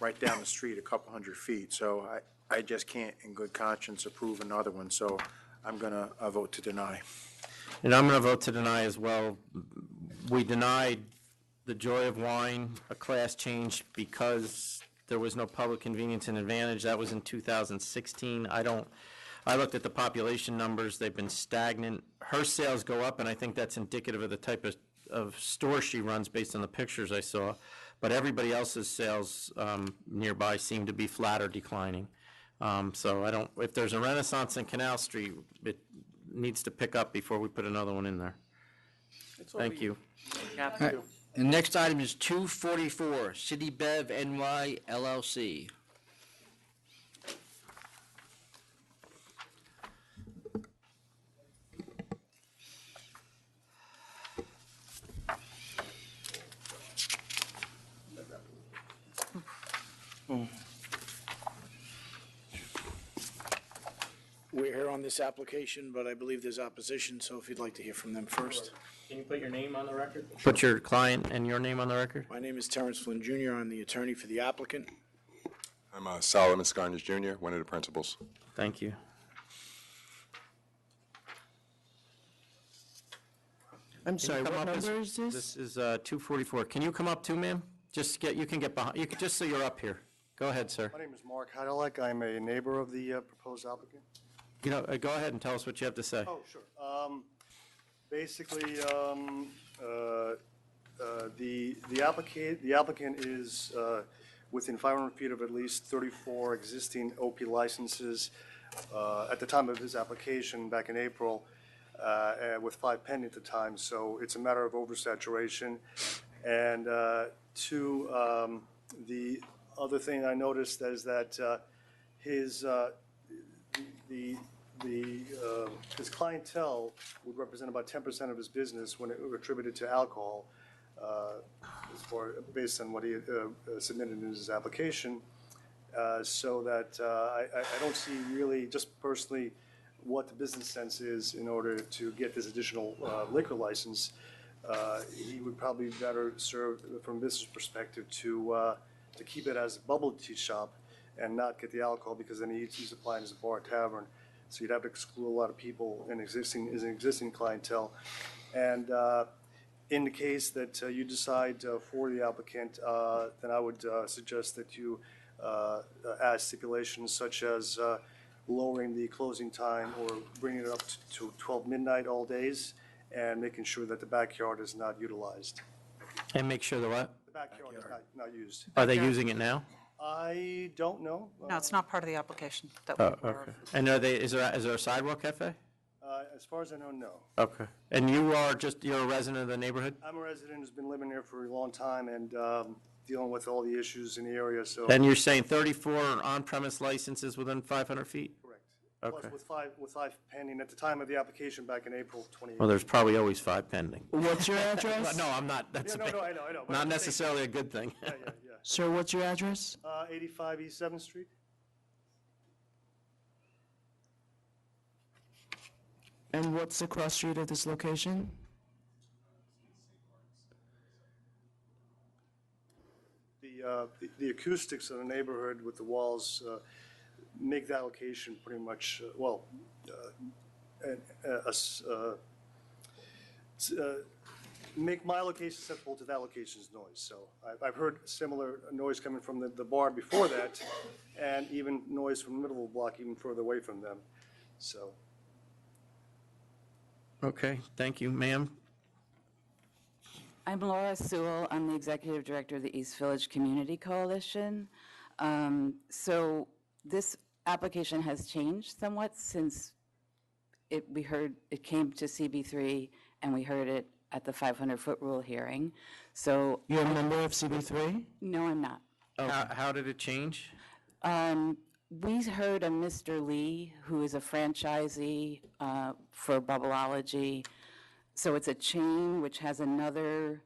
right down the street, a couple hundred feet. So I just can't in good conscience approve another one, so I'm going to vote to deny.
And I'm going to vote to deny as well. We denied the Joy of Wine, a class change, because there was no public convenience and advantage. That was in 2016. I looked at the population numbers. They've been stagnant. Her sales go up, and I think that's indicative of the type of store she runs based on the pictures I saw. But everybody else's sales nearby seem to be flat or declining. So if there's a Renaissance in Canal Street, it needs to pick up before we put another one in there. Thank you.
All right. The next item is 244, City Bev NY LLC.
We're here on this application, but I believe there's opposition, so if you'd like to hear from them first.
Can you put your name on the record? Put your client and your name on the record.
My name is Terrence Flynn Jr. I'm the attorney for the applicant.
I'm Solomon Scarnes Jr., one of the principals.
Thank you.
I'm sorry, what number is this?
This is 244. Can you come up too, ma'am? You can get behind, just so you're up here. Go ahead, sir.
My name is Mark Heidelek. I'm a neighbor of the proposed applicant.
Go ahead and tell us what you have to say.
Oh, sure. Basically, the applicant is within 500 feet of at least 34 existing OP licenses at the time of his application back in April, with 5 pending at the time. So it's a matter of oversaturation. And the other thing I noticed is that his clientele would represent about 10% of his business when it were attributed to alcohol, based on what he submitted in his application. So that I don't see really, just personally, what the business sense is in order to get this additional liquor license. He would probably better serve, from a business perspective, to keep it as a bubble tea shop and not get the alcohol, because then he's applying as a bar tavern. So you'd have to exclude a lot of people in existing clientele. And in the case that you decide for the applicant, then I would suggest that you add stipulations such as lowering the closing time or bringing it up to 12 midnight all days, and making sure that the backyard is not utilized.
And make sure the what?
The backyard is not used.
Are they using it now?
I don't know.
No, it's not part of the application that
Oh, okay. And is there a sidewalk cafe?
As far as I know, no.
Okay. And you're a resident of the neighborhood?
I'm a resident who's been living here for a long time and dealing with all the issues in the area, so.
And you're saying 34 on-premise licenses within 500 feet?
Correct.
Okay.
Plus with five pending at the time of the application back in April 2018.
Well, there's probably always 5 pending.
What's your address?
No, I'm not. That's
Yeah, no, I know. But
not
I'm
necessarily a good thing.
Yeah.
Sir, what's your address?
85 East 7th Street.
And what's the cross street of this location?
The acoustics of the neighborhood with the walls make that location pretty much, make my location susceptible to that location's noise. So I've heard similar noise coming from the bar before that, and even noise from the middle of the block, even further away from them. So.
Okay, thank you. Ma'am?
I'm Laura Sewell. I'm the executive director of the East Village Community Coalition. So this application has changed somewhat since we heard it came to CB3 and we heard it at the 500-foot rule hearing. So
You're a member of CB3?
no, I'm not.
How did it change?
We heard a Mr. Lee, who is a franchisee for Bubbleology. So it's a chain which has another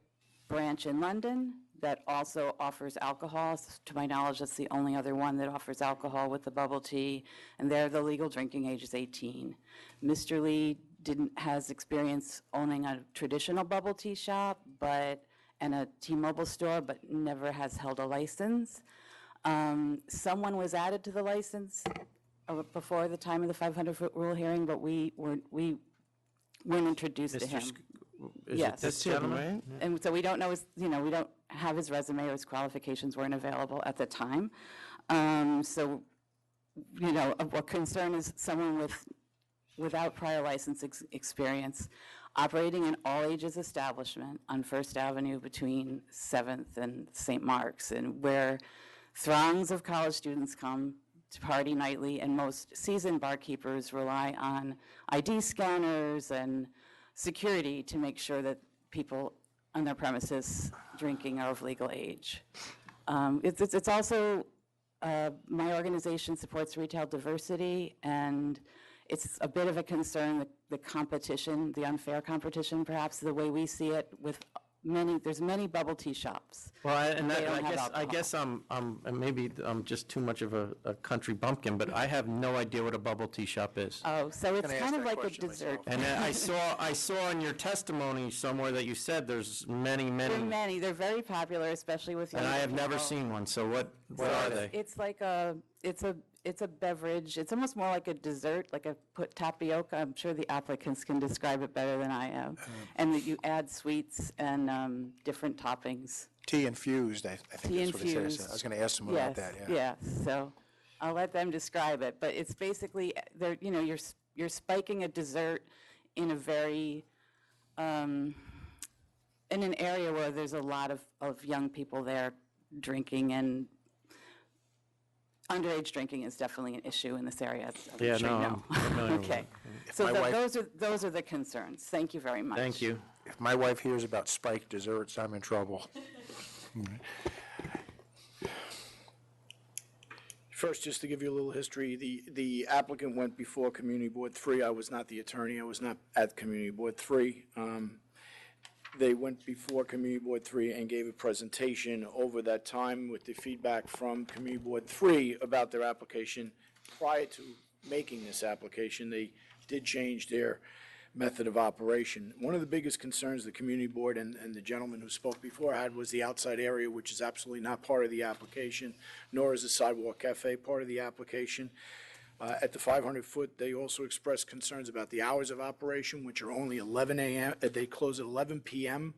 branch in London that also offers alcohol. To my knowledge, that's the only other one that offers alcohol with the bubble tea, and there the legal drinking age is 18. Mr. Lee has experience owning a traditional bubble tea shop and a T-Mobile store, but never has held a license. Someone was added to the license before the time of the 500-foot rule hearing, but we weren't introduced to
Mr.
him.
Is it
Yes.
this gentleman?
And so we don't know his, we don't have his resume or his qualifications weren't available at the time. So, a concern is someone without prior license experience operating an all-ages establishment on First Avenue between 7th and St. Mark's, and where throngs of college students come to party nightly, and most seasoned barkeepers rely on ID scanners and security to make sure that people on their premises drinking are of legal age. It's also, my organization supports retail diversity, and it's a bit of a concern, the competition, the unfair competition, perhaps, the way we see it with there's many bubble tea shops.
Well,
They don't have
I guess I'm maybe I'm just too much of a country bumpkin, but I have no idea what a bubble tea shop is.
Oh, so it's kind of like a dessert.
And I saw in your testimony somewhere that you said there's many.
There are many. They're very popular, especially with young
And I have never
people.
seen one. So what are they?
It's like it's a beverage. It's almost more like a dessert, like a put tapioca. I'm sure the applicants can describe it better than I am. And that you add sweets and different toppings.
Tea infused, I think
Tea
that's what it says.
infused.
I was going to ask them about that, yeah.
Yes, so I'll let them describe it. But it's basically, you're spiking a dessert in a very, in an area where there's a lot of young people there drinking, and underage drinking is definitely an issue in this area. I'm
Yeah,
sure
no,
you know.
I'm familiar with
Okay,
it.
so
my wife-
those are the concerns. Thank you very much.
Thank you.
If my wife hears about spiked desserts, I'm in trouble.
First, just to give you a little history, the applicant went before Community Board 3. I was not the attorney. I was not at Community Board 3. They went before Community Board 3 and gave a presentation over that time with the feedback from Community Board 3 about their application. Prior to making this application, they did change their method of operation. One of the biggest concerns the Community Board and the gentleman who spoke before had was the outside area, which is absolutely not part of the application, nor is the Sidewalk Cafe part of the application. At the 500-foot, they also expressed concerns about the hours of operation, which are only 11 a.m. They close at 11 p.m.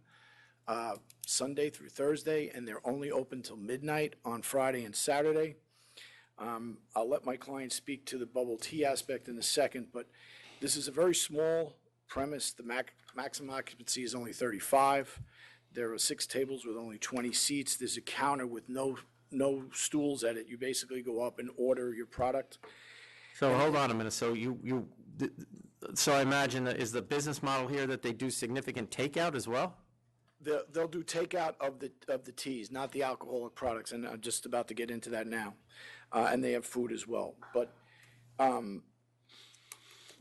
Sunday through Thursday, and they're only open till midnight on Friday and Saturday. I'll let my client speak to the bubble tea aspect in a second, but this is a very small premise. The maximum occupancy is only 35. There are 6 tables with only 20 seats. There's a counter with no stools at it. You basically go up and order your product.
So hold on a minute. So so I imagine that is the business model here that they do significant takeout as well?
They'll do takeout of the teas, not the alcoholic products, and I'm just about to get into that now. And they have food as well. But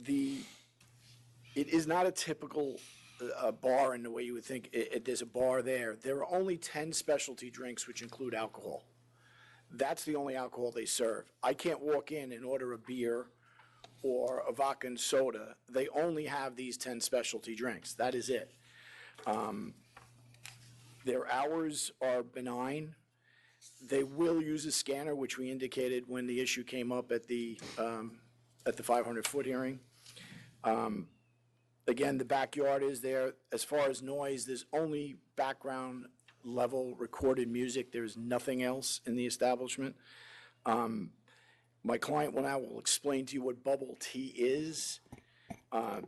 it is not a typical bar in the way you would think there's a bar there. There are only 10 specialty drinks which include alcohol. That's the only alcohol they serve. I can't walk in and order a beer or a vodka and soda. They only have these 10 specialty drinks. That is it. Their hours are benign. They will use a scanner, which we indicated when the issue came up at the 500-foot hearing. Again, the backyard is there. As far as noise, there's only background level recorded music. There's nothing else in the establishment. My client will explain to you what bubble tea is.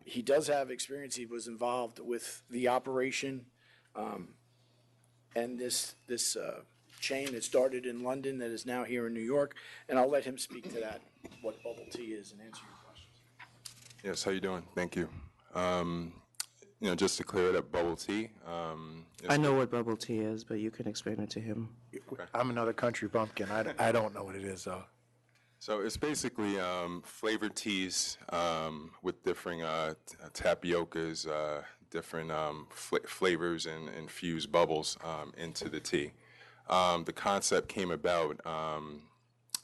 He does have experience. He was involved with the operation. And this chain that started in London that is now here in New York. And I'll let him speak to that, what bubble tea is, and answer your questions.
Yes, how you doing? Thank you. Just to clear it up, bubble tea.
I know what bubble tea is, but you can explain it to him.
I'm another country bumpkin. I don't know what it is, though.
So it's basically flavored teas with different tapiocas, different flavors and infused bubbles into the tea. The concept came about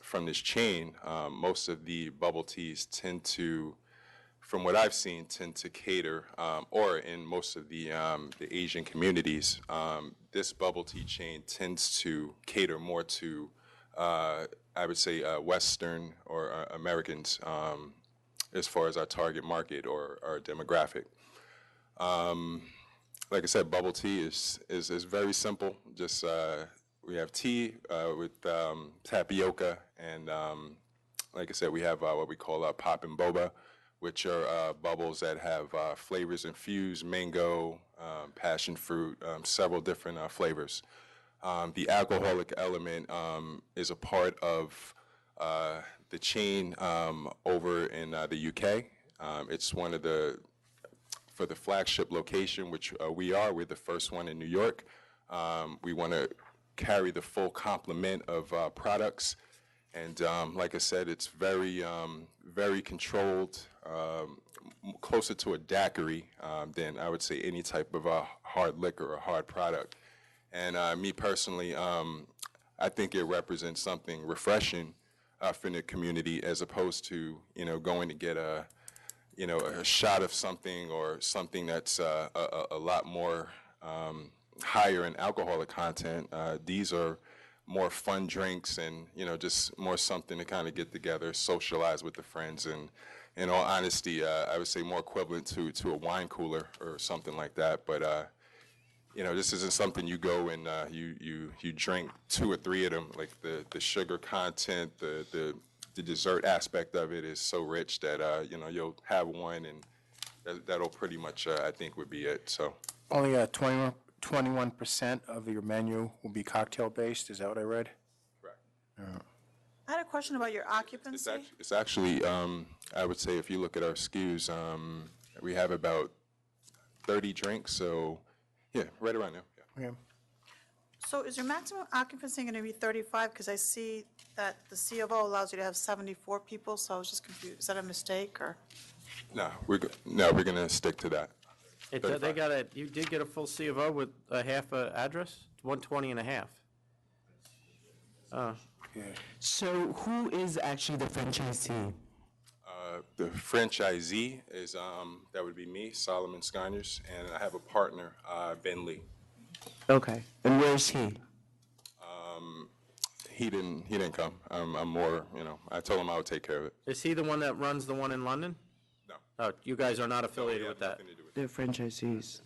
from this chain. Most of the bubble teas tend to, from what I've seen, tend to cater, or in most of the Asian communities, this bubble tea chain tends to cater more to I would say, Western or Americans as far as our target market or our demographic. Like I said, bubble tea is very simple. Just we have tea with tapioca, and like I said, we have what we call pop and boba, which are bubbles that have flavors infused, mango, passion fruit, several different flavors. The alcoholic element is a part of the chain over in the UK. It's one of for the flagship location, which we're the first one in New York. We want to carry the full complement of products. And like I said, it's very, very controlled, closer to a daiquiri than I would say any type of hard liquor or hard product. And me personally, I think it represents something refreshing for the community, as opposed to, going to get a shot of something or something that's a lot more higher in alcoholic content. These are more fun drinks and, just more something to kind of get together, socialize with the friends. And in all honesty, I would say more equivalent to a wine cooler or something like that. But, this isn't something you go and you drink 2 or 3 of them. Like the sugar content, the dessert aspect of it is so rich that, you'll have one and that'll pretty much, I think, would be it. So
Only 21% of your menu will be cocktail-based, is that what I read?
Correct.
I had a question about your occupancy.
It's actually, I would say, if you look at our SKUs, we have about 30 drinks. So, yeah, right around there. Yeah.
So is your maximum occupancy going to be 35? Because I see that the C of O allows you to have 74 people, so I was just confused. Is that a mistake, or?
No, we're going to stick to that.
You did get a full C of O with a half a address, 120 and a half.
So who is actually the franchisee?
The franchisee is, that would be me, Solomon Scanners, and I have a partner, Ben Lee.
Okay. And where's he?
He didn't come. I'm more, I told him I would take care of it.
Is he the one that runs the one in London?
No.
Oh, you guys are not affiliated with that?
They're franchisees.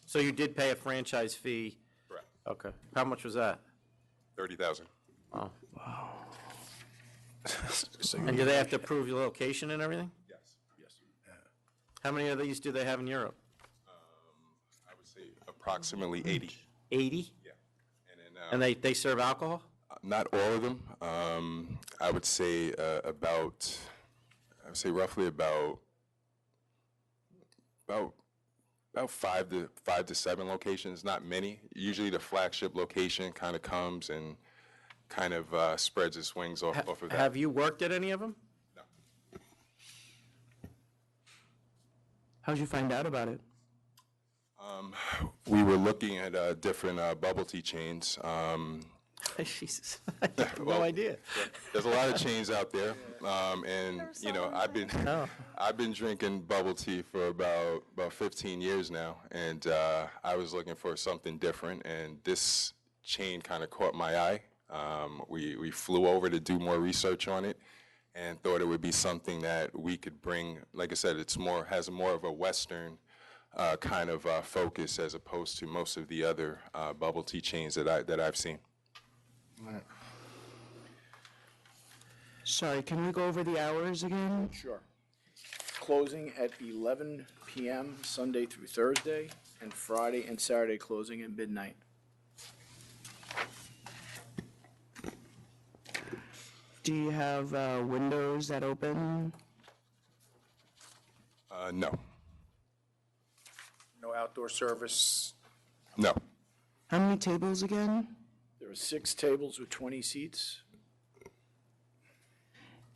So you did pay a franchise fee?
Correct.
Okay. How much was that?
$30,000.
Oh. Wow. And do they have to prove your location and everything?
Yes.
How many of these do they have in Europe?
I would say approximately 80.
80?
Yeah.
And they serve alcohol?
Not all of them. I would say roughly about 5 to 7 locations, not many. Usually the flagship location kind of comes and kind of spreads its wings off of that.
Have you worked at any of them?
No.
How'd you find out about it?
We were looking at different bubble tea chains.
Jesus, I have no idea.
There's a lot of chains out there, and I've been drinking bubble tea for about 15 years now, and I was looking for something different, and this chain kind of caught my eye. We flew over to do more research on it, and thought it would be something that we could bring. Like I said, has more of a Western kind of focus as opposed to most of the other bubble tea chains that I've seen.
Sorry, can we go over the hours again?
Sure. Closing at 11 p.m. Sunday through Thursday, and Friday and Saturday closing at midnight.
Do you have windows that open?
No.
No outdoor service?
No.
How many tables again?
There are 6 tables with 20 seats.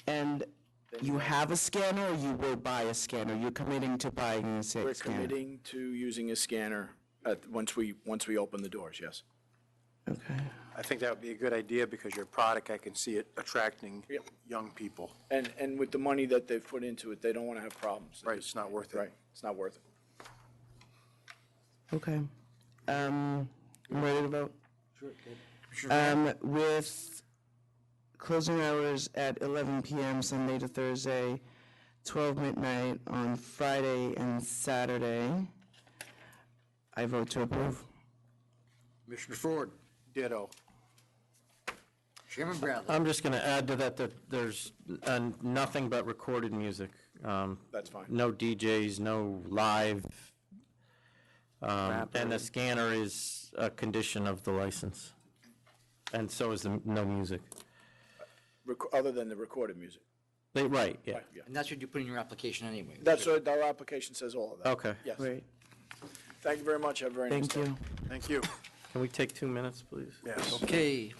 And you have a scanner, or you will buy a scanner? You're committing to buying a scanner?
We're committing to using a scanner once we open the doors, yes.
Okay.
I think that would be a good idea because your product, I can see it attracting young people.
And with the money that they've put into it, they don't want to have problems.
Right, it's not worth it.
Right, it's not worth it.
Okay. I'm ready to vote.
Sure.
With Closing hours at 11 p.m. Sunday to Thursday, 12 midnight on Friday and Saturday. I vote to approve.
Commissioner Ford.
Ditto.
Chairman Bradley.
I'm just going to add to that there's nothing but recorded music.
That's fine.
No DJs, no live. And the scanner is a condition of the license. And so is the no music.
Other than the recorded music.
Right, yeah.
And that's what you put in your application anyway.
That's what our application says, all of that.
Okay.
Yes.
Great.
Thank you very much. Have a very nice
Thank
day.
you.
Thank you.
Can we take 2 minutes, please?
Yes.
Okay.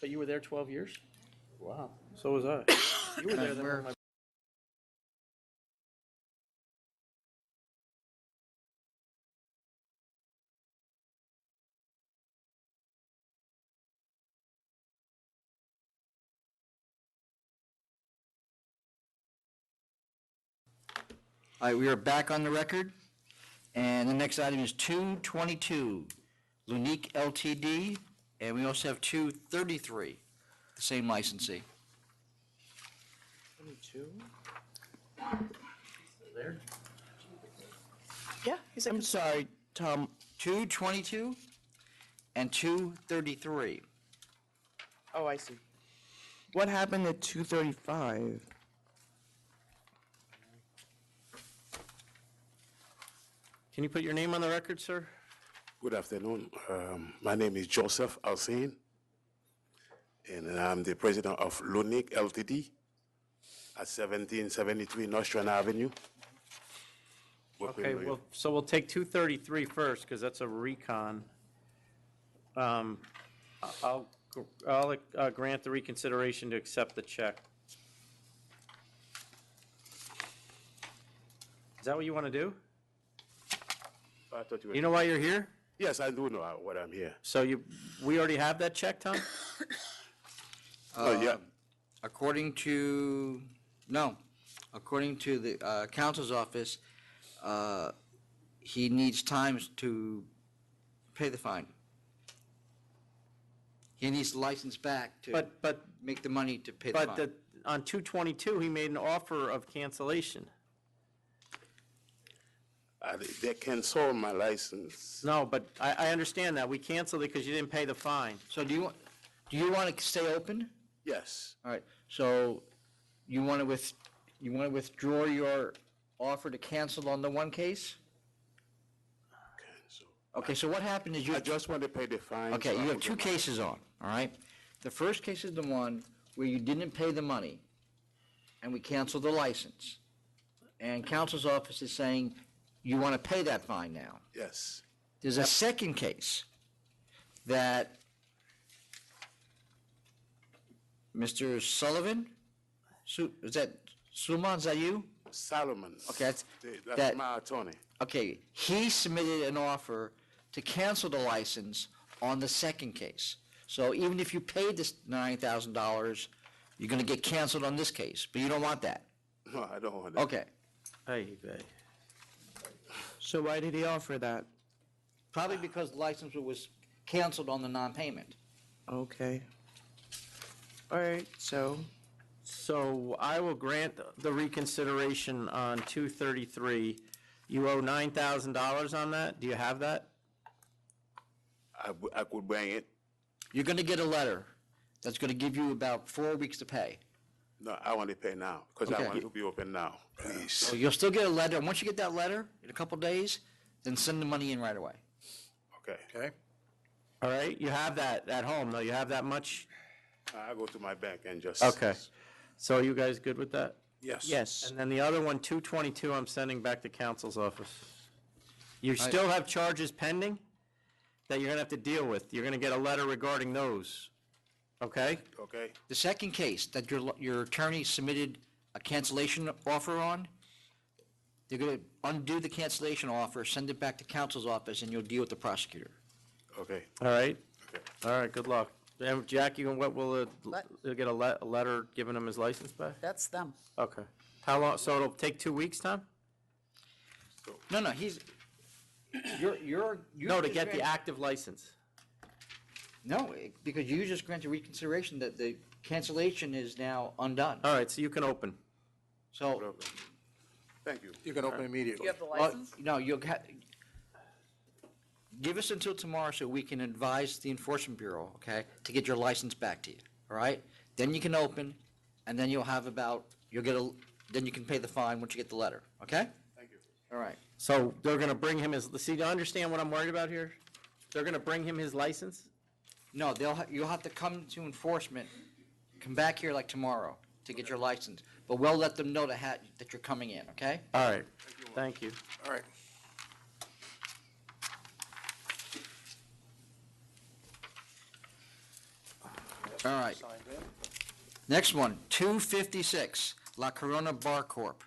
But you were there 12 years? Wow, so was I. You were there then when my
All right, we are back on the record, and the next item is 222, Lunique LTD, and we also have 233, the same licensee.
22?
There?
Yeah, I'm sorry, Tom.
222 and 233.
Oh, I see. What happened at 235?
Can you put your name on the record, sir?
Good afternoon. My name is Joseph Alcine, and I'm the president of Lunique Ltd. at 1773 Nostrand Avenue. Brooklyn,
Okay,
New York.
well, so we'll take 233 first, because that's a recon. I'll grant the reconsideration to accept the check. Is that what you want to do?
I thought
You know why you're here?
Yes, I do know what I'm here.
So we already have that check, Tom?
Yeah.
According to the counsel's office, he needs time to pay the fine. He needs the license back to
But
make the money to pay the fine.
But on 222, he made an offer of cancellation.
They canceled my license.
No, but I understand that. We canceled it because you didn't pay the fine.
So do you want to stay open?
Yes.
All right, so you want to withdraw your offer to cancel on the one case? Okay, so what happened is
I just want to pay the fine.
Okay,
so
you
I
have
will
two
get
cases on, all right? The first case is the one where you didn't pay the money, and we canceled the license. And counsel's office is saying you want to pay that fine now.
Yes.
There's a second case that Mr. Sullivan, is that Suleiman, is that you?
Solomon.
Okay,
That's
that-
my attorney.
Okay, he submitted an offer to cancel the license on the second case. So even if you paid this $9,000, you're going to get canceled on this case, but you don't want that.
No, I don't want that.
Okay.
Hey, babe.
So why did he offer that?
Probably because the license was canceled on the non-payment.
Okay. All right, so
So I will grant the reconsideration on 233. You owe $9,000 on that? Do you have that?
I could bring it.
You're going to get a letter that's going to give you about 4 weeks to pay.
No, I want to pay now because
Okay.
I want it to be open now, please.
So you'll still get a letter, and once you get that letter in a couple days, then send the money in right away.
Okay.
Okay.
All right, you have that at home, though. You have that much?
I go to my bank and just.
Okay. So are you guys good with that?
Yes.
Yes.
And then the other one, 222, I'm sending back to counsel's office. You
Right.
still have charges pending that you're going to have to deal with. You're going to get a letter regarding those. Okay?
Okay.
The second case that your attorney submitted a cancellation offer on, they're going to undo the cancellation offer, send it back to counsel's office, and you'll deal with the prosecutor.
Okay.
All right? All right, good luck. And Jack, what will he'll get a letter giving him his license back?
That's them.
Okay. How long, so it'll take 2 weeks, Tom?
No, you're.
No, to get the active license.
No, because you just granted reconsideration that the cancellation is now undone.
All right, so you can open.
So,
Thank you.
You can open immediately.
You have the
well,
license?
no, give us until tomorrow so we can advise the Enforcement Bureau, okay, to get your license back to you, all right? Then you can open, and then you'll have then you can pay the fine once you get the letter, okay?
Thank you.
All right.
So they're going to bring him his, see, do you understand what I'm worried about here? They're going to bring him his license?
No, you'll have to come to enforcement, come back here like tomorrow to get your license, but we'll let them know that you're coming in, okay?
All right, thank you.
All right.
All right. Next one, 256, La Corona Bar Corp.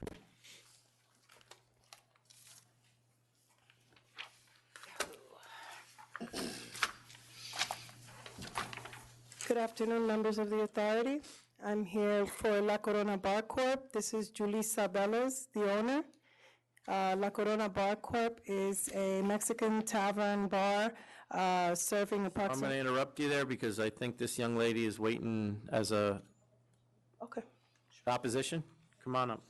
Good afternoon, members of the authority. I'm here for La Corona Bar Corp. This is Julissa Bellos, the owner. La Corona Bar Corp is a Mexican tavern bar serving
I'm going
approximately...
to interrupt you there because I think this young lady is waiting as a
Okay.
opposition. Come on up.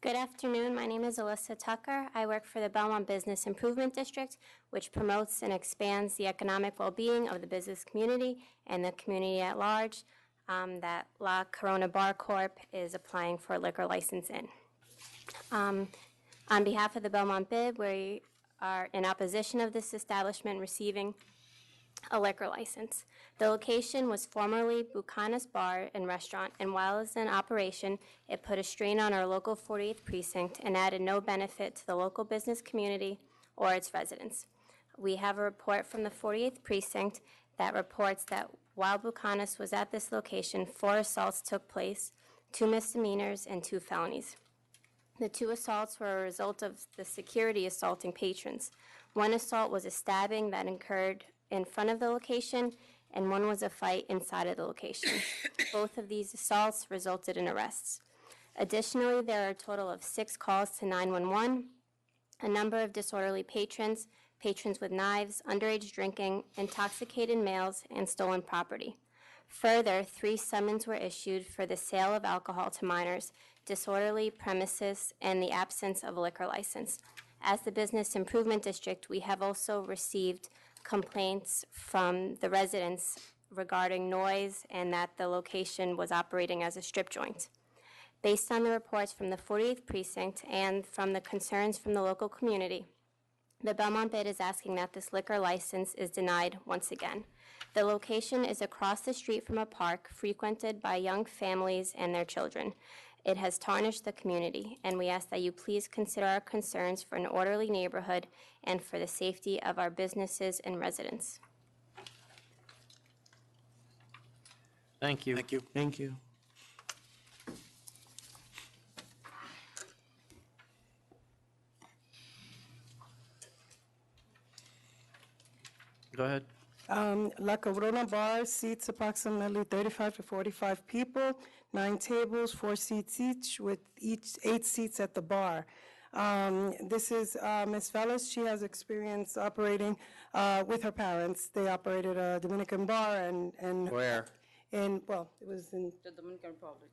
Good afternoon. My name is Alyssa Tucker. I work for the Belmont Business Improvement District, which promotes and expands the economic well-being of the business community and the community at large. That La Corona Bar Corp is applying for a liquor license in. On behalf of the Belmont BID, we are in opposition of this establishment receiving a liquor license. The location was formerly Bucanas Bar and Restaurant, and while it's in operation, it put a strain on our local 48th precinct and added no benefit to the local business community or its residents. We have a report from the 48th precinct that reports that while Bucanas was at this location, 4 assaults took place, 2 misdemeanors, and 2 felonies. The 2 assaults were a result of the security assaulting patrons. 1 assault was a stabbing that occurred in front of the location, and 1 was a fight inside of the location. Both of these assaults resulted in arrests. Additionally, there are a total of 6 calls to 911, a number of disorderly patrons, patrons with knives, underage drinking, intoxicated males, and stolen property. Further, 3 summons were issued for the sale of alcohol to minors, disorderly premises, and the absence of a liquor license. As the Business Improvement District, we have also received complaints from the residents regarding noise and that the location was operating as a strip joint. Based on the reports from the 48th precinct and from the concerns from the local community, the Belmont BID is asking that this liquor license is denied once again. The location is across the street from a park frequented by young families and their children. It has tarnished the community, and we ask that you please consider our concerns for an orderly neighborhood and for the safety of our businesses and residents.
Thank you.
Thank you.
Thank you. Go ahead.
La Corona Bar seats approximately 35 to 45 people, 9 tables, 4 seats each, with each 8 seats at the bar. This is Ms. Velas. She has experience operating with her parents. They operated a Dominican bar and
Where?
Well, it was in the Dominican Republic.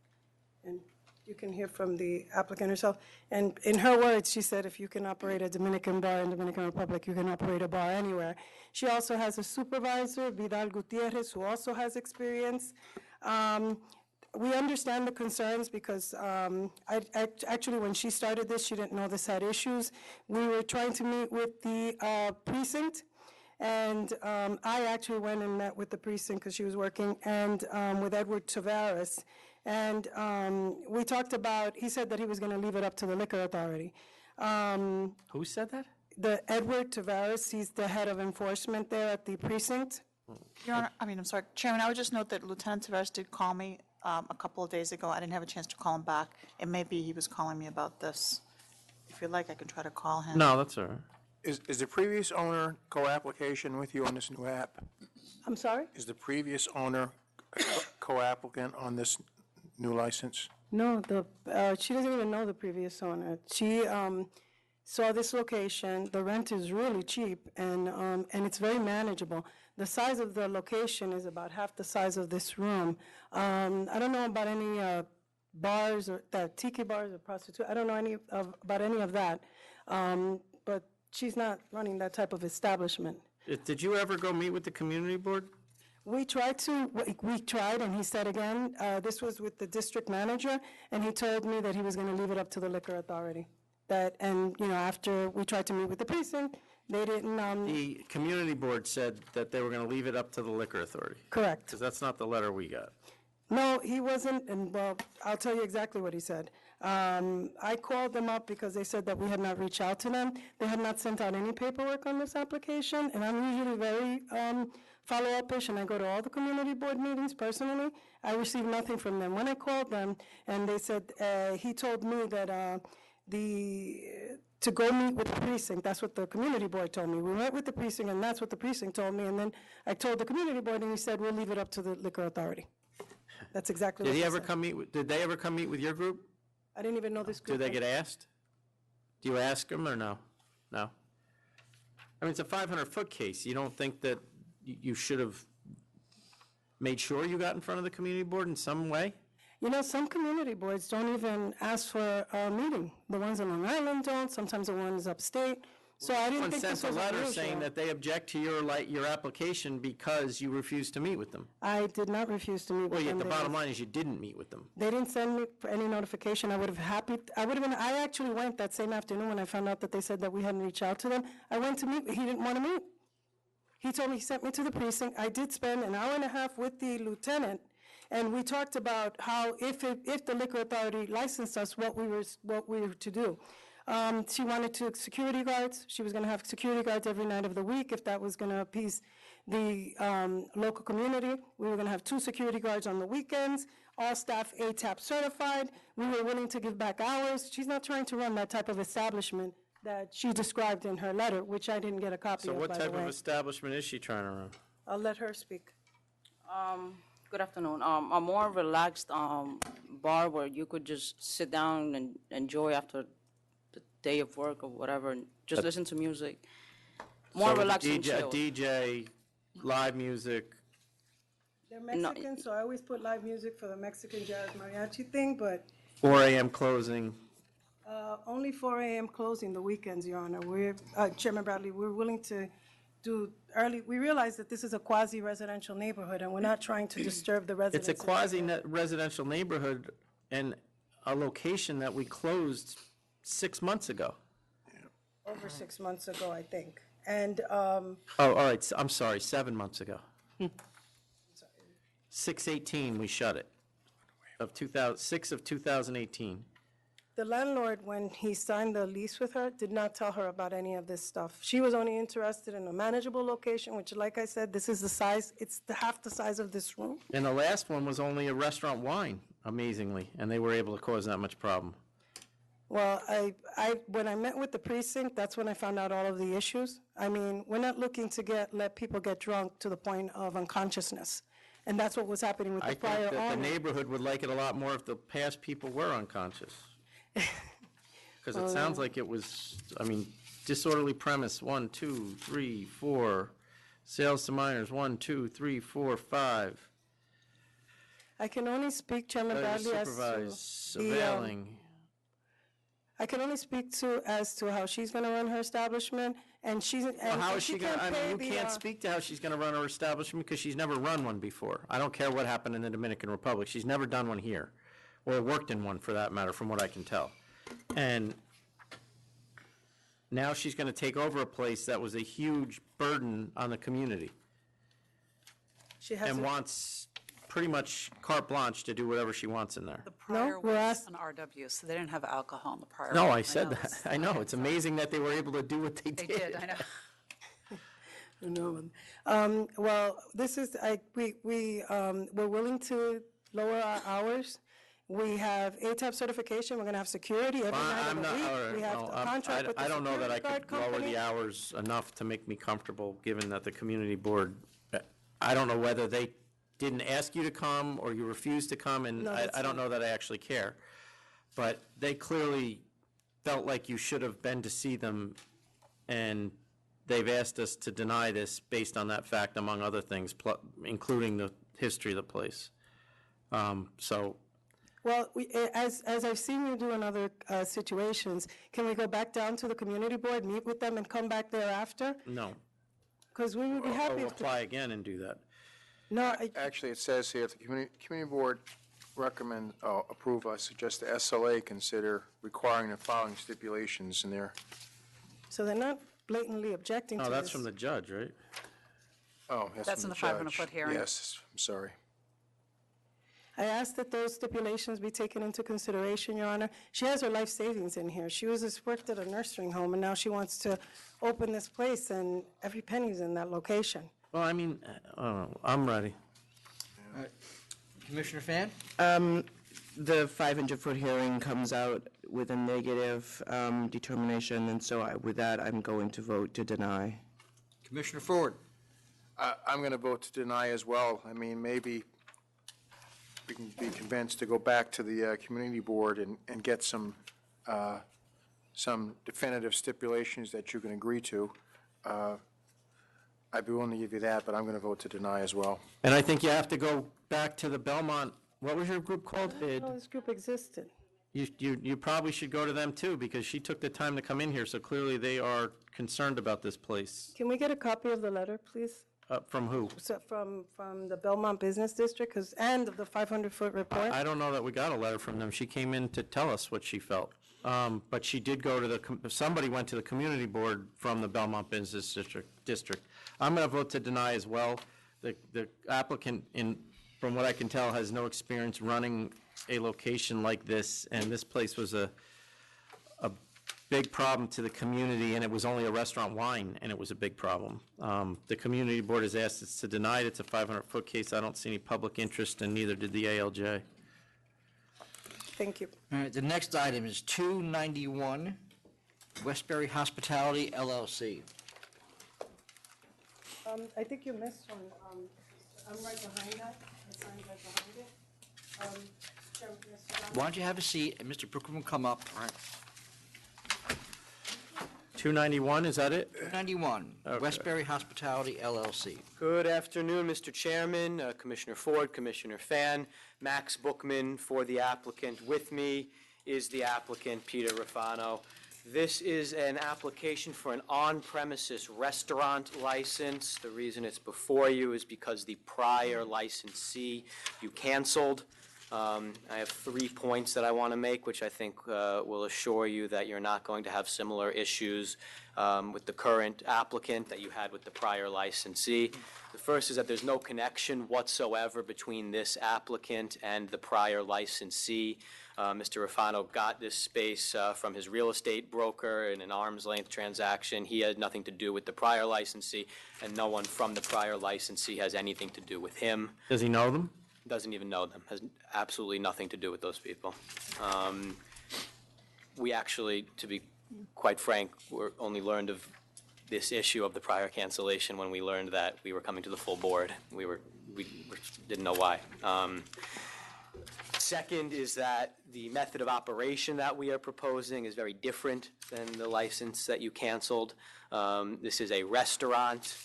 And you can hear from the applicant herself. And in her words, she said, if you can operate a Dominican bar in Dominican Republic, you can operate a bar anywhere. She also has a supervisor, Vidal Gutierrez, who also has experience. We understand the concerns because actually when she started this, she didn't know this had issues. We were trying to meet with the precinct, and I actually went and met with the precinct because she was working, and with Edward Tavares. And we talked about, he said that he was going to leave it up to the liquor authority.
Who said that?
The Edward Tavares, he's the head of enforcement there at the precinct.
Your Honor, I'm sorry, Chairman, I would just note that Lieutenant Tavares did call me a couple of days ago. I didn't have a chance to call him back. It may be he was calling me about this. If you'd like, I can try to call him.
No, that's all right.
Is the previous owner co-application with you on this new app?
I'm sorry?
Is the previous owner co-applicant on this new license?
No, she doesn't even know the previous owner. She saw this location. The rent is really cheap, and it's very manageable. The size of the location is about half the size of this room. I don't know about any bars or tiki bars or prostitute. I don't know about any of that, but she's not running that type of establishment.
Did you ever go meet with the community board?
We tried, and he said again, this was with the district manager, and he told me that he was going to leave it up to the liquor authority. After we tried to meet with the precinct, they didn't.
The community board said that they were going to leave it up to the liquor authority.
Correct.
Because that's not the letter we got.
No, he wasn't, and well, I'll tell you exactly what he said. I called them up because they said that we had not reached out to them. They had not sent out any paperwork on this application, and I'm usually very follow-up-ish, and I go to all the community board meetings personally. I received nothing from them. When I called them, and they said, he told me that to go meet with the precinct, that's what the community board told me. We went with the precinct, and that's what the precinct told me, and then I told the community board, and he said, we'll leave it up to the liquor authority. That's exactly what
Did
he
he ever
said.
come meet, did they ever come meet with your group?
I didn't even know this group.
Do they get asked? Do you ask them or no? No? I mean, it's a 500-foot case. You don't think that you should have made sure you got in front of the community board in some way?
You know, some community boards don't even ask for a meeting. The ones on Long Island don't, sometimes the ones upstate. So I didn't
Someone
think this
sent a
was
letter
unusual.
saying that they object to your application because you refused to meet with them.
I did not refuse to meet
Well,
with them.
the
They
bottom
didn't-
line is you didn't meet with them.
They didn't send me for any notification. I would have I actually went that same afternoon when I found out that they said that we hadn't reached out to them. I went to meet, he didn't want to meet. He told me, he sent me to the precinct. I did spend an hour and a half with the lieutenant, and we talked about how if the liquor authority licensed us, what we were to do. She wanted security guards. She was going to have security guards every night of the week if that was going to appease the local community. We were going to have 2 security guards on the weekends, all staff ATAP certified. We were willing to give back hours. She's not trying to run that type of establishment that she described in her letter, which I didn't get a copy
So
of,
what
by the
type of
way.
establishment is she trying to run?
I'll let her speak.
Good afternoon. A more relaxed bar where you could just sit down and enjoy after the day of work or whatever, and just listen to music. More
So with a
relaxed and
DJ,
chill.
DJ, live music.
They're Mexican, so I always put live music for the Mexican jazz mariachi thing, but
4 a.m. closing.
only 4 a.m. closing the weekends, Your Honor. Chairman Bradley, we're willing to do early. We realize that this is a quasi-residential neighborhood, and we're not trying to disturb the residents.
It's a quasi-residential neighborhood and a location that we closed 6 months ago.
Over 6 months ago, I think. And,
Oh, all right, I'm sorry, 7 months ago. 6/18, we shut it, of 2018.
the landlord, when he signed the lease with her, did not tell her about any of this stuff. She was only interested in a manageable location, which, like I said, this is the size, it's half the size of this room.
And the last one was only a restaurant wine, amazingly, and they were able to cause that much problem.
Well, when I met with the precinct, that's when I found out all of the issues. I mean, we're not looking to let people get drunk to the point of unconsciousness. And that's what was happening with
I
the
think
prior
that the
owner.
neighborhood would like it a lot more if the past people were unconscious. Because it sounds like it was, I mean, disorderly premise, 1, 2, 3, 4. Sales to minors, 1, 2, 3, 4, 5.
I can only speak, Chairman Bradley, as
Supervised,
to the,
surveilling.
I can only speak as to how she's going to run her establishment, and she's, and
Well, how is she going to, I
pay
mean, you
the,
can't speak to how she's going to run her establishment because she's never run one before. I don't care what happened in the Dominican Republic. She's never done one here, or worked in one for that matter, from what I can tell. And now she's going to take over a place that was a huge burden on the community
She has
and
a-
wants pretty much carte blanche to do whatever she wants in there.
Prior
we're
was an RW, so they didn't have alcohol in the prior.
No,
one.
I said
know
that.
this.
I know. It's amazing that they were able to do what they
They
did.
did, I know.
No. Well, this is, we're willing to lower our hours. We have ATAP certification, we're going to have security every night of
I'm
the
not,
week.
all right,
We have
no,
a contract with the
I don't know that I
security
could
guard
lower
company.
the hours enough to make me comfortable, given that the community board, I don't know whether they didn't ask you to come or you refused to come, and
No, that's
I don't
fine.
know that I actually care. But they clearly felt like you should have been to see them, and they've asked us to deny this based on that fact, among other things, including the history of the place. So,
Well, as I've seen you do in other situations, can we go back down to the community board, meet with them, and come back thereafter?
no.
Because we would be
Or
happy to.
apply again and do that.
No,
Actually, it says here, if the community board approve, I suggest the SLA consider requiring the following stipulations in there.
so they're not blatantly objecting to
No,
this.
that's from the judge, right?
Oh,
That's
from
in the 500
judge.
foot hearing.
Yes, I'm sorry.
I asked that those stipulations be taken into consideration, Your Honor. She has her life savings in here. She worked at a nursing home, and now she wants to open this place, and every penny's in that location.
Well, I mean, I'm ready.
Commissioner Fan?
The 500-foot hearing comes out with a negative determination, and so with that, I'm going to vote to deny.
Commissioner Ford?
I'm going to vote to deny as well. I mean, maybe we can be convinced to go back to the community board and get some definitive stipulations that you can agree to. I'd be willing to give you that, but I'm going to vote to deny as well.
And I think you have to go back to the Belmont, what was your group called?
No, this group existed.
You probably should go to them too, because she took the time to come in here, so clearly they are concerned about this place.
Can we get a copy of the letter, please?
From who?
So from the Belmont Business District, and of the 500-foot report?
I don't know that we got a letter from them. She came in to tell us what she felt. But she did go to somebody went to the community board from the Belmont Business District. I'm going to vote to deny as well. The applicant, from what I can tell, has no experience running a location like this, and this place was a big problem to the community, and it was only a restaurant wine, and it was a big problem. The community board has asked us to deny it. It's a 500-foot case. I don't see any public interest, and neither did the ALJ.
Thank you.
All right, the next item is 291 Westbury Hospitality LLC.
I think you missed one. I'm right behind that. The sign's right behind it. Chairman, Mr. Brown?
Why don't you have a seat, and Mr. Brooker will come up. All right.
291, is that it?
291 Westbury Hospitality LLC.
Good afternoon, Mr. Chairman, Commissioner Ford, Commissioner Fan, Max Bookman for the applicant. With me is the applicant, Peter Rafano. This is an application for an on-premises restaurant license. The reason it's before you is because the prior licensee you canceled. I have 3 points that I want to make, which I think will assure you that you're not going to have similar issues with the current applicant that you had with the prior licensee. The first is that there's no connection whatsoever between this applicant and the prior licensee. Mr. Rafano got this space from his real estate broker in an arm's length transaction. He had nothing to do with the prior licensee, and no one from the prior licensee has anything to do with him.
Does he know them?
Doesn't even know them, has absolutely nothing to do with those people. We actually, to be quite frank, only learned of this issue of the prior cancellation when we learned that we were coming to the full board. We didn't know why. Second is that the method of operation that we are proposing is very different than the license that you canceled. This is a restaurant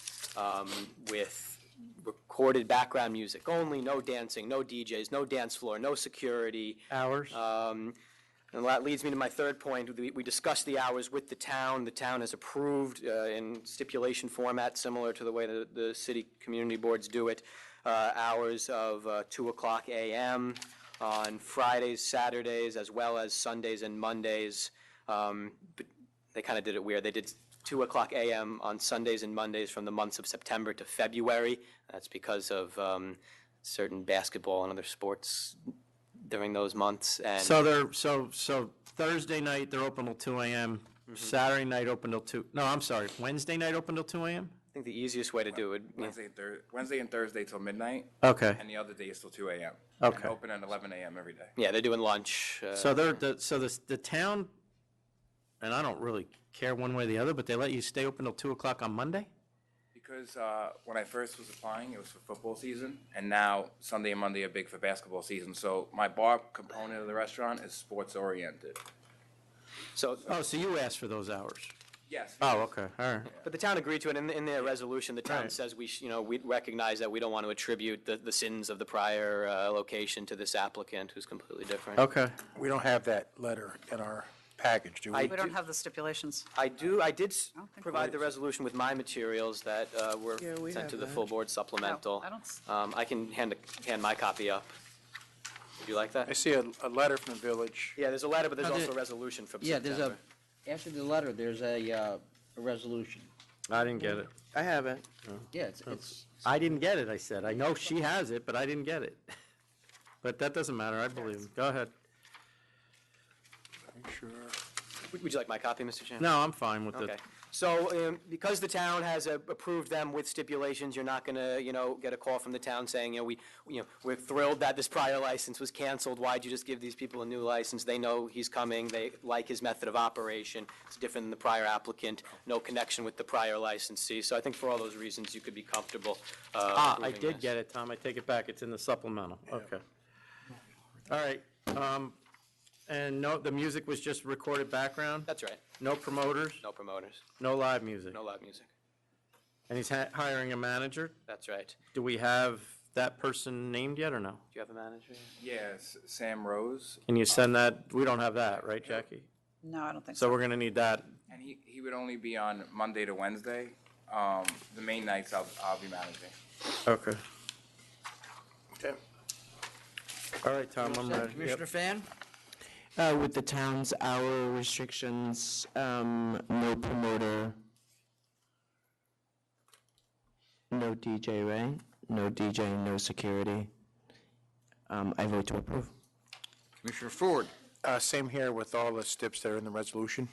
with recorded background music only, no dancing, no DJs, no dance floor, no security.
Hours?
And that leads me to my third point. We discussed the hours with the town. The town has approved in stipulation format, similar to the way the city community boards do it, hours of 2 o'clock a.m. on Fridays, Saturdays, as well as Sundays and Mondays. But they kind of did it weird. They did 2 o'clock a.m. on Sundays and Mondays from the months of September to February. That's because of certain basketball and other sports during those months. And
So Thursday night, they're open till 2 a.m. Saturday night open till 2. No, I'm sorry. Wednesday night open till 2 a.m.
I think the easiest way to do it.
Wednesday and Thursday till midnight.
Okay.
And the other day is till 2 a.m.
Okay.
And open at 11 a.m. every day.
Yeah, they're doing lunch.
So the town, and I don't really care one way or the other, but they let you stay open till 2 o'clock on Monday?
Because when I first was applying, it was for football season, and now Sunday and Monday are big for basketball season. So my bar component of the restaurant is sports oriented.
So
you asked for those hours?
Yes.
Oh, okay, all right.
But the town agreed to it. In their resolution, the town says we recognize that we don't want to attribute the sins of the prior location to this applicant who's completely different.
Okay.
We don't have that letter in our package, do we?
We don't have the stipulations.
I did provide the resolution with my materials that were
we
sent
have
to the
that.
full board supplemental. I can hand my copy up. Would you like that?
I see a letter from the village.
Yeah, there's a letter, but there's also a resolution from September.
After the letter, there's a resolution.
I didn't get it.
I have it.
Yeah, it's
I didn't get it, I said. I know she has it, but I didn't get it. but that doesn't matter, I believe him. Go ahead.
Sure.
Would you like my copy, Mr. Chairman?
No, I'm fine with it.
Okay. So because the town has approved them with stipulations, you're not going to, get a call from the town saying, we're thrilled that this prior license was canceled. Why'd you just give these people a new license? They know he's coming. They like his method of operation. It's different than the prior applicant. No connection with the prior licensee. So I think for all those reasons, you could be comfortable.
I
approving
did
this.
get it, Tom. I take it back. It's in the supplemental. Okay. All right. And no, the music was just recorded background?
That's right.
No promoters?
No promoters.
No live music?
No live music.
And he's hiring a manager?
That's right.
Do we have that person named yet or no?
Do you have a manager?
Yes, Sam Rose.
Can you send that? We don't have that, right, Jackie?
No, I don't think
So we're going to need that.
And he would only be on Monday to Wednesday. The main nights I'll be managing.
Okay.
Okay.
All right, Tom, I'm ready.
Commissioner Fan?
With the town's hour restrictions, no promoter, no DJ, right? No DJ, no security. I vote to approve.
Commissioner Ford?
Same here with all the steps that are in the resolution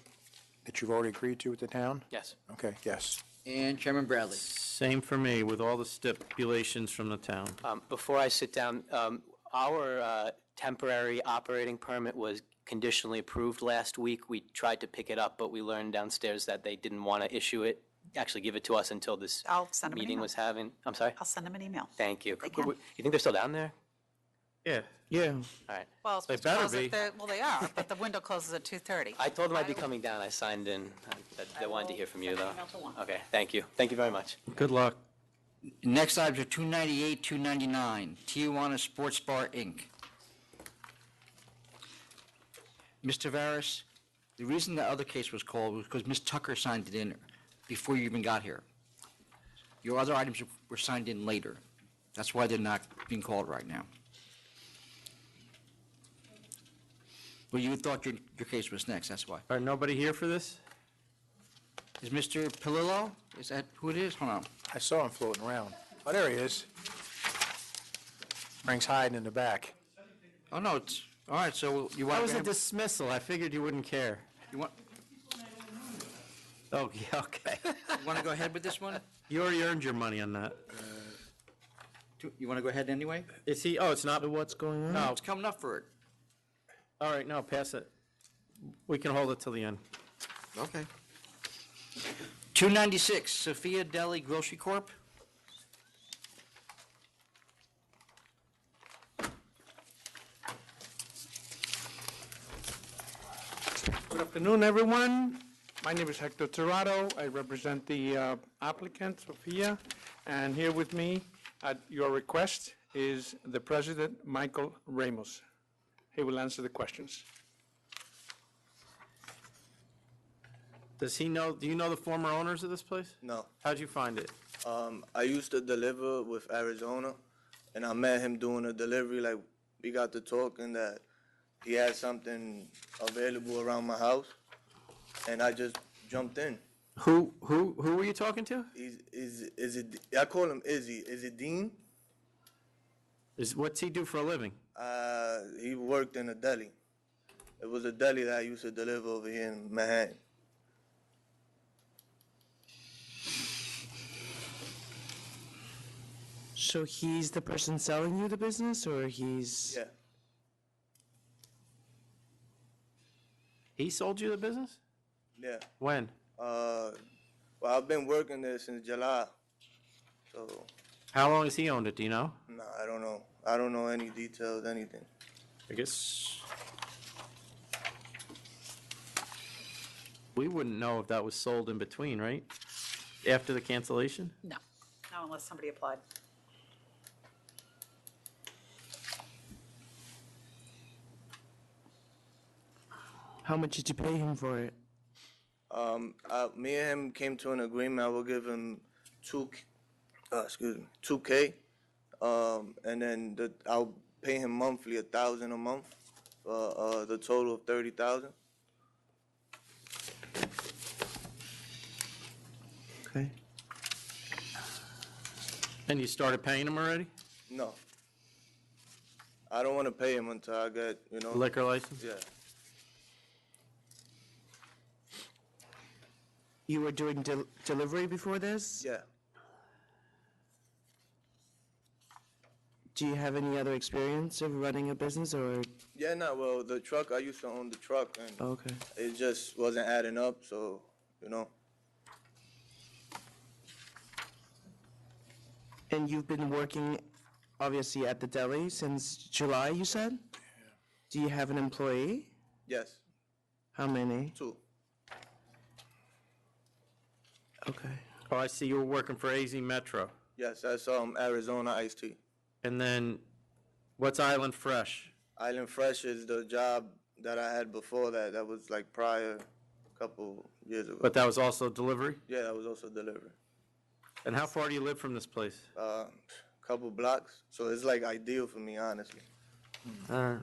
that you've already agreed to with the town?
Yes.
Okay, yes.
And Chairman Bradley?
Same for me, with all the stipulations from the town.
Before I sit down, our temporary operating permit was conditionally approved last week. We tried to pick it up, but we learned downstairs that they didn't want to issue it, actually give it to us until this
I'll send them an
meeting
email.
was having. I'm sorry?
I'll send them an email.
Thank you.
They can.
You think they're still down there?
Yeah.
Yeah.
All right.
Well, it's
They
supposed to
better
close
be.
at well, they are, but the window closes at 2:30.
I told them I'd be coming down. I signed in. They wanted to hear from you, though. Okay, thank you. Thank you very much.
Good luck.
Next items are 298, 299, Tijuana Sports Bar, Inc. Mr. Tavares, the reason the other case was called was because Ms. Tucker signed it in before you even got here. Your other items were signed in later. That's why they're not being called right now. Well, you thought your case was next, that's why.
All right, nobody here for this?
Is Mr. Palillo, is that who it is? Hold on.
I saw him floating around. Oh, there he is. Frank's hiding in the back.
Oh, no, it's, all right, so you want
That
to...
was a dismissal. I figured you wouldn't care.
You want,
Oh, yeah, okay.
you want to go ahead with this one?
You already earned your money on that.
You want to go ahead anyway?
Is he, oh, it's not,
What's going on?
no.
It's coming up for it.
All right, no, pass it. We can hold it till the end.
Okay. 296, Sophia Deli Grocery Corp.
Good afternoon, everyone. My name is Hector Torrado. I represent the applicant, Sophia, and here with me, at your request, is the president, Michael Ramos. He will answer the questions.
Does he know, do you know the former owners of this place?
No.
How'd you find it?
I used to deliver with Arizona, and I met him doing a delivery. Like, we got to talking that he had something available around my house, and I just jumped in.
Who were you talking to?
Is it? I call him Izzy. Is it Dean?
What's he do for a living?
He worked in a deli. It was a deli that I used to deliver over here in Manhattan.
So he's the person selling you the business, or he's...
Yeah.
He sold you the business?
Yeah.
When?
Well, I've been working there since July. So,
How long has he owned it, do you know?
nah, I don't know. I don't know any details, anything.
I guess we wouldn't know if that was sold in between, right? After the cancellation?
No, not unless somebody applied.
How much did you pay him for it?
Me and him came to an agreement. I will give him 2K, and then I'll pay him monthly $1,000 a month, the total of $30,000.
Okay.
And you started paying him already?
No. I don't want to pay him until I get,
Liquor license?
Yeah.
You were doing delivery before this?
Yeah.
Do you have any other experience of running a business or?
Yeah, no, well, the truck, I used to own the truck, and
Okay.
it just wasn't adding up, so,
And you've been working, obviously, at the deli since July, you said? Do you have an employee?
Yes.
How many?
2.
Okay.
Oh, I see you were working for AZ Metro.
Yes, that's Arizona iced tea.
And then, what's Island Fresh?
Island Fresh is the job that I had before that. That was like prior, a couple years ago.
But that was also delivery?
Yeah, that was also delivery.
And how far do you live from this place?
Couple blocks. So it's like ideal for me, honestly.
All right.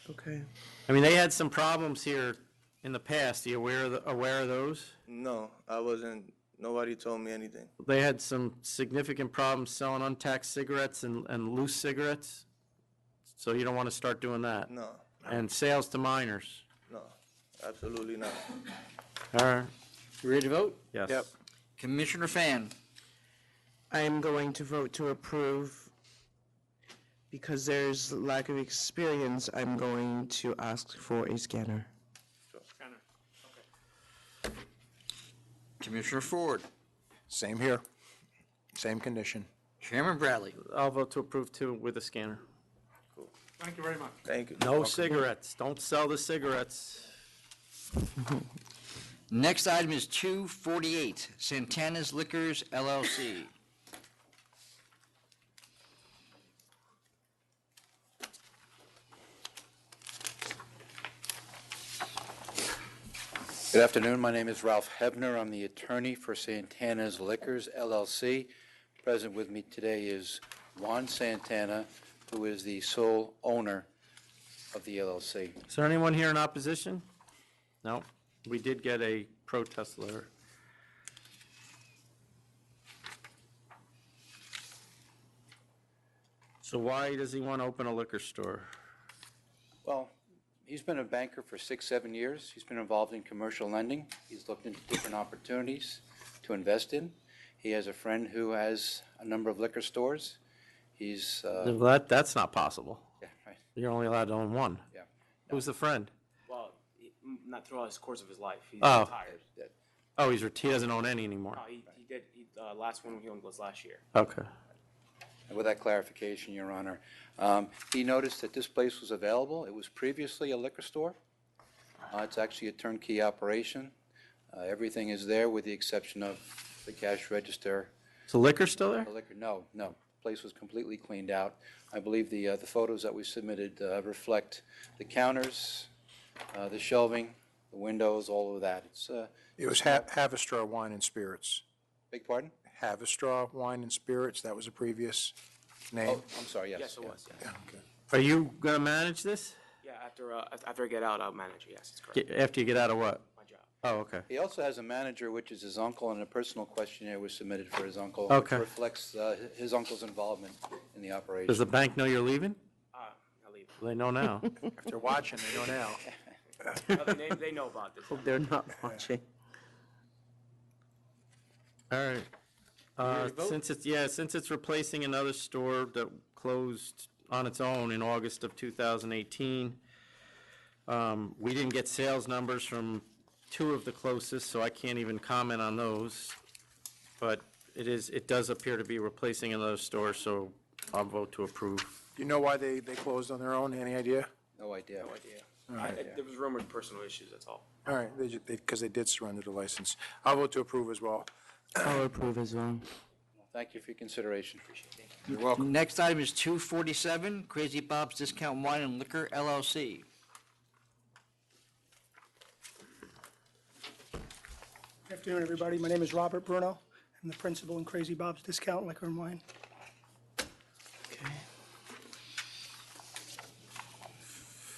Okay.
I mean, they had some problems here in the past. Are you aware of those?
No, I wasn't. Nobody told me anything.
They had some significant problems selling untaxed cigarettes and loose cigarettes. So you don't want to start doing that?
No.
And sales to minors?
No, absolutely not.
All right.
You ready to vote?
Yes.
Yep.
Commissioner Fan.
I am going to vote to approve. Because there's lack of experience, I'm going to ask for a scanner.
Commissioner Ford.
Same here. Same condition.
Chairman Bradley.
I'll vote to approve too with a scanner.
Thank you very much.
Thank you.
No cigarettes. Don't sell the cigarettes.
Next item is 248, Santana's Liquors LLC.
Good afternoon. My name is Ralph Hebner. I'm the attorney for Santana's Liquors, LLC. Present with me today is Juan Santana, who is the sole owner of the LLC.
Is there anyone here in opposition? No. We did get a protest letter. So why does he want to open a liquor store?
Well, he's been a banker for 6-7 years. He's been involved in commercial lending. He's looked into different opportunities to invest in. He has a friend who has a number of liquor stores. He's
That's not possible.
yeah, right.
You're only allowed to own one.
Yeah.
Who's the friend?
Well, not throughout his course of his life. He's
Oh.
retired.
Oh, he doesn't own any anymore.
No, he did. Last one he owned was last year.
Okay.
And with that clarification, Your Honor, he noticed that this place was available. It was previously a liquor store. It's actually a turnkey operation. Everything is there with the exception of the cash register.
Is the liquor still there?
The liquor, no. Place was completely cleaned out. I believe the photos that we submitted reflect the counters, the shelving, the windows, all of that.
It was Havistraw Wine and Spirits.
Beg pardon?
Havistraw Wine and Spirits, that was a previous name.
Oh, I'm sorry, yes.
Yes, it was. Yeah.
Are you going to manage this?
Yeah. After I get out, I'll manage it. Yes, it's correct.
After you get out of what?
My job.
Oh, okay.
He also has a manager, which is his uncle, and a personal questionnaire was submitted for his uncle,
Okay.
which reflects his uncle's involvement in the operation.
Does the bank know you're leaving?
I'll leave.
They know now.
If they're watching, they know now.
No, they know about this.
Hope they're not watching.
All right. Since it's replacing another store that closed on its own in August of 2018, we didn't get sales numbers from two of the closest, so I can't even comment on those. But it does appear to be replacing another store, so I'll vote to approve.
You know why they closed on their own? Any idea?
No idea.
No idea.
All right.
There was rumored personal issues. That's all.
All right, because they did surrender the license. I'll vote to approve as well.
I'll approve as well.
Thank you for your consideration. Appreciate it.
You're welcome.
Next item is 247, Crazy Bob's Discount Wine and Liquor LLC.
Good afternoon, everybody. My name is Robert Bruno. I'm the principal in Crazy Bob's Discount Liquor and Wine.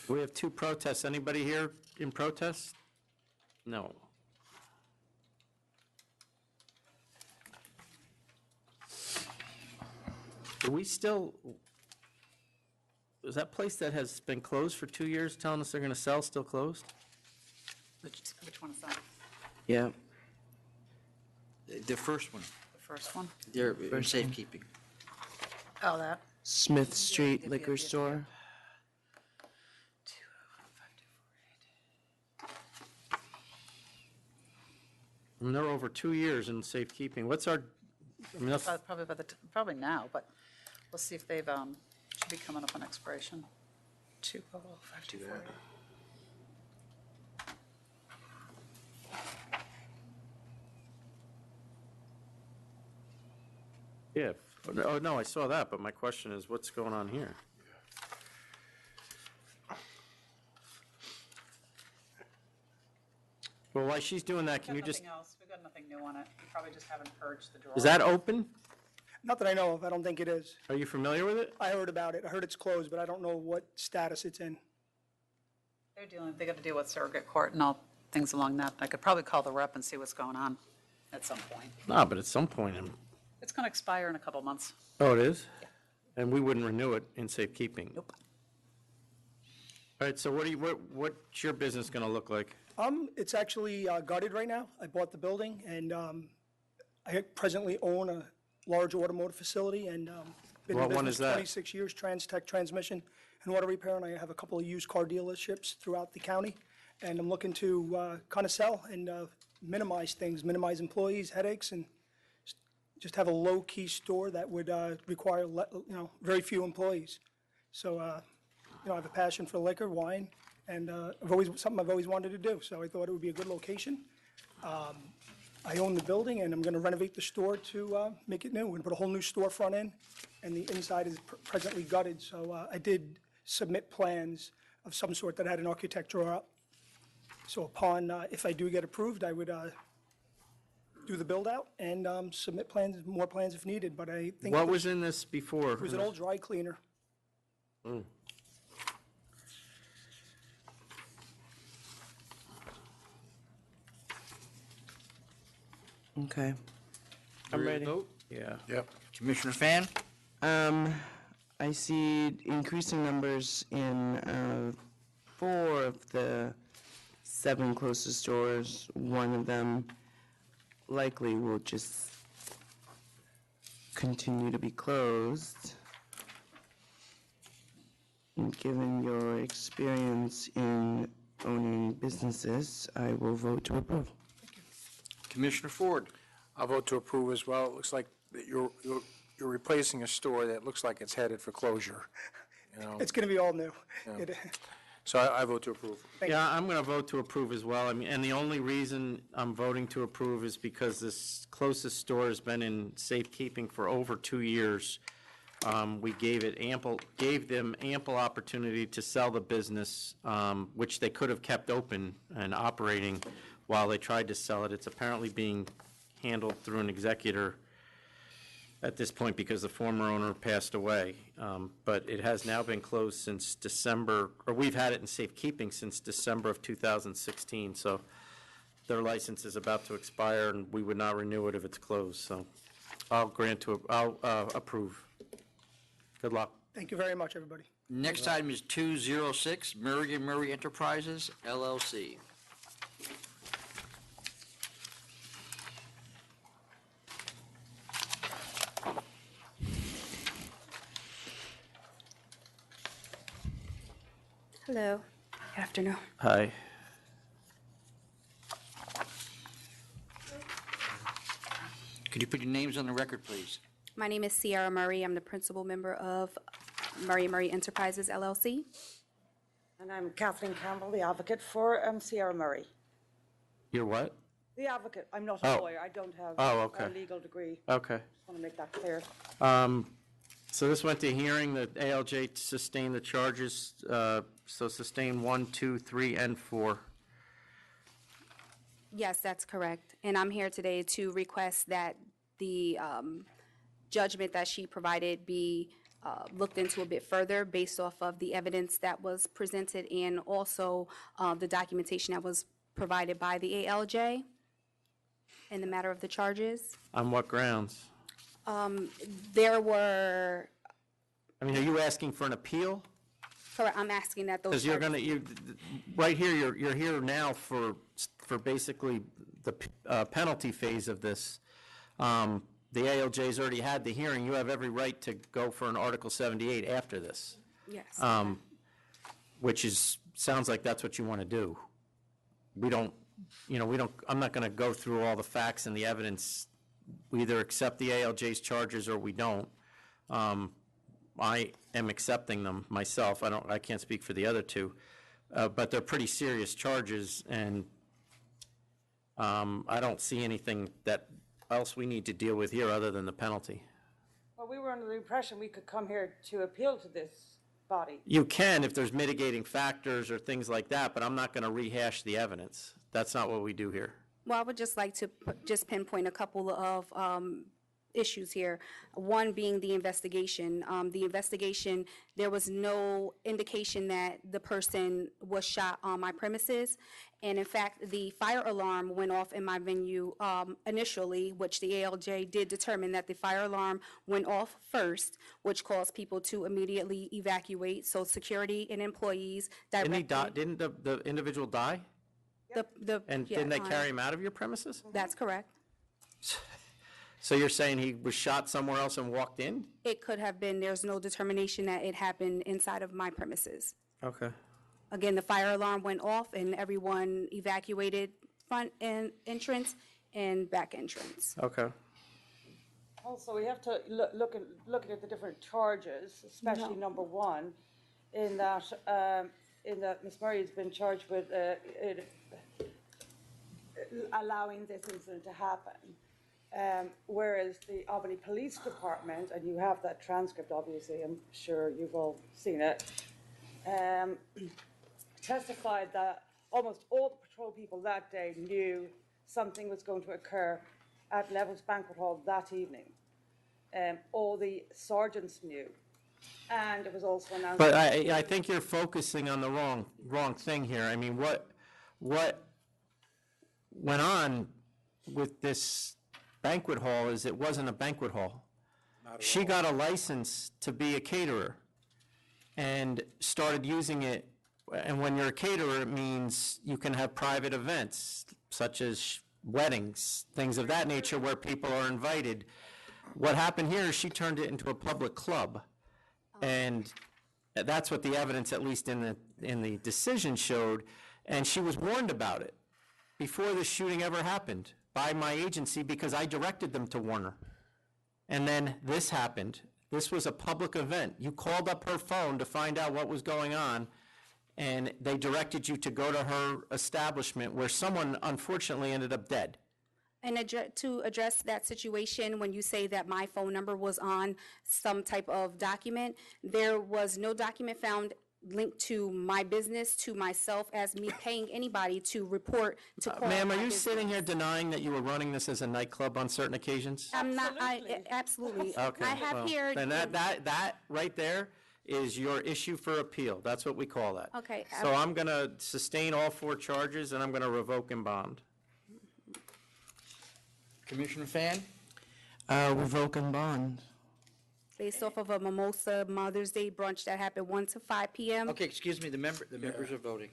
We have two protests. Anybody here in protest? No. Do we still, is that place that has been closed for 2 years telling us they're going to sell still closed?
Which one is that?
Yeah.
The first one,
The first one?
they're in safekeeping.
Oh, that?
Smith Street Liquor Store.
And they're over 2 years in safekeeping. What's our, I mean, that's,
Probably now, but we'll see if they've, should be coming up on expiration. 2005240.
yeah. Oh, no, I saw that, but my question is, what's going on here? Well, while she's doing that, can you just,
Nothing else, we've got nothing new on it. We probably just haven't purged the drawer.
is that open?
Not that I know of, I don't think it is.
Are you familiar with it?
I heard about it, I heard it's closed, but I don't know what status it's in.
They got to deal with surrogate court and all things along that. I could probably call the rep and see what's going on at some point.
No, but at some point,
It's going to expire in a couple months.
oh, it is? And we wouldn't renew it in safekeeping?
Nope.
All right, so what's your business going to look like?
It's actually gutted right now. I bought the building, and I presently own a large automotive facility, and been
What
in
one
business
is that?
26 years, Trans-Tech Transmission and Auto Repair, and I have a couple of used car dealerships throughout the county, and I'm looking to kind of sell and minimize things, minimize employees, headaches, and just have a low-key store that would require, very few employees. So, I have a passion for liquor, wine, and something I've always wanted to do, so I thought it would be a good location. I own the building, and I'm going to renovate the store to make it new and put a whole new storefront in, and the inside is presently gutted, so I did submit plans of some sort that had an architect draw up. So upon, if I do get approved, I would do the build-out and submit plans, more plans if needed, but I think.
What was in this before?
It was an old dry cleaner.
Mm.
Okay.
I'm ready. Yeah.
Yep.
Commissioner Fan?
I see increasing numbers in 4 of the 7 closest stores. One of them likely will just continue to be closed. And given your experience in owning businesses, I will vote to approve.
Commissioner Ford?
I'll vote to approve as well. It looks like that you're replacing a store that looks like it's headed for closure, you know.
It's going to be all new.
Yeah.
It-
So I vote to approve.
Yeah, I'm going to vote to approve as well. I mean, and the only reason I'm voting to approve is because this closest store has been in safekeeping for over 2 years. We gave them ample opportunity to sell the business, which they could have kept open and operating while they tried to sell it. It's apparently being handled through an executor at this point because the former owner passed away. But it has now been closed since December, or we've had it in safekeeping since December of 2016. So their license is about to expire, and we would not renew it if it's closed. So I'll approve. Good luck.
Thank you very much, everybody.
Next item is 206, Murray and Murray Enterprises, LLC.
Hello. Good afternoon.
Hi.
Could you put your names on the record, please?
My name is Sierra Murray. I'm the principal member of Murray and Murray Enterprises, LLC.
And I'm Kathleen Campbell, the advocate for Sierra Murray.
You're what?
The advocate, I'm not
Oh.
a lawyer, I don't have
Oh, okay.
a legal degree.
Okay.
Just want to make that clear.
So this went to hearing. The ALJ sustained the charges, so sustain 1, 2, 3, and 4.
Yes, that's correct. And I'm here today to request that the judgment that she provided be looked into a bit further based off of the evidence that was presented and also the documentation that was provided by the ALJ in the matter of the charges.
On what grounds?
There were,
I mean, are you asking for an appeal?
Correct, I'm asking that those
Because you're
charges-
gonna, right here, you're here now for basically the penalty phase of this. The ALJ's already had the hearing, you have every right to go for an Article 78 after this.
Yes.
Which sounds like that's what you want to do. We don't, I'm not going to go through all the facts and the evidence. We either accept the ALJ's charges or we don't. I am accepting them myself. I can't speak for the other two. But they're pretty serious charges, and I don't see anything else we need to deal with here other than the penalty.
Well, we were under the impression we could come here to appeal to this body.
You can if there's mitigating factors or things like that, but I'm not going to rehash the evidence. That's not what we do here.
Well, I would just like to just pinpoint a couple of issues here. One being the investigation. The investigation, there was no indication that the person was shot on my premises. And in fact, the fire alarm went off in my venue initially, which the ALJ did determine that the fire alarm went off first, which caused people to immediately evacuate. So security and employees directly.
Didn't the individual die? And didn't they carry him out of your premises?
That's correct.
So you're saying he was shot somewhere else and walked in?
It could have been, there's no determination that it happened inside of my premises.
Okay.
Again, the fire alarm went off and everyone evacuated front and entrance and back entrance.
Okay.
Also, we have to look at the different charges, especially number one, in that Ms. Murray has been charged with allowing this incident to happen. Whereas the Albany Police Department, and you have that transcript, obviously, I'm sure you've all seen it, testified that almost all the patrol people that day knew something was going to occur at Levels Banquet Hall that evening. All the sergeants knew. And it was also announced.
But I think you're focusing on the wrong thing here. I mean, what went on with this banquet hall is it wasn't a banquet hall. She got a license to be a caterer and started using it. And when you're a caterer, it means you can have private events such as weddings, things of that nature where people are invited. What happened here is she turned it into a public club. And that's what the evidence, at least in the decision, showed. And she was warned about it before the shooting ever happened by my agency because I directed them to warn her. And then this happened. This was a public event. You called up her phone to find out what was going on, and they directed you to go to her establishment where someone unfortunately ended up dead.
And to address that situation, when you say that my phone number was on some type of document, there was no document found linked to my business, to myself, as me paying anybody to report to call.
Ma'am,
my
are you
business.
sitting here denying that you were running this as a nightclub on certain occasions?
I'm not, absolutely.
Okay.
I have
well,
here.
Then that right there is your issue for appeal. That's what we call that.
Okay.
So I'm going to sustain all 4 charges, and I'm going to revoke and bond.
Commissioner Fan?
Revoke and bond.
Based off of a Mimosa Mother's Day brunch that happened 1 to 5 p.m.
Okay, excuse me, the members are voting.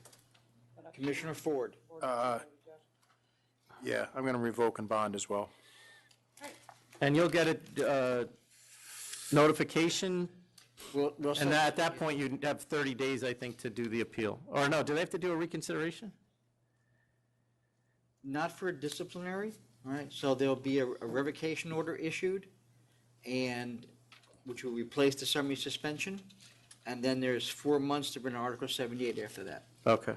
Commissioner Ford?
Yeah, I'm going to revoke and bond as well.
And you'll get a notification,
We'll
and at that point, you have 30 days, I think, to do the appeal. Or no, do they have to do a reconsideration?
Not for disciplinary, all right? So there'll be a revocation order issued, and, which will replace the summary suspension, and then there's 4 months to bring Article 78 after that.
Okay.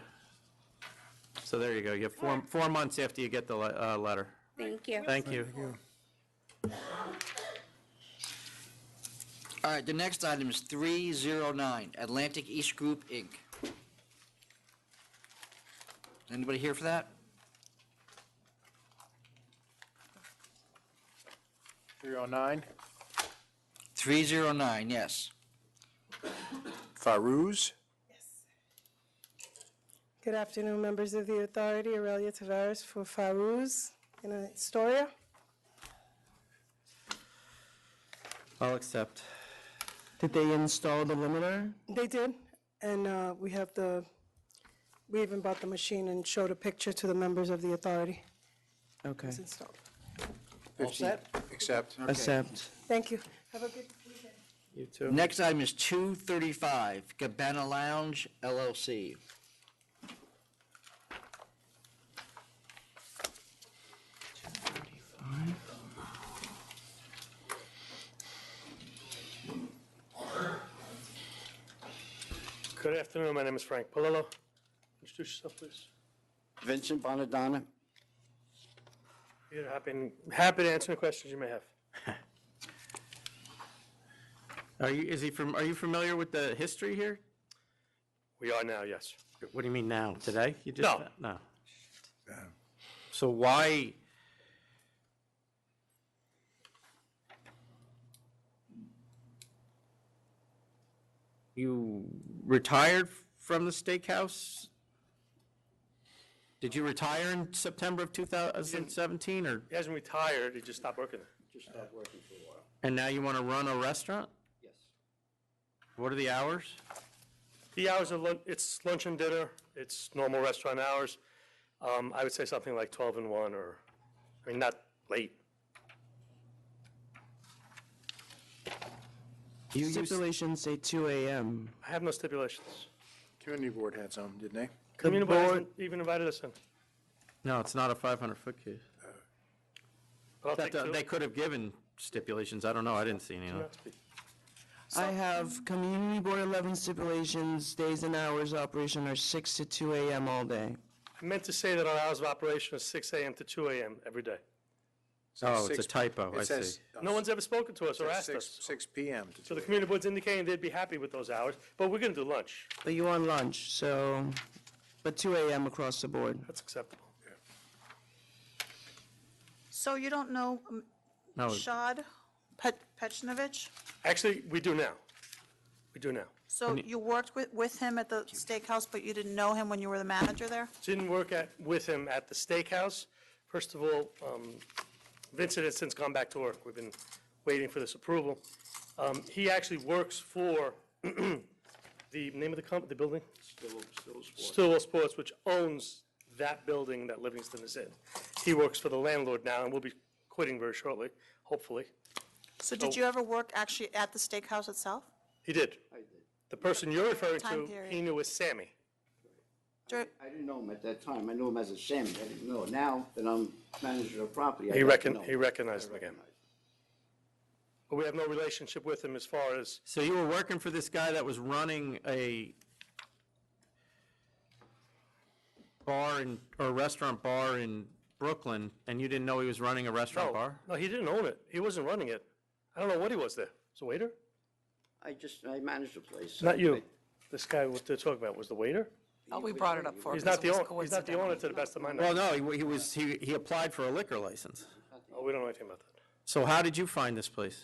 So there you go. You have 4 months after you get the letter.
Thank you.
Thank you.
All right, the next item is 309, Atlantic East Group, Inc. Anybody here for that?
309,
309, yes.
Farouz.
Good afternoon, members of the authority. Aurelia Tavares for Farouz in Astoria.
I'll accept.
Did they install the limiter?
They did. And we even bought the machine and showed a picture to the members of the authority.
Okay.
It's installed.
All set?
Accept.
Okay.
Accept.
Thank you. Have a good weekend.
You too.
Next item is 235, Cabana Lounge LLC.
Good afternoon, my name is Frank Palillo. Introduce yourself, please.
Vincent Bonadonna.
Peter, happy to answer any questions you may have.
Are you familiar with the history here?
We are now, yes.
What do you mean now? Today? You just
No.
No. So why? You retired from the steakhouse? Did you retire in September of 2017, or?
He hasn't retired, he just stopped working there.
Just stopped working for a while.
And now you want to run a restaurant?
Yes.
What are the hours?
The hours are, it's lunch and dinner, it's normal restaurant hours. I would say something like 12 and 1, or, I mean, not late.
Stipulations say 2 a.m.
I have no stipulations.
Community board had some, didn't they?
Community board hasn't even invited us in.
No, it's not a 500-foot case.
But I'll take two.
They could have given stipulations, I don't know, I didn't see any.
Do not speak.
I have Community Board 11 stipulations, days and hours of operation are 6 to 2 a.m. all day.
I meant to say that our hours of operation is 6 a.m. to 2 a.m. every day.
Oh, it's a typo, I see.
No one's ever spoken to us or asked us.
6 p.m. to
So the community board's indicating they'd be happy with those hours, but we're going to do lunch.
But you on lunch, so, but 2 a.m. across the board.
That's acceptable.
So you don't know
No.
Shad Pechnovich?
Actually, we do now. We do now.
So you worked with him at the steakhouse, but you didn't know him when you were the manager there?
Didn't work with him at the steakhouse. First of all, Vincent has since gone back to work. We've been waiting for this approval. He actually works for the name of the company, the building? Stillwell Sports, which owns that building that Livingston is in. He works for the landlord now, and will be quitting very shortly, hopefully.
So did you ever work actually at the steakhouse itself?
He did.
I did.
The person you're referring
Time
to,
period.
he knew as Sammy.
I didn't know him at that time. I knew him as a Sammy. I didn't know. Now that I'm manager of property, I
He
got to know him.
recognized him again. But we have no relationship with him as far as,
So you were working for this guy that was running a restaurant bar in Brooklyn, and you didn't know he was running a restaurant bar?
no, he didn't own it. He wasn't running it. I don't know what he was there. Was a waiter?
I managed the place.
Not you. This guy what they're talking about was the waiter?
Oh, we brought it up for
He's
because
not
it
the
was
owner, he's not the owner to the best of my
Well,
knowledge.
no, he applied for a liquor license.
Oh, we don't know anything about that.
So how did you find this place?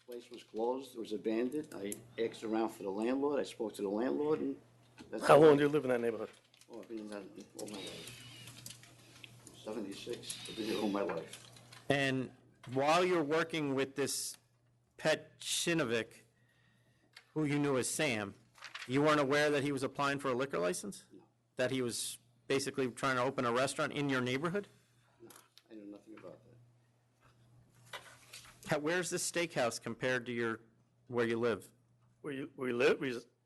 Place was closed. It was abandoned. I asked around for the landlord. I spoke to the landlord, and that's
How
all.
long do you live in that neighborhood?
Oh, I've been in that all my life. 76. I've been here all my life.
And while you're working with this Pet Shinovic, who you knew as Sam, you weren't aware that he was applying for a liquor license?
No.
That he was basically trying to open a restaurant in your neighborhood?
No, I knew nothing about that.
Where's this steakhouse compared to where you live?
Where you live?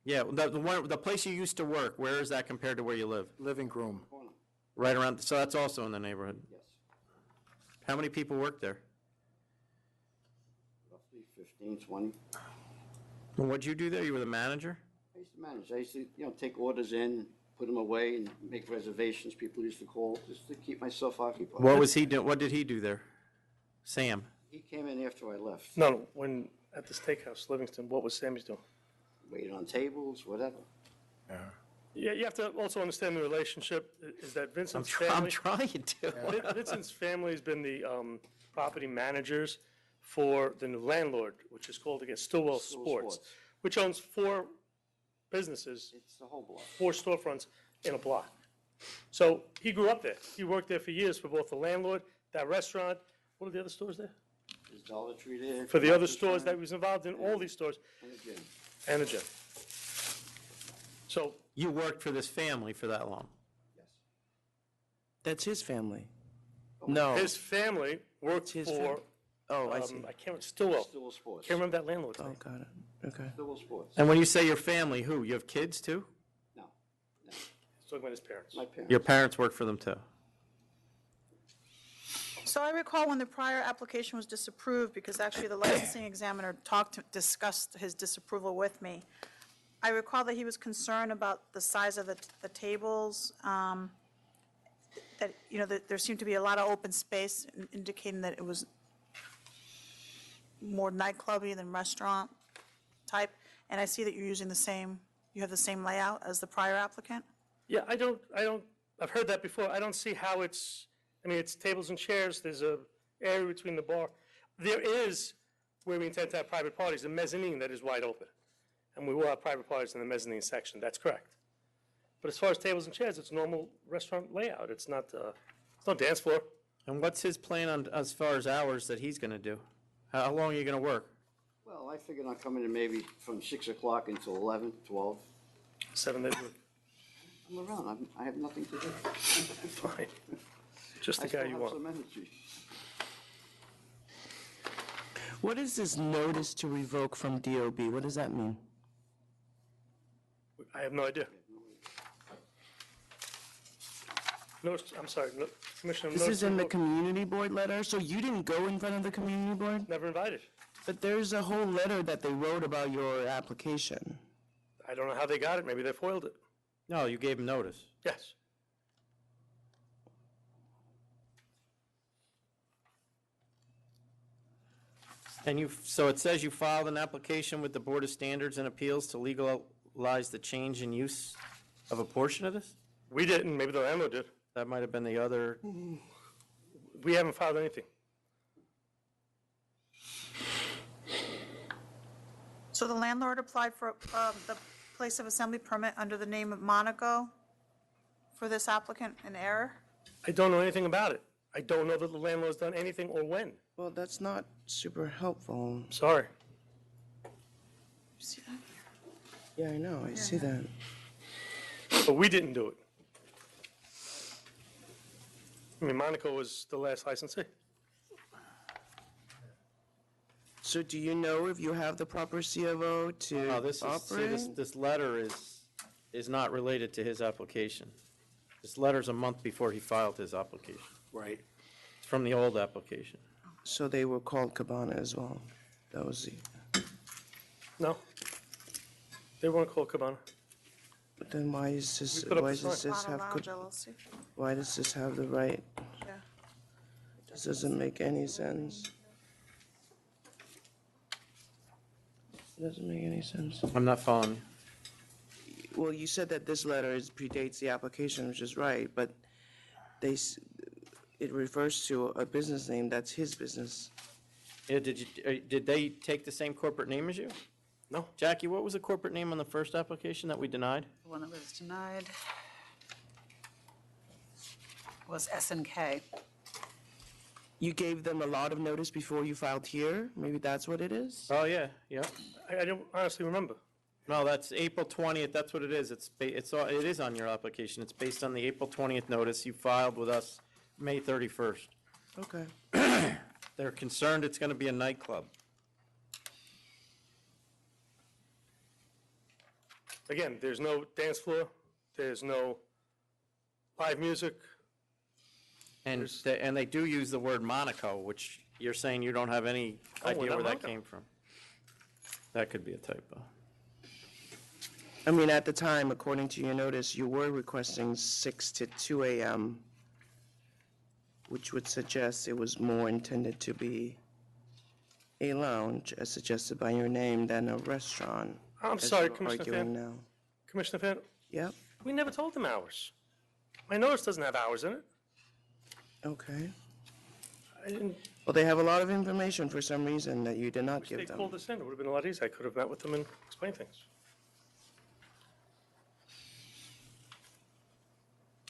Yeah, the place you used to work, where is that compared to where you live?
Living room.
Corner.
Right around, so that's also in the neighborhood?
Yes.
How many people work there?
Roughly 15, 20.
And what'd you do there? You were the manager?
I used to manage. I used to, take orders in, put them away, and make reservations. People used to call just to keep myself occupied.
What was he doing? What did he do there? Sam?
He came in after I left.
No, when, at the steakhouse, Livingston, what was Sammy's doing?
Waited on tables, whatever.
Yeah, you have to also understand the relationship, is that Vincent's
I'm
family.
trying to.
Vincent's family's been the property managers for the new landlord, which is called, again, Stillwell Sports, which owns 4 businesses,
It's the whole block.
4 storefronts in a block. So he grew up there. He worked there for years for both the landlord, that restaurant, what are the other stores there?
There's Dollar Tree there.
For the other stores that he was involved in, all these stores,
And a gym.
and a gym. So
You worked for this family for that long?
That's his family. No.
his family worked
his
for,
Oh, I see.
I can't, Stillwell.
Stillwell Sports.
Can't remember that landlord's
Oh,
name.
got it. Okay.
Stillwell Sports.
And when you say your family, who? You have kids too?
No,
He's talking about his parents.
my parents.
Your parents work for them too?
So I recall when the prior application was disapproved, because actually the licensing examiner discussed his disapproval with me. I recall that he was concerned about the size of the tables, that, you know, that there seemed to be a lot of open space, indicating that it was more nightclubby than restaurant type. And I see that you're using you have the same layout as the prior applicant?
Yeah, I've heard that before. I don't see how it's tables and chairs, there's a area between the bar. There is, where we intend to have private parties, a mezzanine that is wide open. And we will have private parties in the mezzanine section, that's correct. But as far as tables and chairs, it's normal restaurant layout. It's not, it's no dance floor.
And what's his plan on, as far as hours that he's gonna do? How long are you gonna work?
Well, I figured I'd come in maybe from 6 o'clock until 11, 12.
7 days a week.
I'm around, I have nothing to do.
Fine. Just the guy you want.
I still have some energy.
What is this notice to revoke from DOB? What does that mean?
I have no idea. Notice, I'm sorry, Commissioner.
This is in the community board letter, so you didn't go in front of the community board?
Never invited.
But there's a whole letter that they wrote about your application.
I don't know how they got it. Maybe they foiled it.
No, you gave him notice.
Yes.
And so it says you filed an application with the Board of Standards and Appeals to legalize the change in use of a portion of this?
We didn't, maybe the landlord did.
That might have been the other.
We haven't filed anything.
So the landlord applied for the place of assembly permit under the name of Monaco for this applicant in error?
I don't know anything about it. I don't know that the landlord's done anything or when.
Well, that's not super helpful.
Sorry.
See that?
Yeah, I know, I see that.
But we didn't do it. I mean, Monaco was the last licensee.
So do you know if you have the proper CFO to
No, this is, see,
operate?
this letter is not related to his application. This letter's a month before he filed his application.
Right.
It's from the old application.
So they were called Cabana as well? That was the,
No. They weren't called Cabana.
but then why is this,
We put up
why
the
does
sign.
this have,
Lounge
co-
LLC.
why does this have the right?
Yeah.
This doesn't make any sense. It doesn't make any sense.
I'm not following you.
Well, you said that this letter predates the application, which is right, but it refers to a business name, that's his business.
Yeah, did they take the same corporate name as you?
No.
Jackie, what was the corporate name on the first application that we denied?
The one that was denied was S&K.
You gave them a lot of notice before you filed here? Maybe that's what it is?
Oh, yeah, yeah.
I don't honestly remember.
No, that's April 20th, that's what it is. It is on your application. It's based on the April 20th notice you filed with us May 31st.
Okay.
They're concerned it's going to be a nightclub.
Again, there's no dance floor, there's no live music.
And they do use the word Monaco, which you're saying you don't have any
Oh,
idea
not
where that
Monaco.
came from. That could be a typo.
I mean, at the time, according to your notice, you were requesting 6 to 2 a.m., which would suggest it was more intended to be a lounge, as suggested by your name, than a restaurant.
I'm
as
sorry,
you're
Commissioner
arguing
Fan.
now.
Commissioner Fan,
Yep,
we never told them hours. My notice doesn't have hours in it.
okay.
I didn't,
Well, they have a lot of information for some reason that you did not
they
give them.
called us in, it would have been a lot easier. I could have met with them and explained things.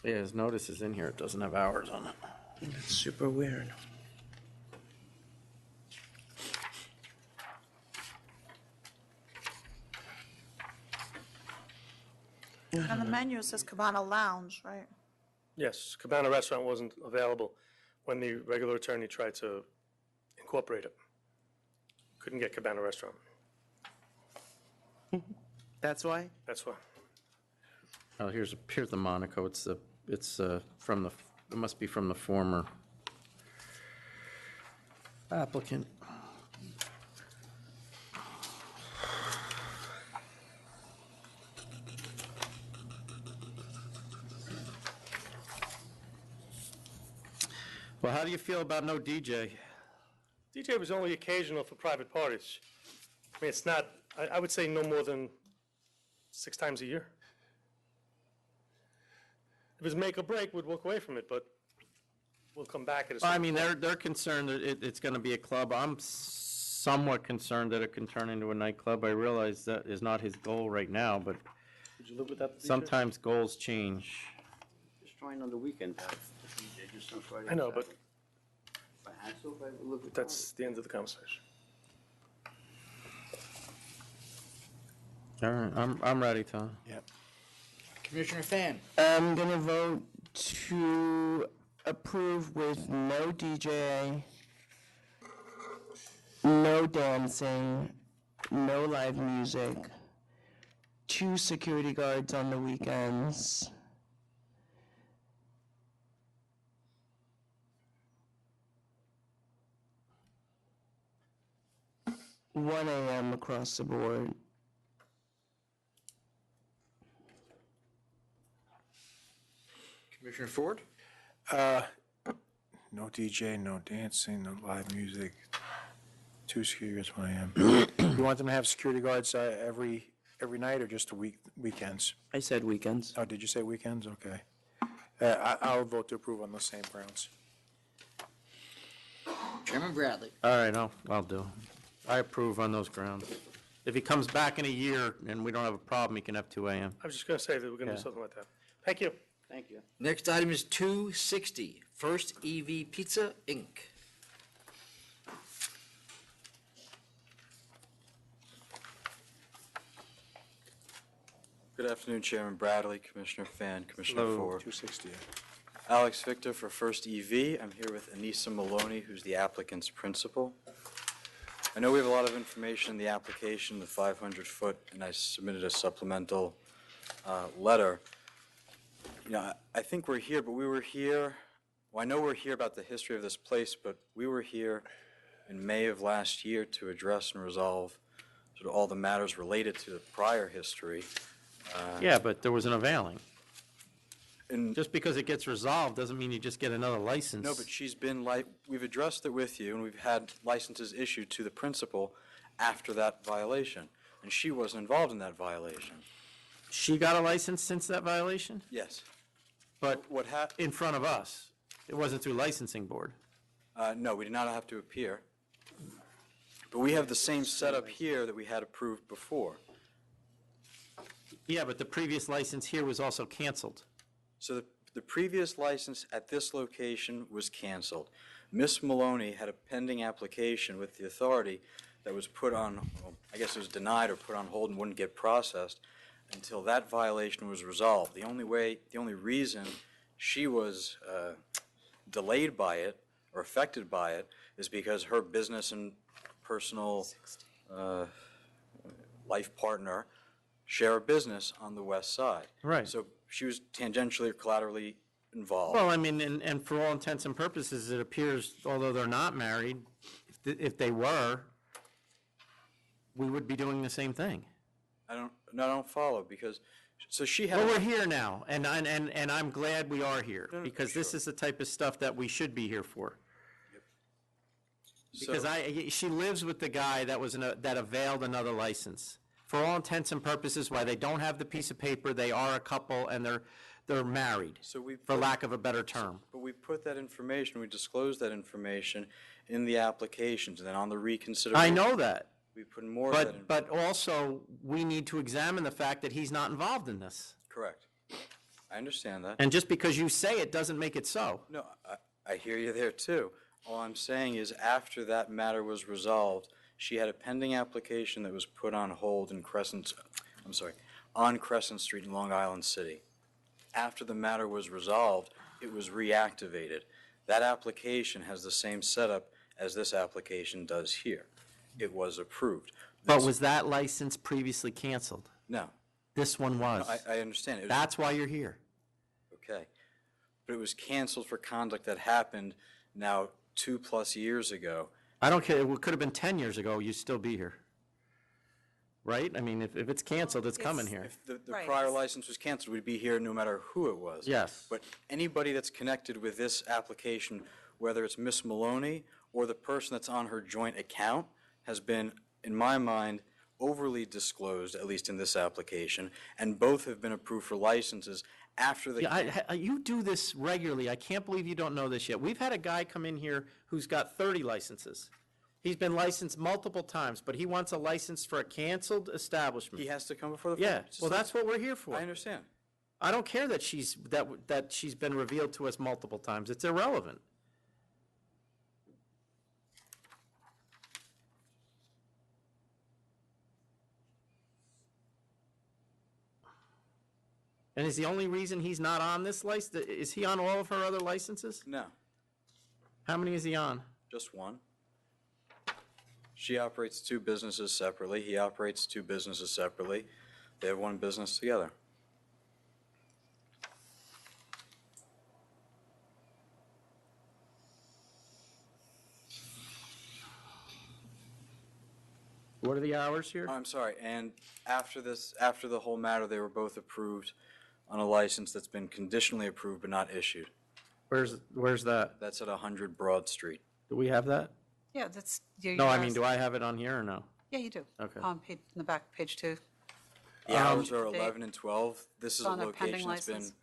Yeah, his notice is in here. It doesn't have hours on it.
It's super weird.
And the menu says Cabana Lounge, right?
Yes, Cabana Restaurant wasn't available when the regular attorney tried to incorporate it. Couldn't get Cabana Restaurant.
That's why?
That's why.
Oh, here's the Monaco. It's from the, it must be from the former applicant. Well, how do you feel about no DJ?
DJ was only occasional for private parties. I mean, it's not, I would say no more than 6 times a year. If it's make or break, we'd walk away from it, but we'll come back at a
I
certain
mean,
point.
they're concerned that it's going to be a club. I'm somewhat concerned that it can turn into a nightclub. I realize that is not his goal right now, but
Would you live with that? DJ?
sometimes goals change.
Just trying on the weekend, to have the DJ just on Friday.
I know,
and
but
Saturday. If I had to, I would live with
that's the end of the conversation.
All right, I'm ready, Tom.
Yep. Commissioner Fan.
I'm gonna vote to approve with no DJ, no dancing, no live music, 2 security guards on the weekends, one AM across the board.
Commissioner Ford.
No DJ, no dancing, no live music. 2 security guards, 1 AM. You want them to have security guards every night or just weekends?
I said weekends.
Oh, did you say weekends? Okay. I'll vote to approve on the same grounds.
Chairman Bradley.
All right, I'll do. I approve on those grounds. If he comes back in a year and we don't have a problem, he can have 2 AM.
I was just going to say that we're going to
Yeah.
do something like that. Thank you.
Thank you.
Next item is 260, First EV Pizza, Inc.
Good afternoon, Chairman Bradley, Commissioner Fan, Commissioner
Hello.
Ford.
260.
Alex Victor for First EV. I'm here with Anissa Maloney, who's the applicant's principal. I know we have a lot of information in the application, the 500-foot, and I submitted a supplemental letter. You know, I think we're here, but we were here, well, I know we're here about the history of this place, but we were here in May of last year to address and resolve sort of all the matters related to the prior history.
Yeah, but there was an availing.
And
Just because it gets resolved doesn't mean you just get another license.
no, but she's been we've addressed it with you, and we've had licenses issued to the principal after that violation, and she wasn't involved in that violation.
She got a license since that violation?
Yes.
But
What happened?
in front of us. It wasn't through licensing board.
No, we did not have to appear. But we have the same setup here that we had approved before.
Yeah, but the previous license here was also canceled.
So the previous license at this location was canceled. Ms. Maloney had a pending application with the authority that was put on, well, I guess it was denied or put on hold and wouldn't get processed until that violation was resolved. The only reason she was delayed by it or affected by it is because her business and personal life partner share a business on the west side.
Right.
So she was tangentially or collaterally involved.
Well, I mean, and for all intents and purposes, it appears, although they're not married, if they were, we would be doing the same thing.
I don't follow because, so she had.
Well, we're here now, and I'm glad we are here, because this is the type of stuff that we should be here for. Because she lives with the guy that availed another license. For all intents and purposes, why they don't have the piece of paper, they are a couple and they're married, for lack of a better term.
But we put that information, we disclosed that information in the applications, and then on the reconsideration.
I know that.
We put more of that in.
But also, we need to examine the fact that he's not involved in this.
Correct. I understand that.
And just because you say it doesn't make it so.
No, I hear you there too. All I'm saying is after that matter was resolved, she had a pending application that was put on hold in on Crescent Street in Long Island City. After the matter was resolved, it was reactivated. That application has the same setup as this application does here. It was approved.
But was that license previously canceled?
No.
This one was.
I understand.
That's why you're here.
Okay. But it was canceled for conduct that happened now 2+ years ago.
I don't care, it could have been 10 years ago, you'd still be here. Right? I mean, if it's canceled, it's coming here.
If the prior license was canceled, we'd be here no matter who it was.
Yes.
But anybody that's connected with this application, whether it's Miss Maloney or the person that's on her joint account, has been, in my mind, overly disclosed, at least in this application, and both have been approved for licenses after the...
Yeah, you do this regularly. I can't believe you don't know this yet. We've had a guy come in here who's got 30 licenses. He's been licensed multiple times, but he wants a license for a canceled establishment.
He has to come before the...
Yeah, well, that's what we're here for.
I understand.
I don't care that she's been revealed to us multiple times. It's irrelevant. And is the only reason he's not on this license, is he on all of her other licenses?
No,
How many is he on?
just one. She operates 2 businesses separately. He operates 2 businesses separately. They have 1 business together.
What are the hours here?
I'm sorry, and after the whole matter, they were both approved on a license that's been conditionally approved but not issued.
Where's that?
That's at 100 Broad Street.
Do we have that?
Yeah, that's.
No, I mean, do I have it on here or no?
Yeah, you do.
Okay.
In the back, page 2.
The hours are
Date.
11 and 12. This is
It's
a
on their pending
location
license.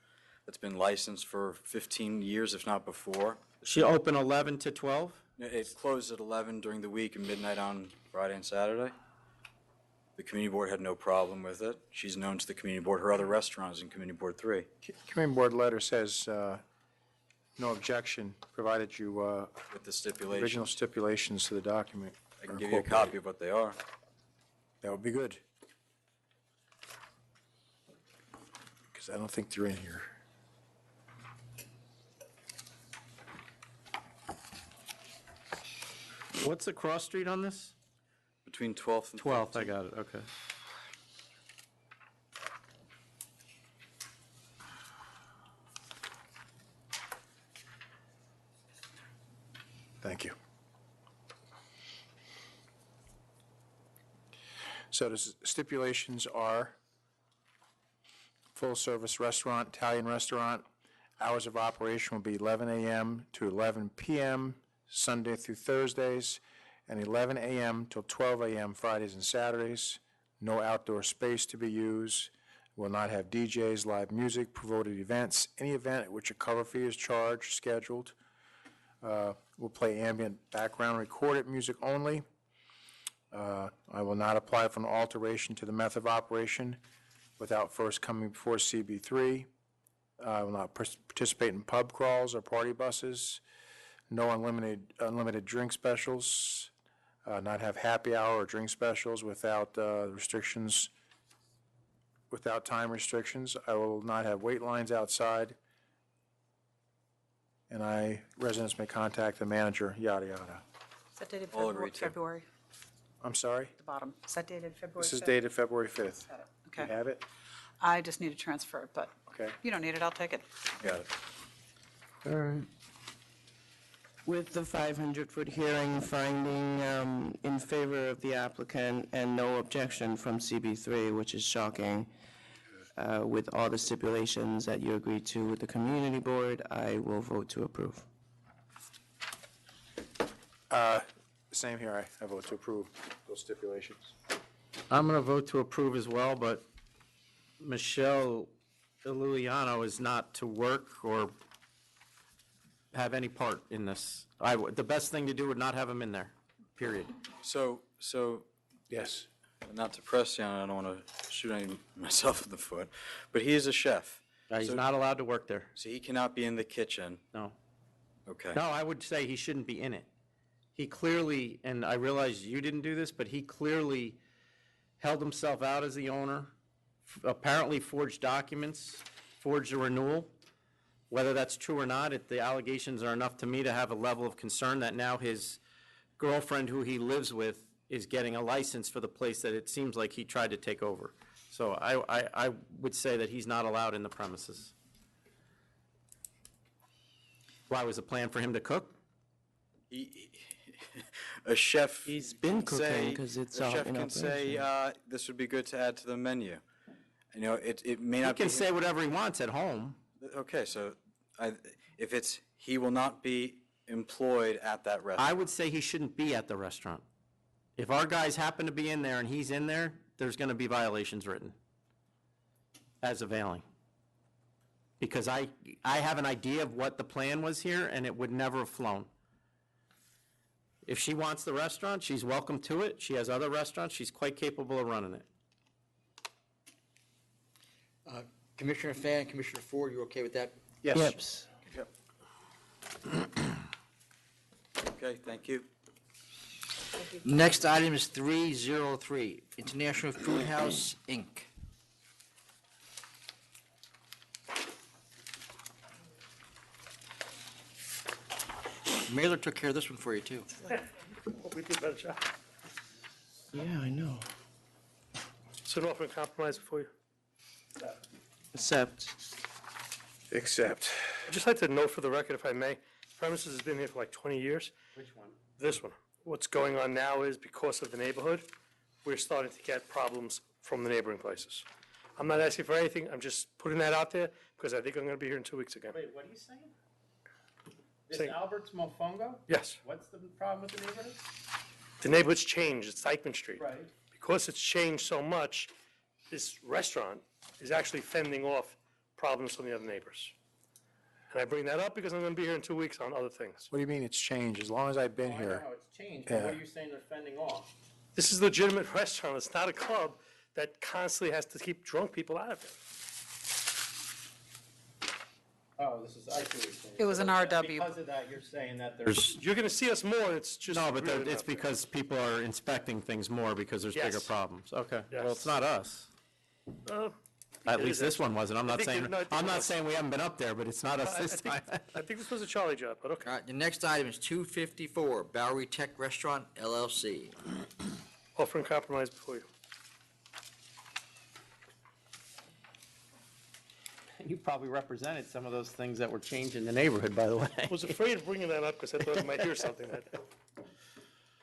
that's been licensed for 15 years, if not before.
She open 11 to 12?
It closed at 11 during the week and midnight on Friday and Saturday. The community board had no problem with it. She's known to the community board. Her other restaurant is in community board 3.
Community board letter says no objection, provided you
With the stipulations.
original stipulations to the document.
I can give you a copy of what they are.
That would be good. Because I don't think they're in here.
What's the cross street on this?
Between 12th and
12th, I got it, okay.
Thank you. So the stipulations are full-service restaurant, Italian restaurant. Hours of operation will be 11 a.m. to 11 p.m. Sunday through Thursdays, and 11 a.m. till 12 a.m. Fridays and Saturdays. No outdoor space to be used. Will not have DJs, live music, promoted events. Any event at which a cover fee is charged, scheduled. Will play ambient background recorded music only. I will not apply for an alteration to the method of operation without first coming before CB3. I will not participate in pub crawls or party buses. No unlimited drink specials. Not have happy hour or drink specials without restrictions, without time restrictions. I will not have wait lines outside. And residents may contact the manager, yada, yada.
Is that dated
All agreed to.
February?
I'm sorry?
The bottom. Is that dated February 5th?
This is dated February 5th.
Got it.
You
Okay.
have it?
I just need to transfer it, but
Okay.
you don't need it. I'll take it.
Got it.
All right. With the 500-foot hearing finding in favor of the applicant and no objection from CB3, which is shocking, with all the stipulations that you agreed to with the community board, I will vote to approve.
Same here. I vote to approve those stipulations.
I'm going to vote to approve as well, but Michelle Iuliano is not to work or have any part in this. The best thing to do would not have him in there, period.
So,
Yes.
not to press you on it, I don't want to shoot myself in the foot, but he is a chef.
He's
So-
not allowed to work there.
So he cannot be in the kitchen.
No.
Okay.
No, I would say he shouldn't be in it. He clearly, and I realize you didn't do this, but he clearly held himself out as the owner, apparently forged documents, forged a renewal. Whether that's true or not, the allegations are enough to me to have a level of concern that now his girlfriend, who he lives with, is getting a license for the place that it seems like he tried to take over. So I would say that he's not allowed in the premises. Why, was the plan for him to cook?
A chef.
He's been
can
cooking
say-
'cause it's
A
out
chef
in
can say, this would be good to add to the menu. You know, it may
He
not be.
can say whatever he wants at home.
Okay, so if it's, he will not be employed at that restaurant.
I would say he shouldn't be at the restaurant. If our guys happen to be in there and he's in there, there's going to be violations written as availing. Because I have an idea of what the plan was here, and it would never have flown. If she wants the restaurant, she's welcome to it. She has other restaurants. She's quite capable of running it.
Commissioner Fan, Commissioner Ford, you okay with that?
Yes. Yep. Okay, thank you.
Next item is 303, International Food House, Inc. Mailer took care of this one for you, too.
We did a better job.
Yeah, I know.
So an offer and compromise before you.
Accept.
Accept.
I'd just like to note for the record, if I may, premises has been here for like 20 years.
Which one?
This one. What's going on now is because of the neighborhood, we're starting to get problems from the neighboring places. I'm not asking for anything, I'm just putting that out there because I think I'm going to be here in 2 weeks again.
Wait, what are you saying? This
Saying-
Albert's Mofongo?
Yes.
What's the problem with the neighborhood?
The neighborhood's changed, it's Dykeman Street.
Right.
Because it's changed so much, this restaurant is actually fending off problems from the other neighbors. And I bring that up because I'm going to be here in 2 weeks on other things.
What do you mean it's changed? As long as I've been here.
I know, it's changed, but what
Yeah.
are you saying they're fending off?
This is a legitimate restaurant, it's not a club that constantly has to keep drunk people out of it.
Oh, this is, I see what you're saying.
It was an
So
RW.
Because of that, you're saying that there's.
You're going to see us more, it's just.
No, but
really
it's
not there.
because people are inspecting things more because there's bigger
Yes.
problems. Okay, well,
Yes.
it's not us.
It
At least
is
this
actually.
one wasn't. I'm
I
not
think
saying,
that- no, I think
I'm
it
not
was.
saying we haven't been up there, but it's not us this time.
I think this was a Charlie job, but okay.
All right, the next item is 254, Bowery Tech Restaurant, LLC.
Offer and compromise before you.
You probably represented some of those things that were changed in the neighborhood, by the way.
I was afraid of bringing that up because I thought I might hear something that day.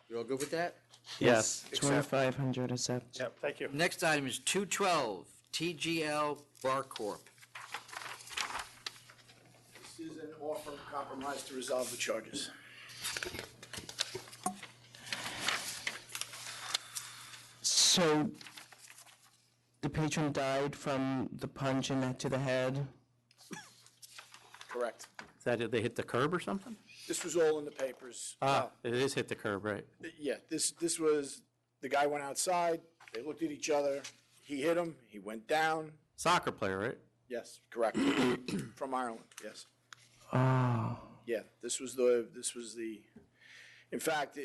You all good with that?
Yes.
2,500 accept.
Yep, thank you.
Next item is 212, TGL Bar Corp.
This is an offer of compromise to resolve the charges.
So, the patron died from the punch to the head?
Correct.
Is that it, they hit the curb or something?
This was all in the papers.
It is hit the curb, right?
Yeah, this was, the guy went outside, they looked at each other, he hit him, he went down.
Soccer player, right?
Yes, correct. From Ireland, yes.
Oh.
Yeah, this was the, in fact,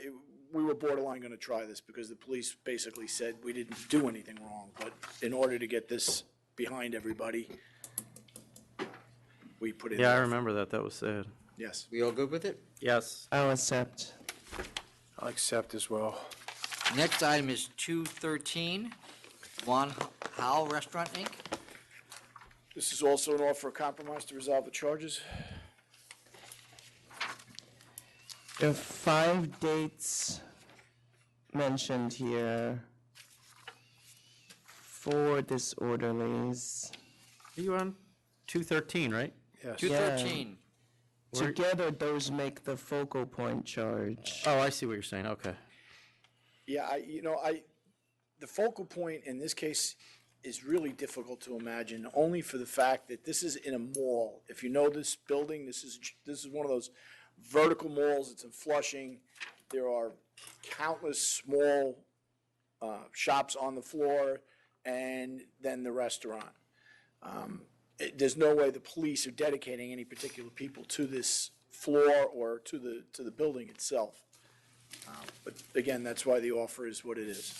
we were borderline going to try this because the police basically said we didn't do anything wrong, but in order to get this behind everybody, we put in.
Yeah, I remember that. That was sad.
Yes.
We all good with it?
Yes.
I'll accept.
I'll accept as well.
Next item is 213, Juan Hal Restaurant, Inc.
This is also an offer of compromise to resolve the charges.
There are 5 dates mentioned here for disorderlies.
Are you on 213, right?
Yes.
213.
Together, those make the focal point charge.
Oh, I see what you're saying. Okay.
Yeah, the focal point in this case is really difficult to imagine, only for the fact that this is in a mall. If you know this building, this is one of those vertical malls. It's in Flushing. There are countless small shops on the floor, and then the restaurant. There's no way the police are dedicating any particular people to this floor or to the building itself. But again, that's why the offer is what it is.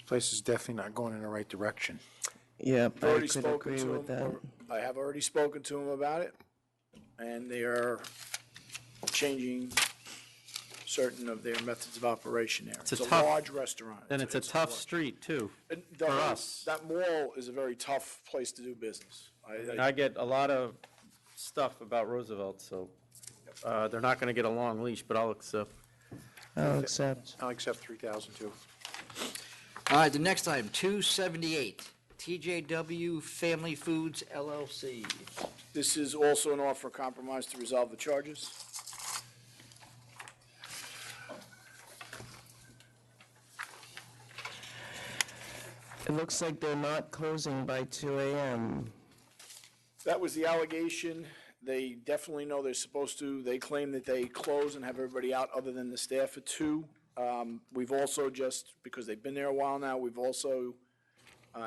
Place is definitely not going in the right direction.
Yep,
I've
I
already
could
spoken
agree
to
with
him,
that.
or I have already spoken to him about it, and they are changing certain of their methods of operation there.
It's a
It's a
tough-
large restaurant.
And it's a tough street, too,
And
for
the whole-
us.
That mall is a very tough place to do business.
I get a lot of stuff about Roosevelt, so they're not going to get a long leash, but I'll accept.
I'll accept.
I'll accept 3,000 too.
All right, the next item, 278, TJW Family Foods LLC.
This is also an offer of compromise to resolve the charges.
It looks like they're not closing by 2 a.m.
That was the allegation. They definitely know they're supposed to. They claim that they close and have everybody out other than the staff at 2. We've also just, because they've been there a while now, we've also,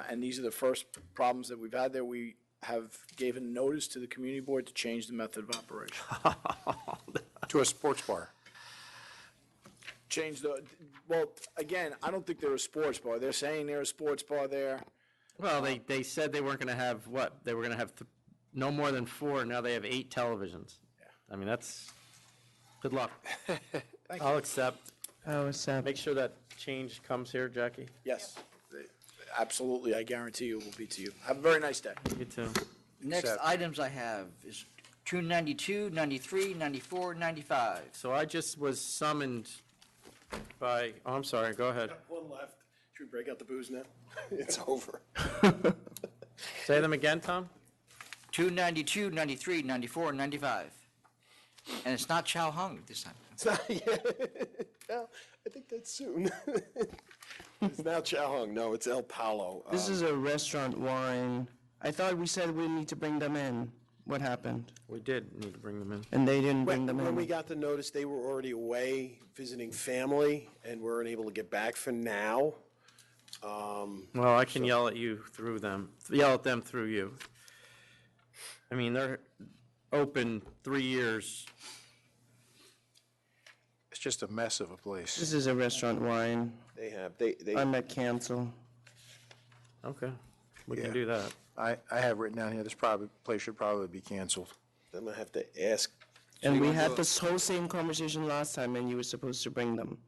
and these are the first problems that we've had there, we have given notice to the community board to change the method of operation.
To a sports bar.
Change the, well, again, I don't think they're a sports bar. They're saying they're a sports bar there.
Well, they said they weren't going to have, what? They were going to have no more than 4, now they have 8 televisions. I mean, that's, good luck. I'll accept.
I'll accept.
Make sure that change comes here, Jackie.
Yes, absolutely. I guarantee you it will be to you. Have a very nice day.
You too.
Next
Accept.
items I have is 292, 93, 94, 95.
So I just was summoned by, oh, I'm sorry, go ahead.
One left. Should we break out the booze now? It's over.
Say them again, Tom?
292, 93, 94, 95. And it's not Chow Hung this time.
It's not yet. Well, I think that's soon. It's now Chow Hung. No, it's El Palo.
This is a restaurant wine. I thought we said we need to bring them in. What happened?
We did need to bring them in.
And they didn't bring them
When we
in.
got the notice, they were already away visiting family and weren't able to get back for now.
Well, I can yell at you through them, yell at them through you. I mean, they're open 3 years.
It's just a mess of a place.
This is a restaurant wine.
They
I'm at cancel.
Okay, we
Yeah.
can do that.
I have written down here, this place should probably be canceled.
I'm gonna have to ask.
And
you
we
want
had
to-
this whole same conversation last time, and you were supposed to bring them.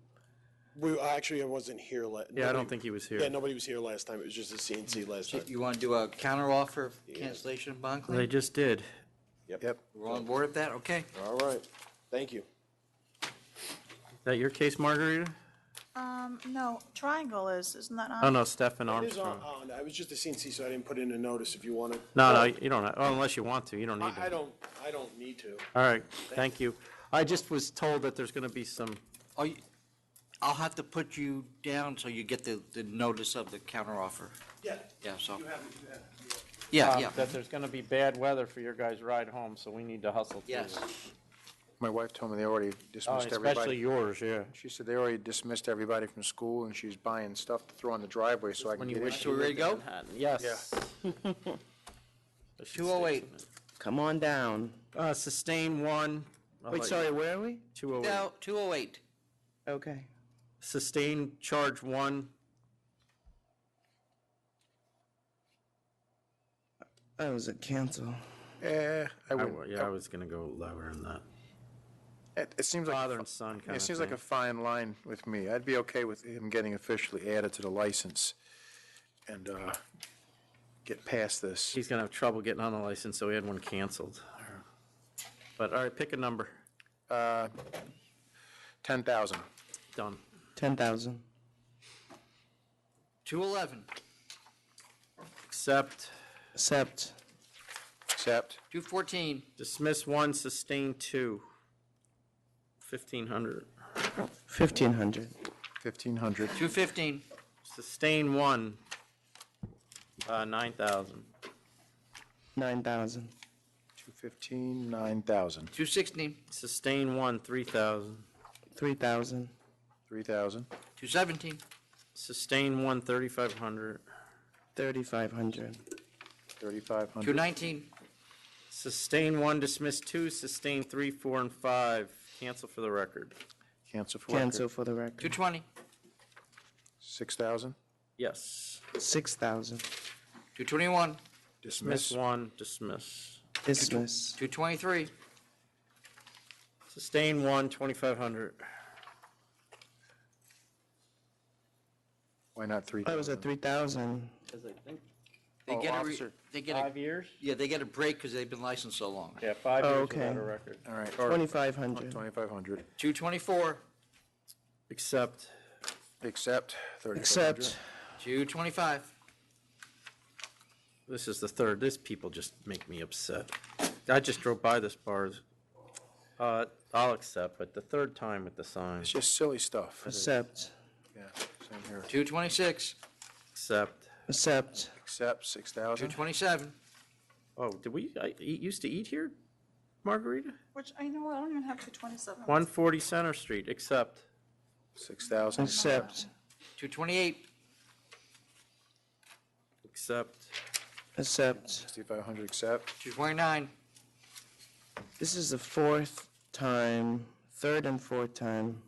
Actually, I wasn't here.
Yeah, I don't think he was here.
Yeah, nobody was here last time. It was just a CNC last time.
You want to do a counter offer of cancellation of bond claim?
They just did.
Yep.
We're on board with that, okay?
All right. Thank you.
Is that your case, Margarita?
No, Triangle isn't that on?
Oh, no, Stephen
It is
Armstrong.
on, it was just a CNC, so I didn't put in a notice if you wanted.
No, you don't, oh, unless you want to, you don't need
I
to.
don't need to.
All right, thank you. I just was told that there's going to be some,
I'll have to put you down so you get the notice of the counter offer.
Yeah.
Yeah, so,
You have.
yeah.
that there's going to be bad weather for your guys' ride home, so we need to hustle through
Yes.
it.
My wife told me they already
Oh,
dismissed
especially
everybody.
yours, yeah.
She said they already dismissed everybody from school and she's buying stuff to throw on the driveway so I can
When you
get in.
wish
So we ready to go?
Yes.
208.
Come on down.
Sustain 1.
Wait, sorry, where are we?
208.
Now, 208.
Okay.
Sustain charge 1.
I was at cancel.
I would.
Yeah, I was going to go lower than that.
It seems like
Father and son kind of
it seems like a fine line with me. I'd be okay with him getting officially added to the license and get past this.
He's going to have trouble getting on the license, so he had one canceled. But, all right, pick a number.
10,000.
Done.
10,000.
211.
Accept.
Accept.
Accept.
214.
Dismiss 1, sustain 2. 1,500.
1,500.
1,500.
215.
Sustain 1, 9,000.
9,000.
215, 9,000.
216.
Sustain 1, 3,000.
3,000.
3,000.
217.
Sustain 1, 3,500.
3,500.
3,500.
219.
Sustain 1, dismiss 2, sustain 3, 4, and 5. Cancel for the record.
Cancel for
Cancel for the record.
220.
6,000.
Yes.
6,000.
221.
Dismiss one, dismiss.
Dismiss.
223.
Sustain one, 2,500.
Why not 3,000?
I was at 3,000.
Because I think,
They
Oh,
get a,
officer,
they get
5 years?
Yeah, they get a break because they've been licensed so long.
Yeah, 5 years
okay.
without a record.
All right.
Or
2,500.
2,500.
224.
Accept.
Accept. 3,500.
Accept.
225.
This is the third. This people just make me upset. I just drove by this bar. I'll accept, but the third time with the sign.
It's just silly stuff.
Accept.
Yeah, same here.
226.
Accept.
Accept.
Accept, 6,000.
227.
Oh, did we used to eat here, Margarita?
Which, I know, I don't even have 227.
140 Center Street, accept.
6,000.
Accept.
228.
Accept.
Accept.
6,500, accept.
229.
This is the third and fourth time.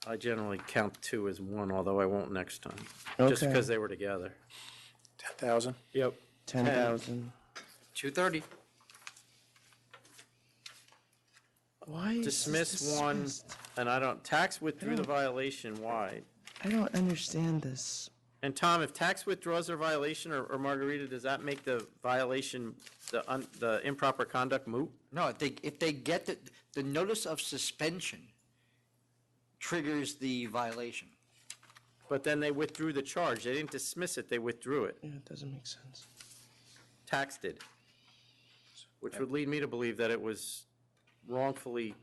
I generally count 2 as 1, although I won't next time. Just
Okay.
because they were together.
10,000.
Yep.
10,000.
230.
Why is
Dismiss
this
one,
dismissed?
and I don't, tax withdrew the violation, why?
I don't understand this.
And Tom, if tax withdraws their violation, or Margarita, does that make the violation, the improper conduct moot?
No, if they get the notice of suspension triggers the violation.
But then they withdrew the charge. They didn't dismiss it, they withdrew it.
Yeah, it doesn't make sense.
Tax did. Which would lead me to believe that it was wrongfully,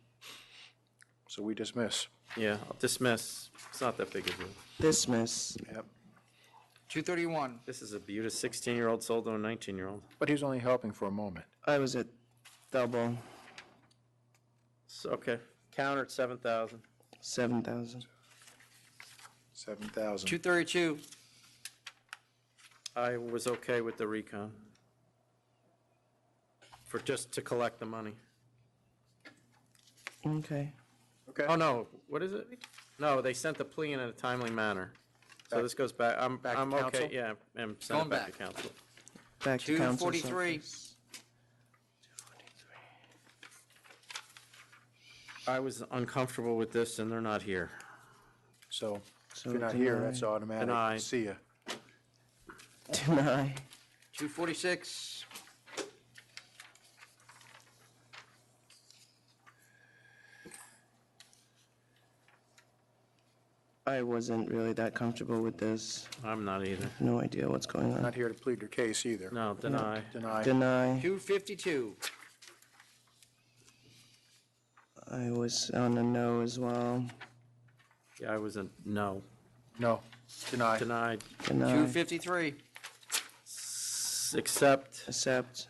So we dismiss.
yeah, dismiss. It's not that big a deal.
Dismiss.
Yep.
231.
This is a beaut, a 16-year-old sold to a 19-year-old.
But he's only helping for a moment.
I was at double.
So, okay, counter at 7,000.
7,000.
7,000.
232.
I was okay with the recon. For just to collect the money.
Okay.
Okay.
Oh, no, what is it? No, they sent the plea in a timely manner. So this goes back, I'm
Back to
okay,
council?
yeah, and send
Going
it back to
back.
council.
Back to council.
243.
I was uncomfortable with this, and they're not here.
So if
So
you're not here,
deny.
that's automatic.
Deny.
See ya.
Deny.
246.
I wasn't really that comfortable with this.
I'm not either.
No idea what's going on.
Not here to plead your case either.
No, deny.
Deny.
Deny.
252.
I was on a no as well.
Yeah, I was a no.
No. Deny.
Denied.
Deny.
253.
Accept.
Accept.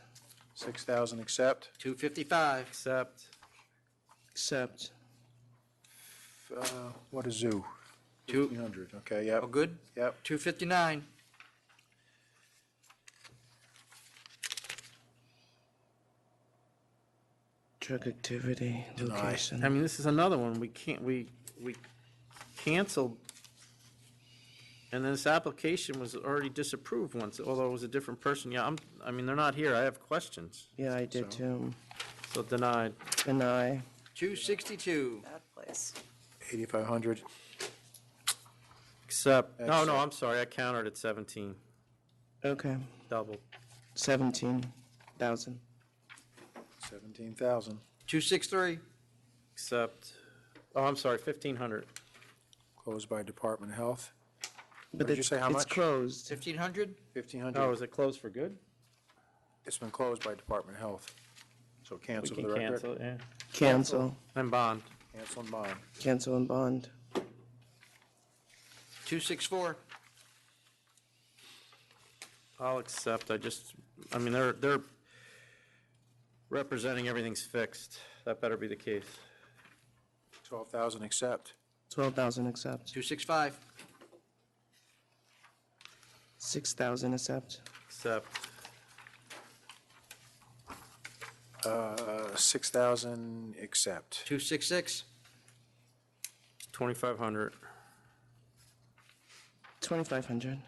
6,000, accept.
255.
Accept.
Accept.
What is zoo? 1,500, okay, yep.
Oh, good?
Yep.
259.
Drug activity.
Deny.
Location.
I mean, this is another one. We canceled, and then this application was already disapproved once, although it was a different person. Yeah, I mean, they're not here. I have questions.
Yeah, I did too.
So denied.
Deny.
262.
Bad place.
8,500.
Accept. No,
Accept.
I'm sorry. I countered at 17.
Okay.
Double.
17,000.
17,000.
263.
Accept. Oh, I'm sorry. 1,500.
Closed by Department of Health.
But
did you say how
it's
much?
closed.
1,500.
1,500.
Oh, is it closed for good?
It's been closed by Department of Health. So
We
cancel for
can
the record.
cancel it, yeah.
Cancel.
And bond.
Cancel and bond.
Cancel and bond.
264.
I'll accept. I mean, they're representing everything's fixed. That better be the case.
12,000, accept.
12,000 accept.
265.
6,000 accept.
Accept.
6,000, accept.
266.
2,500.
2,500.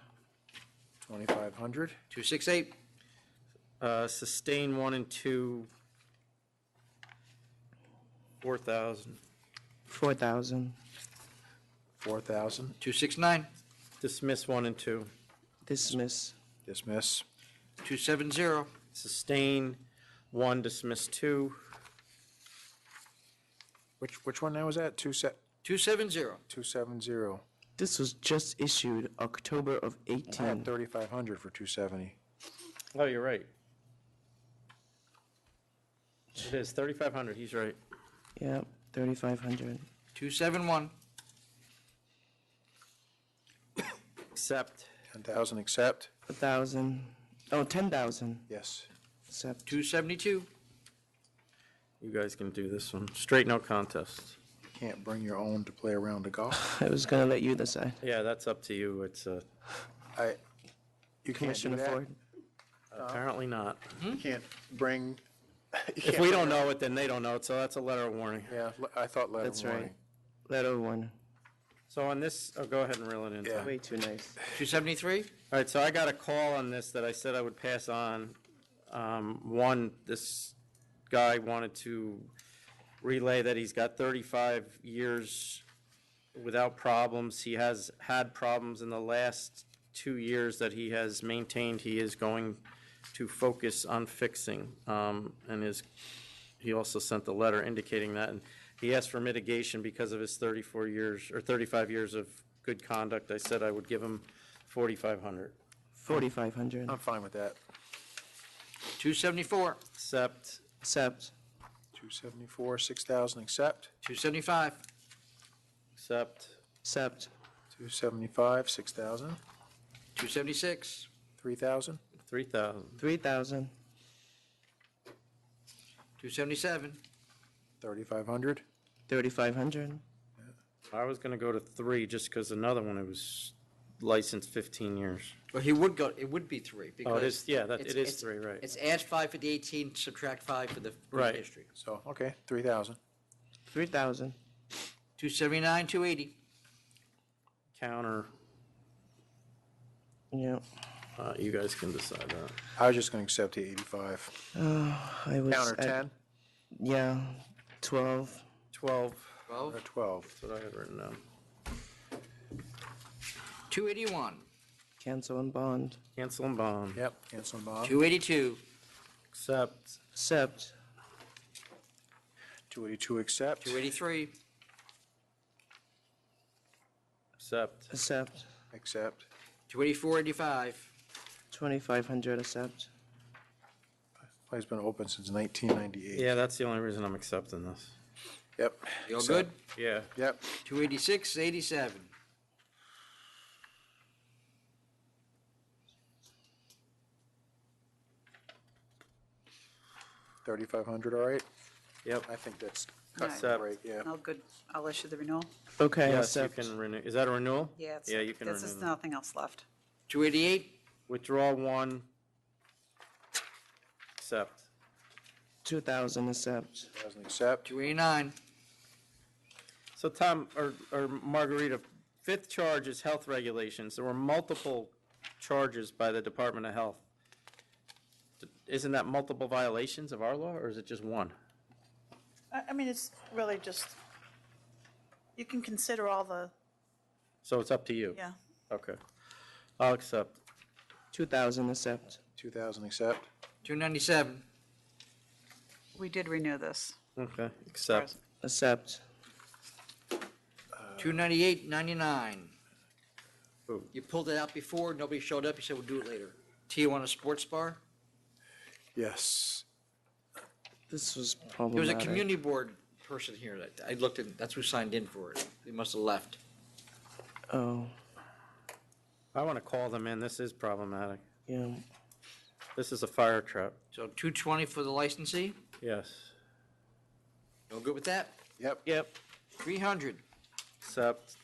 2,500.
268.
Sustain 1 and 2, 4,000.
4,000.
4,000.
269.
Dismiss 1 and 2.
Dismiss.
Dismiss.
270.
Sustain 1, dismiss 2.
Which one now was that?
270.
270.
This was just issued October of
I
18.
had 3,500 for 270.
Oh, you're right. It is 3,500, he's right.
Yep, 3,500.
271.
Accept.
10,000 accept.
1,000. Oh, 10,000.
Yes.
Accept.
272.
You guys can do this one. Straight no contest.
Can't bring your own to play a round of golf.
I was gonna let you decide.
Yeah, that's up to you. It's
You can't do
Commissioner
that.
Ford.
apparently not.
You can't bring.
If we don't know it, then they don't know it, so that's a letter of warning.
Yeah, I thought letter of
That's
warning.
right. Letter of warning.
So on this, oh, go ahead and reel it in. Tom.
Way too nice.
273.
All right, so I got a call on this that I said I would pass on. One, this guy wanted to relay that he's got 35 years without problems. He has had problems in the last 2 years that he has maintained he is going to focus on fixing. He also sent a letter indicating that. And he asked for mitigation because of his 34 years, or 35 years of good conduct. I said I would give him 4,500.
4,500.
I'm fine with that.
274.
Accept.
Accept.
274, 6,000 accept.
275.
Accept.
Accept.
275, 6,000.
276.
3,000.
3,000.
3,000.
277.
3,500.
3,500.
I was going to go to 3 just because another one, it was licensed 15 years.
Well, he would go, it would be 3.
Oh, it is, yeah,
it's-
it is
it's-
3, right.
It's add 5 for the 18, subtract 5 for the
Right.
history.
So, okay, 3,000.
3,000.
279, 280.
Counter,
Yeah.
you guys can decide that.
I was just going to accept the 85.
I was
Counter
at-
10
Yeah. 12.
12.
12.
or 12.
That's what I had written down.
281.
Cancel and bond.
Cancel and bond.
Yep, cancel and bond.
282.
Accept.
Accept.
282 accept.
283.
Accept.
Accept.
Accept.
284, 85.
2,500. Accept.
Place been open since 1998.
Yeah, that's the only reason I'm accepting this.
Yep.
You all
accept.
good?
Yeah.
Yep.
286, 87.
$3,500, all right?
Yep.
I think that's
All
cut
right.
and break, yeah.
Oh, good. I'll issue the renewal.
Okay.
Yes, you
Accept.
can renew. Is that a renewal?
Yeah, it's,
Yeah, you can
this
renew
is
them.
nothing else left.
288.
Withdraw 1. Accept.
2,000. Accept.
2,000 accept.
289.
So Tom, or Margarita, 5th charge is health regulations. There were multiple charges by the Department of Health. Isn't that multiple violations of our law, or is it just one?
I mean, it's really just, you can consider all the,
So it's up to you?
yeah.
Okay. I'll accept.
2,000. Accept.
2,000 accept.
297.
We did renew this.
Okay, accept.
Accept.
298, 99.
Ooh.
You pulled it out before, nobody showed up, you said we'll do it later. Tijuana Sports Bar.
Yes.
This was
There was a
problematic.
community board person here that I looked at, that's who signed in for it. They must have left.
Oh.
I want to call them in. This is problematic.
Yeah.
This is a fire trap.
So 220 for the licensee.
Yes.
No good with that?
Yep.
Yep.
300.
Accept.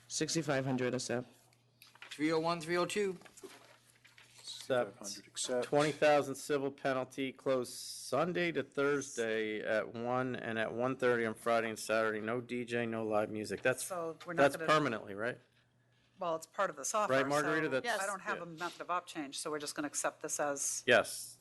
6,500. Accept.
301, 302.
Accept.
500 accept.
20,000 civil penalty, closed Sunday to Thursday at 1 and at 1:30 on Friday and Saturday. No DJ, no live music. That's
So we're not
that's
gonna-
permanently, right?
Well, it's part of this offer.
Right, Margarita?
so
That's-
I don't have
yeah.
a method of op change, so we're just going to accept this as.
Yes.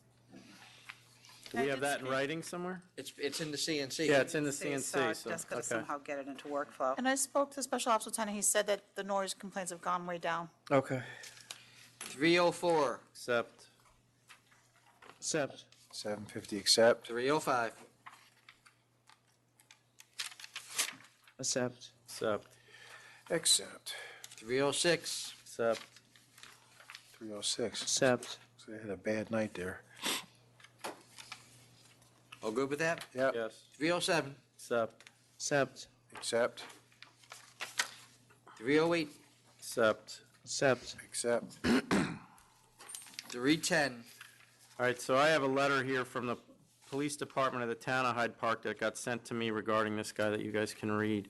Do we have that in writing somewhere?
It's in the CNC.
Yeah, it's in the
So
CNC, so,
Just got to
okay.
somehow get it into workflow.
And I spoke to the Special Ops Lieutenant, he said that the noise complaints have gone way down.
Okay.
304,
Accept.
Accept.
750 accept.
305,
Accept.
Accept.
Accept.
306,
Accept.
306.
Accept.
So they had a bad night there.
all good with that?
Yep.
Yes.
307,
Accept.
Accept.
Accept.
308,
Accept.
Accept.
Accept.
310,
All right, so I have a letter here from the Police Department of the town of Hyde Park that got sent to me regarding this guy that you guys can read.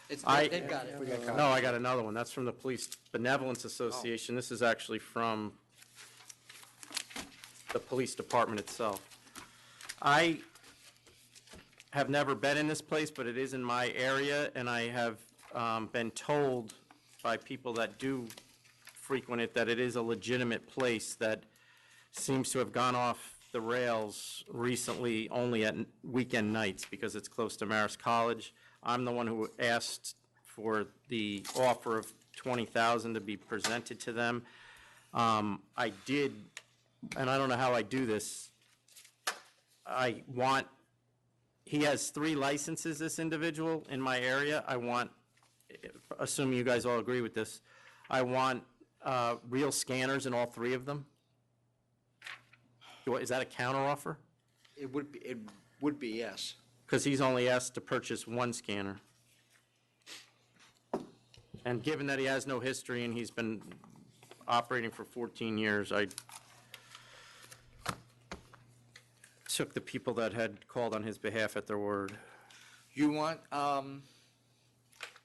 It's,
I-
they've got it.
No, I got another one. That's from the Police Benevolence Association. This is actually from the police department itself. I have never been in this place, but it is in my area, and I have been told by people that do frequent it that it is a legitimate place that seems to have gone off the rails recently only at weekend nights because it's close to Marist College. I'm the one who asked for the offer of $20,000 to be presented to them. I did, and I don't know how I do this. He has 3 licenses, this individual, in my area. I want, assuming you guys all agree with this, I want real scanners in all 3 of them. Is that a counteroffer?
It would be, yes.
Because he's only asked to purchase 1 scanner. And given that he has no history and he's been operating for 14 years, I took the people that had called on his behalf at their word.
You want,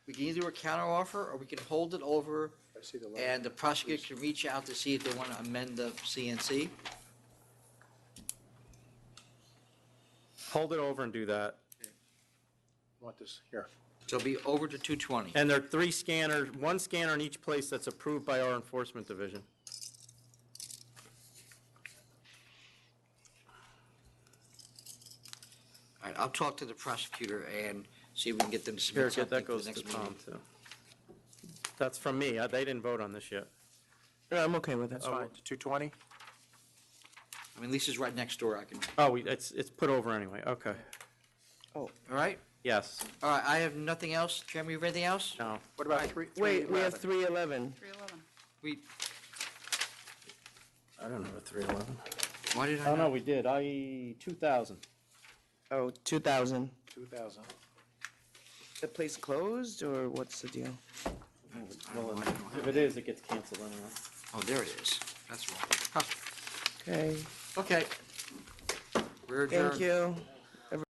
we can either do a counteroffer, or we can hold it over, and the prosecutor can reach out to see if they want to amend the CNC.
Hold it over and do that.
Want this here?
So it'll be over to 220.
And there are 3 scanners, 1 scanner in each place that's approved by our enforcement division.
All right, I'll talk to the prosecutor and see if we can get them to
Here,
submit
get
something
that
for the
goes to
next
Tom,
meeting.
too. That's from me. They didn't vote on this yet.
Yeah, I'm okay with it.
That's fine. 220?
I mean, Lisa's right next door, I can,
Oh, it's put over anyway, okay.
all right?
Yes.
All right, I have nothing else. Chairman, you have anything else?
No.
What about 3?
Wait, we have 311.
311.
We,
I don't know, 311.
why did I
Oh,
not?
no, we did. 2,000.
Oh, 2,000.
2,000.
The place closed, or what's the deal?
Well, if it is, it gets canceled anyway.
Oh, there it is. That's wrong. Huh.
Okay,
Okay. We're adjourned.
thank you.